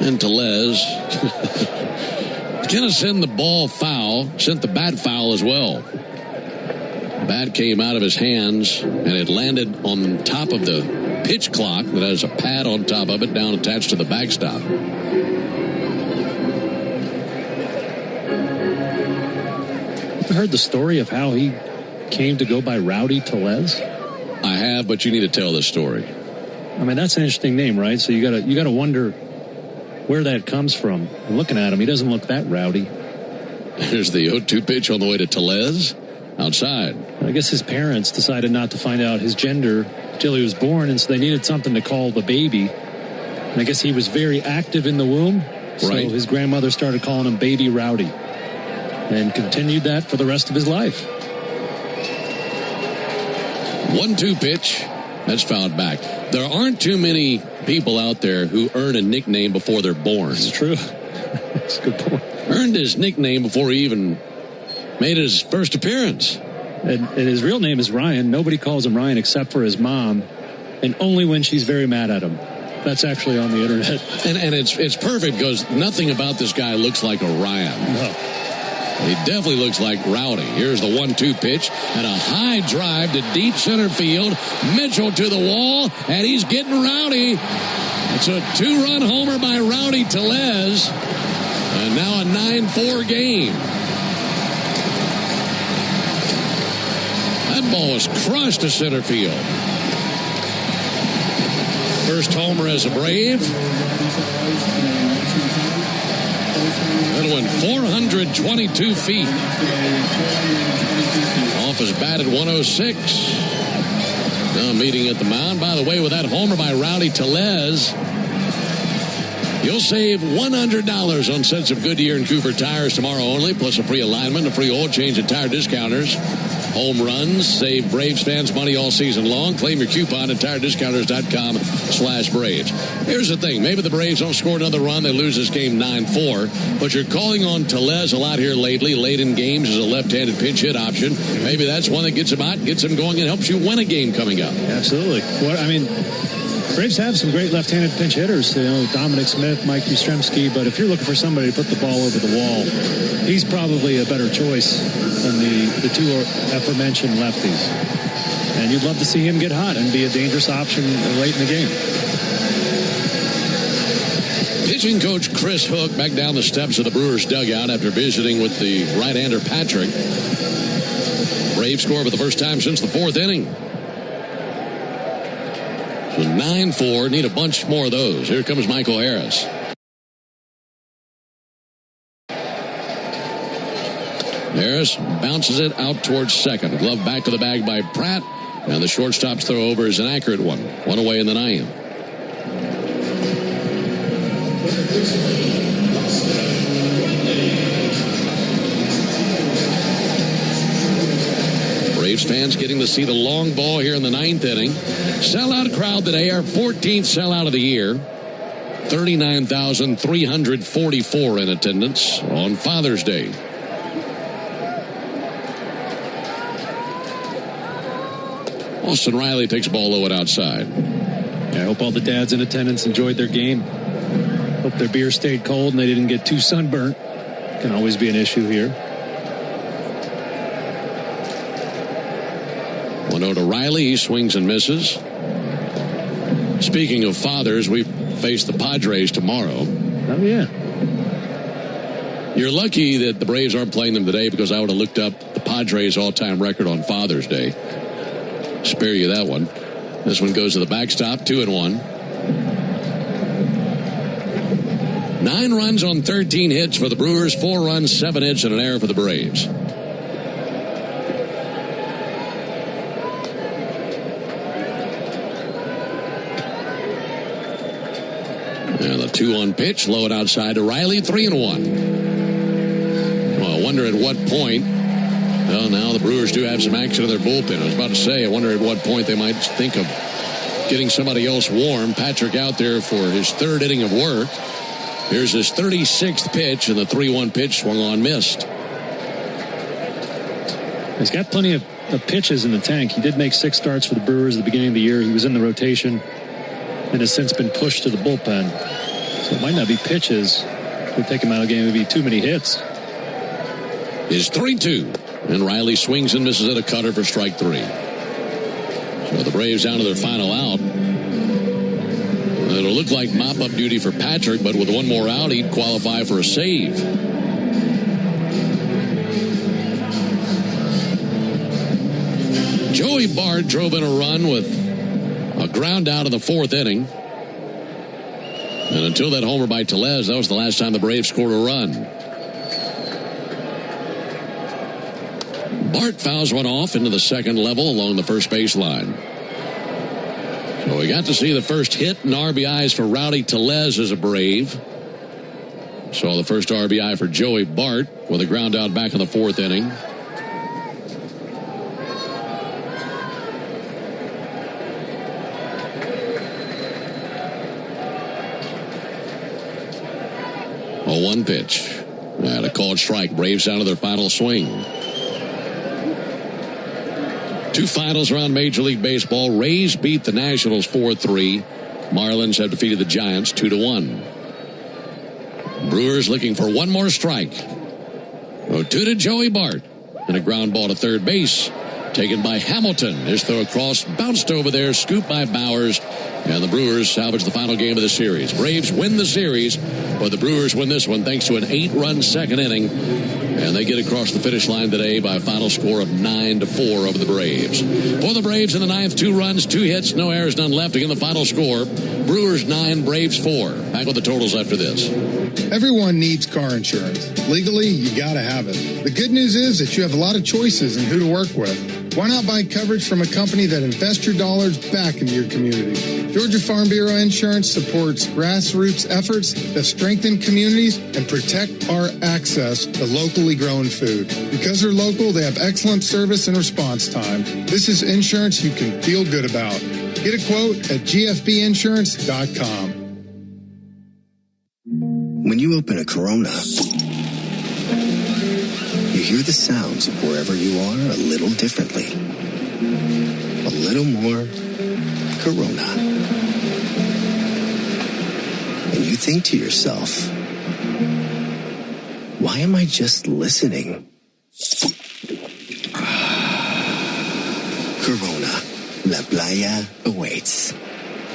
And Tellez going to send the ball foul, sent the bat foul as well. Bat came out of his hands, and it landed on top of the pitch clock that has a pad on top of it, down attached to the backstop. You heard the story of how he came to go by Rowdy Tellez? I have, but you need to tell this story. I mean, that's an interesting name, right? So you gotta wonder where that comes from. I'm looking at him, he doesn't look that rowdy. There's the 0-2 pitch on the way to Tellez. outside. I guess his parents decided not to find out his gender till he was born, and so they needed something to call the baby. And I guess he was very active in the womb, so his grandmother started calling him Baby Rowdy, and continued that for the rest of his life. 1-2 pitch. That's fouled back. There aren't too many people out there who earn a nickname before they're born. It's true. That's a good point. Earned his nickname before he even made his first appearance. And his real name is Ryan. Nobody calls him Ryan except for his mom, and only when she's very mad at him. That's actually on the internet. And it's perfect because nothing about this guy looks like a Ryan. No. He definitely looks like Rowdy. Here's the 1-2 pitch and a high drive to deep center field. Mitchell to the wall, and he's getting rowdy. It's a 2-run homer by Rowdy Tellez. And now a 9-4 game. That ball was crushed to center field. First homer as a Brave. That went 422 feet. Off his bat at 106. Now meeting at the mound. By the way, with that homer by Rowdy Tellez, you'll save $100 on sets of Goodyear and Cooper tires tomorrow only, plus a free alignment, a free oil change at Tire Discounters. Home runs save Braves fans money all season long. Claim your coupon at TireDiscounters.com/Braves. Here's the thing. Maybe the Braves don't score another run. They lose this game 9-4. But you're calling on Tellez a lot here lately. Late in games as a left-handed pinch hit option. Maybe that's one that gets him out, gets him going, and helps you win a game coming up. Absolutely. Braves have some great left-handed pinch hitters. Dominic Smith, Mike Yastrzemski. But if you're looking for somebody to put the ball over the wall, he's probably a better choice than the two aforementioned lefties. And you'd love to see him get hot and be a dangerous option late in the game. Pitching coach Chris Hook back down the steps of the Brewers dugout after visiting with the right-hander Patrick. Braves score for the first time since the 4th inning. So 9-4, need a bunch more of those. Here comes Michael Harris. Harris bounces it out towards second. Glove back to the bag by Pratt. And the shortstop's throw over is an accurate one. One away in the 9th. Braves fans getting to see the long ball here in the 9th inning. Sellout crowd today, our 14th sellout of the year. 39,344 in attendance on Father's Day. Austin Riley takes a ball low and outside. I hope all the dads in attendance enjoyed their game. Hope their beer stayed cold and they didn't get too sunburnt. Can always be an issue here. 1-0 to Riley. He swings and misses. Speaking of fathers, we face the Padres tomorrow. Oh, yeah. You're lucky that the Braves aren't playing them today, because I would have looked up the Padres' all-time record on Father's Day. Spare you that one. This one goes to the backstop, 2-1. 9 runs on 13 hits for the Brewers, 4 runs, 7 hits, and an error for the Braves. And the 2-1 pitch, low and outside to Riley, 3-1. Well, I wonder at what point. Well, now the Brewers do have some action in their bullpen. I was about to say, I wonder at what point they might think of getting somebody else warm. Patrick out there for his 3rd inning of work. Here's his 36th pitch, and the 3-1 pitch swung on, missed. He's got plenty of pitches in the tank. He did make 6 starts for the Brewers at the beginning of the year. He was in the rotation and has since been pushed to the bullpen. So it might not be pitches that take him out of the game. It would be too many hits. Is 3-2. And Riley swings and misses at a cutter for strike 3. So the Braves down to their final out. It'll look like mop-up duty for Patrick, but with one more out, he'd qualify for a save. Joey Bart drove in a run with a ground out in the 4th inning. And until that homer by Tellez, that was the last time the Braves scored a run. Bart fouls one off into the second level along the first base line. So we got to see the first hit and RBIs for Rowdy Tellez as a Brave. Saw the first RBI for Joey Bart with a ground out back in the fourth inning. A 1 pitch. And a called strike. Braves down to their final swing. 2 finals around Major League Baseball. Rays beat the Nationals 4-3. Marlins have defeated the Giants 2-1. Brewers looking for one more strike. 0-2 to Joey Bart. And a ground ball to third base. Taken by Hamilton. His throw across, bounced over there, scooped by Bowers. And the Brewers salvage the final game of the series. Braves win the series, but the Brewers win this one thanks to an 8-run second inning. And they get across the finish line today by a final score of 9-4 over the Braves. For the Braves in the ninth, 2 runs, 2 hits, no errors, none left. Again, the final score, Brewers 9, Braves 4. Back with the totals after this. Everyone needs car insurance. Legally, you gotta have it. The good news is that you have a lot of choices in who to work with. Why not buy coverage from a company that invests your dollars back into your community? Georgia Farm Bureau Insurance supports grassroots efforts that strengthen communities and protect our access to locally grown food. Because they're local, they have excellent service and response time. This is insurance you can feel good about. Get a quote at gfbinsurance.com. When you open a Corona, you hear the sounds of wherever you are a little differently. A little more Corona. And you think to yourself, why am I just listening? Corona. La Playa awaits.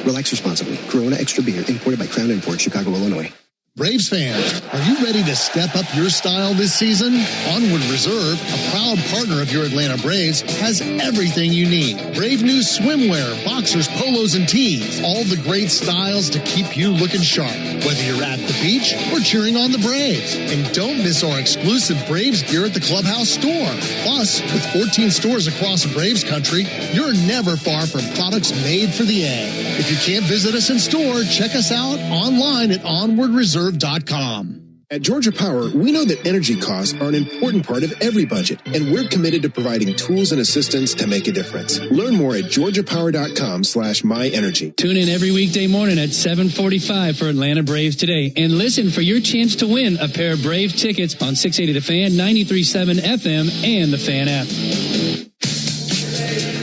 Relax responsibly. Corona Extra Beer, imported by Crown Imports, Chicago, Illinois. Braves fans, are you ready to step up your style this season? Onward Reserve, a proud partner of your Atlanta Braves, has everything you need. Brave new swimwear, boxers, polos, and tees. All the great styles to keep you looking sharp, whether you're at the beach or cheering on the Braves. And don't miss our exclusive Braves gear at the Clubhouse store. Plus, with 14 stores across Braves country, you're never far from products made for the A. If you can't visit us in store, check us out online at onwardreserve.com. At Georgia Power, we know that energy costs are an important part of every budget, and we're committed to providing tools and assistance to make a difference. Learn more at georgiapower.com/myenergy. Tune in every weekday morning at 7:45 for Atlanta Braves Today, and listen for your chance to win a pair of Brave tickets on 680 The Fan, 93.7 FM, and the Fan app.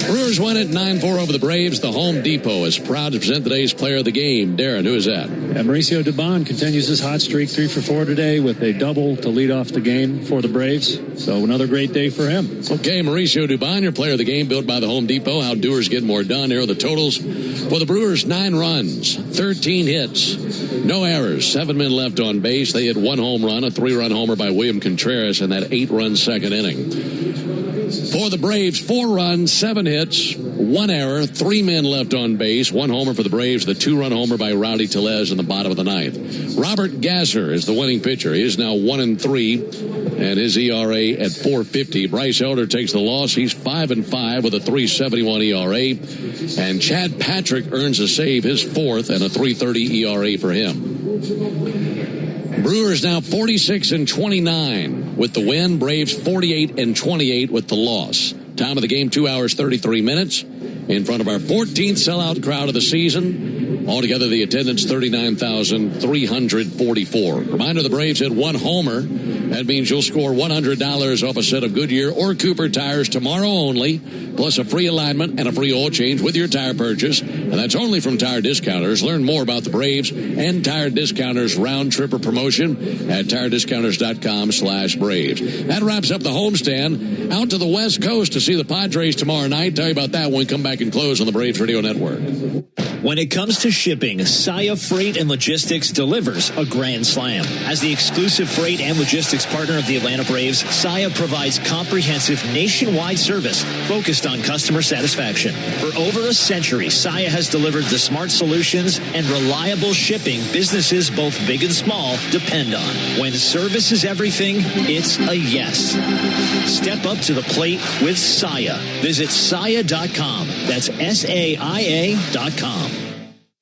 Brewers win it 9-4 over the Braves. The Home Depot is proud to present today's player of the game. Darren, who is that? Mauricio Dubon continues his hot streak, 3 for 4 today with a double to lead off the game for the Braves. So another great day for him. Okay, Mauricio Dubon, your player of the game, built by the Home Depot. How doers get more done. Here are the totals for the Brewers: 9 runs, 13 hits, no errors, 7 men left on base. They hit 1 home run, a 3-run homer by William Contreras in that 8-run second inning. For the Braves, 4 runs, 7 hits, 1 error, 3 men left on base, 1 homer for the Braves, the 2-run homer by Rowdy Tellez in the bottom of the ninth. Robert Gasser is the winning pitcher. He is now 1-3, and his ERA at 4.50. Bryce Elder takes the loss. He's 5-5 with a 3.71 ERA, and Chad Patrick earns a save, his 4th, and a 3.30 ERA for him. Brewers now 46-29 with the win. Braves 48-28 with the loss. Time of the game, 2 hours, 33 minutes. In front of our 14th sellout crowd of the season. Altogether, the attendance, 39,344. Reminder, the Braves hit 1 homer. That means you'll score $100 off a set of Goodyear or Cooper tires tomorrow only, plus a free alignment and a free oil change with your tire purchase. And that's only from Tire Discounters. Learn more about the Braves and Tire Discounters round tripper promotion at tirediscounters.com/Braves. That wraps up the homestand. Out to the West Coast to see the Padres tomorrow night. Tell you about that when we come back and close on the Braves Radio Network. When it comes to shipping, Saya Freight and Logistics delivers a grand slam. As the exclusive freight and logistics partner of the Atlanta Braves, Saya provides comprehensive nationwide service focused on customer satisfaction. For over a century, Saya has delivered the smart solutions and reliable shipping businesses both big and small depend on. When service is everything, it's a yes. Step up to the plate with Saya. Visit Saya.com. That's SAIA.com.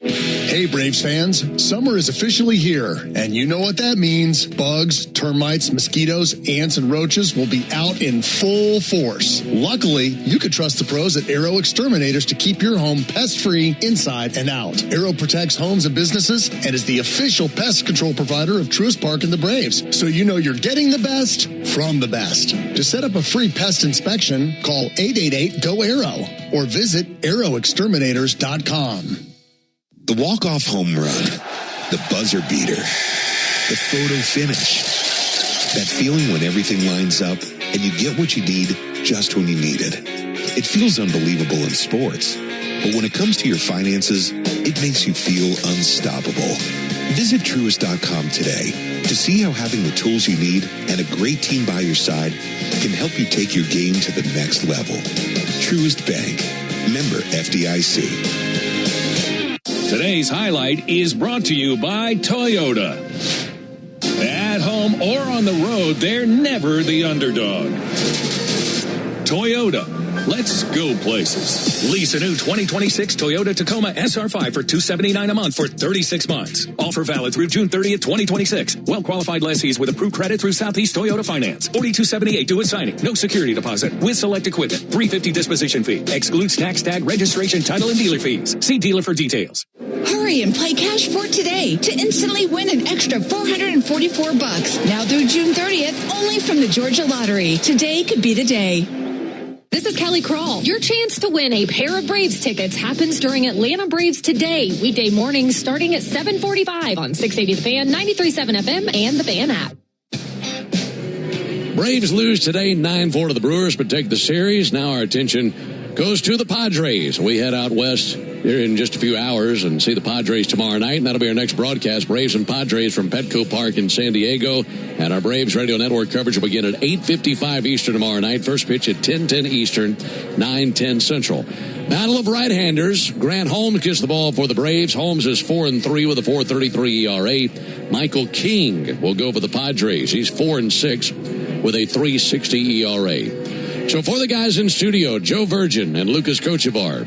Hey, Braves fans, summer is officially here, and you know what that means. Bugs, termites, mosquitoes, ants, and roaches will be out in full force. Luckily, you can trust the pros at Arrow Exterminators to keep your home pest-free inside and out. Arrow protects homes and businesses and is the official pest control provider of Truist Park and the Braves, so you know you're getting the best from the best. To set up a free pest inspection, call 888-GO-ARROW or visit arrowexterminators.com. The walk-off home run, the buzzer beater, the photo finish, that feeling when everything lines up and you get what you need just when you need it. It feels unbelievable in sports, but when it comes to your finances, it makes you feel unstoppable. Visit Truist.com today to see how having the tools you need and a great team by your side can help you take your game to the next level. Truist Bank, member FDIC. Today's highlight is brought to you by Toyota. At home or on the road, they're never the underdog. Toyota. Let's go places. Lease a new 2026 Toyota Tacoma SR5 for $279 a month for 36 months. Offer valid through June 30th, 2026. Well-qualified lessees with approved credit through Southeast Toyota Finance. $42.78 due at signing. No security deposit. With select equipment. $350 disposition fee. Excludes tax, tag, registration, title, and dealer fees. See dealer for details. Hurry and play Cash for today to instantly win an extra $444. Now through June 30th, only from the Georgia Lottery. Today could be the day. This is Kelly Kroll. Your chance to win a pair of Braves tickets happens during Atlanta Braves Today, weekday mornings starting at 7:45 on 680 The Fan, 93.7 FM, and the Fan app. Braves lose today 9-4 to the Brewers, but take the series. Now our attention goes to the Padres. We head out west here in just a few hours and see the Padres tomorrow night, and that'll be our next broadcast. Braves and Padres from Petco Park in San Diego, and our Braves Radio Network coverage will begin at 8:55 Eastern tomorrow night. First pitch at 10:10 Eastern, 9:10 Central. Battle of right-handers. Grant Holmes gets the ball for the Braves. Holmes is 4-3 with a 4.33 ERA. Michael King will go for the Padres. He's 4-6 with a 3.60 ERA. So for the guys in studio, Joe Virgin and Lucas Kochevar.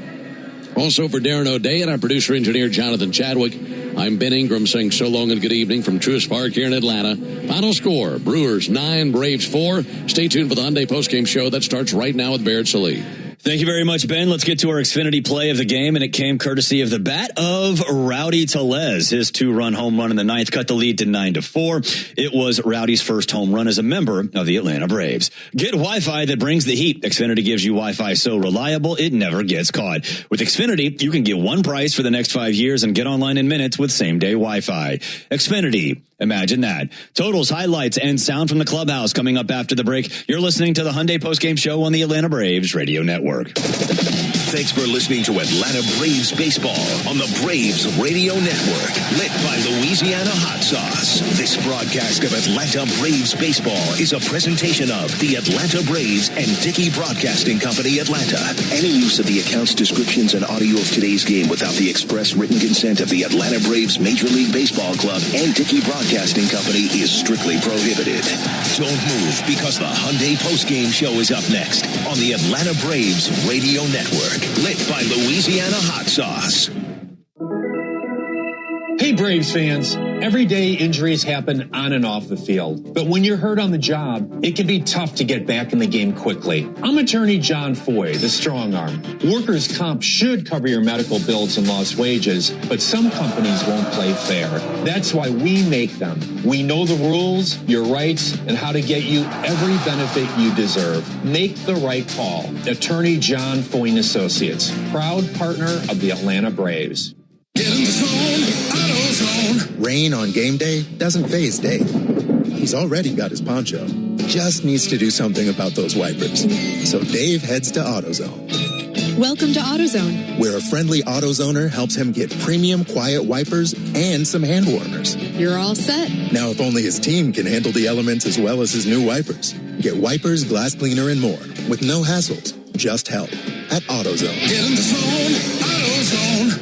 Also for Darren O'Day and our producer-engineer, Jonathan Chadwick, I'm Ben Ingram saying so long and good evening from Truist Park here in Atlanta. Final score, Brewers 9, Braves 4. Stay tuned for the Hyundai postgame show that starts right now with Barrett Sallee. Thank you very much, Ben. Let's get to our Xfinity play of the game, and it came courtesy of the bat of Rowdy Tellez. His 2-run home run in the ninth cut the lead to 9-4. It was Rowdy's first home run as a member of the Atlanta Braves. Get Wi-Fi that brings the heat. Xfinity gives you Wi-Fi so reliable it never gets caught. With Xfinity, you can get one price for the next 5 years and get online in minutes with same-day Wi-Fi. Xfinity. Imagine that. Totals, highlights, and sound from the clubhouse coming up after the break. You're listening to the Hyundai postgame show on the Atlanta Braves Radio Network. Thanks for listening to Atlanta Braves Baseball on the Braves Radio Network, lit by Louisiana Hot Sauce. This broadcast of Atlanta Braves Baseball is a presentation of the Atlanta Braves and Dickey Broadcasting Company, Atlanta. Any use of the accounts, descriptions, and audio of today's game without the express written consent of the Atlanta Braves Major League Baseball Club and Dickey Broadcasting Company is strictly prohibited. Don't move, because the Hyundai postgame show is up next on the Atlanta Braves Radio Network, lit by Louisiana Hot Sauce. Hey, Braves fans. Every day injuries happen on and off the field. But when you're hurt on the job, it can be tough to get back in the game quickly. I'm attorney John Foy, the strong arm. Workers' comp should cover your medical bills and lost wages, but some companies won't play fair. That's why we make them. We know the rules, your rights, and how to get you every benefit you deserve. Make the right call. Attorney John Foy and Associates, proud partner of the Atlanta Braves. Get in the zone, AutoZone. Rain on game day doesn't faze Dave. He's already got his poncho. Just needs to do something about those wipers. So Dave heads to AutoZone. Welcome to AutoZone, where a friendly AutoZoner helps him get premium quiet wipers and some hand warmers. You're all set. Now, if only his team can handle the elements as well as his new wipers. Get wipers, glass cleaner, and more with no hassles, just help at AutoZone. Get in the zone, AutoZone.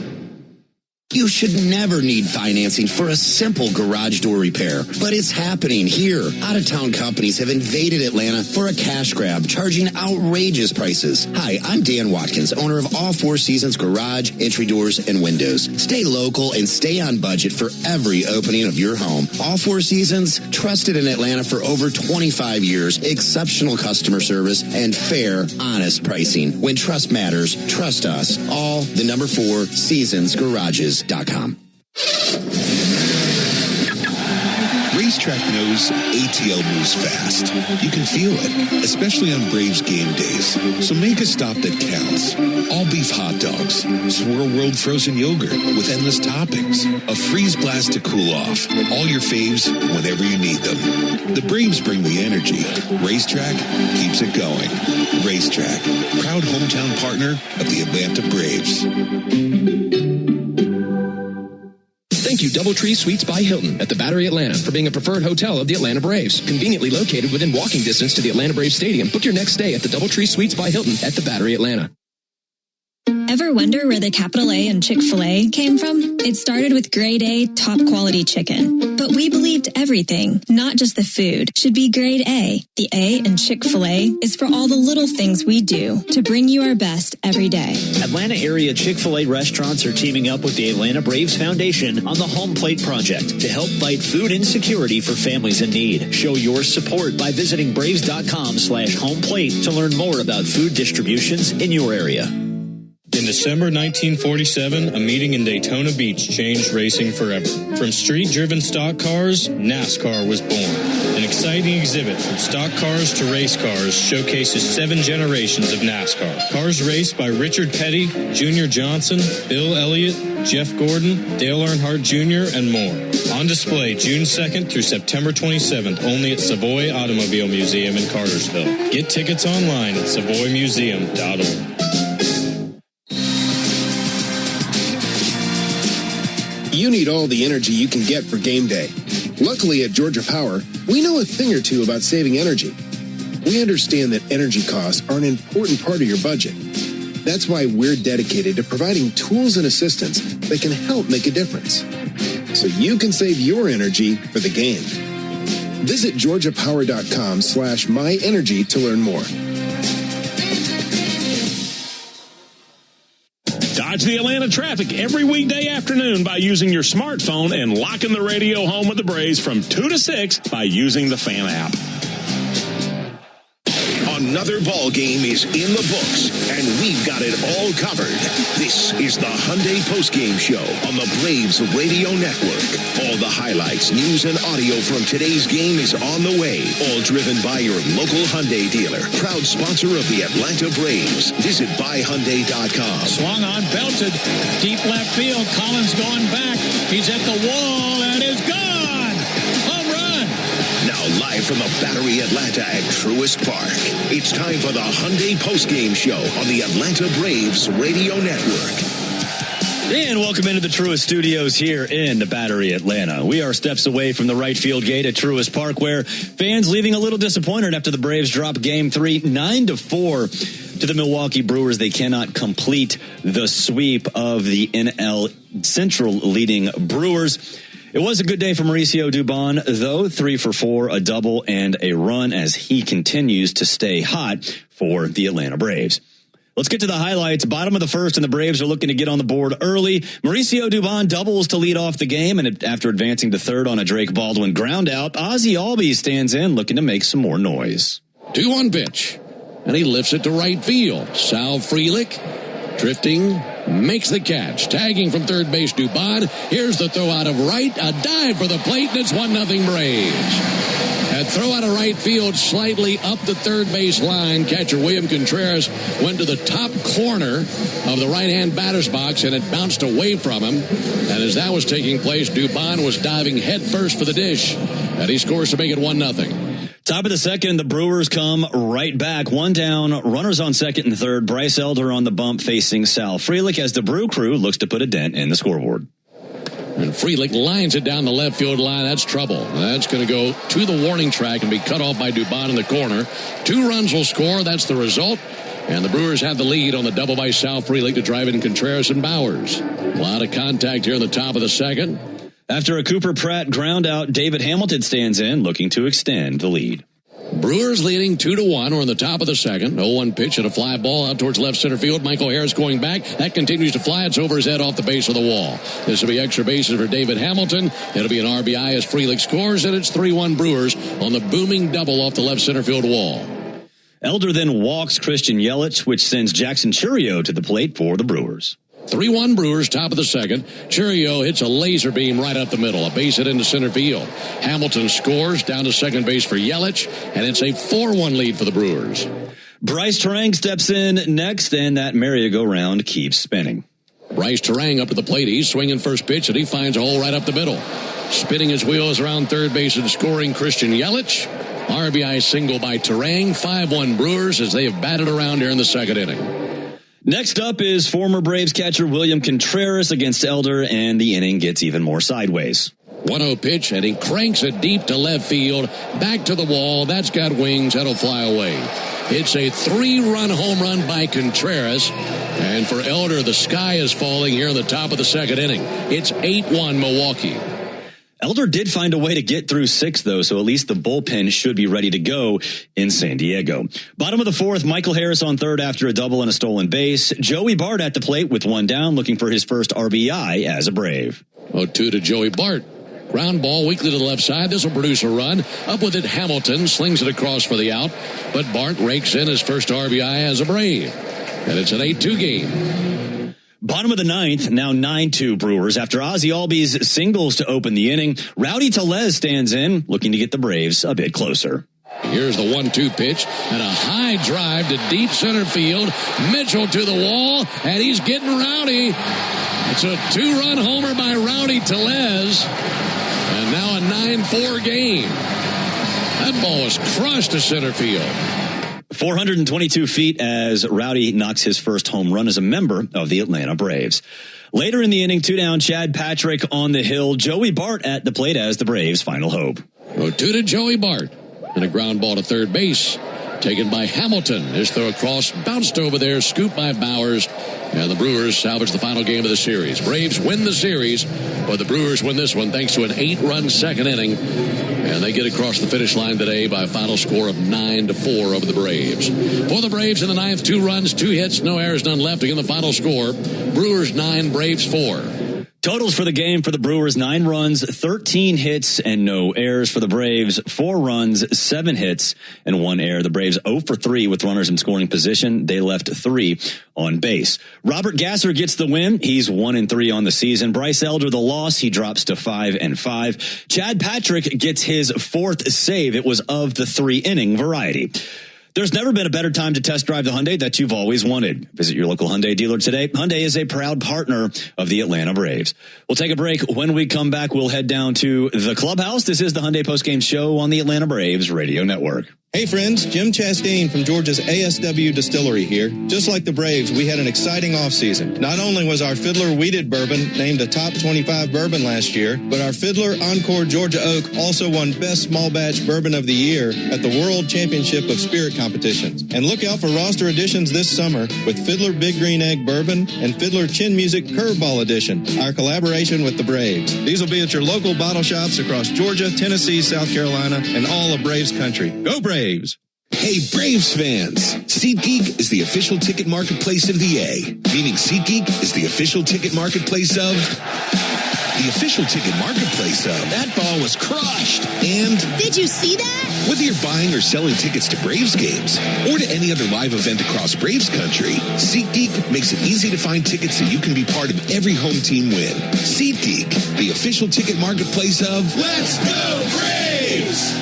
You should never need financing for a simple garage door repair, but it's happening here. Out-of-town companies have invaded Atlanta for a cash grab, charging outrageous prices. Hi, I'm Dan Watkins, owner of All Four Seasons Garage, Entry Doors, and Windows. Stay local and stay on budget for every opening of your home. All Four Seasons, trusted in Atlanta for over 25 years, exceptional customer service, and fair, honest pricing. When trust matters, trust us. All the number 4 Seasons Garages. Racetrack knows ATL moves fast. You can feel it, especially on Braves game days. So make a stop that counts. All beef hot dogs, Swirl World frozen yogurt with endless toppings, a freeze blast to cool off. All your faves whenever you need them. The Braves bring the energy. Racetrack keeps it going. Racetrack, proud hometown partner of the Atlanta Braves. Thank you, Doubletree Suites by Hilton at the Battery Atlanta, for being a preferred hotel of the Atlanta Braves. Conveniently located within walking distance to the Atlanta Braves Stadium. Book your next stay at the Doubletree Suites by Hilton at the Battery Atlanta. Ever wonder where the capital A in Chick-fil-A came from? It started with grade A, top quality chicken. But we believed everything, not just the food, should be grade A. The A in Chick-fil-A is for all the little things we do to bring you our best every day. Atlanta area Chick-fil-A restaurants are teaming up with the Atlanta Braves Foundation on the Home Plate Project to help fight food insecurity for families in need. Show your support by visiting braves.com/homeplate to learn more about food distributions in your area. In December 1947, a meeting in Daytona Beach changed racing forever. From street-driven stock cars, NASCAR was born. An exciting exhibit from stock cars to race cars showcases 7 generations of NASCAR. Cars raced by Richard Petty, Junior Johnson, Bill Elliott, Jeff Gordon, Dale Earnhardt Jr., and more. On display June 2nd through September 27th, only at Savoy Automobile Museum in Cartersville. Get tickets online at savoymuseum.org. You need all the energy you can get for game day. Luckily at Georgia Power, we know a thing or two about saving energy. We understand that energy costs are an important part of your budget. That's why we're dedicated to providing tools and assistance that can help make a difference, so you can save your energy for the game. Visit georgiapower.com/myenergy to learn more. Dodge the Atlanta traffic every weekday afternoon by using your smartphone and locking the radio home with the Braves from 2 to 6 by using the Fan app. Another ball game is in the books, and we've got it all covered. This is the Hyundai Postgame Show on the Braves Radio Network. All the highlights, news, and audio from today's game is on the way. All driven by your local Hyundai dealer. Proud sponsor of the Atlanta Braves. Visit buyhyundai.com. Swung on, belted. Deep left field. Collins going back. He's at the wall and is gone. Home run. Now live from the Battery Atlanta at Truist Park. It's time for the Hyundai Postgame Show on the Atlanta Braves Radio Network. And welcome into the Truist Studios here in the Battery Atlanta. We are steps away from the right field gate at Truist Park, where fans leaving a little disappointed after the Braves drop Game 3 9-4 to the Milwaukee Brewers. They cannot complete the sweep of the NL Central leading Brewers. It was a good day for Mauricio Dubon, though. 3 for 4, a double and a run as he continues to stay hot for the Atlanta Braves. Let's get to the highlights. Bottom of the first, and the Braves are looking to get on the board early. Mauricio Dubon doubles to lead off the game, and after advancing to third on a Drake Baldwin ground out, Ozzie Albies stands in looking to make some more noise. 2-1 pitch, and he lifts it to right field. Sal Frelick drifting, makes the catch. Tagging from third base, Dubon. Here's the throw out of right. A dive for the plate, and it's 1-0 Braves. That throw out of right field, slightly up the third base line. Catcher William Contreras went to the top corner of the right-hand batter's box, and it bounced away from him. And as that was taking place, Dubon was diving headfirst for the dish, and he scores to make it 1-0. Top of the second, the Brewers come right back. One down, runners on second and third. Bryce Elder on the bump facing Sal Frelick as the Brew Crew looks to put a dent in the scoreboard. And Frelick lines it down the left field line. That's trouble. That's going to go to the warning track and be cut off by Dubon in the corner. 2 runs will score. That's the result. And the Brewers have the lead on the double by Sal Frelick to drive in Contreras and Bowers. A lot of contact here in the top of the second. After a Cooper Pratt ground out, David Hamilton stands in, looking to extend the lead. Brewers leading 2-1. We're in the top of the second. 0-1 pitch and a fly ball out towards left center field. Michael Harris going back. That continues to fly. It's over his head off the base of the wall. This will be extra bases for David Hamilton. It'll be an RBI as Frelick scores, and it's 3-1 Brewers on the booming double off the left center field wall. Elder then walks Christian Yelich, which sends Jackson Chourio to the plate for the Brewers. 3-1 Brewers, top of the second. Chourio hits a laser beam right up the middle. A base hit into center field. Hamilton scores down to second base for Yelich, and it's a 4-1 lead for the Brewers. Bryce Terang steps in next, and that merry-go-round keeps spinning. Bryce Terang up to the plate. He's swinging first pitch, and he finds a hole right up the middle. Spinning his wheels around third base and scoring Christian Yelich. RBI single by Terang. 5-1 Brewers as they have batted around here in the second inning. Next up is former Braves catcher William Contreras against Elder, and the inning gets even more sideways. 1-0 pitch, and he cranks it deep to left field, back to the wall. That's got wings. That'll fly away. It's a 3-run home run by Contreras, and for Elder, the sky is falling here in the top of the second inning. It's 8-1 Milwaukee. Elder did find a way to get through 6, though, so at least the bullpen should be ready to go in San Diego. Bottom of the fourth, Michael Harris on third after a double and a stolen base. Joey Bart at the plate with 1 down, looking for his first RBI as a Brave. 0-2 to Joey Bart. Ground ball weakly to the left side. This will produce a run. Up with it, Hamilton slings it across for the out, but Bart rakes in his first RBI as a Brave. And it's an 8-2 game. Bottom of the ninth, now 9-2 Brewers. After Ozzie Albies singles to open the inning, Rowdy Tellez stands in, looking to get the Braves a bit closer. Here's the 1-2 pitch and a high drive to deep center field. Mitchell to the wall, and he's getting rowdy. It's a 2-run homer by Rowdy Tellez, and now a 9-4 game. That ball was crushed to center field. 422 feet as Rowdy knocks his first home run as a member of the Atlanta Braves. Later in the inning, 2 down, Chad Patrick on the hill. Joey Bart at the plate as the Braves' final hope. 0-2 to Joey Bart. And a ground ball to third base. Taken by Hamilton. His throw across, bounced over there, scooped by Bowers. And the Brewers salvage the final game of the series. Braves win the series, but the Brewers win this one thanks to an 8-run second inning. And they get across the finish line today by a final score of 9-4 over the Braves. For the Braves in the ninth, 2 runs, 2 hits, no errors, none left. Again, the final score, Brewers 9, Braves 4. Totals for the game for the Brewers, 9 runs, 13 hits, and no errors. For the Braves, 4 runs, 7 hits, and 1 error. The Braves 0 for 3 with runners in scoring position. They left 3 on base. Robert Gasser gets the win. He's 1-3 on the season. Bryce Elder, the loss. He drops to 5-5. Chad Patrick gets his 4th save. It was of the 3-inning variety. There's never been a better time to test drive the Hyundai that you've always wanted. Visit your local Hyundai dealer today. Hyundai is a proud partner of the Atlanta Braves. We'll take a break. When we come back, we'll head down to the clubhouse. This is the Hyundai Postgame Show on the Atlanta Braves Radio Network. Hey friends, Jim Chastain from Georgia's ASW Distillery here. Just like the Braves, we had an exciting offseason. Not only was our Fiddler Wheated Bourbon named a top 25 bourbon last year, but our Fiddler Encore Georgia Oak also won Best Small Batch Bourbon of the Year at the World Championship of Spirit Competitions. And look out for roster additions this summer with Fiddler Big Green Egg Bourbon and Fiddler Chin Music Curveball Edition, our collaboration with the Braves. These will be at your local bottle shops across Georgia, Tennessee, South Carolina, and all of Braves country. Go Braves! Hey, Braves fans! SeatGeek is the official ticket marketplace of the A, meaning SeatGeek is the official ticket marketplace of... the official ticket marketplace of... That ball was crushed! And... Did you see that? Whether you're buying or selling tickets to Braves games or to any other live event across Braves country, SeatGeek makes it easy to find tickets so you can be part of every home team win. SeatGeek, the official ticket marketplace of... Let's go Braves!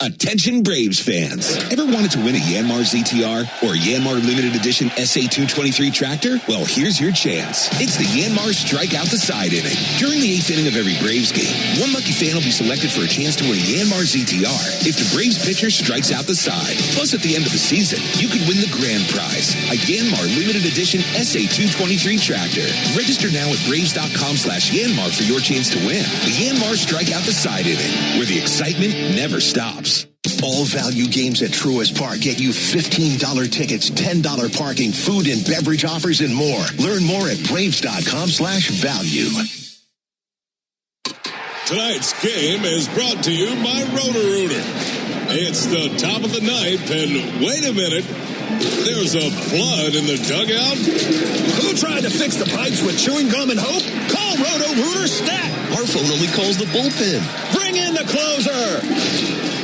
Attention Braves fans. Ever wanted to win a Yanmar ZTR or Yanmar Limited Edition SA223 tractor? Well, here's your chance. It's the Yanmar Strike Out the Side inning. During the 8th inning of every Braves game, one lucky fan will be selected for a chance to win a Yanmar ZTR if the Braves pitcher strikes out the side. Plus, at the end of the season, you could win the grand prize, a Yanmar Limited Edition SA223 tractor. Register now at Braves.com/Yanmar for your chance to win. The Yanmar Strike Out the Side inning, where the excitement never stops. All value games at Truist Park get you $15 tickets, $10 parking, food and beverage offers, and more. Learn more at Braves.com/value. Tonight's game is brought to you by Roto-Rooter. It's the top of the ninth, and wait a minute. There's a flood in the dugout. Who tried to fix the pipes with chewing gum and hope? Call Roto-Rooter Stat. Our phone only calls the bullpen. Bring in the closer.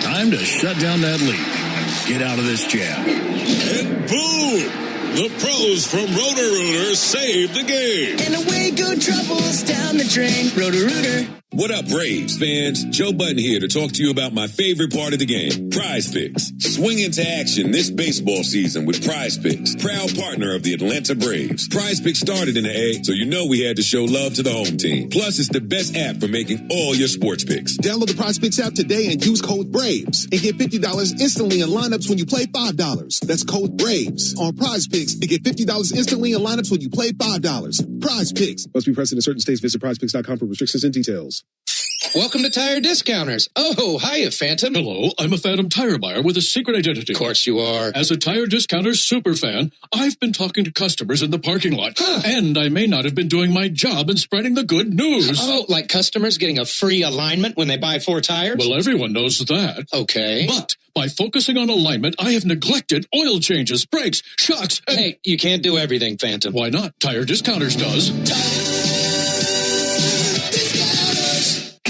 Time to shut down that leak. Get out of this jam. And boom! The pros from Roto-Rooter saved the game. And away go troubles down the drain. Roto-Rooter. What up, Braves fans? Joe Button here to talk to you about my favorite part of the game, Prize Picks. Swing into action this baseball season with Prize Picks, proud partner of the Atlanta Braves. Prize Picks started in the A, so you know we had to show love to the home team. Plus, it's the best app for making all your sports picks. Download the Prize Picks app today and use code BRAVES and get $50 instantly in lineups when you play $5. That's code BRAVES on Prize Picks and get $50 instantly in lineups when you play $5. Prize Picks. Must be present in certain states. Visit prizepicks.com for restrictions and details. Welcome to Tire Discounters. Oh, hiya, Phantom. Hello, I'm a Phantom tire buyer with a secret identity. Of course you are. As a Tire Discounters super fan, I've been talking to customers in the parking lot. Huh. And I may not have been doing my job in spreading the good news. Oh, like customers getting a free alignment when they buy 4 tires? Well, everyone knows that. Okay. But by focusing on alignment, I have neglected oil changes, brakes, shocks, and... Hey, you can't do everything, Phantom. Why not? Tire Discounters does.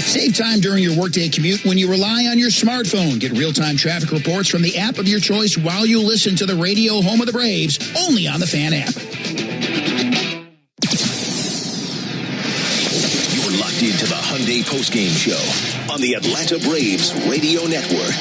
Save time during your workday commute when you rely on your smartphone. Get real-time traffic reports from the app of your choice while you listen to the radio home of the Braves, only on the Fan app. You're locked into the Hyundai postgame show on the Atlanta Braves Radio Network.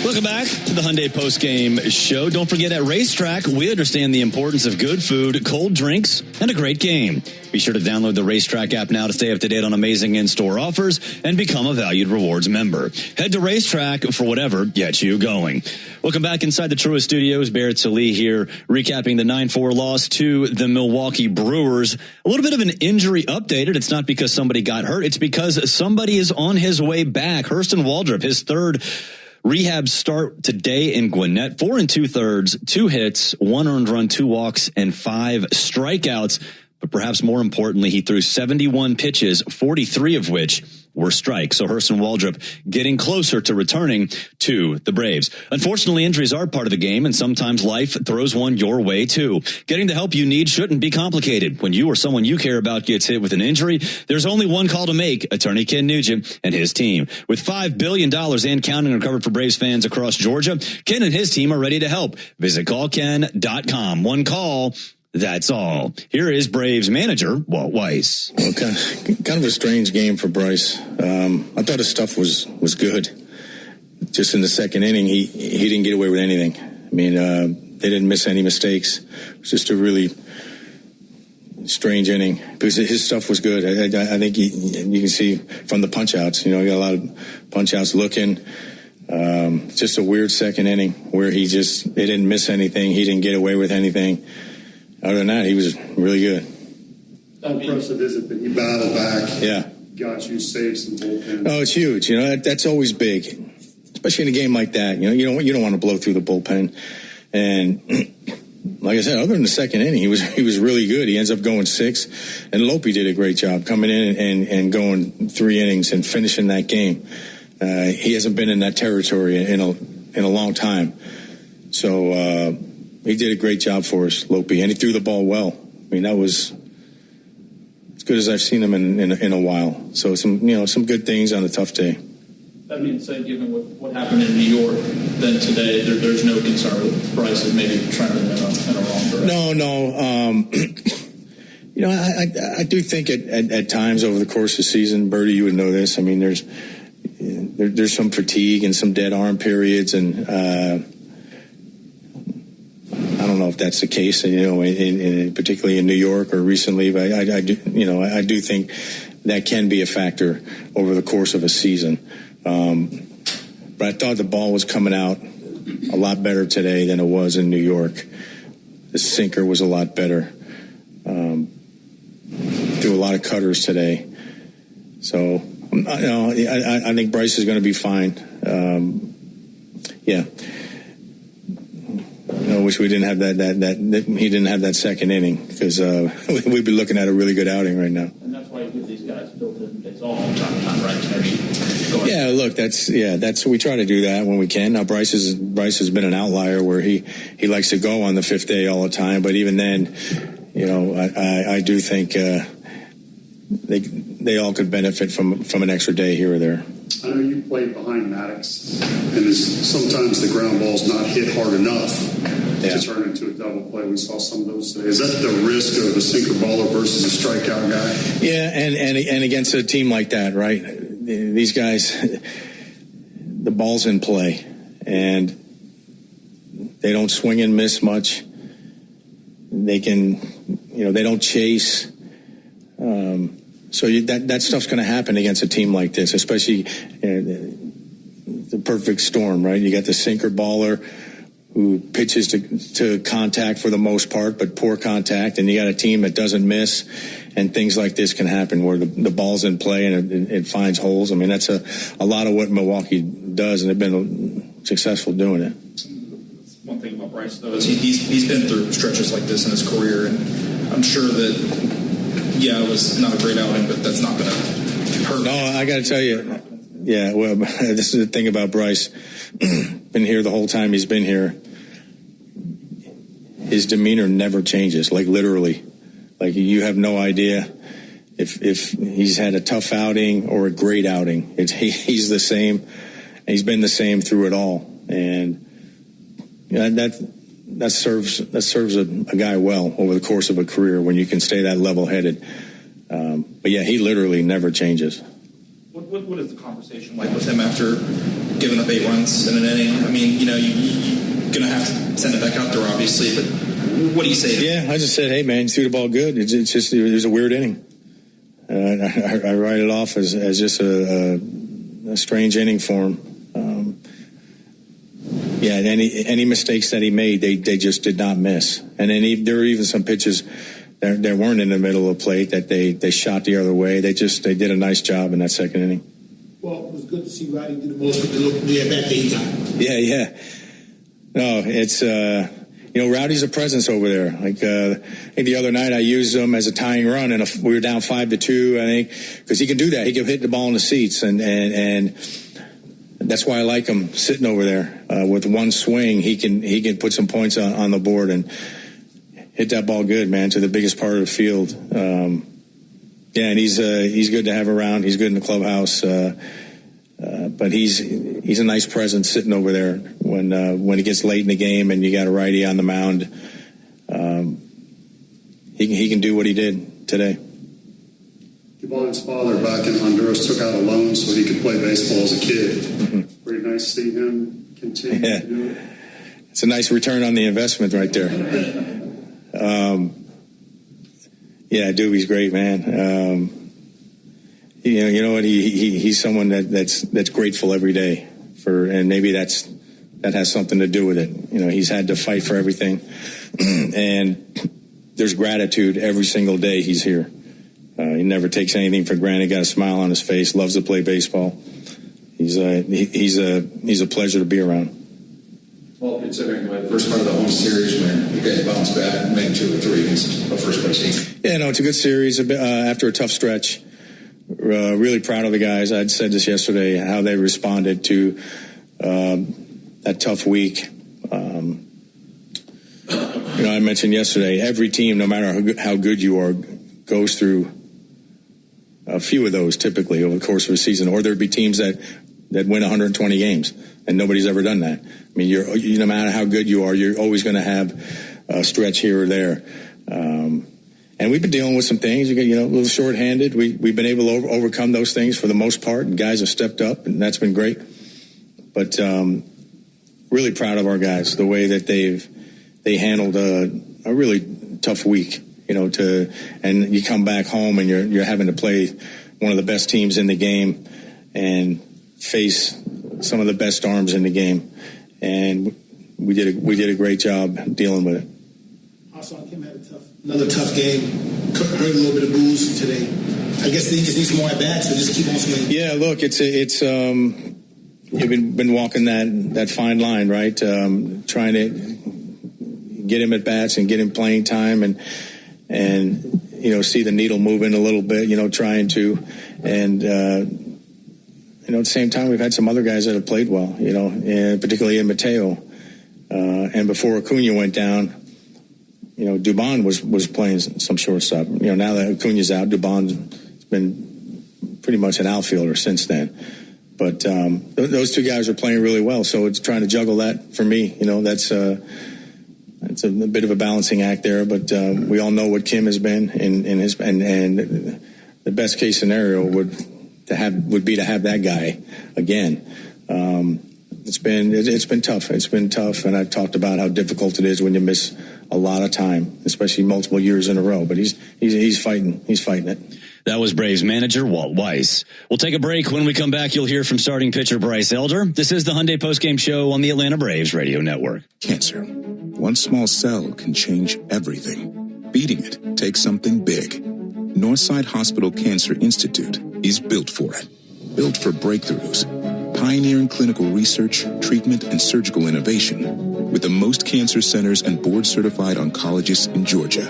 Welcome back to the Hyundai postgame show. Don't forget, at Racetrack, we understand the importance of good food, cold drinks, and a great game. Be sure to download the Racetrack app now to stay up to date on amazing in-store offers and become a Valued Rewards member. Head to Racetrack for whatever gets you going. Welcome back inside the Truist Studios. Barrett Sallee here, recapping the 9-4 loss to the Milwaukee Brewers. A little bit of an injury update, and it's not because somebody got hurt. It's because somebody is on his way back. Hurston Waldrop, his third rehab start today in Gwinnett. 4 2/3, 2 hits, 1 earned run, 2 walks, and 5 strikeouts. But perhaps more importantly, he threw 71 pitches, 43 of which were strikes. So Hurston Waldrop getting closer to returning to the Braves. Unfortunately, injuries are part of the game, and sometimes life throws one your way too. Getting the help you need shouldn't be complicated. When you or someone you care about gets hit with an injury, there's only one call to make: attorney Ken Nugent and his team. With $5 billion and counting recovered for Braves fans across Georgia, Ken and his team are ready to help. Visit callken.com. One call, that's all. Here is Braves manager Walt Weiss. Well, kind of a strange game for Bryce. I thought his stuff was good. Just in the second inning, he didn't get away with anything. I mean, they didn't miss any mistakes. It was just a really strange inning because his stuff was good. I think you can see from the punch outs. You know, he got a lot of punch outs looking. Just a weird second inning where they didn't miss anything. He didn't get away with anything. Other than that, he was really good. How impressive is it that he battled back? Yeah. Got you, saved some bullpen. Oh, it's huge. You know, that's always big, especially in a game like that. You know, you don't want to blow through the bullpen. And like I said, other than the second inning, he was really good. He ends up going 6, and Lopey did a great job coming in and going 3 innings and finishing that game. He hasn't been in that territory in a long time. So he did a great job for us, Lopey, and he threw the ball well. I mean, that was as good as I've seen him in a while. So some good things on a tough day. That being said, given what happened in New York, then today there's no concern with Bryce of maybe trending in a wrong direction. No. You know, I do think at times over the course of the season, Bertie, you would know this. I mean, there's some fatigue and some dead arm periods, and I don't know if that's the case, in particularly in New York or recently, but I do think that can be a factor over the course of a season. But I thought the ball was coming out a lot better today than it was in New York. The sinker was a lot better. Threw a lot of cutters today. So, I think Bryce is going to be fine. Yeah. I wish we didn't have that he didn't have that second inning, because we'd be looking at a really good outing right now. And that's why you give these guys built-in days off from time to time, right? Yeah, look, that's we try to do that when we can. Now Bryce has been an outlier where he likes to go on the fifth day all the time, but even then, I do think they all could benefit from an extra day here or there. I know you played behind Maddox, and sometimes the ground ball's not hit hard enough to turn into a double play. We saw some of those today. Is that the risk of a sinker baller versus a strikeout guy? Yeah, and against a team like that, right? These guys, the ball's in play, and they don't swing and miss much. They can, they don't chase. So that stuff's going to happen against a team like this, especially the perfect storm, right? You got the sinker baller who pitches to contact for the most part, but poor contact, and you got a team that doesn't miss, and things like this can happen where the ball's in play and it finds holes. I mean, that's a lot of what Milwaukee does, and they've been successful doing it. One thing about Bryce, though, is he's been through stretches like this in his career, and I'm sure that, it was not a great outing, but that's not going to hurt. No, I got to tell you, well, this is the thing about Bryce. Been here the whole time he's been here. His demeanor never changes, like literally. Like you have no idea if he's had a tough outing or a great outing. He's the same. He's been the same through it all, and that serves a guy well over the course of a career when you can stay that level-headed. But yeah, he literally never changes. What is the conversation like with him after giving up 8 runs in an inning? I mean, you're going to have to send it back out there, obviously, but what do you say to him? I just said, hey, man, you threw the ball good. It was a weird inning. I write it off as just a strange inning for him. And any mistakes that he made, they just did not miss. And then there were even some pitches that weren't in the middle of the plate that they shot the other way. They did a nice job in that second inning. Well, it was good to see Roddy do the most with the at-bat that he got. Yeah. No, it's Rowdy's a presence over there. Like I think the other night I used him as a tying run, and we were down 5-2. I think because he can do that. He can hit the ball in the seats, and that's why I like him sitting over there with one swing. He can put some points on the board and hit that ball good, man, to the biggest part of the field. And he's good to have around. He's good in the clubhouse, but he's a nice presence sitting over there when it gets late in the game and you got a righty on the mound. He can do what he did today. Javon's father back in Honduras took out a loan so he could play baseball as a kid. Mm-hmm. Very nice to see him continue to do it. It's a nice return on the investment right there. Doobie's great, man. You know what? He's someone that's grateful every day and maybe that has something to do with it. He's had to fight for everything, and there's gratitude every single day he's here. He never takes anything for granted. Got a smile on his face. Loves to play baseball. He's a pleasure to be around. Well, considering the first part of the home series when you guys bounced back and made 2 or 3 against a first place team. Yeah, no, it's a good series after a tough stretch. Really proud of the guys. I'd said this yesterday, how they responded to that tough week. I mentioned yesterday, every team, no matter how good you are, goes through a few of those typically over the course of a season, or there'd be teams that win 120 games, and nobody's ever done that. I mean, no matter how good you are, you're always going to have a stretch here or there. And we've been dealing with some things, a little short-handed. We've been able to overcome those things for the most part, and guys have stepped up, and that's been great. But really proud of our guys, the way that they handled a really tough week, and you come back home and you're having to play one of the best teams in the game and face some of the best arms in the game. And we did a great job dealing with it. Also, Kim had another tough game. Heard a little bit of booze today. I guess they just need some more at bats to just keep on swinging. Yeah, look, it's you've been walking that fine line, right? Trying to get him at bats and get him playing time, and see the needle moving a little bit. Trying to, and at the same time, we've had some other guys that have played well. And particularly in Mateo, and before Acuna went down. Dubon was playing some shortstop. Now that Acuna's out, Dubon's been pretty much an outfielder since then. But those two guys are playing really well. So it's trying to juggle that for me. That's a bit of a balancing act there. But we all know what Kim has been, and the best case scenario would be to have that guy again. It's been tough. It's been tough, and I've talked about how difficult it is when you miss a lot of time, especially multiple years in a row. But he's fighting. He's fighting it. That was Braves manager Walt Weiss. We'll take a break. When we come back, you'll hear from starting pitcher Bryce Elder. This is the Hyundai Postgame Show on the Atlanta Braves Radio Network. Cancer. One small cell can change everything. Beating it takes something big. Northside Hospital Cancer Institute is built for it. Built for breakthroughs. Pioneering clinical research, treatment, and surgical innovation with the most cancer centers and board-certified oncologists in Georgia.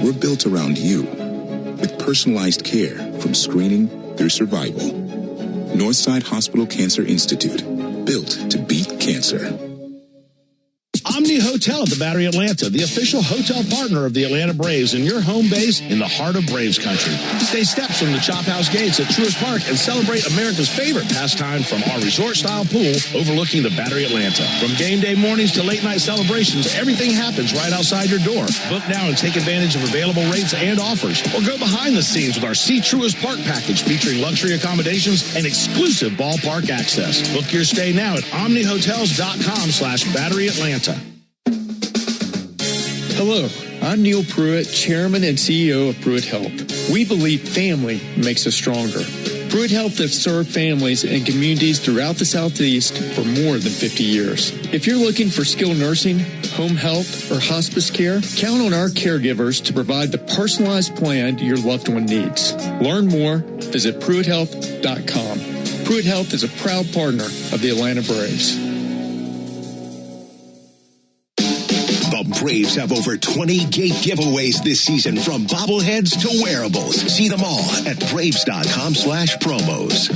We're built around you with personalized care from screening through survival. Northside Hospital Cancer Institute, built to beat cancer. Omni Hotel at the Battery Atlanta, the official hotel partner of the Atlanta Braves and your home base in the heart of Braves country. Stay steps from the Chop House Gates at Truist Park and celebrate America's favorite pastime from our resort-style pool overlooking the Battery Atlanta. From game day mornings to late-night celebrations, everything happens right outside your door. Book now and take advantage of available rates and offers. Or go behind the scenes with our See Truist Park package featuring luxury accommodations and exclusive ballpark access. Book your stay now at omnihotels.com/Battery Atlanta. Hello, I'm Neil Pruitt, Chairman and CEO of Pruitt Health. We believe family makes us stronger. Pruitt Health has served families and communities throughout the Southeast for more than 50 years. If you're looking for skilled nursing, home health, or hospice care, count on our caregivers to provide the personalized plan your loved one needs. Learn more, visit PruittHealth.com. Pruitt Health is a proud partner of the Atlanta Braves. The Braves have over 20 gate giveaways this season, from bobbleheads to wearables. See them all at Braves.com/promos.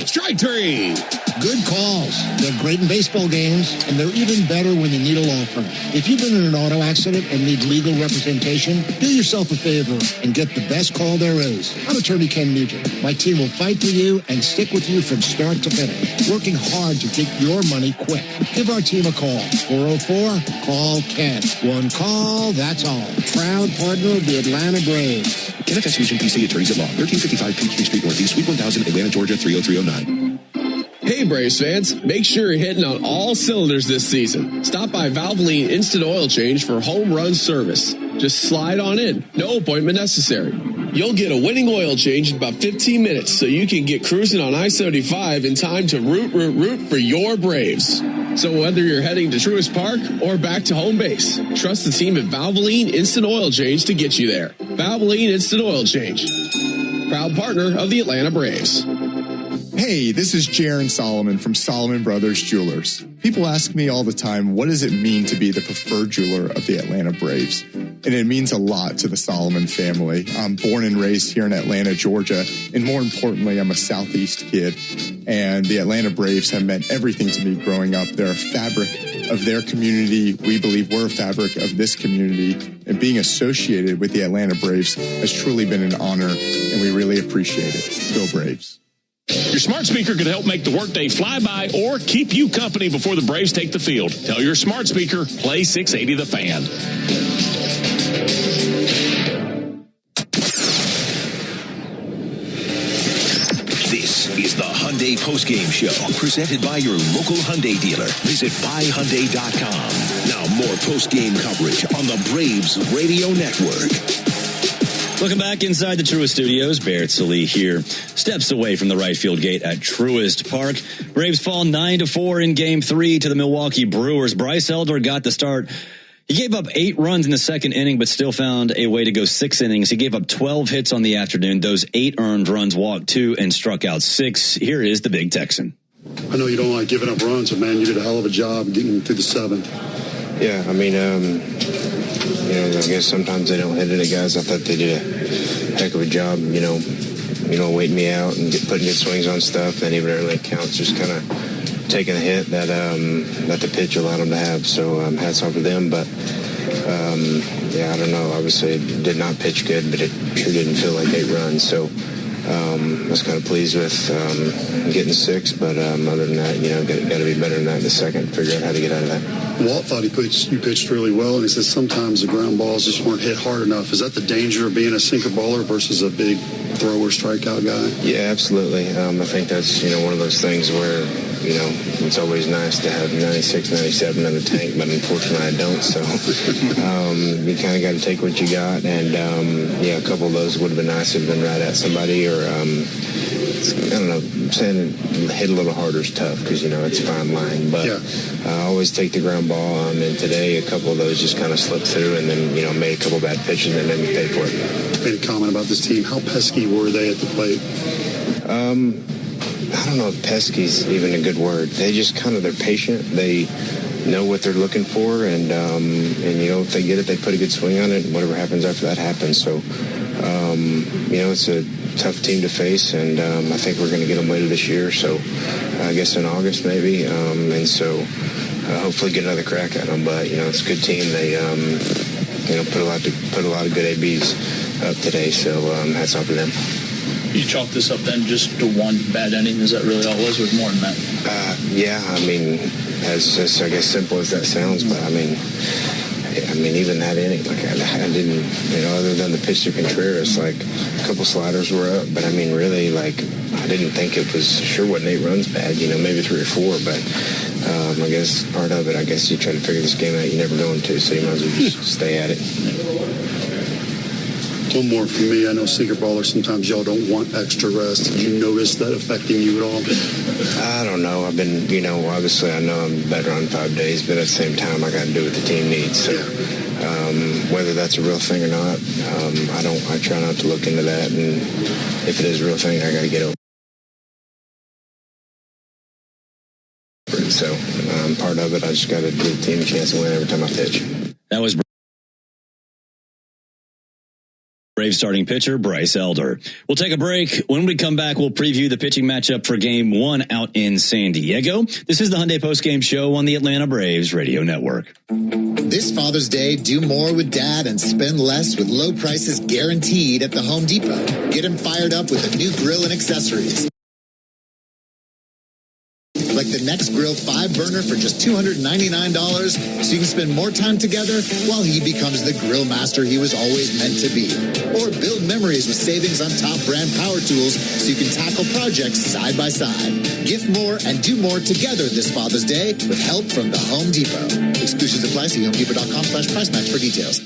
Strike three. Good calls. They're great in baseball games, and they're even better when you need a law firm. If you've been in an auto accident and need legal representation, do yourself a favor and get the best call there is. I'm attorney Ken Nugent. My team will fight for you and stick with you from start to finish, working hard to get your money quick. Give our team a call. 404-CALL-KEN. One call, that's all. Proud partner of the Atlanta Braves. Kenneth S. Nugent, PC, Attorneys at Law, 1355 Peachtree Street Northeast, Suite 1000, Atlanta, Georgia, 30309. Hey Braves fans, make sure you're hitting on all cylinders this season. Stop by Valvoline Instant Oil Change for home run service. Just slide on in, no appointment necessary. You'll get a winning oil change in about 15 minutes so you can get cruising on I-75 in time to root for your Braves. So whether you're heading to Truist Park or back to home base, trust the team at Valvoline Instant Oil Change to get you there. Valvoline Instant Oil Change, proud partner of the Atlanta Braves. Hey, this is Jaron Solomon from Solomon Brothers Jewelers. People ask me all the time, what does it mean to be the preferred jeweler of the Atlanta Braves? And it means a lot to the Solomon family. I'm born and raised here in Atlanta, Georgia, and more importantly, I'm a Southeast kid. And the Atlanta Braves have meant everything to me growing up. They're a fabric of their community. We believe we're a fabric of this community. And being associated with the Atlanta Braves has truly been an honor, and we really appreciate it. Go Braves. Your smart speaker could help make the workday fly by or keep you company before the Braves take the field. Tell your smart speaker, play 680 The Fan. This is the Hyundai Postgame Show, presented by your local Hyundai dealer. Visit buyhyundai.com. Now more postgame coverage on the Braves Radio Network. Welcome back inside the Truist Studios. Barrett Sallee here, steps away from the right field gate at Truist Park. Braves fall 9-4 in Game 3 to the Milwaukee Brewers. Bryce Elder got the start. He gave up 8 runs in the second inning, but still found a way to go 6 innings. He gave up 12 hits on the afternoon. Those 8 earned runs, walked 2, and struck out 6. Here is the Big Texan. I know you don't like giving up runs, but, man, you did a hell of a job getting through the 7th. Yeah, I mean, I guess sometimes they don't hit it at guys. I thought they did a heck of a job, waiting me out and putting good swings on stuff, and even early counts, just kind of taking a hit that the pitch allowed them to have. So hats off to them. But I don't know. Obviously, it did not pitch good, but it sure didn't feel like 8 runs. So I was kind of pleased with getting 6. But other than that, got to be better than that in the second. Figure out how to get out of that. Walt thought you pitched really well, and he said sometimes the ground balls just weren't hit hard enough. Is that the danger of being a sinker baller versus a big thrower strikeout guy? Yeah, absolutely. I think that's one of those things where it's always nice to have 96, 97 in the tank, but unfortunately I don't. So you kind of got to take what you got, and a couple of those would have been nice to have been right at somebody, or I don't know. Saying hit a little harder is tough because it's a fine line, but I always take the ground ball. And today, a couple of those just kind of slipped through, and then made a couple bad pitches and then paid for it. Made a comment about this team. How pesky were they at the plate? I don't know if pesky's even a good word. They just they're patient. They know what they're looking for, and if they get it, they put a good swing on it, and whatever happens after that happens. So it's a tough team to face, and I think we're going to get them later this year. So I guess in August maybe, and so hopefully get another crack at them. But it's a good team. They put a lot of good ABs up today. So hats off to them. You chalk this up then just to one bad inning? Is that really all it was, or more than that? I mean, as I guess simple as that sounds, but I mean, even that inning, I didn't, other than the pitch to Contreras, a couple sliders were up, but I mean, really, I didn't think it was, sure wasn't 8 runs bad, maybe 3 or 4, but I guess part of it, I guess you try to figure this game out, you're never going to, so you might as well just stay at it. One more from me. I know sinker ballers, sometimes y'all don't want extra rest. Did you notice that affecting you at all? I don't know. I've been, obviously I know I'm better on 5 days, but at the same time, I got to do what the team needs. So whether that's a real thing or not, I try not to look into that. And if it is a real thing, I got to get over it. So part of it, I just got to give the team a chance to win every time I pitch. That was Braves starting pitcher Bryce Elder. We'll take a break. When we come back, we'll preview the pitching matchup for Game 1 out in San Diego. This is the Hyundai Postgame Show on the Atlanta Braves Radio Network. This Father's Day, do more with Dad and spend less with low prices guaranteed at the Home Depot. Get him fired up with a new grill and accessories, like the Next Grill 5-burner for just $299, so you can spend more time together while he becomes the grill master he was always meant to be. Or build memories with savings on top brand power tools so you can tackle projects side by side. Gift more and do more together this Father's Day with help from the Home Depot. Exclusions apply. See HomeDepot.com/price match for details.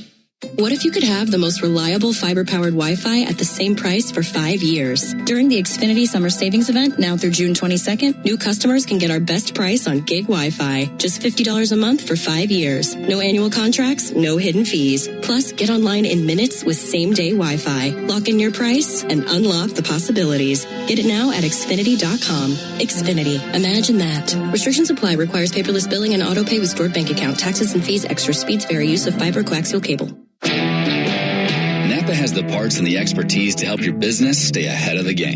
What if you could have the most reliable fiber-powered Wi-Fi at the same price for 5 years? During the Xfinity Summer Savings Event, now through June 22nd, new customers can get our best price on gig Wi-Fi. Just $50 a month for 5 years. No annual contracts, no hidden fees. Plus, get online in minutes with same-day Wi-Fi. Lock in your price and unlock the possibilities. Get it now at Xfinity.com. Xfinity. Imagine that. Restrictions apply. Requires paperless billing and auto pay with stored bank account. Taxes and fees. Extra speeds vary. Use of fiber coaxial cable. Napa has the parts and the expertise to help your business stay ahead of the game.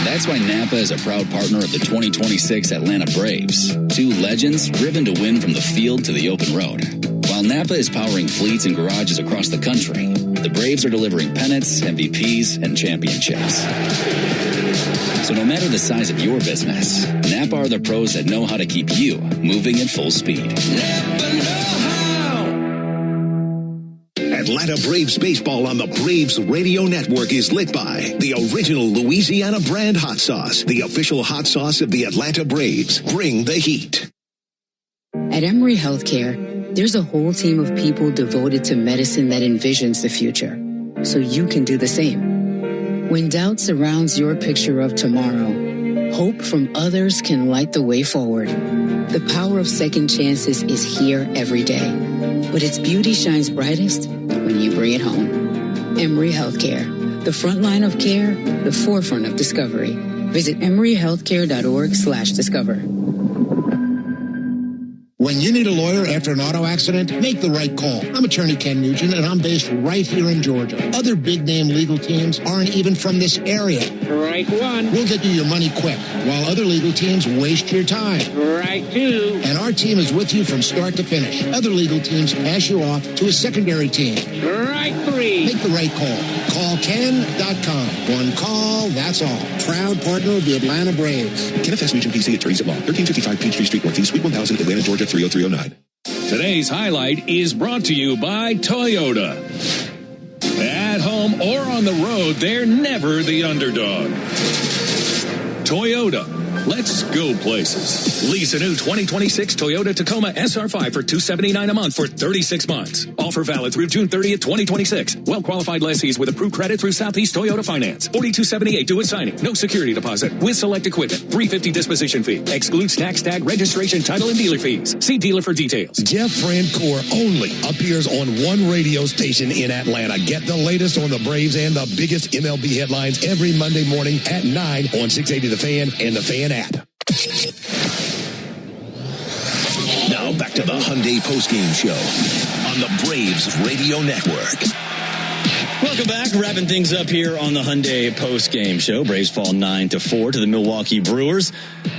That's why Napa is a proud partner of the 2026 Atlanta Braves. 2 legends driven to win from the field to the open road. While Napa is powering fleets and garages across the country, the Braves are delivering pennants, MVPs, and championships. So no matter the size of your business, Napa are the pros that know how to keep you moving at full speed. At Atlanta Braves baseball on the Braves Radio Network is lit by the original Louisiana brand hot sauce, the official hot sauce of the Atlanta Braves. Bring the heat. At Emory Healthcare, there's a whole team of people devoted to medicine that envisions the future, so you can do the same. When doubt surrounds your picture of tomorrow, hope from others can light the way forward. The power of second chances is here every day, but its beauty shines brightest when you bring it home. Emory Healthcare, the front line of care, the forefront of discovery. Visit emoryhealthcare.org/discover. When you need a lawyer after an auto accident, make the right call. I'm attorney Ken Nugent, and I'm based right here in Georgia. Other big-name legal teams aren't even from this area. Right one. We'll get you your money quick, while other legal teams waste your time. Right two. And our team is with you from start to finish. Other legal teams pass you off to a secondary team. Right three. Make the right call. Call Ken.com. One call, that's all. Proud partner of the Atlanta Braves. Kenneth S. Nugent, PC, Attorneys at Law, 1355 Peachtree Street Northeast, Suite 1000, Atlanta, Georgia, 30309. Today's highlight is brought to you by Toyota. At home or on the road, they're never the underdog. Toyota. Let's go places. Lease a new 2026 Toyota Tacoma SR5 for $279 a month for 36 months. Offer valid through June 30th, 2026. Well-qualified lessees with approved credit through Southeast Toyota Finance. $42.78 due at signing. No security deposit. With select equipment. $350 disposition fee. Excludes tax tag, registration, title, and dealer fees. See dealer for details. Jeff Francoeur only appears on one radio station in Atlanta. Get the latest on the Braves and the biggest MLB headlines every Monday morning at 9 on 680 The Fan and The Fan app. Now back to the Hyundai postgame show on the Braves Radio Network. Welcome back. Wrapping things up here on the Hyundai postgame show. Braves fall 9-4 to the Milwaukee Brewers.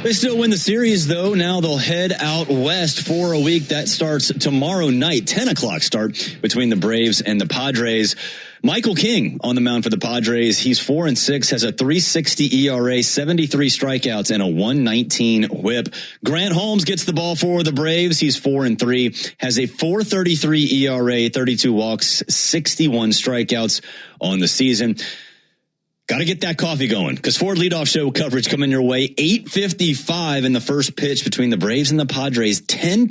They still win the series, though. Now they'll head out west for a week. That starts tomorrow night, 10 o'clock start between the Braves and the Padres. Michael King on the mound for the Padres. He's 4-6, has a 3.60 ERA, 73 strikeouts, and a 1.19 whip. Grant Holmes gets the ball for the Braves. He's 4-3, has a 4.33 ERA, 32 walks, 61 strikeouts on the season. Got to get that coffee going because Ford Leadoff Show coverage coming your way. 8:55 in the first pitch between the Braves and the Padres. 10-10.